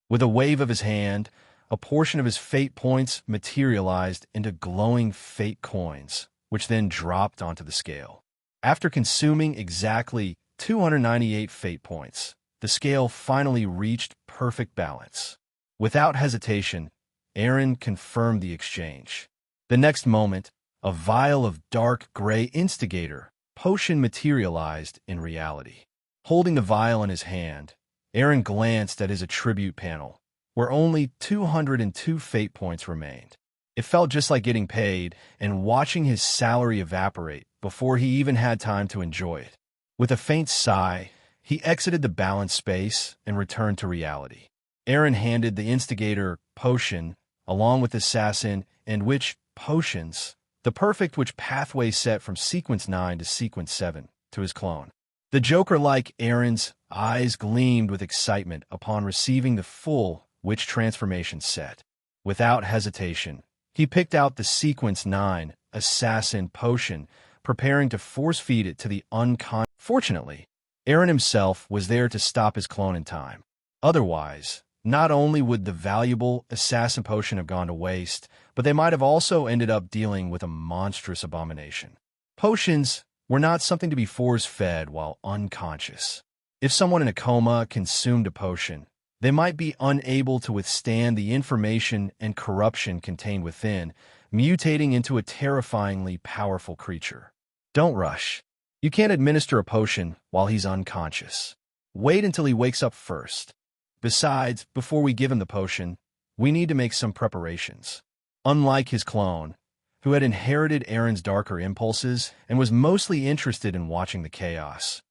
With a wave of his hand, a portion of his fate points materialized into glowing fate coins, which then dropped onto the scale. After consuming exactly 298 fate points, the scale finally reached perfect balance. Without hesitation, Eren confirmed the exchange. The next moment, a vial of dark gray instigator potion materialized in reality. Holding the vial in his hand, Eren glanced at his attribute panel, where only 202 fate points remained. It felt just like getting paid and watching his salary evaporate before he even had time to enjoy it. With a faint sigh, he exited the balance space and returned to reality. Eren handed the instigator potion, along with assassin and witch potions, the perfect witch pathway set from sequence 9 to sequence 7, to his clone. The Joker-like Eren's eyes gleamed with excitement upon receiving the full witch transformation set. Without hesitation, he picked out the sequence 9 assassin potion, preparing to force-feed it to the unconscious. Fortunately, Eren himself was there to stop his clone in time. Otherwise, not only would the valuable assassin potion have gone to waste, but they might have also ended up dealing with a monstrous abomination. Potions were not something to be force-fed while unconscious. If someone in a coma consumed a potion, they might be unable to withstand the information and corruption contained within, mutating into a terrifyingly powerful creature. Don't rush. You can't administer a potion while he's unconscious. Wait until he wakes up first. Besides, before we give him the potion, we need to make some preparations. Unlike his clone, who had inherited Eren's darker impulses and was mostly interested in watching the chaos,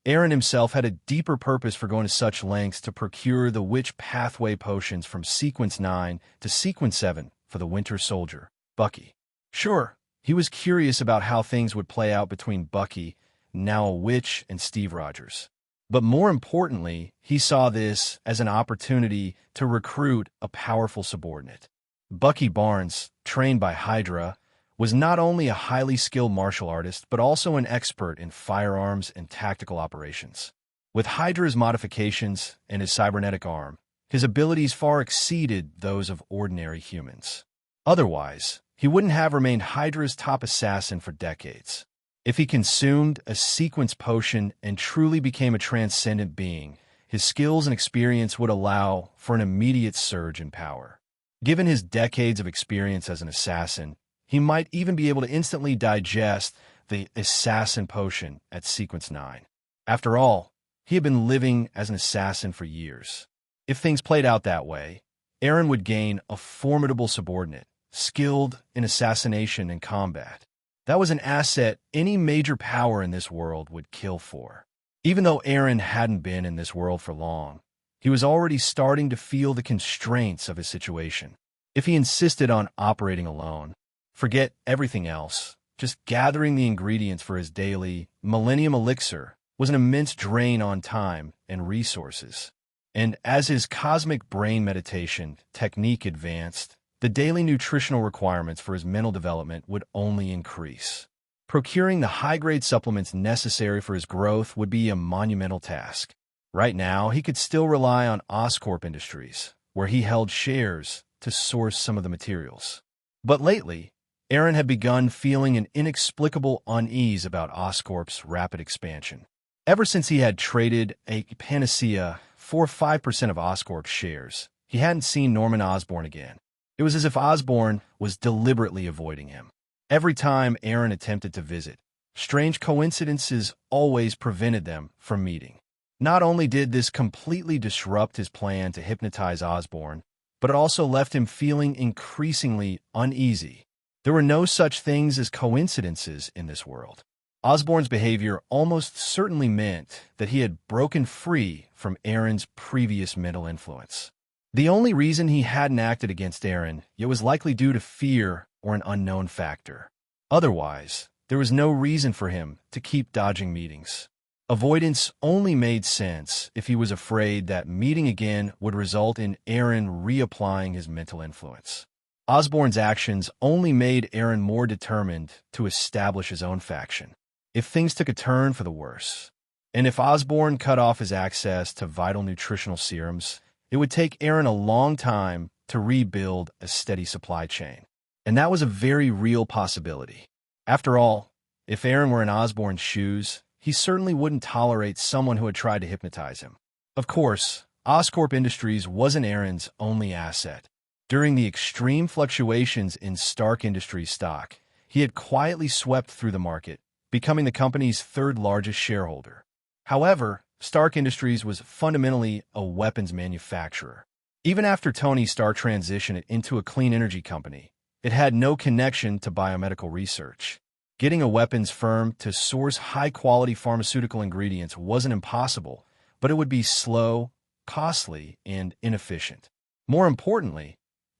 Eren himself had a deeper purpose for going to such lengths to procure the witch pathway potions from sequence 9 to sequence 7 for the Winter Soldier, Bucky. Sure, he was curious about how things would play out between Bucky, now a witch, and Steve Rogers. But more importantly, he saw this as an opportunity to recruit a powerful subordinate. Bucky Barnes, trained by Hydra, was not only a highly skilled martial artist, but also an expert in firearms and tactical operations. With Hydra's modifications and his cybernetic arm, his abilities far exceeded those of ordinary humans. Otherwise, he wouldn't have remained Hydra's top assassin for decades. If he consumed a sequence potion and truly became a transcendent being, his skills and experience would allow for an immediate surge in power. Given his decades of experience as an assassin, he might even be able to instantly digest the assassin potion at sequence 9. After all, he had been living as an assassin for years. If things played out that way, Eren would gain a formidable subordinate, skilled in assassination and combat. That was an asset any major power in this world would kill for. Even though Eren hadn't been in this world for long, he was already starting to feel the constraints of his situation. If he insisted on operating alone, forget everything else, just gathering the ingredients for his daily Millennium Elixir was an immense drain on time and resources. And as his cosmic brain meditation technique advanced, the daily nutritional requirements for his mental development would only increase. Procuring the high-grade supplements necessary for his growth would be a monumental task. Right now, he could still rely on Oscorp Industries, where he held shares to source some of the materials. But lately, Eren had begun feeling an inexplicable unease about Oscorp's rapid expansion. Ever since he had traded a panacea for 5% of Oscorp's shares, he hadn't seen Norman Osborn again. It was as if Osborn was deliberately avoiding him. Every time Eren attempted to visit, strange coincidences always prevented them from meeting. Not only did this completely disrupt his plan to hypnotize Osborn, but it also left him feeling increasingly uneasy. There were no such things as coincidences in this world. Osborn's behavior almost certainly meant that he had broken free from Eren's previous mental influence. The only reason he hadn't acted against Eren yet was likely due to fear or an unknown factor. Otherwise, there was no reason for him to keep dodging meetings. Avoidance only made sense if he was afraid that meeting again would result in Eren reapplying his mental influence. Osborn's actions only made Eren more determined to establish his own faction. If things took a turn for the worse, and if Osborn cut off his access to vital nutritional serums, it would take Eren a long time to rebuild a steady supply chain. And that was a very real possibility. After all, if Eren were in Osborn's shoes, he certainly wouldn't tolerate someone who had tried to hypnotize him. Of course, Oscorp Industries wasn't Eren's only asset. During the extreme fluctuations in Stark Industries stock, he had quietly swept through the market, becoming the company's third-largest shareholder. However, Stark Industries was fundamentally a weapons manufacturer. Even after Tony Stark transitioned it into a clean energy company, it had no connection to biomedical research. Getting a weapons firm to source high-quality pharmaceutical ingredients wasn't impossible, but it would be slow, costly, and inefficient. More importantly,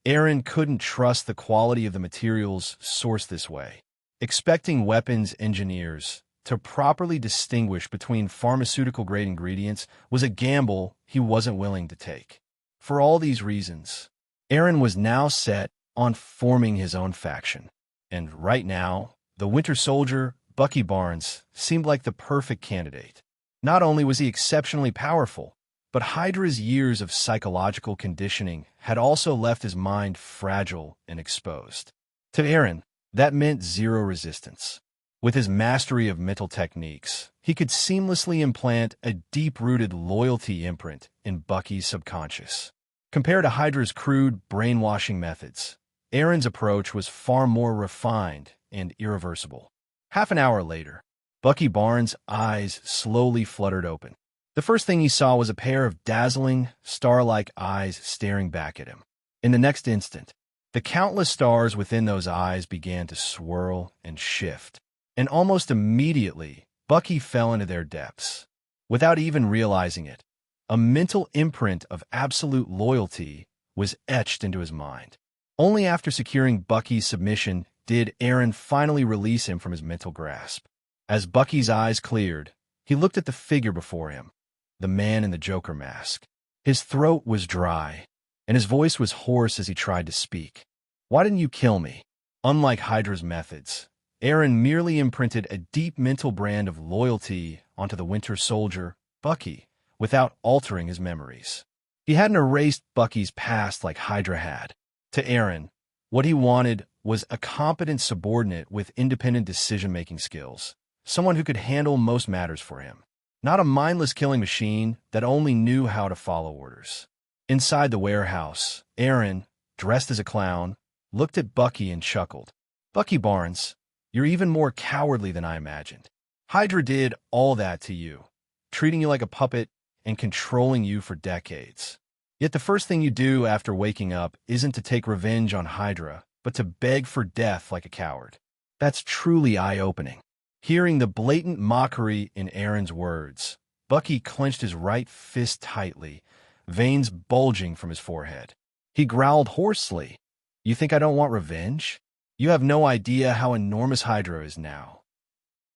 Eren couldn't trust the quality of the materials sourced this way. Expecting weapons engineers to properly distinguish between pharmaceutical-grade ingredients was a gamble he wasn't willing to take. For all these reasons, Eren was now set on forming his own faction. And right now, the Winter Soldier, Bucky Barnes, seemed like the perfect candidate. Not only was he exceptionally powerful, but Hydra's years of psychological conditioning had also left his mind fragile and exposed. To Eren, that meant zero resistance. With his mastery of mental techniques, he could seamlessly implant a deep-rooted loyalty imprint in Bucky's subconscious. Compared to Hydra's crude, brainwashing methods, Eren's approach was far more refined and irreversible. Half an hour later, Bucky Barnes' eyes slowly fluttered open. The first thing he saw was a pair of dazzling, star-like eyes staring back at him. In the next instant, the countless stars within those eyes began to swirl and shift, and almost immediately, Bucky fell into their depths. Without even realizing it, a mental imprint of absolute loyalty was etched into his mind. Only after securing Bucky's submission did Eren finally release him from his mental grasp. As Bucky's eyes cleared, he looked at the figure before him, the man in the Joker mask. His throat was dry, and his voice was hoarse as he tried to speak. "Why didn't you kill me?" Unlike Hydra's methods, Eren merely imprinted a deep mental brand of loyalty onto the Winter Soldier, Bucky, without altering his memories. He hadn't erased Bucky's past like Hydra had. To Eren, what he wanted was a competent subordinate with independent decision-making skills, someone who could handle most matters for him, not a mindless killing machine that only knew how to follow orders. Inside the warehouse, Eren, dressed as a clown, looked at Bucky and chuckled. "Bucky Barnes, you're even more cowardly than I imagined. Hydra did all that to you, treating you like a puppet and controlling you for decades. Yet the first thing you do after waking up isn't to take revenge on Hydra, but to beg for death like a coward. That's truly eye-opening." Hearing the blatant mockery in Eren's words, Bucky clenched his right fist tightly, veins bulging from his forehead. He growled hoarsely, "You think I don't want revenge? You have no idea how enormous Hydra is now."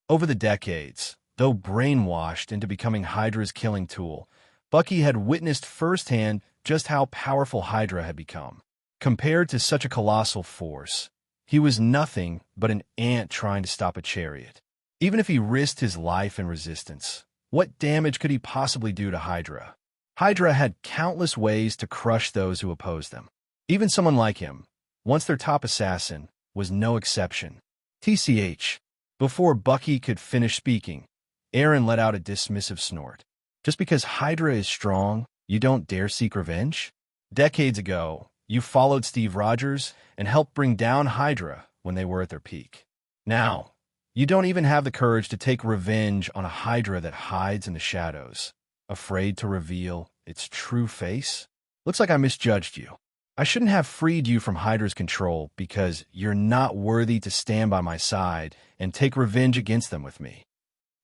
Over the decades, though brainwashed into becoming Hydra's killing tool, Bucky had witnessed firsthand just how powerful Hydra had become. Compared to such a colossal force, he was nothing but an ant trying to stop a chariot. Even if he risked his life in resistance, what damage could he possibly do to Hydra? Hydra had countless ways to crush those who opposed them. Even someone like him, once their top assassin, was no exception. TCH. Before Bucky could finish speaking, Eren let out a dismissive snort. "Just because Hydra is strong, you don't dare seek revenge? Decades ago, you followed Steve Rogers and helped bring down Hydra when they were at their peak. Now, You don't even have the courage to take revenge on a Hydra that hides in the shadows, afraid to reveal its true face? Looks like I misjudged you. I shouldn't have freed you from Hydra's control because you're not worthy to stand by my side and take revenge against them with me.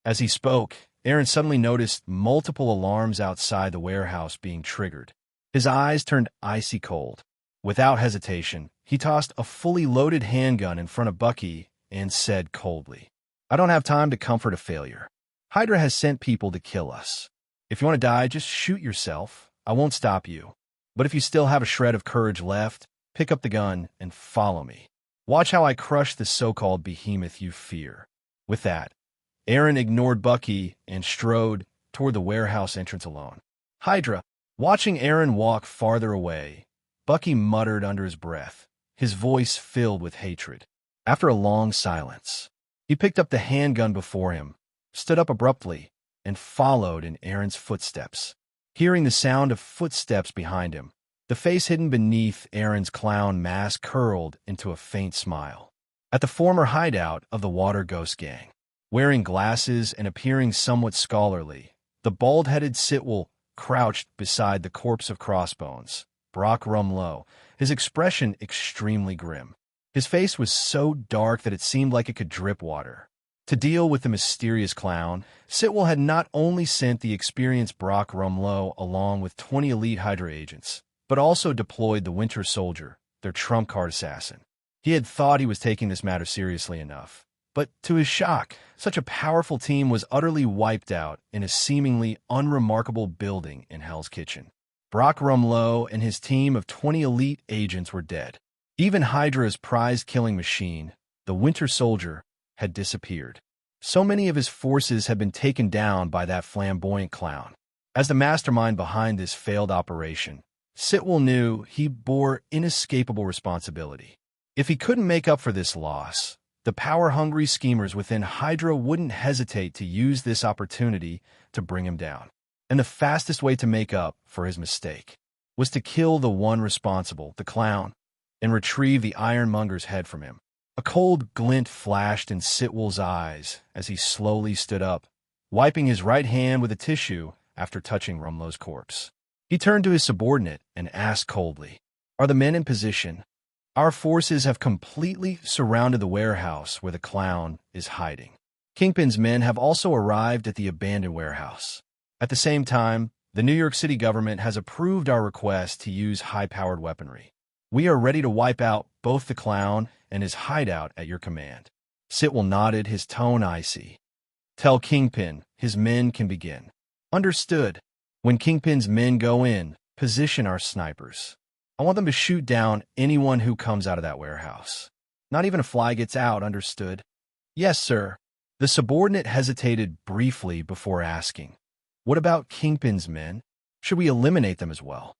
As he spoke, Eren suddenly noticed multiple alarms outside the warehouse being triggered. His eyes turned icy cold. Without hesitation, he tossed a fully loaded handgun in front of Bucky and said coldly, "I don't have time to comfort a failure. Hydra has sent people to kill us. If you want to die, just shoot yourself. I won't stop you. But if you still have a shred of courage left, pick up the gun and follow me. Watch how I crush the so-called behemoth you fear." With that, Eren ignored Bucky and strode toward the warehouse entrance alone. Hydra, watching Eren walk farther away, Bucky muttered under his breath, his voice filled with hatred. After a long silence, he picked up the handgun before him, stood up abruptly, and followed in Eren's footsteps. Hearing the sound of footsteps behind him, the face hidden beneath Eren's clown mask curled into a faint smile. At the former hideout of the Water Ghost Gang, wearing glasses and appearing somewhat scholarly, the bald-headed Sitwell crouched beside the corpse of Crossbones, Brock Rumlow, his expression extremely grim. His face was so dark that it seemed like it could drip water. To deal with the mysterious clown, Sitwell had not only sent the experienced Brock Rumlow along with 20 elite Hydra agents, but also deployed the Winter Soldier, their trump-card assassin. He had thought he was taking this matter seriously enough, but to his shock, such a powerful team was utterly wiped out in a seemingly unremarkable building in Hell's Kitchen. Brock Rumlow and his team of 20 elite agents were dead. Even Hydra's prized killing machine, the Winter Soldier, had disappeared. So many of his forces had been taken down by that flamboyant clown. As the mastermind behind this failed operation, Sitwell knew he bore inescapable responsibility. If he couldn't make up for this loss, the power-hungry schemers within Hydra wouldn't hesitate to use this opportunity to bring him down. And the fastest way to make up for his mistake was to kill the one responsible, the clown, and retrieve the Ironmonger's head from him. A cold glint flashed in Sitwell's eyes as he slowly stood up, wiping his right hand with a tissue after touching Rumlow's corpse. He turned to his subordinate and asked coldly, "Are the men in position? Our forces have completely surrounded the warehouse where the clown is hiding. Kingpin's men have also arrived at the abandoned warehouse. At the same time, the New York City government has approved our request to use high-powered weaponry. We are ready to wipe out both the clown and his hideout at your command." Sitwell nodded, his tone icy. "Tell Kingpin his men can begin." "Understood. When Kingpin's men go in, position our snipers. I want them to shoot down anyone who comes out of that warehouse. Not even a fly gets out, understood?" "Yes, sir." The subordinate hesitated briefly before asking, "What about Kingpin's men? Should we eliminate them as well?"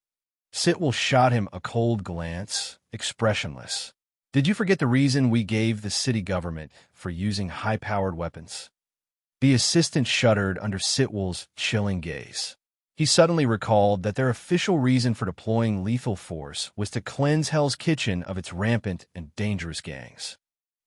Sitwell shot him a cold glance, expressionless. "Did you forget the reason we gave the city government for using high-powered weapons?" The assistant shuddered under Sitwell's chilling gaze. He suddenly recalled that their official reason for deploying lethal force was to cleanse Hell's Kitchen of its rampant and dangerous gangs.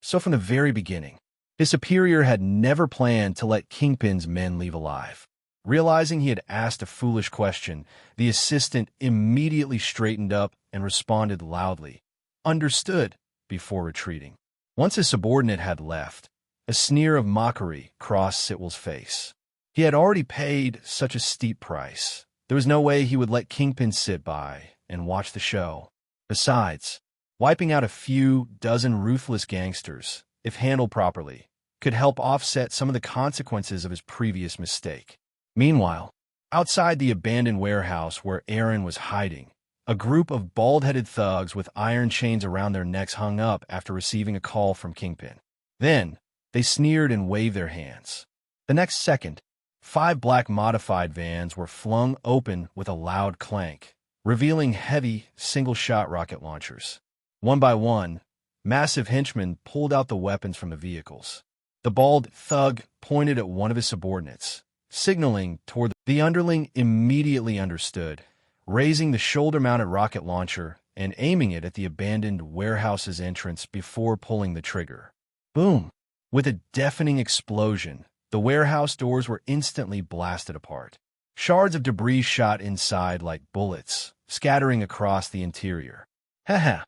So from the very beginning, his superior had never planned to let Kingpin's men leave alive. Realizing he had asked a foolish question, the assistant immediately straightened up and responded loudly, "Understood," before retreating. Once his subordinate had left, a sneer of mockery crossed Sitwell's face. He had already paid such a steep price. There was no way he would let Kingpin sit by and watch the show. Besides, wiping out a few dozen ruthless gangsters, if handled properly, could help offset some of the consequences of his previous mistake. Meanwhile, outside the abandoned warehouse where Eren was hiding, a group of bald-headed thugs with iron chains around their necks hung up after receiving a call from Kingpin. Then, they sneered and waved their hands. The next second, 5 black modified vans were flung open with a loud clank, revealing heavy, single-shot rocket launchers. One by one, massive henchmen pulled out the weapons from the vehicles. The bald thug pointed at one of his subordinates, signaling toward the underling immediately understood, raising the shoulder-mounted rocket launcher and aiming it at the abandoned warehouse's entrance before pulling the trigger. Boom! With a deafening explosion, the warehouse doors were instantly blasted apart. Shards of debris shot inside like bullets, scattering across the interior. Haha.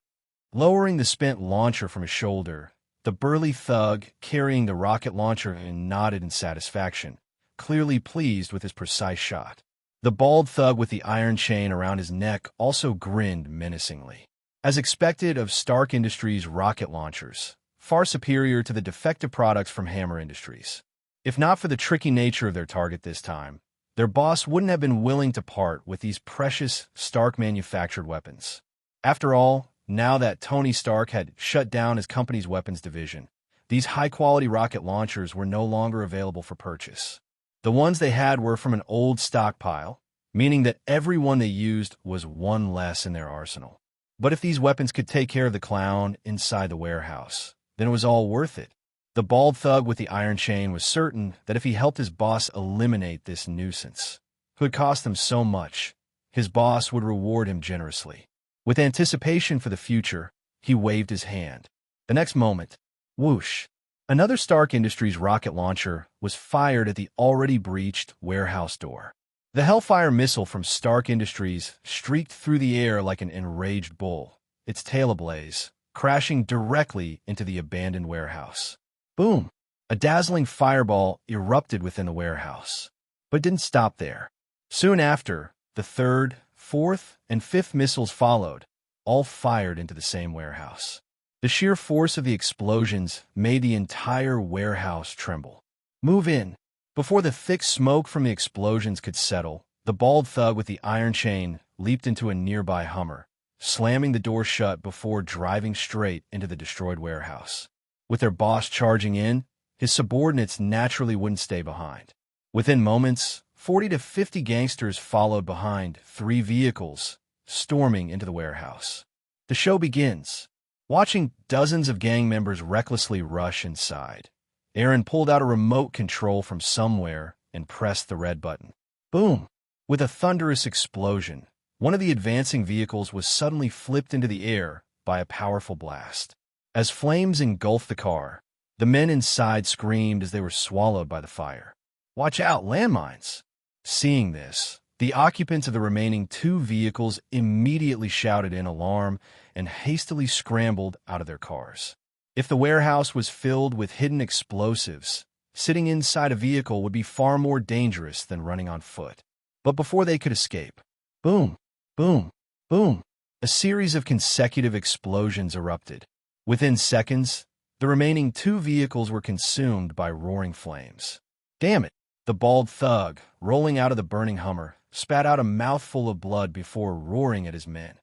Lowering the spent launcher from his shoulder, the burly thug carrying the rocket launcher nodded in satisfaction, clearly pleased with his precise shot. The bald thug with the iron chain around his neck also grinned menacingly. As expected of Stark Industries' rocket launchers, far superior to the defective products from Hammer Industries. If not for the tricky nature of their target this time, their boss wouldn't have been willing to part with these precious Stark-manufactured weapons. After all, now that Tony Stark had shut down his company's weapons division, these high-quality rocket launchers were no longer available for purchase. The ones they had were from an old stockpile, meaning that every one they used was one less in their arsenal. But if these weapons could take care of the clown inside the warehouse, then it was all worth it. The bald thug with the iron chain was certain that if he helped his boss eliminate this nuisance, who had cost him so much, his boss would reward him generously. With anticipation for the future, he waved his hand. The next moment, whoosh, another Stark Industries rocket launcher was fired at the already breached warehouse door. The Hellfire missile from Stark Industries streaked through the air like an enraged bull, its tail ablaze, crashing directly into the abandoned warehouse. Boom! A dazzling fireball erupted within the warehouse. But it didn't stop there. Soon after, the third, fourth, and fifth missiles followed, all fired into the same warehouse. The sheer force of the explosions made the entire warehouse tremble. Move in. Before the thick smoke from the explosions could settle, the bald thug with the iron chain leaped into a nearby Hummer, slamming the door shut before driving straight into the destroyed warehouse. With their boss charging in, his subordinates naturally wouldn't stay behind. Within moments, 40 to 50 gangsters followed behind 3 vehicles, storming into the warehouse. The show begins. Watching dozens of gang members recklessly rush inside, Eren pulled out a remote control from somewhere and pressed the red button. Boom! With a thunderous explosion, one of the advancing vehicles was suddenly flipped into the air by a powerful blast. As flames engulfed the car, the men inside screamed as they were swallowed by the fire. Watch out, landmines! Seeing this, the occupants of the remaining 2 vehicles immediately shouted in alarm and hastily scrambled out of their cars. If the warehouse was filled with hidden explosives, sitting inside a vehicle would be far more dangerous than running on foot. But before they could escape, boom, boom, boom, a series of consecutive explosions erupted. Within seconds, the remaining 2 vehicles were consumed by roaring flames. Damn it! The bald thug, rolling out of the burning Hummer, spat out a mouthful of blood before roaring at his men.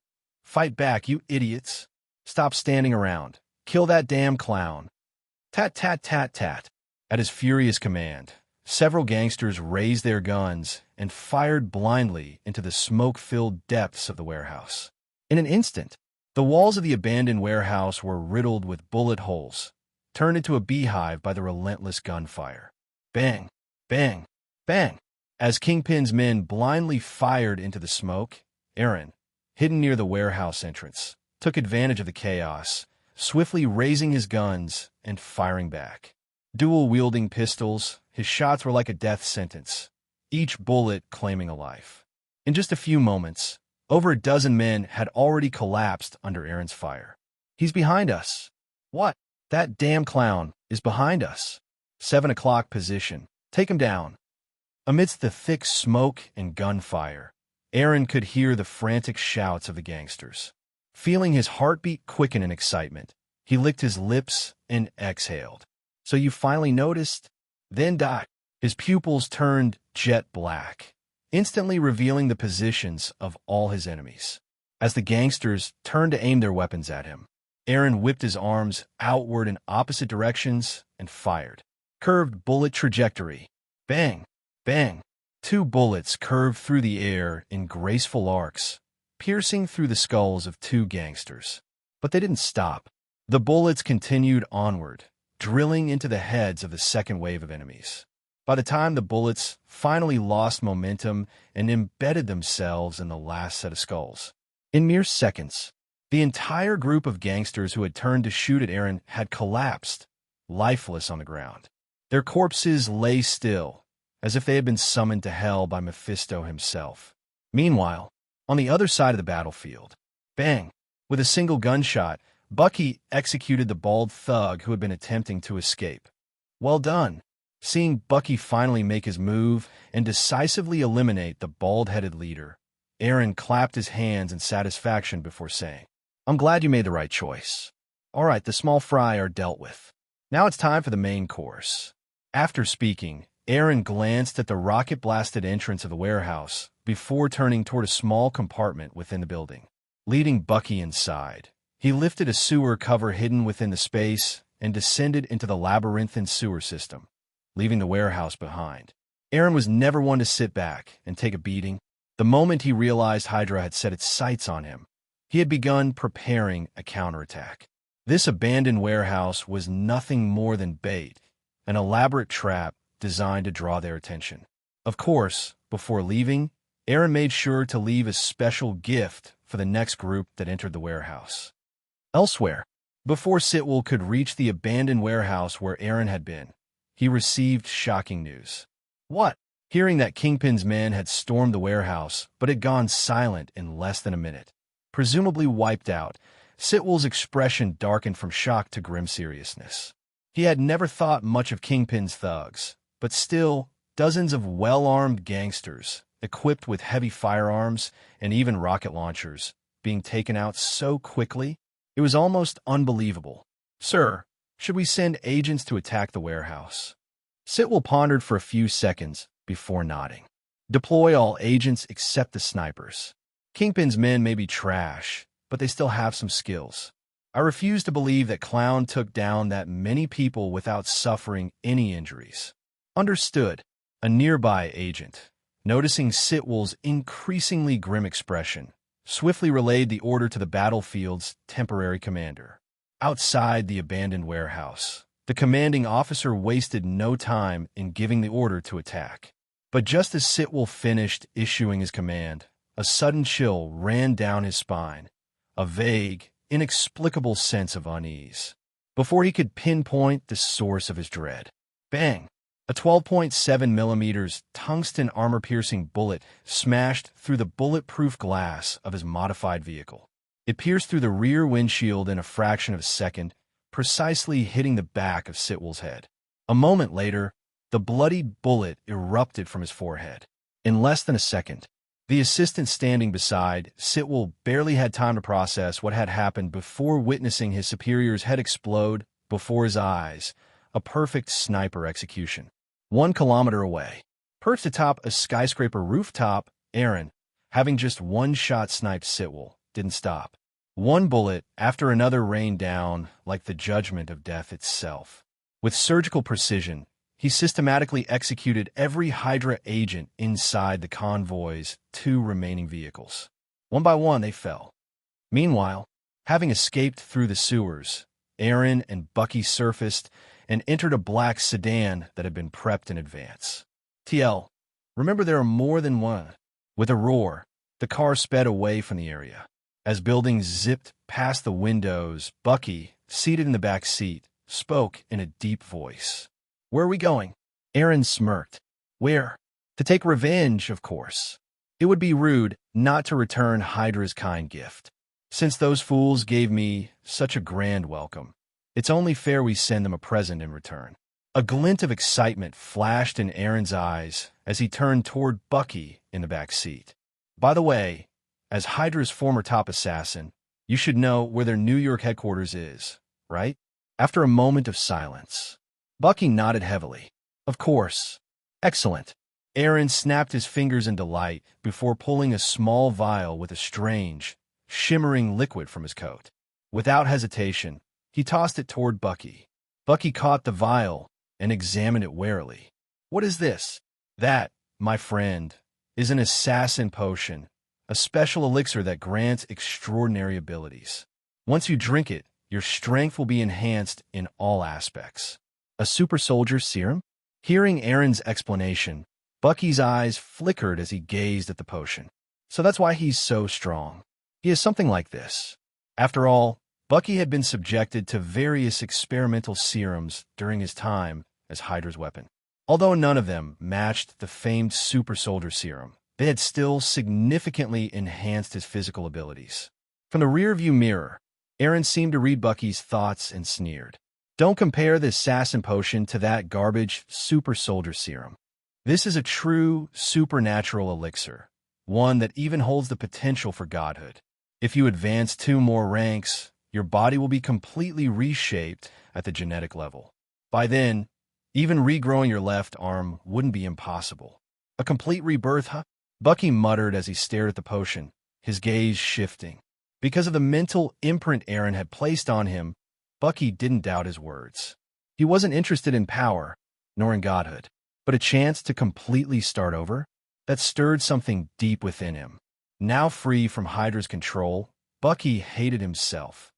Fight back, you idiots! Stop standing around. Kill that damn clown. Tat tat tat tat. At his furious command, several gangsters raised their guns and fired blindly into the smoke-filled depths of the warehouse. In an instant, the walls of the abandoned warehouse were riddled with bullet holes, turned into a beehive by the relentless gunfire. Bang, bang, bang. As Kingpin's men blindly fired into the smoke, Eren, hidden near the warehouse entrance, took advantage of the chaos, swiftly raising his guns and firing back. Dual-wielding pistols, his shots were like a death sentence, each bullet claiming a life. In just a few moments, over a dozen men had already collapsed under Eren's fire. He's behind us. What? That damn clown is behind us. 7 o'clock position. Take him down. Amidst the thick smoke and gunfire, Eren could hear the frantic shouts of the gangsters. Feeling his heartbeat quicken in excitement, he licked his lips and exhaled. So you finally noticed? Then died. His pupils turned jet black, instantly revealing the positions of all his enemies. As the gangsters turned to aim their weapons at him, Eren whipped his arms outward in opposite directions and fired. Curved bullet trajectory. Bang, bang. 2 bullets curved through the air in graceful arcs, piercing through the skulls of 2 gangsters. But they didn't stop. The bullets continued onward, drilling into the heads of the second wave of enemies. By the time the bullets finally lost momentum and embedded themselves in the last set of skulls, in mere seconds, the entire group of gangsters who had turned to shoot at Eren had collapsed, lifeless on the ground. Their corpses lay still, as if they had been summoned to hell by Mephisto himself. Meanwhile, on the other side of the battlefield, bang! With a single gunshot, Bucky executed the bald thug who had been attempting to escape. Well done! Seeing Bucky finally make his move and decisively eliminate the bald-headed leader, Eren clapped his hands in satisfaction before saying, "I'm glad you made the right choice. All right, the small fry are dealt with. Now it's time for the main course." After speaking, Eren glanced at the rocket-blasted entrance of the warehouse before turning toward a small compartment within the building. Leading Bucky inside, he lifted a sewer cover hidden within the space and descended into the labyrinthine sewer system, leaving the warehouse behind. Eren was never one to sit back and take a beating. The moment he realized Hydra had set its sights on him, he had begun preparing a counterattack. This abandoned warehouse was nothing more than bait, an elaborate trap designed to draw their attention. Of course, before leaving, Eren made sure to leave a special gift for the next group that entered the warehouse. Elsewhere, before Sitwell could reach the abandoned warehouse where Eren had been, he received shocking news. What? Hearing that Kingpin's men had stormed the warehouse but had gone silent in less than a minute, presumably wiped out, Sitwell's expression darkened from shock to grim seriousness. He had never thought much of Kingpin's thugs, but still, dozens of well-armed gangsters, equipped with heavy firearms and even rocket launchers, being taken out so quickly, it was almost unbelievable. "Sir, should we send agents to attack the warehouse?" Sitwell pondered for a few seconds before nodding. "Deploy all agents except the snipers. Kingpin's men may be trash, but they still have some skills. I refuse to believe that Clown took down that many people without suffering any injuries." "Understood." A nearby agent, noticing Sitwell's increasingly grim expression, swiftly relayed the order to the battlefield's temporary commander. Outside the abandoned warehouse, the commanding officer wasted no time in giving the order to attack. But just as Sitwell finished issuing his command, a sudden chill ran down his spine, a vague, inexplicable sense of unease. Before he could pinpoint the source of his dread, bang! A 12.7 millimeters tungsten armor-piercing bullet smashed through the bulletproof glass of his modified vehicle. It pierced through the rear windshield in a fraction of a second, precisely hitting the back of Sitwell's head. A moment later, the bloodied bullet erupted from his forehead. In less than a second, the assistant standing beside Sitwell barely had time to process what had happened before witnessing his superior's head explode before his eyes, a perfect sniper execution. 1 kilometer away, perched atop a skyscraper rooftop, Eren, having just one shot sniped Sitwell, didn't stop. One bullet after another rained down like the judgment of death itself. With surgical precision, he systematically executed every Hydra agent inside the convoy's 2 remaining vehicles. One by one, they fell. Meanwhile, having escaped through the sewers, Eren and Bucky surfaced and entered a black sedan that had been prepped in advance. TL, remember there are more than one. With a roar, the car sped away from the area. As buildings zipped past the windows, Bucky, seated in the back seat, spoke in a deep voice. "Where are we going?" Eren smirked. "Where? To take revenge, of course. It would be rude not to return Hydra's kind gift. Since those fools gave me such a grand welcome, it's only fair we send them a present in return." A glint of excitement flashed in Eren's eyes as he turned toward Bucky in the back seat. "By the way, as Hydra's former top assassin, you should know where their New York headquarters is, right?" After a moment of silence, Bucky nodded heavily. "Of course." "Excellent." Eren snapped his fingers in delight before pulling a small vial with a strange, shimmering liquid from his coat. Without hesitation, he tossed it toward Bucky. Bucky caught the vial and examined it warily. "What is this?" "That, my friend, is an assassin potion, a special elixir that grants extraordinary abilities. Once you drink it, your strength will be enhanced in all aspects." "A super soldier serum?" Hearing Eren's explanation, Bucky's eyes flickered as he gazed at the potion. "So that's why he's so strong. He has something like this. After all, Bucky had been subjected to various experimental serums during his time as Hydra's weapon. Although none of them matched the famed super soldier serum, they had still significantly enhanced his physical abilities. From the rearview mirror, Eren seemed to read Bucky's thoughts and sneered. Don't compare this assassin potion to that garbage super soldier serum. This is a true supernatural elixir, one that even holds the potential for godhood. If you advance 2 more ranks, your body will be completely reshaped at the genetic level. By then, even regrowing your left arm wouldn't be impossible. A complete rebirth, huh? Bucky muttered as he stared at the potion, his gaze shifting. Because of the mental imprint Eren had placed on him, Bucky didn't doubt his words. He wasn't interested in power, nor in godhood, but a chance to completely start over? That stirred something deep within him. Now free from Hydra's control, Bucky hated himself,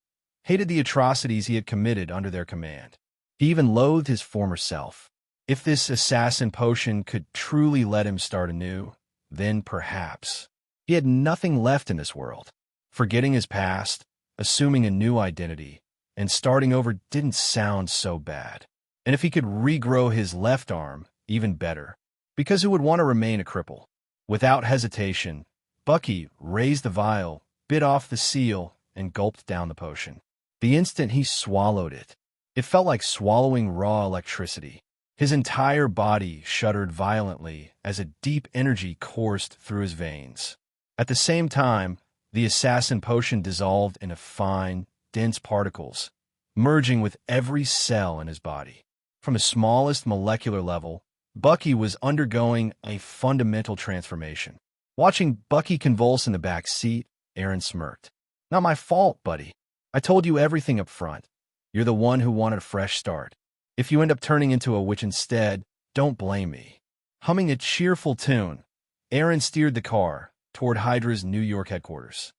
hated the atrocities he had committed under their command. He even loathed his former self. If this assassin potion could truly let him start anew, then perhaps. He had nothing left in this world. Forgetting his past, assuming a new identity, and starting over didn't sound so bad. And if he could regrow his left arm, even better, because who would want to remain a cripple? Without hesitation, Bucky raised the vial, bit off the seal, and gulped down the potion. The instant he swallowed it, it felt like swallowing raw electricity. His entire body shuddered violently as a deep energy coursed through his veins. At the same time, the assassin potion dissolved into fine, dense particles, merging with every cell in his body. From the smallest molecular level, Bucky was undergoing a fundamental transformation. Watching Bucky convulse in the back seat, Eren smirked. Not my fault, buddy. I told you everything up front. You're the one who wanted a fresh start. If you end up turning into a witch instead, don't blame me. Humming a cheerful tune, Eren steered the car toward Hydra's New York headquarters.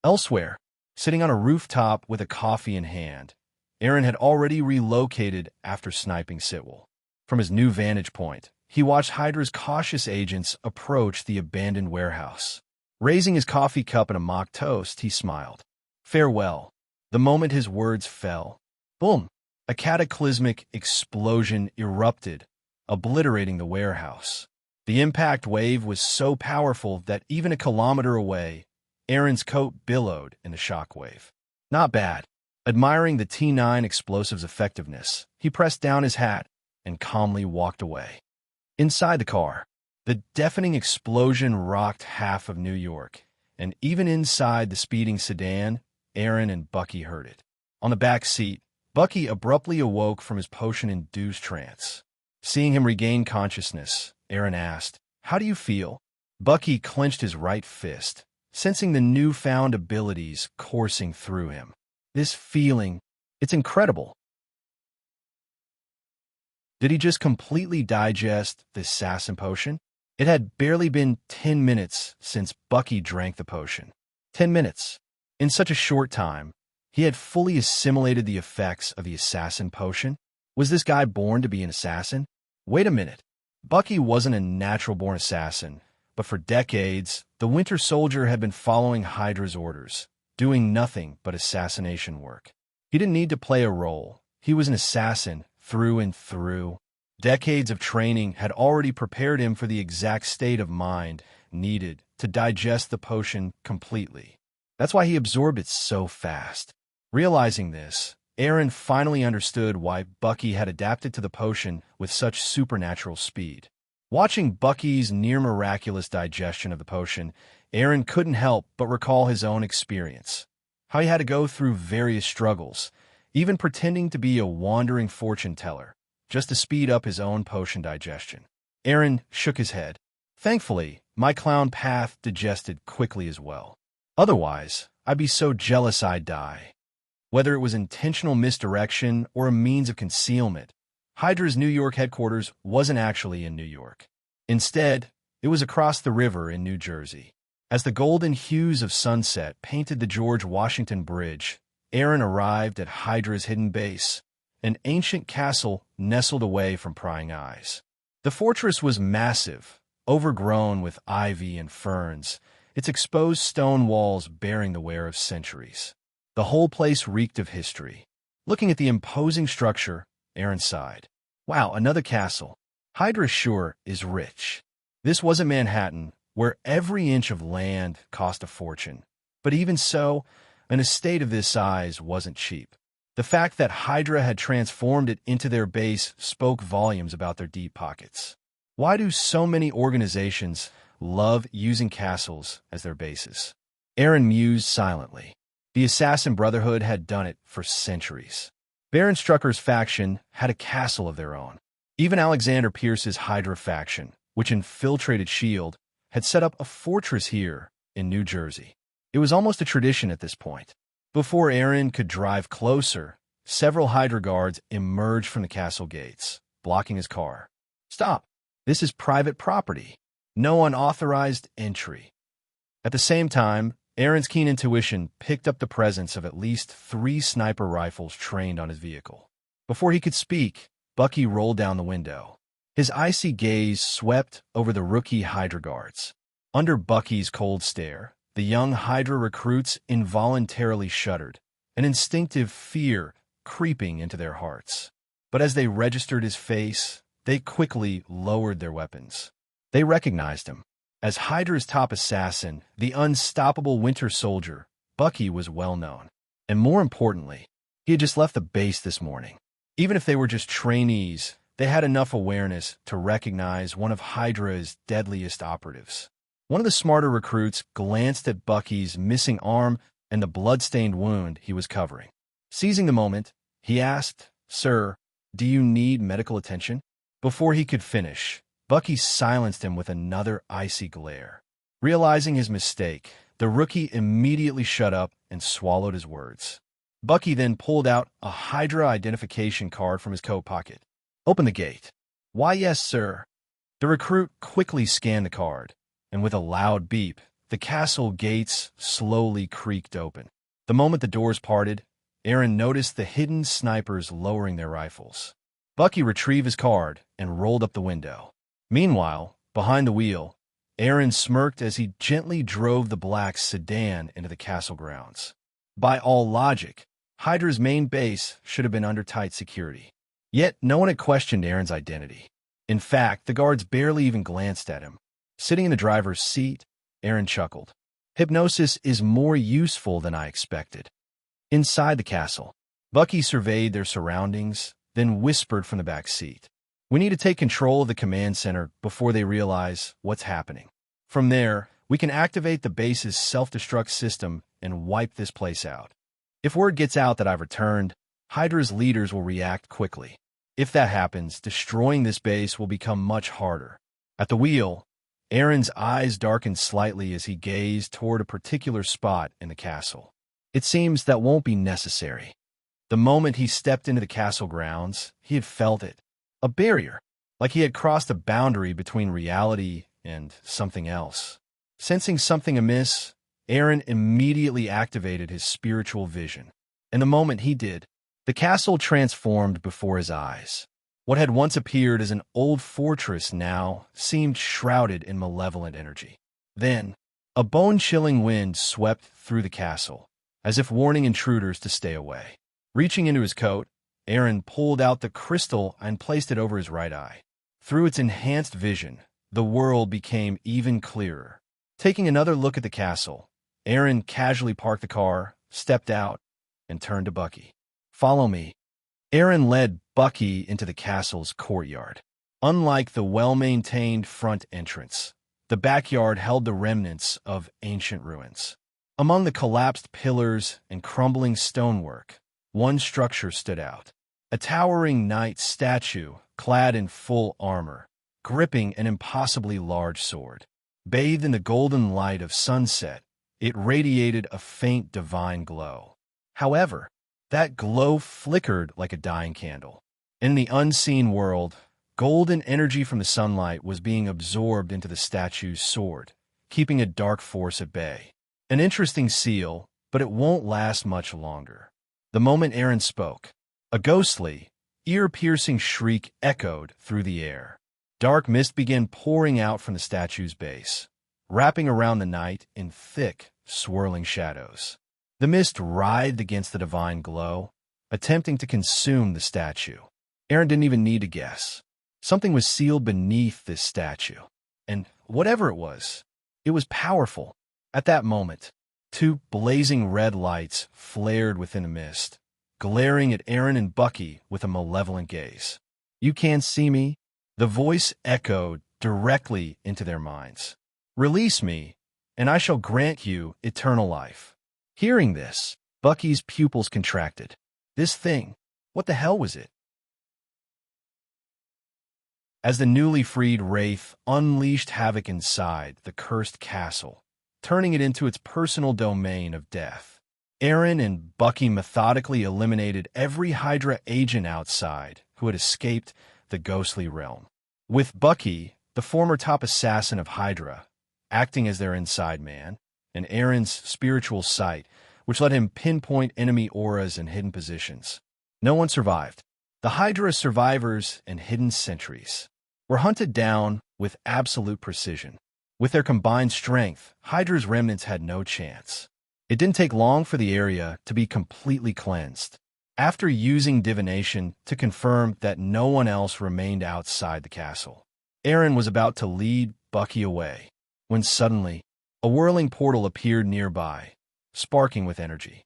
Elsewhere, sitting on a rooftop with a coffee in hand, Eren had already relocated after sniping Sitwell. From his new vantage point, he watched Hydra's cautious agents approach the abandoned warehouse. Raising his coffee cup in a mock toast, he smiled. Farewell. The moment his words fell, boom, a cataclysmic explosion erupted, obliterating the warehouse. The impact wave was so powerful that even a kilometer away, Eren's coat billowed in the shockwave. Not bad. Admiring the T9 explosive's effectiveness, he pressed down his hat and calmly walked away. Inside the car, the deafening explosion rocked half of New York, and even inside the speeding sedan, Eren and Bucky heard it. On the back seat, Bucky abruptly awoke from his potion-induced trance. Seeing him regain consciousness, Eren asked, "How do you feel?" Bucky clenched his right fist, sensing the newfound abilities coursing through him. This feeling, it's incredible. Did he just completely digest the assassin potion? It had barely been 10 minutes since Bucky drank the potion. 10 minutes. In such a short time, he had fully assimilated the effects of the assassin potion. Was this guy born to be an assassin? Wait a minute. Bucky wasn't a natural-born assassin, but for decades, the Winter Soldier had been following Hydra's orders, doing nothing but assassination work. He didn't need to play a role. He was an assassin through and through. Decades of training had already prepared him for the exact state of mind needed to digest the potion completely. That's why he absorbed it so fast. Realizing this, Eren finally understood why Bucky had adapted to the potion with such supernatural speed. Watching Bucky's near-miraculous digestion of the potion, Eren couldn't help but recall his own experience. How he had to go through various struggles, even pretending to be a wandering fortune teller, just to speed up his own potion digestion. Eren shook his head. Thankfully, my clown path digested quickly as well. Otherwise, I'd be so jealous I'd die. Whether it was intentional misdirection or a means of concealment, Hydra's New York headquarters wasn't actually in New York. Instead, it was across the river in New Jersey. As the golden hues of sunset painted the George Washington Bridge, Eren arrived at Hydra's hidden base, an ancient castle nestled away from prying eyes. The fortress was massive, overgrown with ivy and ferns, its exposed stone walls bearing the wear of centuries. The whole place reeked of history. Looking at the imposing structure, Eren sighed. Wow, another castle. Hydra sure is rich. This wasn't Manhattan, where every inch of land cost a fortune. But even so, an estate of this size wasn't cheap. The fact that Hydra had transformed it into their base spoke volumes about their deep pockets. Why do so many organizations love using castles as their bases? Eren mused silently. The Assassin Brotherhood had done it for centuries. Baron Strucker's faction had a castle of their own. Even Alexander Pierce's Hydra faction, which infiltrated S.H.I.E.L.D., had set up a fortress here in New Jersey. It was almost a tradition at this point. Before Eren could drive closer, several Hydra guards emerged from the castle gates, blocking his car. Stop! This is private property. No unauthorized entry. At the same time, Eren's keen intuition picked up the presence of at least 3 sniper rifles trained on his vehicle. Before he could speak, Bucky rolled down the window. His icy gaze swept over the rookie Hydra guards. Under Bucky's cold stare, the young Hydra recruits involuntarily shuddered, an instinctive fear creeping into their hearts. But as they registered his face, they quickly lowered their weapons. They recognized him. As Hydra's top assassin, the unstoppable Winter Soldier, Bucky was well known. And more importantly, he had just left the base this morning. Even if they were just trainees, they had enough awareness to recognize one of Hydra's deadliest operatives. One of the smarter recruits glanced at Bucky's missing arm and the blood-stained wound he was covering. Seizing the moment, he asked, "Sir, do you need medical attention?" Before he could finish, Bucky silenced him with another icy glare. Realizing his mistake, the rookie immediately shut up and swallowed his words. Bucky then pulled out a Hydra identification card from his coat pocket. "Open the gate." "Why, yes, sir." The recruit quickly scanned the card, and with a loud beep, the castle gates slowly creaked open. The moment the doors parted, Eren noticed the hidden snipers lowering their rifles. Bucky retrieved his card and rolled up the window. Meanwhile, behind the wheel, Eren smirked as he gently drove the black sedan into the castle grounds. By all logic, Hydra's main base should have been under tight security. Yet no one had questioned Eren's identity. In fact, the guards barely even glanced at him. Sitting in the driver's seat, Eren chuckled. Hypnosis is more useful than I expected. Inside the castle, Bucky surveyed their surroundings, then whispered from the back seat. "We need to take control of the command center before they realize what's happening. From there, we can activate the base's self-destruct system and wipe this place out. If word gets out that I've returned, Hydra's leaders will react quickly. If that happens, destroying this base will become much harder." At the wheel, Eren's eyes darkened slightly as he gazed toward a particular spot in the castle. It seems that won't be necessary. The moment he stepped into the castle grounds, he had felt it. A barrier, like he had crossed a boundary between reality and something else. Sensing something amiss, Eren immediately activated his spiritual vision. And the moment he did, the castle transformed before his eyes. What had once appeared as an old fortress now seemed shrouded in malevolent energy. Then, a bone-chilling wind swept through the castle, as if warning intruders to stay away. Reaching into his coat, Eren pulled out the crystal and placed it over his right eye. Through its enhanced vision, the world became even clearer. Taking another look at the castle, Eren casually parked the car, stepped out, and turned to Bucky. "Follow me." Eren led Bucky into the castle's courtyard. Unlike the well-maintained front entrance, the backyard held the remnants of ancient ruins. Among the collapsed pillars and crumbling stonework, one structure stood out. A towering knight statue, clad in full armor, gripping an impossibly large sword. Bathed in the golden light of sunset, it radiated a faint divine glow. However, that glow flickered like a dying candle. In the unseen world, golden energy from the sunlight was being absorbed into the statue's sword, keeping a dark force at bay. An interesting seal, but it won't last much longer. The moment Eren spoke, a ghostly, ear-piercing shriek echoed through the air. Dark mist began pouring out from the statue's base, wrapping around the knight in thick, swirling shadows. The mist writhed against the divine glow, attempting to consume the statue. Eren didn't even need to guess. Something was sealed beneath this statue. And whatever it was powerful. At that moment, two blazing red lights flared within the mist, glaring at Eren and Bucky with a malevolent gaze. "You can't see me?" The voice echoed directly into their minds. "Release me, and I shall grant you eternal life." Hearing this, Bucky's pupils contracted. This thing, what the hell was it? As the newly freed Wraith unleashed havoc inside the cursed castle, turning it into its personal domain of death, Eren and Bucky methodically eliminated every Hydra agent outside who had escaped the ghostly realm. With Bucky, the former top assassin of Hydra, acting as their inside man, and Eren's spiritual sight, which let him pinpoint enemy auras and hidden positions. No one survived. The Hydra survivors and hidden sentries were hunted down with absolute precision. With their combined strength, Hydra's remnants had no chance. It didn't take long for the area to be completely cleansed. After using divination to confirm that no one else remained outside the castle, Eren was about to lead Bucky away, when suddenly, a whirling portal appeared nearby, sparking with energy.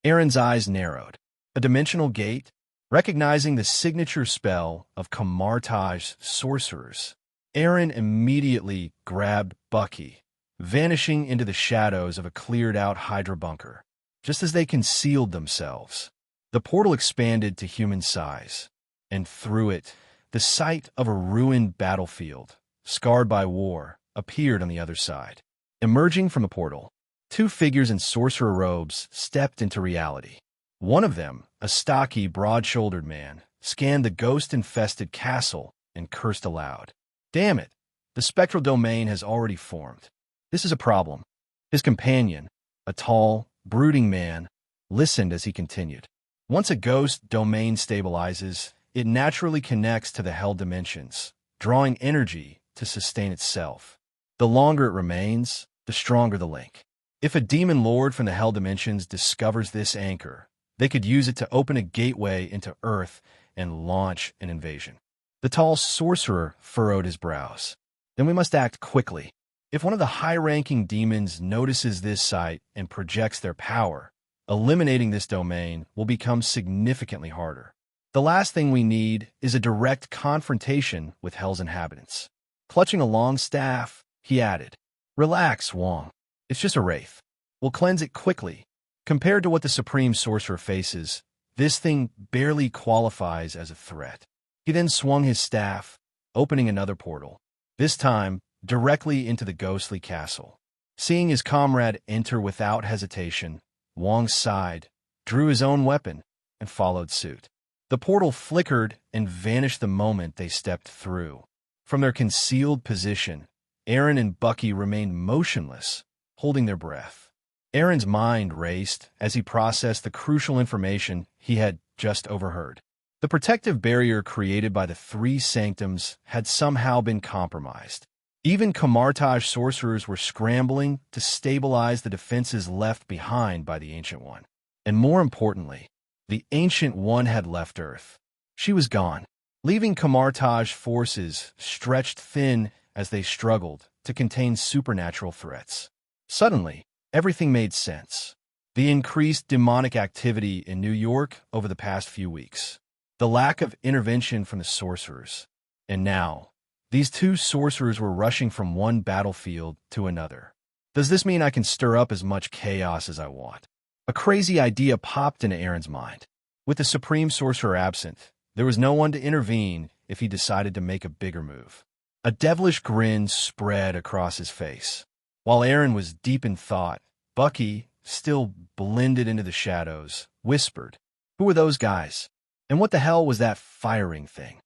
Eren's eyes narrowed. A dimensional gate? Recognizing the signature spell of Camartage sorcerers, Eren immediately grabbed Bucky, vanishing into the shadows of a cleared-out Hydra bunker. Just as they concealed themselves, the portal expanded to human size, and through it, the sight of a ruined battlefield, scarred by war, appeared on the other side. Emerging from the portal, two figures in sorcerer robes stepped into reality. One of them, a stocky, broad-shouldered man, scanned the ghost-infested castle and cursed aloud. "Damn it! The spectral domain has already formed. This is a problem." His companion, a tall, brooding man, listened as he continued. "Once a ghost domain stabilizes, it naturally connects to the hell dimensions, drawing energy to sustain itself. The longer it remains, the stronger the link. If a demon lord from the hell dimensions discovers this anchor, they could use it to open a gateway into Earth and launch an invasion." The tall sorcerer furrowed his brows. "Then we must act quickly. If one of the high-ranking demons notices this site and projects their power, eliminating this domain will become significantly harder. The last thing we need is a direct confrontation with Hell's inhabitants." Clutching a long staff, he added, "Relax, Wong. It's just a wraith. We'll cleanse it quickly. Compared to what the Supreme Sorcerer faces, this thing barely qualifies as a threat." He then swung his staff, opening another portal, this time directly into the ghostly castle. Seeing his comrade enter without hesitation, Wong sighed, drew his own weapon, and followed suit. The portal flickered and vanished the moment they stepped through. From their concealed position, Eren and Bucky remained motionless, holding their breath. Eren's mind raced as he processed the crucial information he had just overheard. The protective barrier created by the three sanctums had somehow been compromised. Even Camartage sorcerers were scrambling to stabilize the defenses left behind by the Ancient One. And more importantly, the Ancient One had left Earth. She was gone, leaving Camartage forces stretched thin as they struggled to contain supernatural threats. Suddenly, everything made sense. The increased demonic activity in New York over the past few weeks, the lack of intervention from the sorcerers, and now, these two sorcerers were rushing from one battlefield to another. Does this mean I can stir up as much chaos as I want? A crazy idea popped into Eren's mind. With the Supreme Sorcerer absent, there was no one to intervene if he decided to make a bigger move. A devilish grin spread across his face. While Eren was deep in thought, Bucky, still blended into the shadows, whispered, "Who were those guys? And what the hell was that firing thing?"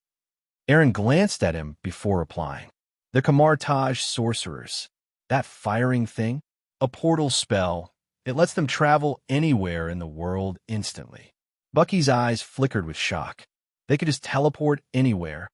Eren glanced at him before replying. "The Camartage sorcerers. That firing thing? A portal spell. It lets them travel anywhere in the world instantly." Bucky's eyes flickered with shock. They could just teleport anywhere.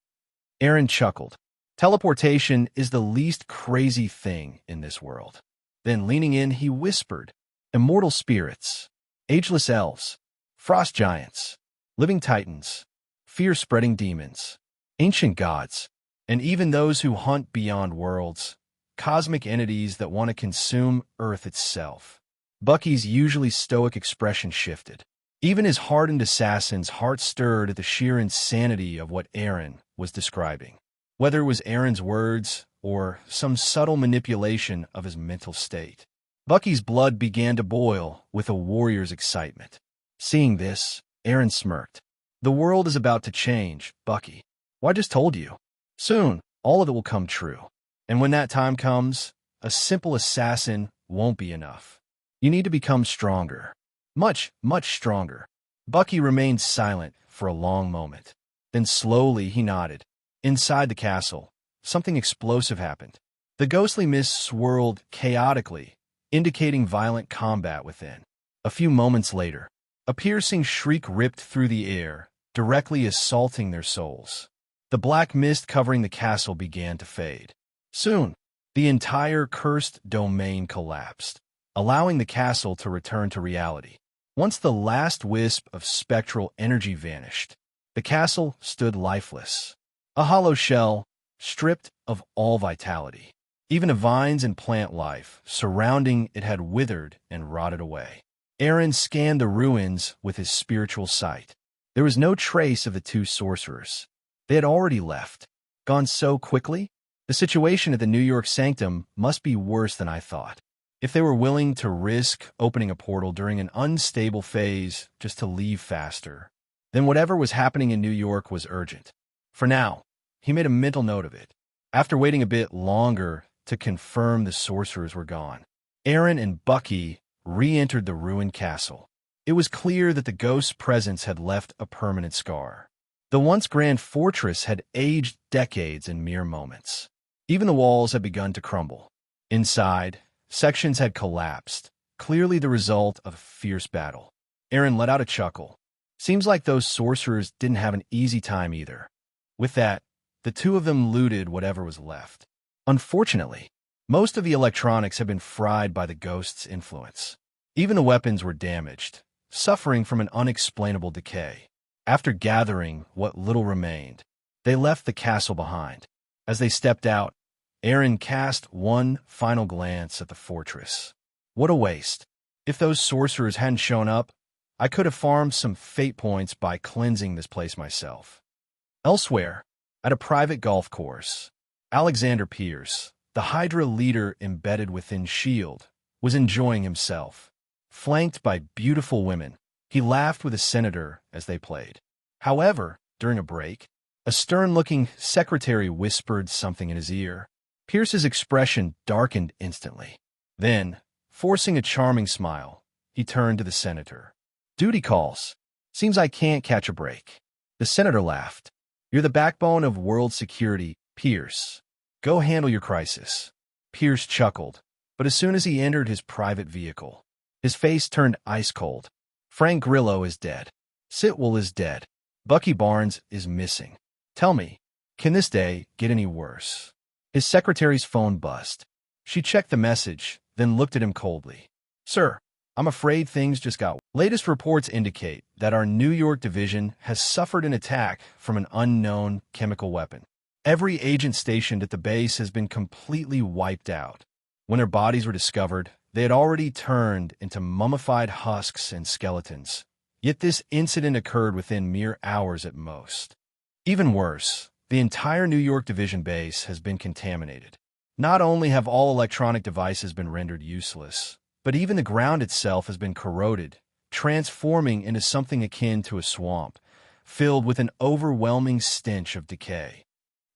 Eren chuckled. "Teleportation is the least crazy thing in this world." Then leaning in, he whispered, Immortal spirits, ageless elves, frost giants, living titans, fear-spreading demons, ancient gods, and even those who hunt beyond worlds, cosmic entities that want to consume Earth itself. Bucky's usually stoic expression shifted. Even his hardened assassin's heart stirred at the sheer insanity of what Eren was describing. Whether it was Eren's words or some subtle manipulation of his mental state, Bucky's blood began to boil with a warrior's excitement. Seeing this, Eren smirked. "The world is about to change, Bucky. Well, I just told you. Soon, all of it will come true. And when that time comes, a simple assassin won't be enough. You need to become stronger. Much, much stronger." Bucky remained silent for a long moment. Then slowly he nodded. Inside the castle, something explosive happened. The ghostly mist swirled chaotically, indicating violent combat within. A few moments later, a piercing shriek ripped through the air, directly assaulting their souls. The black mist covering the castle began to fade. Soon, the entire cursed domain collapsed, allowing the castle to return to reality. Once the last wisp of spectral energy vanished, the castle stood lifeless. A hollow shell, stripped of all vitality. Even the vines and plant life surrounding it had withered and rotted away. Eren scanned the ruins with his spiritual sight. There was no trace of the two sorcerers. They had already left. Gone so quickly? The situation at the New York Sanctum must be worse than I thought. If they were willing to risk opening a portal during an unstable phase just to leave faster, then whatever was happening in New York was urgent. For now, he made a mental note of it. After waiting a bit longer to confirm the sorcerers were gone, Eren and Bucky re-entered the ruined castle. It was clear that the ghost's presence had left a permanent scar. The once grand fortress had aged decades in mere moments. Even the walls had begun to crumble. Inside, sections had collapsed, clearly the result of a fierce battle. Eren let out a chuckle. Seems like those sorcerers didn't have an easy time either. With that, the two of them looted whatever was left. Unfortunately, most of the electronics had been fried by the ghost's influence. Even the weapons were damaged, suffering from an unexplainable decay. After gathering what little remained, they left the castle behind. As they stepped out, Eren cast one final glance at the fortress. What a waste. If those sorcerers hadn't shown up, I could have farmed some fate points by cleansing this place myself. Elsewhere, at a private golf course, Alexander Pierce, the Hydra leader embedded within S.H.I.E.L.D., was enjoying himself. Flanked by beautiful women, he laughed with a senator as they played. However, during a break, a stern-looking secretary whispered something in his ear. Pierce's expression darkened instantly. Then, forcing a charming smile, he turned to the senator. "Duty calls. Seems I can't catch a break." The senator laughed. "You're the backbone of world security, Pierce. Go handle your crisis." Pierce chuckled, but as soon as he entered his private vehicle, his face turned ice-cold. Frank Grillo is dead. Sitwell is dead. Bucky Barnes is missing. Tell me, can this day get any worse? His secretary's phone buzzed. She checked the message, then looked at him coldly. "Sir, I'm afraid things just got..." Latest reports indicate that our New York division has suffered an attack from an unknown chemical weapon. Every agent stationed at the base has been completely wiped out. When their bodies were discovered, they had already turned into mummified husks and skeletons. Yet this incident occurred within mere hours at most. Even worse, the entire New York Division base has been contaminated. Not only have all electronic devices been rendered useless, but even the ground itself has been corroded, transforming into something akin to a swamp, filled with an overwhelming stench of decay.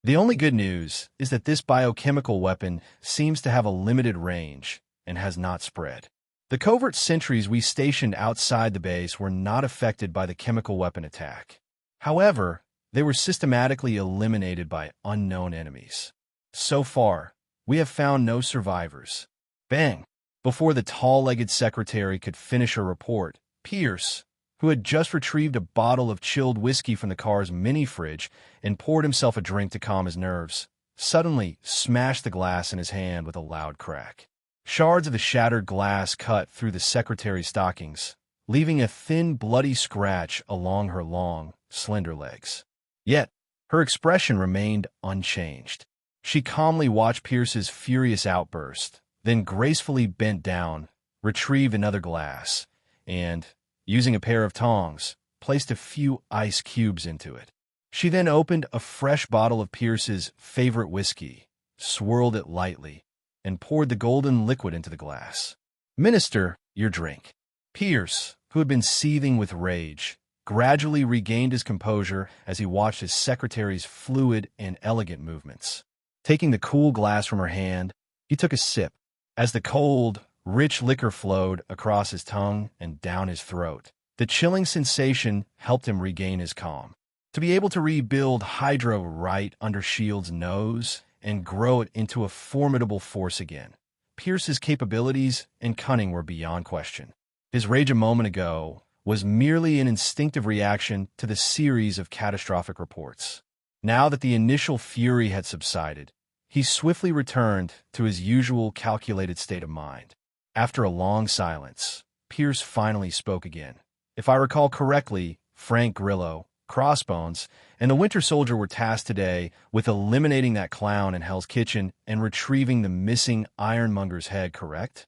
The only good news is that this biochemical weapon seems to have a limited range and has not spread. The covert sentries we stationed outside the base were not affected by the chemical weapon attack. However, they were systematically eliminated by unknown enemies. So far, we have found no survivors. Bang! Before the tall-legged secretary could finish her report, Pierce, who had just retrieved a bottle of chilled whiskey from the car's mini-fridge and poured himself a drink to calm his nerves, suddenly smashed the glass in his hand with a loud crack. Shards of the shattered glass cut through the secretary's stockings, leaving a thin, bloody scratch along her long, slender legs. Yet, her expression remained unchanged. She calmly watched Pierce's furious outburst, then gracefully bent down, retrieved another glass, and, using a pair of tongs, placed a few ice cubes into it. She then opened a fresh bottle of Pierce's favorite whiskey, swirled it lightly, and poured the golden liquid into the glass. "Minister, your drink." Pierce, who had been seething with rage, gradually regained his composure as he watched his secretary's fluid and elegant movements. Taking the cool glass from her hand, he took a sip. As the cold, rich liquor flowed across his tongue and down his throat, the chilling sensation helped him regain his calm. To be able to rebuild Hydra right under S.H.I.E.L.D.'s nose and grow it into a formidable force again, Pierce's capabilities and cunning were beyond question. His rage a moment ago was merely an instinctive reaction to the series of catastrophic reports. Now that the initial fury had subsided, he swiftly returned to his usual calculated state of mind. After a long silence, Pierce finally spoke again. "If I recall correctly, Frank Grillo, Crossbones, and the Winter Soldier were tasked today with eliminating that clown in Hell's Kitchen and retrieving the missing Ironmonger's head, correct?"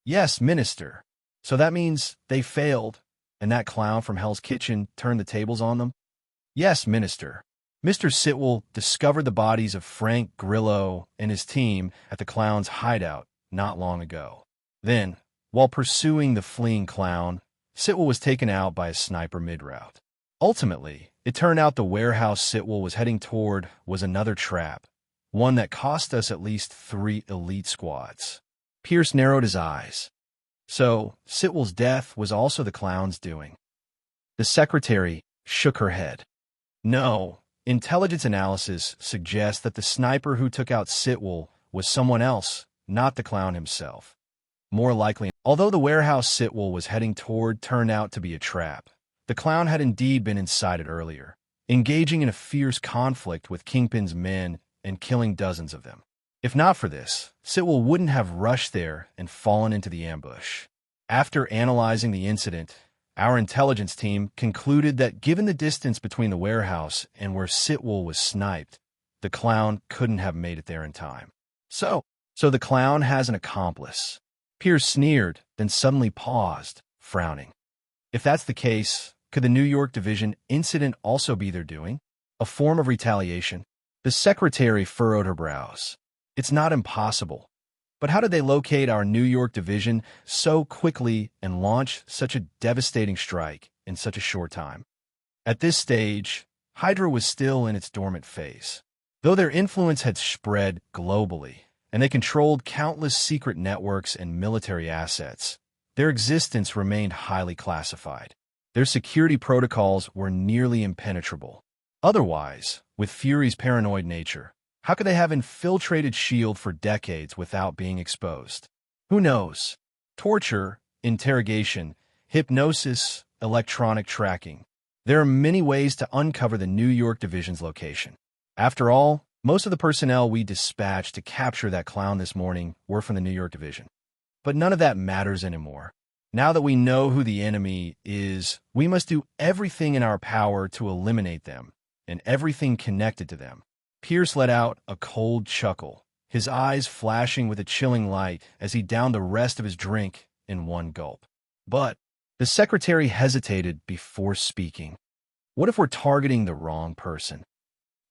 "Yes, Minister. So that means they failed, and that clown from Hell's Kitchen turned the tables on them?" "Yes, Minister. Mr. Sitwell discovered the bodies of Frank Grillo and his team at the clown's hideout not long ago. Then, while pursuing the fleeing clown, Sitwell was taken out by a sniper mid-route. Ultimately, it turned out the warehouse Sitwell was heading toward was another trap, one that cost us at least 3 elite squads." Pierce narrowed his eyes. So, Sitwell's death was also the clown's doing. The secretary shook her head. "No, intelligence analysis suggests that the sniper who took out Sitwell was someone else, not the clown himself. More likely, although the warehouse Sitwell was heading toward turned out to be a trap, the clown had indeed been inside it earlier, engaging in a fierce conflict with Kingpin's men and killing dozens of them. If not for this, Sitwell wouldn't have rushed there and fallen into the ambush. After analyzing the incident, our intelligence team concluded that given the distance between the warehouse and where Sitwell was sniped, the clown couldn't have made it there in time. So the clown has an accomplice." Pierce sneered, then suddenly paused, frowning. "If that's the case, could the New York Division incident also be their doing? A form of retaliation?" The secretary furrowed her brows. "It's not impossible. But how did they locate our New York Division so quickly and launch such a devastating strike in such a short time?" At this stage, Hydra was still in its dormant phase. Though their influence had spread globally, and they controlled countless secret networks and military assets, their existence remained highly classified. Their security protocols were nearly impenetrable. Otherwise, with Fury's paranoid nature, how could they have infiltrated S.H.I.E.L.D. for decades without being exposed? Who knows? Torture, interrogation, hypnosis, electronic tracking. There are many ways to uncover the New York Division's location. After all, most of the personnel we dispatched to capture that clown this morning were from the New York Division. But none of that matters anymore. Now that we know who the enemy is, we must do everything in our power to eliminate them, and everything connected to them. Pierce let out a cold chuckle, his eyes flashing with a chilling light as he downed the rest of his drink in one gulp. But the secretary hesitated before speaking. "What if we're targeting the wrong person?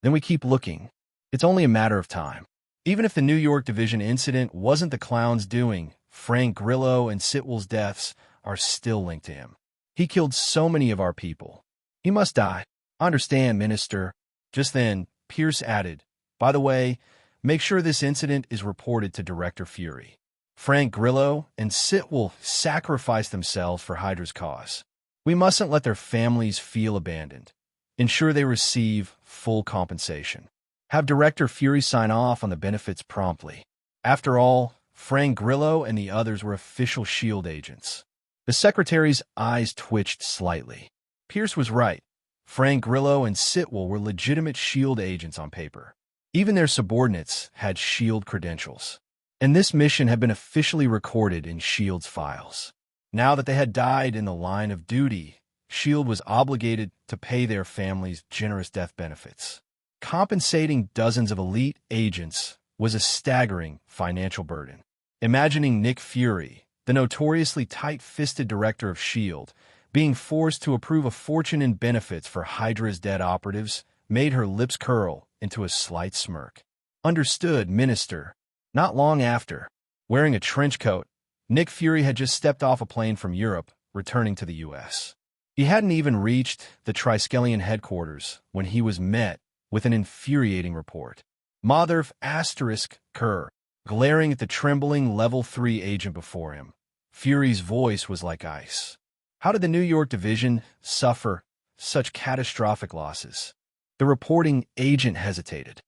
Then we keep looking. It's only a matter of time. Even if the New York Division incident wasn't the clown's doing, Frank Grillo and Sitwell's deaths are still linked to him. He killed so many of our people. He must die." "Understand, Minister." Just then, Pierce added, "By the way, make sure this incident is reported to Director Fury. Frank Grillo and Sitwell sacrificed themselves for Hydra's cause. We mustn't let their families feel abandoned. Ensure they receive full compensation. Have Director Fury sign off on the benefits promptly. After all, Frank Grillo and the others were official S.H.I.E.L.D. agents." The secretary's eyes twitched slightly. Pierce was right. Frank Grillo and Sitwell were legitimate S.H.I.E.L.D. agents on paper. Even their subordinates had S.H.I.E.L.D. credentials. and this mission had been officially recorded in S.H.I.E.L.D.'s files. Now that they had died in the line of duty, S.H.I.E.L.D. was obligated to pay their families generous death benefits. Compensating dozens of elite agents was a staggering financial burden. Imagining Nick Fury, the notoriously tight-fisted director of S.H.I.E.L.D., being forced to approve a fortune in benefits for Hydra's dead operatives made her lips curl into a slight smirk. Understood, Minister. Not long after, wearing a trench coat, Nick Fury had just stepped off a plane from Europe, returning to the U.S. He hadn't even reached the Triskelion headquarters when he was met with an infuriating report. Motherf asterisk Kerr, glaring at the trembling Level 3 agent before him. Fury's voice was like ice. How did the New York division suffer such catastrophic losses? The reporting agent hesitated.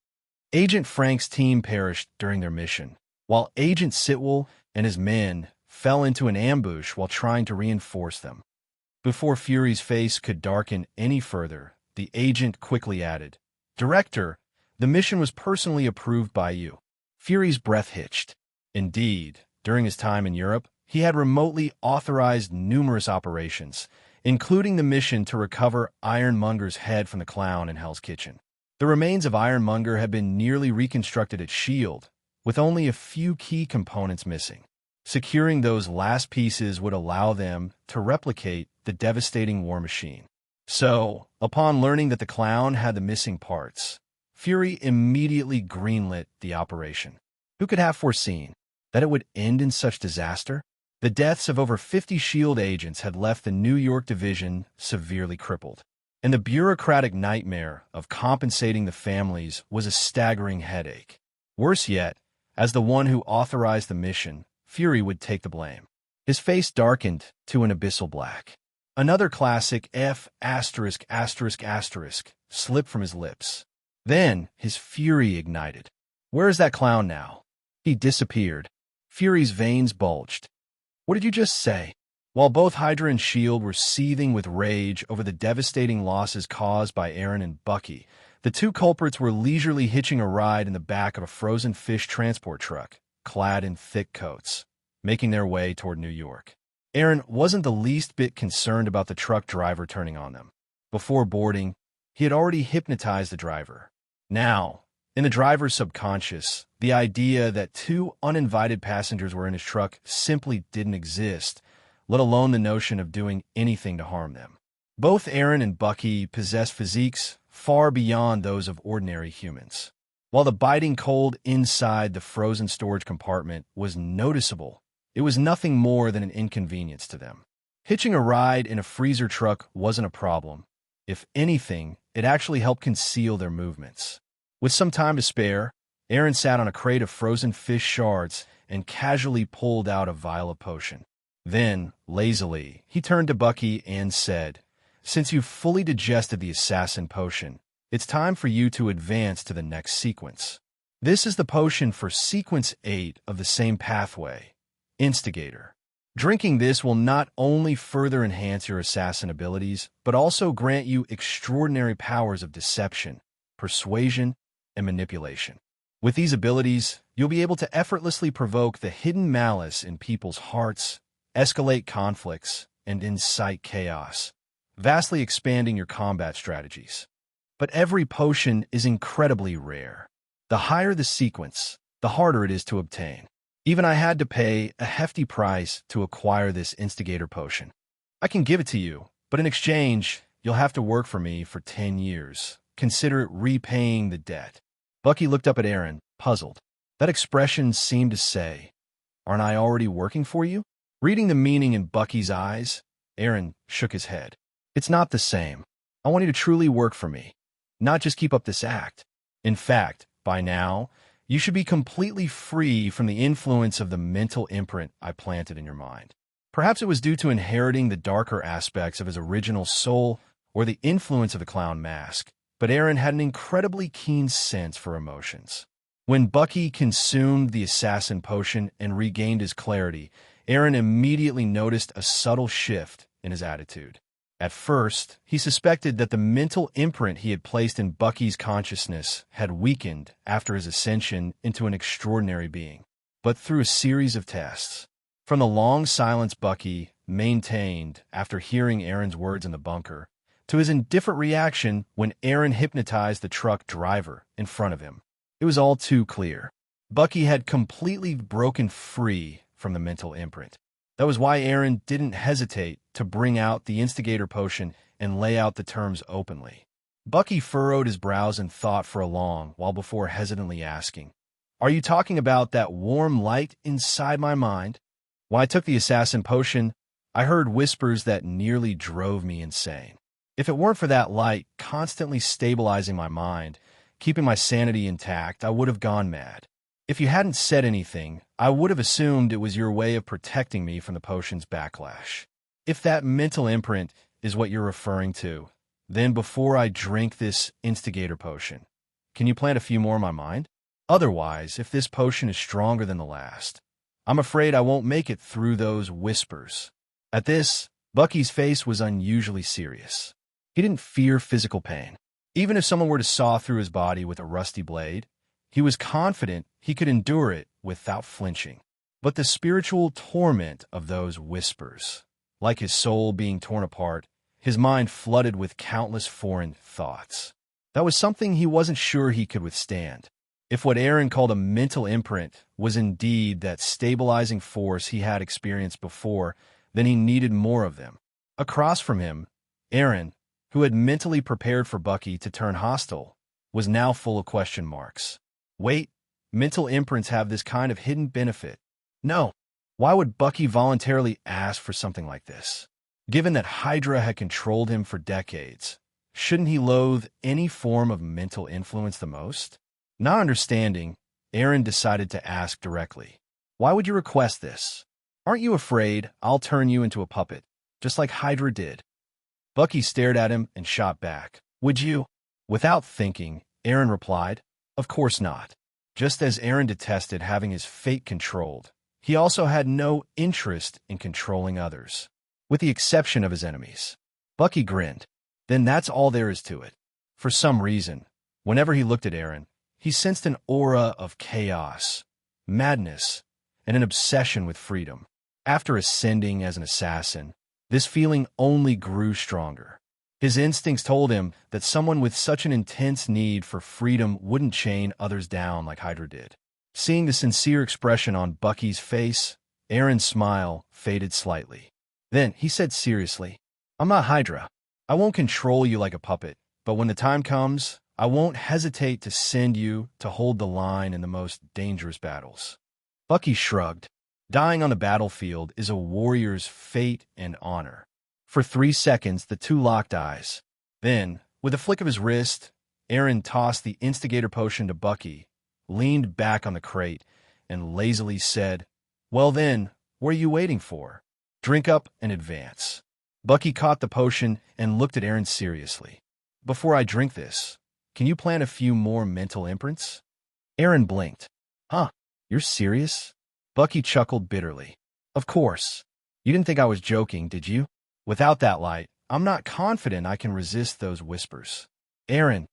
Agent Frank's team perished during their mission, while Agent Sitwell and his men fell into an ambush while trying to reinforce them. Before Fury's face could darken any further, the agent quickly added, "Director, the mission was personally approved by you." Fury's breath hitched. Indeed, during his time in Europe, he had remotely authorized numerous operations, including the mission to recover Ironmonger's head from the clown in Hell's Kitchen. The remains of Ironmonger had been nearly reconstructed at S.H.I.E.L.D., with only a few key components missing. Securing those last pieces would allow them to replicate the devastating war machine. So, upon learning that the clown had the missing parts, Fury immediately greenlit the operation. Who could have foreseen that it would end in such disaster? The deaths of over 50 S.H.I.E.L.D. agents had left the New York division severely crippled, and the bureaucratic nightmare of compensating the families was a staggering headache. Worse yet, as the one who authorized the mission, Fury would take the blame. His face darkened to an abyssal black. Another classic F*** slipped from his lips. Then his fury ignited. Where is that clown now? He disappeared. Fury's veins bulged. What did you just say? While both Hydra and S.H.I.E.L.D. were seething with rage over the devastating losses caused by Eren and Bucky, the two culprits were leisurely hitching a ride in the back of a frozen fish transport truck, clad in thick coats, making their way toward New York. Eren wasn't the least bit concerned about the truck driver turning on them. Before boarding, he had already hypnotized the driver. Now, in the driver's subconscious, the idea that two uninvited passengers were in his truck simply didn't exist, let alone the notion of doing anything to harm them. Both Eren and Bucky possessed physiques far beyond those of ordinary humans. While the biting cold inside the frozen storage compartment was noticeable, it was nothing more than an inconvenience to them. Hitching a ride in a freezer truck wasn't a problem. If anything, it actually helped conceal their movements. With some time to spare, Eren sat on a crate of frozen fish shards and casually pulled out a vial of potion. Then, lazily, he turned to Bucky and said, "Since you've fully digested the assassin potion, it's time for you to advance to the next sequence. This is the potion for Sequence 8 of the same pathway, Instigator. Drinking this will not only further enhance your assassin abilities, but also grant you extraordinary powers of deception, persuasion, and manipulation. With these abilities, you'll be able to effortlessly provoke the hidden malice in people's hearts, escalate conflicts, and incite chaos, vastly expanding your combat strategies. But every potion is incredibly rare. The higher the sequence, the harder it is to obtain. Even I had to pay a hefty price to acquire this Instigator potion. I can give it to you, but in exchange, you'll have to work for me for 10 years. Consider it repaying the debt." Bucky looked up at Eren, puzzled. That expression seemed to say, "Aren't I already working for you?" Reading the meaning in Bucky's eyes, Eren shook his head. "It's not the same. I want you to truly work for me, not just keep up this act. In fact, by now, you should be completely free from the influence of the mental imprint I planted in your mind." Perhaps it was due to inheriting the darker aspects of his original soul or the influence of the clown mask, but Eren had an incredibly keen sense for emotions. When Bucky consumed the assassin potion and regained his clarity, Eren immediately noticed a subtle shift in his attitude. At first, he suspected that the mental imprint he had placed in Bucky's consciousness had weakened after his ascension into an extraordinary being. but through a series of tests. From the long silence Bucky maintained after hearing Eren's words in the bunker, to his indifferent reaction when Eren hypnotized the truck driver in front of him, it was all too clear. Bucky had completely broken free from the mental imprint. That was why Eren didn't hesitate to bring out the instigator potion and lay out the terms openly. Bucky furrowed his brows in thought for a long while before hesitantly asking, "Are you talking about that warm light inside my mind? When I took the assassin potion, I heard whispers that nearly drove me insane. If it weren't for that light constantly stabilizing my mind, keeping my sanity intact, I would have gone mad. If you hadn't said anything, I would have assumed it was your way of protecting me from the potion's backlash. If that mental imprint is what you're referring to, then before I drink this instigator potion, can you plant a few more in my mind? Otherwise, if this potion is stronger than the last, I'm afraid I won't make it through those whispers." At this, Bucky's face was unusually serious. He didn't fear physical pain. Even if someone were to saw through his body with a rusty blade, he was confident he could endure it without flinching. But the spiritual torment of those whispers, like his soul being torn apart, his mind flooded with countless foreign thoughts. That was something he wasn't sure he could withstand. If what Eren called a mental imprint was indeed that stabilizing force he had experienced before, then he needed more of them. Across from him, Eren, who had mentally prepared for Bucky to turn hostile, was now full of question marks. Wait, mental imprints have this kind of hidden benefit. No, why would Bucky voluntarily ask for something like this? Given that Hydra had controlled him for decades, shouldn't he loathe any form of mental influence the most? Not understanding, Eren decided to ask directly, "Why would you request this? Aren't you afraid I'll turn you into a puppet, just like Hydra did?" Bucky stared at him and shot back, "Would you?" Without thinking, Eren replied, "Of course not." Just as Eren detested having his fate controlled, he also had no interest in controlling others, with the exception of his enemies. Bucky grinned. Then that's all there is to it. For some reason, whenever he looked at Eren, he sensed an aura of chaos, madness, and an obsession with freedom. After ascending as an assassin, this feeling only grew stronger. His instincts told him that someone with such an intense need for freedom wouldn't chain others down like Hydra did. Seeing the sincere expression on Bucky's face, Eren's smile faded slightly. Then he said seriously, "I'm not Hydra. I won't control you like a puppet, but when the time comes, I won't hesitate to send you to hold the line in the most dangerous battles." Bucky shrugged. Dying on the battlefield is a warrior's fate and honor. For 3 seconds, the two locked eyes. Then, with a flick of his wrist, Eren tossed the instigator potion to Bucky, leaned back on the crate, and lazily said, "Well then, what are you waiting for? Drink up and advance." Bucky caught the potion and looked at Eren seriously. "Before I drink this, can you plant a few more mental imprints?" Eren blinked. "Huh, you're serious?" Bucky chuckled bitterly. "Of course. You didn't think I was joking, did you? Without that light, I'm not confident I can resist those whispers." Eren.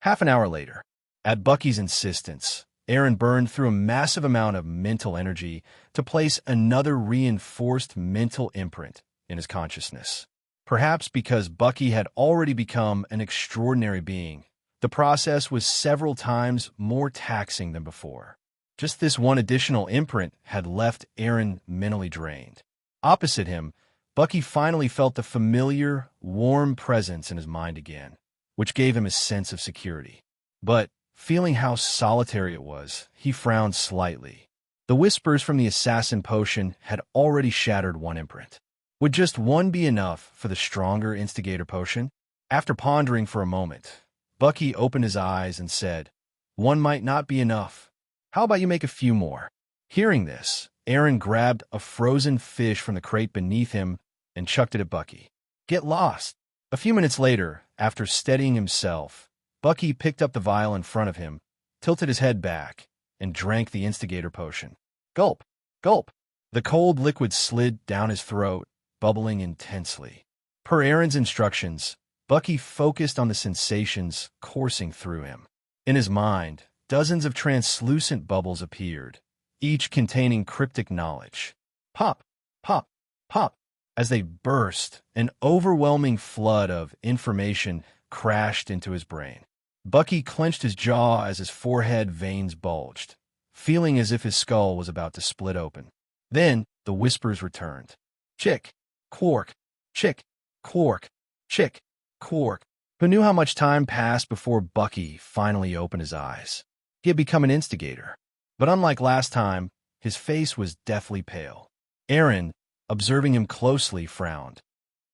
Half an hour later, at Bucky's insistence, Eren burned through a massive amount of mental energy to place another reinforced mental imprint in his consciousness. Perhaps because Bucky had already become an extraordinary being, the process was several times more taxing than before. Just this one additional imprint had left Eren mentally drained. Opposite him, Bucky finally felt the familiar, warm presence in his mind again, which gave him a sense of security. But, feeling how solitary it was, he frowned slightly. The whispers from the assassin potion had already shattered one imprint. Would just one be enough for the stronger instigator potion? After pondering for a moment, Bucky opened his eyes and said, "One might not be enough. How about you make a few more?" Hearing this, Eren grabbed a frozen fish from the crate beneath him and chucked it at Bucky. "Get lost." A few minutes later, after steadying himself, Bucky picked up the vial in front of him, tilted his head back, and drank the instigator potion. Gulp! Gulp! The cold liquid slid down his throat, bubbling intensely. Per Eren's instructions, Bucky focused on the sensations coursing through him. In his mind, dozens of translucent bubbles appeared, each containing cryptic knowledge. Pop, pop, pop. As they burst, an overwhelming flood of information crashed into his brain. Bucky clenched his jaw as his forehead veins bulged, feeling as if his skull was about to split open. Then the whispers returned. Chick, quark, chick, quark, chick, quark. Who knew how much time passed before Bucky finally opened his eyes? He had become an instigator. But unlike last time, his face was deathly pale. Eren, observing him closely, frowned.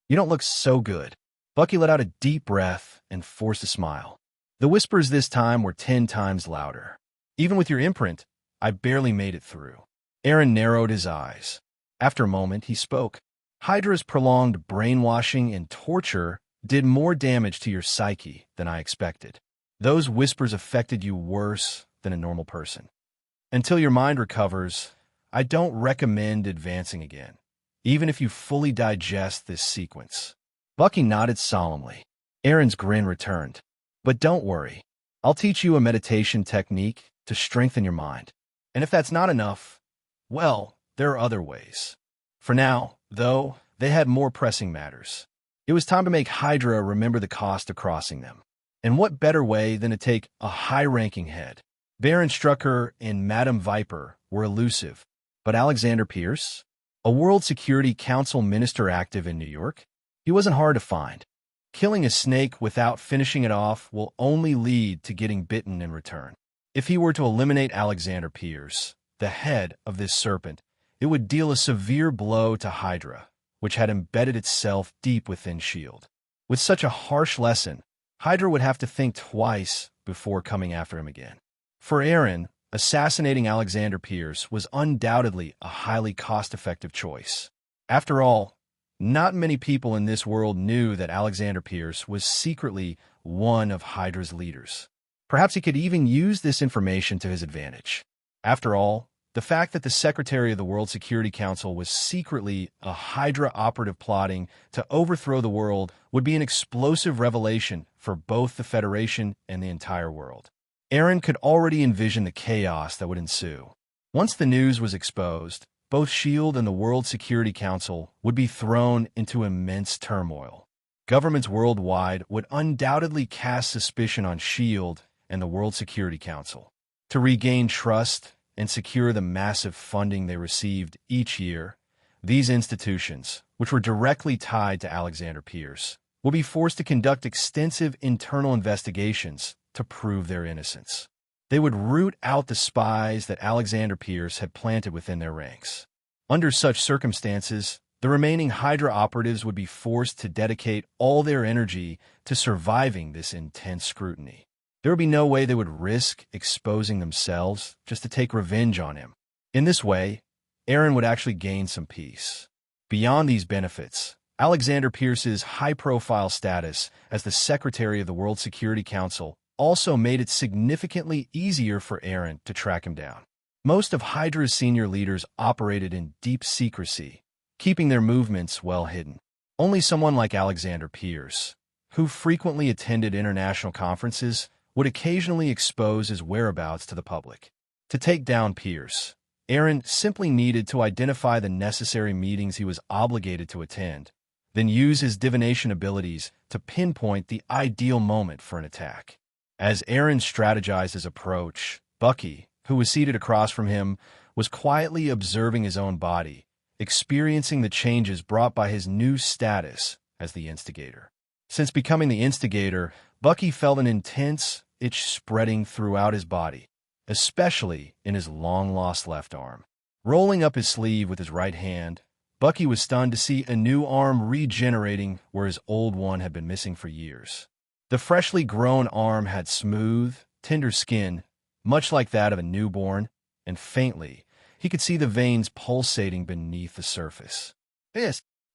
You don't look so good. Bucky let out a deep breath and forced a smile. The whispers this time were 10 times louder. Even with your imprint, I barely made it through. Eren narrowed his eyes. After a moment, he spoke. Hydra's prolonged brainwashing and torture did more damage to your psyche than I expected. Those whispers affected you worse than a normal person. Until your mind recovers, I don't recommend advancing again, even if you fully digest this sequence. Bucky nodded solemnly. Eren's grin returned. But don't worry. I'll teach you a meditation technique to strengthen your mind. And if that's not enough, well, there are other ways. For now, though, they had more pressing matters. It was time to make Hydra remember the cost of crossing them. And what better way than to take a high-ranking head? Baron Strucker and Madame Viper were elusive, but Alexander Pierce, a World Security Council minister active in New York, he wasn't hard to find. Killing a snake without finishing it off will only lead to getting bitten in return. If he were to eliminate Alexander Pierce, the head of this serpent, it would deal a severe blow to Hydra, which had embedded itself deep within S.H.I.E.L.D. With such a harsh lesson, Hydra would have to think twice before coming after him again. For Eren, assassinating Alexander Pierce was undoubtedly a highly cost-effective choice. After all, not many people in this world knew that Alexander Pierce was secretly one of Hydra's leaders. Perhaps he could even use this information to his advantage. After all, the fact that the Secretary of the World Security Council was secretly a Hydra operative plotting to overthrow the world would be an explosive revelation for both the Federation and the entire world. Eren could already envision the chaos that would ensue. Once the news was exposed, both S.H.I.E.L.D. and the World Security Council would be thrown into immense turmoil. Governments worldwide would undoubtedly cast suspicion on S.H.I.E.L.D. and the World Security Council. To regain trust and secure the massive funding they received each year, these institutions, which were directly tied to Alexander Pierce, will be forced to conduct extensive internal investigations to prove their innocence. They would root out the spies that Alexander Pierce had planted within their ranks. Under such circumstances, the remaining Hydra operatives would be forced to dedicate all their energy to surviving this intense scrutiny. There would be no way they would risk exposing themselves just to take revenge on him. In this way, Eren would actually gain some peace. Beyond these benefits, Alexander Pierce's high-profile status as the Secretary of the World Security Council also made it significantly easier for Eren to track him down. Most of Hydra's senior leaders operated in deep secrecy, keeping their movements well hidden. Only someone like Alexander Pierce, who frequently attended international conferences, would occasionally expose his whereabouts to the public. To take down Pierce, Eren simply needed to identify the necessary meetings he was obligated to attend, then use his divination abilities to pinpoint the ideal moment for an attack. As Eren strategized his approach, Bucky, who was seated across from him, was quietly observing his own body, experiencing the changes brought by his new status as the instigator. Since becoming the instigator, Bucky felt an intense itch spreading throughout his body, especially in his long-lost left arm. Rolling up his sleeve with his right hand, Bucky was stunned to see a new arm regenerating where his old one had been missing for years. The freshly grown arm had smooth, tender skin, much like that of a newborn, and faintly, he could see the veins pulsating beneath the surface.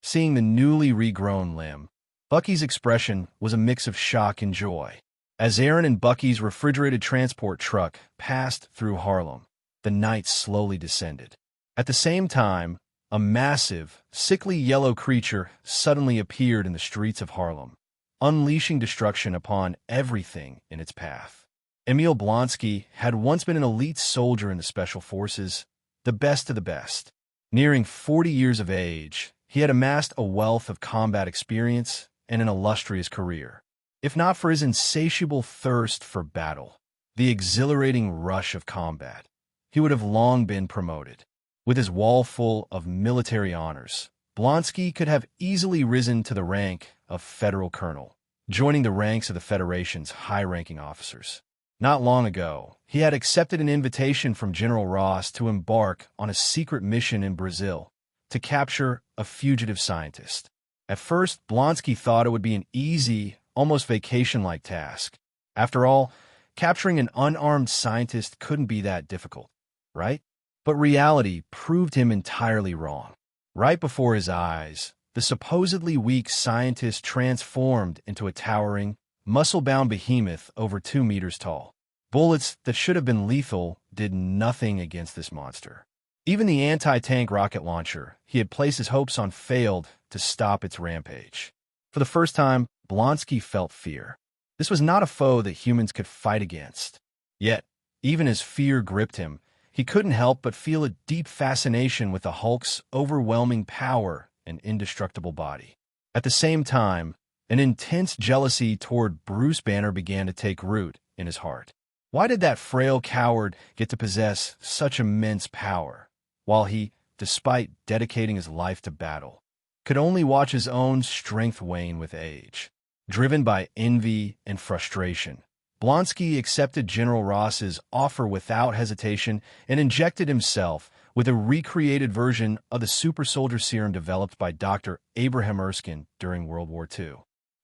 Seeing the newly regrown limb, Bucky's expression was a mix of shock and joy. As Eren and Bucky's refrigerated transport truck passed through Harlem, the night slowly descended. At the same time, a massive, sickly yellow creature suddenly appeared in the streets of Harlem, unleashing destruction upon everything in its path. Emil Blonsky had once been an elite soldier in the Special Forces, the best of the best. Nearing 40 years of age, he had amassed a wealth of combat experience and an illustrious career. If not for his insatiable thirst for battle, the exhilarating rush of combat, he would have long been promoted. With his wall full of military honors, Blonsky could have easily risen to the rank of federal colonel, joining the ranks of the Federation's high-ranking officers. Not long ago, he had accepted an invitation from General Ross to embark on a secret mission in Brazil to capture a fugitive scientist. At first, Blonsky thought it would be an easy, almost vacation-like task. After all, capturing an unarmed scientist couldn't be that difficult, right? But reality proved him entirely wrong. Right before his eyes, the supposedly weak scientist transformed into a towering, muscle-bound behemoth over 2 meters tall. Bullets that should have been lethal did nothing against this monster. Even the anti-tank rocket launcher he had placed his hopes on failed to stop its rampage. For the first time, Blonsky felt fear. This was not a foe that humans could fight against. Yet, even as fear gripped him, he couldn't help but feel a deep fascination with the Hulk's overwhelming power and indestructible body. At the same time, an intense jealousy toward Bruce Banner began to take root in his heart. Why did that frail coward get to possess such immense power, while he, despite dedicating his life to battle, could only watch his own strength wane with age? Driven by envy and frustration, Blonsky accepted General Ross's offer without hesitation and injected himself with a recreated version of the super soldier serum developed by Dr. Abraham Erskine during World War II.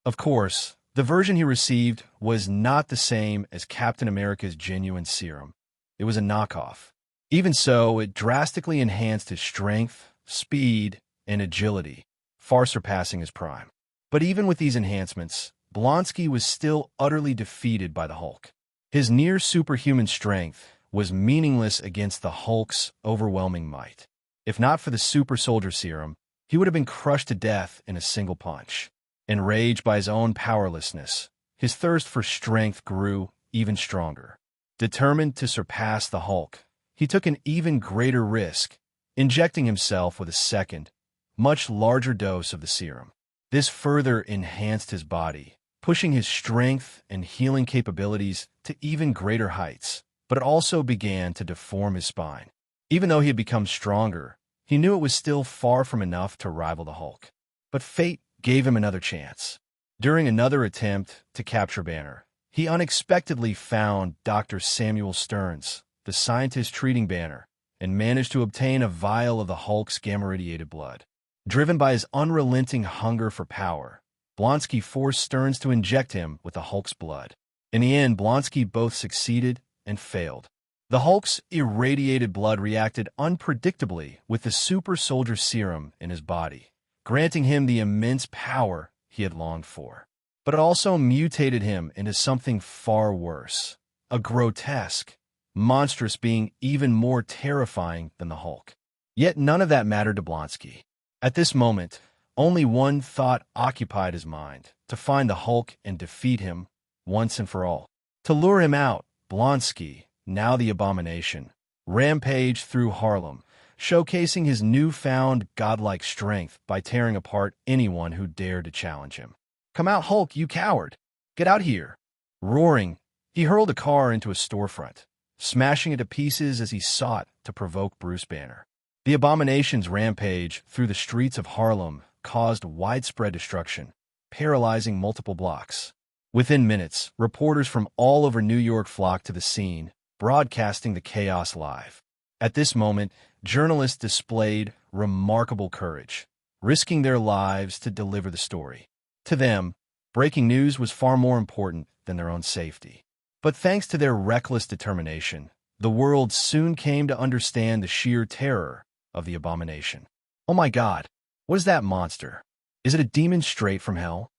Of course, the version he received was not the same as Captain America's genuine serum. It was a knockoff. Even so, it drastically enhanced his strength, speed, and agility, far surpassing his prime. But even with these enhancements, Blonsky was still utterly defeated by the Hulk. His near-superhuman strength was meaningless against the Hulk's overwhelming might. If not for the super soldier serum, he would have been crushed to death in a single punch. Enraged by his own powerlessness, his thirst for strength grew even stronger. Determined to surpass the Hulk, he took an even greater risk, injecting himself with a second, much larger dose of the serum. This further enhanced his body, pushing his strength and healing capabilities to even greater heights, but it also began to deform his spine. Even though he had become stronger, he knew it was still far from enough to rival the Hulk. But fate gave him another chance. During another attempt to capture Banner, he unexpectedly found Dr. Samuel Stearns, the scientist treating Banner, and managed to obtain a vial of the Hulk's gamma-radiated blood. Driven by his unrelenting hunger for power, Blonsky forced Stearns to inject him with the Hulk's blood. In the end, Blonsky both succeeded and failed. The Hulk's irradiated blood reacted unpredictably with the super soldier serum in his body, granting him the immense power he had longed for. But it also mutated him into something far worse, a grotesque, monstrous being even more terrifying than the Hulk. Yet none of that mattered to Blonsky. At this moment, only one thought occupied his mind: to find the Hulk and defeat him once and for all. To lure him out, Blonsky, now the Abomination, rampaged through Harlem, showcasing his newfound godlike strength by tearing apart anyone who dared to challenge him. "Come out, Hulk, you coward! Get out here!" Roaring, he hurled a car into a storefront, smashing it to pieces as he sought to provoke Bruce Banner. The Abomination's rampage through the streets of Harlem caused widespread destruction, paralyzing multiple blocks. Within minutes, reporters from all over New York flocked to the scene, broadcasting the chaos live. At this moment, journalists displayed remarkable courage, risking their lives to deliver the story. To them, breaking news was far more important than their own safety. But thanks to their reckless determination, the world soon came to understand the sheer terror of the Abomination. "Oh my God, what is that monster? Is it a demon straight from hell?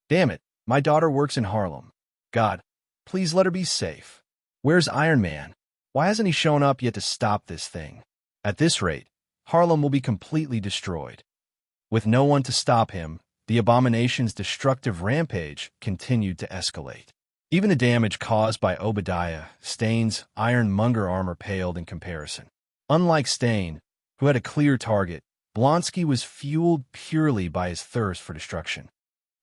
Damn it, my daughter works in Harlem. God, please let her be safe. Where's Iron Man? Why hasn't he shown up yet to stop this thing?" At this rate, Harlem will be completely destroyed. With no one to stop him, the Abomination's destructive rampage continued to escalate. Even the damage caused by Obadiah Stane's ironmonger armor paled in comparison. Unlike Stain, who had a clear target, Blonsky was fueled purely by his thirst for destruction.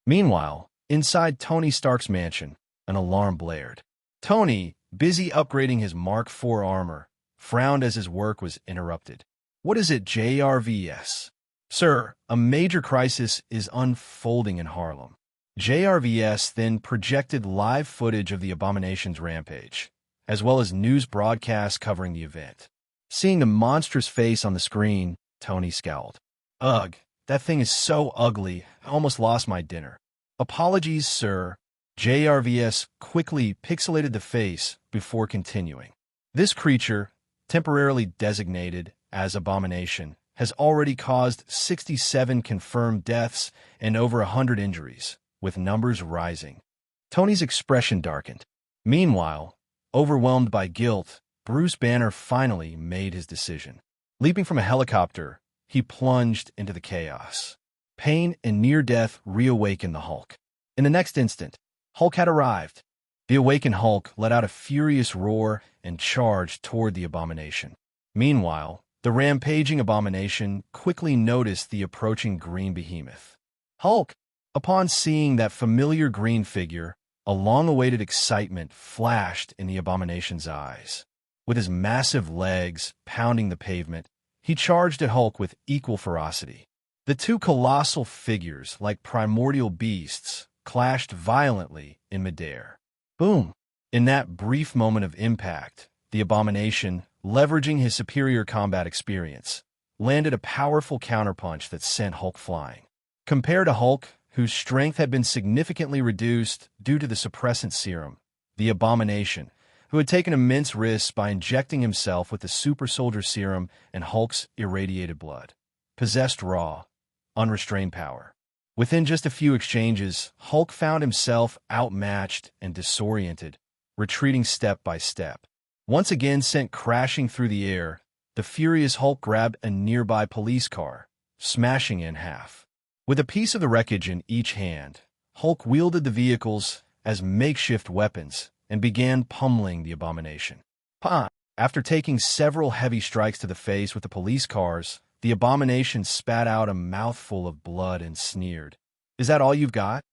Meanwhile, inside Tony Stark's mansion, an alarm blared. Tony, busy upgrading his Mark IV armor, frowned as his work was interrupted. "What is it, JRVS?" "Sir, a major crisis is unfolding in Harlem." JRVS then projected live footage of the Abomination's rampage, as well as news broadcasts covering the event. Seeing the monstrous face on the screen, Tony scowled. "Ugh, that thing is so ugly, I almost lost my dinner." "Apologies, sir." JRVS quickly pixelated the face before continuing. "This creature, temporarily designated as Abomination, has already caused 67 confirmed deaths and over 100 injuries, with numbers rising." Tony's expression darkened. Meanwhile, overwhelmed by guilt, Bruce Banner finally made his decision. Leaping from a helicopter, he plunged into the chaos. Pain and near death reawakened the Hulk. In the next instant, Hulk had arrived. The awakened Hulk let out a furious roar and charged toward the Abomination. Meanwhile, the rampaging Abomination quickly noticed the approaching green behemoth. "Hulk!" Upon seeing that familiar green figure, a long-awaited excitement flashed in the Abomination's eyes. With his massive legs pounding the pavement, he charged at Hulk with equal ferocity. The two colossal figures, like primordial beasts, clashed violently in midair. Boom! In that brief moment of impact, the Abomination, leveraging his superior combat experience, landed a powerful counterpunch that sent Hulk flying. Compared to Hulk, whose strength had been significantly reduced due to the suppressant serum, the Abomination, who had taken immense risks by injecting himself with the super soldier serum and Hulk's irradiated blood, possessed raw, unrestrained power. Within just a few exchanges, Hulk found himself outmatched and disoriented, retreating step by step. Once again sent crashing through the air, the furious Hulk grabbed a nearby police car, smashing it in half. With a piece of the wreckage in each hand, Hulk wielded the vehicles as makeshift weapons and began pummeling the Abomination. After taking several heavy strikes to the face with the police cars, the Abomination spat out a mouthful of blood and sneered. "Is that all you've got?"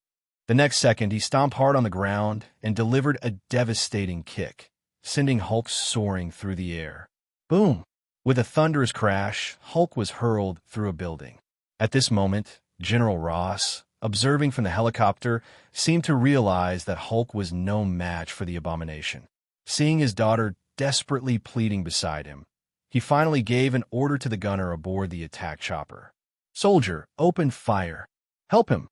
The next second, he stomped hard on the ground and delivered a devastating kick, sending Hulk soaring through the air. Boom! With a thunderous crash, Hulk was hurled through a building. At this moment, General Ross, observing from the helicopter, seemed to realize that Hulk was no match for the Abomination. Seeing his daughter desperately pleading beside him, he finally gave an order to the gunner aboard the attack chopper. "Soldier, open fire. Help him."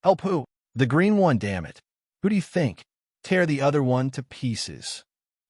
"Help who?" "The green one, damn it." "Who do you think?" "Tear the other one to pieces."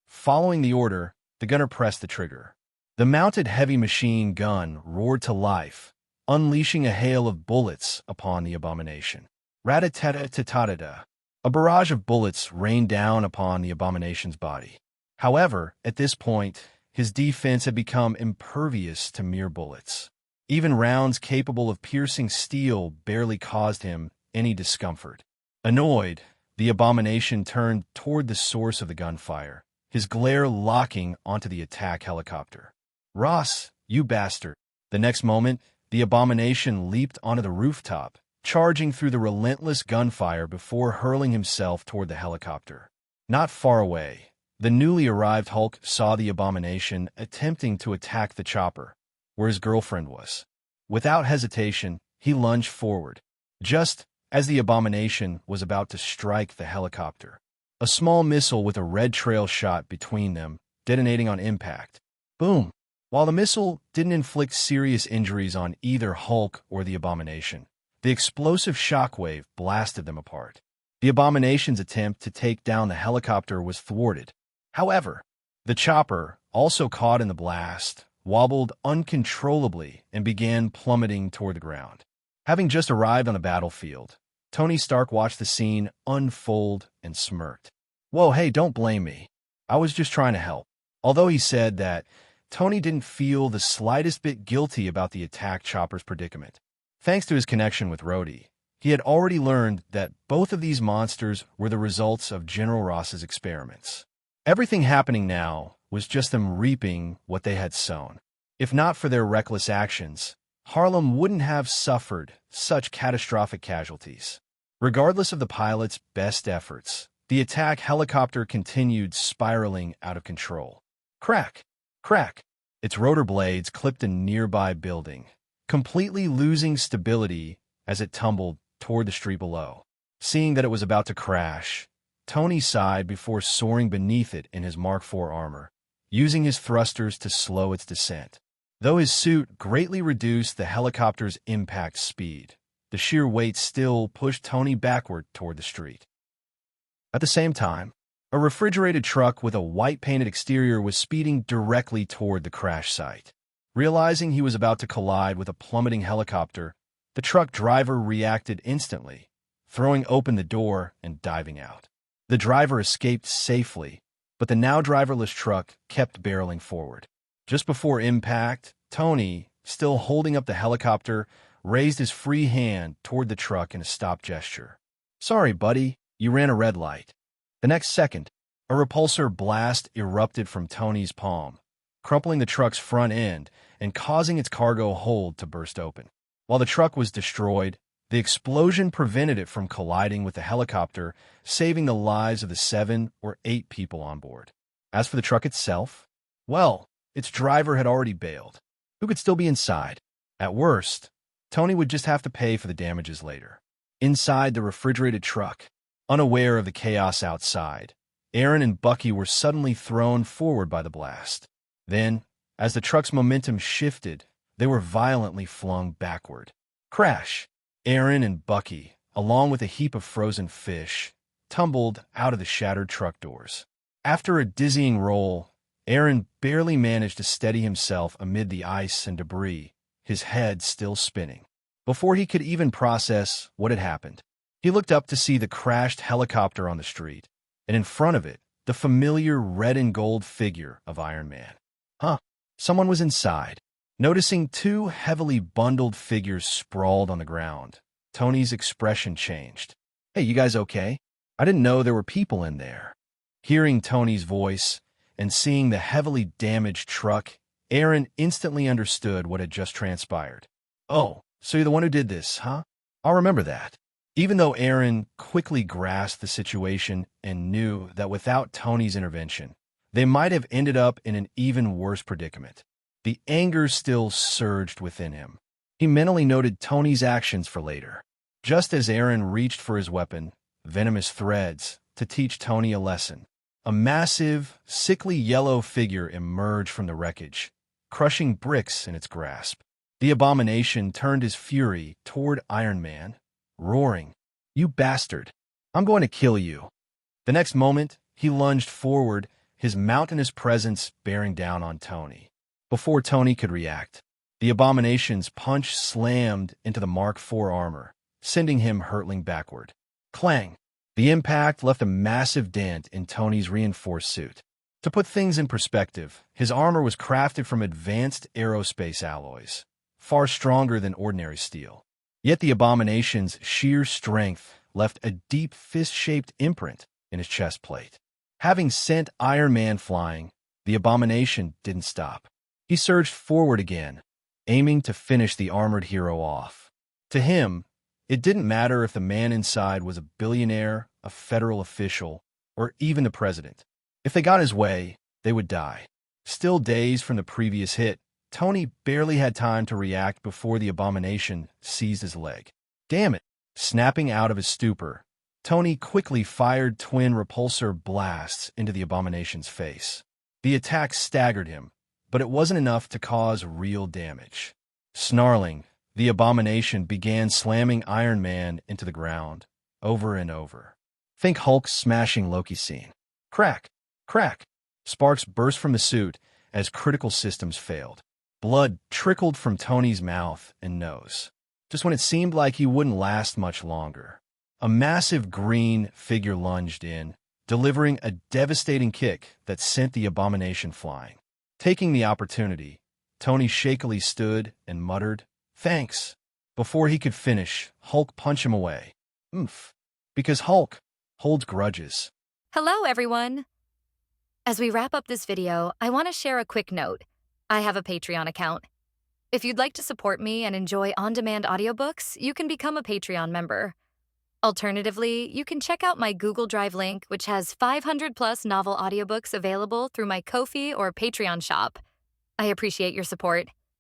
Following the order, the gunner pressed the trigger. The mounted heavy machine gun roared to life, unleashing a hail of bullets upon the Abomination. Rat-a-tat-a-tat-ta-ta. A barrage of bullets rained down upon the Abomination's body. However, at this point, his defense had become impervious to mere bullets. Even rounds capable of piercing steel barely caused him any discomfort. Annoyed, the Abomination turned toward the source of the gunfire, his glare locking onto the attack helicopter. "Ross, you bastard." The next moment, the Abomination leaped onto the rooftop, charging through the relentless gunfire before hurling himself toward the helicopter. Not far away, the newly arrived Hulk saw the Abomination attempting to attack the chopper, where his girlfriend was. Without hesitation, he lunged forward, just as the Abomination was about to strike the helicopter. A small missile with a red trail shot between them, detonating on impact. Boom! While the missile didn't inflict serious injuries on either Hulk or the Abomination, the explosive shockwave blasted them apart. The Abomination's attempt to take down the helicopter was thwarted. However, the chopper, also caught in the blast, wobbled uncontrollably and began plummeting toward the ground. Having just arrived on the battlefield, Tony Stark watched the scene unfold and smirked. "Whoa, hey, don't blame me. I was just trying to help." Although he said that, Tony didn't feel the slightest bit guilty about the attack chopper's predicament. Thanks to his connection with Rhodey, he had already learned that both of these monsters were the results of General Ross's experiments. Everything happening now was just them reaping what they had sown. If not for their reckless actions, Harlem wouldn't have suffered such catastrophic casualties. Regardless of the pilot's best efforts, the attack helicopter continued spiraling out of control. Crack! Crack! Its rotor blades clipped a nearby building, completely losing stability as it tumbled toward the street below. Seeing that it was about to crash, Tony sighed before soaring beneath it in his Mark IV armor, using his thrusters to slow its descent. Though his suit greatly reduced the helicopter's impact speed, the sheer weight still pushed Tony backward toward the street. At the same time, a refrigerated truck with a white-painted exterior was speeding directly toward the crash site. Realizing he was about to collide with a plummeting helicopter, the truck driver reacted instantly, throwing open the door and diving out. The driver escaped safely, but the now driverless truck kept barreling forward. Just before impact, Tony, still holding up the helicopter, raised his free hand toward the truck in a stop gesture. "Sorry, buddy, you ran a red light." The next second, a repulsor blast erupted from Tony's palm, crumpling the truck's front end and causing its cargo hold to burst open. While the truck was destroyed, the explosion prevented it from colliding with the helicopter, saving the lives of the 7 or 8 people on board. As for the truck itself, well, its driver had already bailed. Who could still be inside? At worst, Tony would just have to pay for the damages later. Inside the refrigerated truck, unaware of the chaos outside, Eren and Bucky were suddenly thrown forward by the blast. Then, as the truck's momentum shifted, they were violently flung backward. Crash! Eren and Bucky, along with a heap of frozen fish, tumbled out of the shattered truck doors. After a dizzying roll, Eren barely managed to steady himself amid the ice and debris, his head still spinning. Before he could even process what had happened, he looked up to see the crashed helicopter on the street, and in front of it, the familiar red and gold figure of Iron Man. Someone was inside. Noticing 2 heavily bundled figures sprawled on the ground, Tony's expression changed. "Hey, you guys okay? I didn't know there were people in there." Hearing Tony's voice and seeing the heavily damaged truck, Eren instantly understood what had just transpired. "Oh, so you're the one who did this, huh? I'll remember that." Even though Eren quickly grasped the situation and knew that without Tony's intervention, they might have ended up in an even worse predicament, the anger still surged within him. He mentally noted Tony's actions for later. Just as Eren reached for his weapon, venomous threads, to teach Tony a lesson, a massive, sickly yellow figure emerged from the wreckage, crushing bricks in its grasp. The abomination turned his fury toward Iron Man, roaring, "You bastard! I'm going to kill you." The next moment, he lunged forward, his mountainous presence bearing down on Tony. Before Tony could react, the abomination's punch slammed into the Mark IV armor, sending him hurtling backward. Clang! The impact left a massive dent in Tony's reinforced suit. To put things in perspective, his armor was crafted from advanced aerospace alloys, far stronger than ordinary steel. Yet the abomination's sheer strength left a deep fist-shaped imprint in his chest plate. Having sent Iron Man flying, the abomination didn't stop. He surged forward again, aiming to finish the armored hero off. To him, it didn't matter if the man inside was a billionaire, a federal official, or even the president. If they got his way, they would die. Still dazed from the previous hit, Tony barely had time to react before the abomination seized his leg. Damn it! Snapping out of his stupor, Tony quickly fired twin repulsor blasts into the abomination's face. The attack staggered him, but it wasn't enough to cause real damage. Snarling, the abomination began slamming Iron Man into the ground, over and over. Think Hulk smashing Loki's scene. Crack! Crack! Sparks burst from the suit as critical systems failed. Blood trickled from Tony's mouth and nose, just when it seemed like he wouldn't last much longer. A massive green figure lunged in, delivering a devastating kick that sent the abomination flying. Taking the opportunity, Tony shakily stood and muttered, "Thanks." Before he could finish, Hulk punched him away. Oomph. Because Hulk holds grudges. Hello, everyone. As we wrap up this video, I want to share a quick note. I have a Patreon account. If you'd like to support me and enjoy on-demand audiobooks, you can become a Patreon member. Alternatively, you can check out my Google Drive link, which has 500-plus novel audiobooks available through my Ko-fi or Patreon shop. I appreciate your support.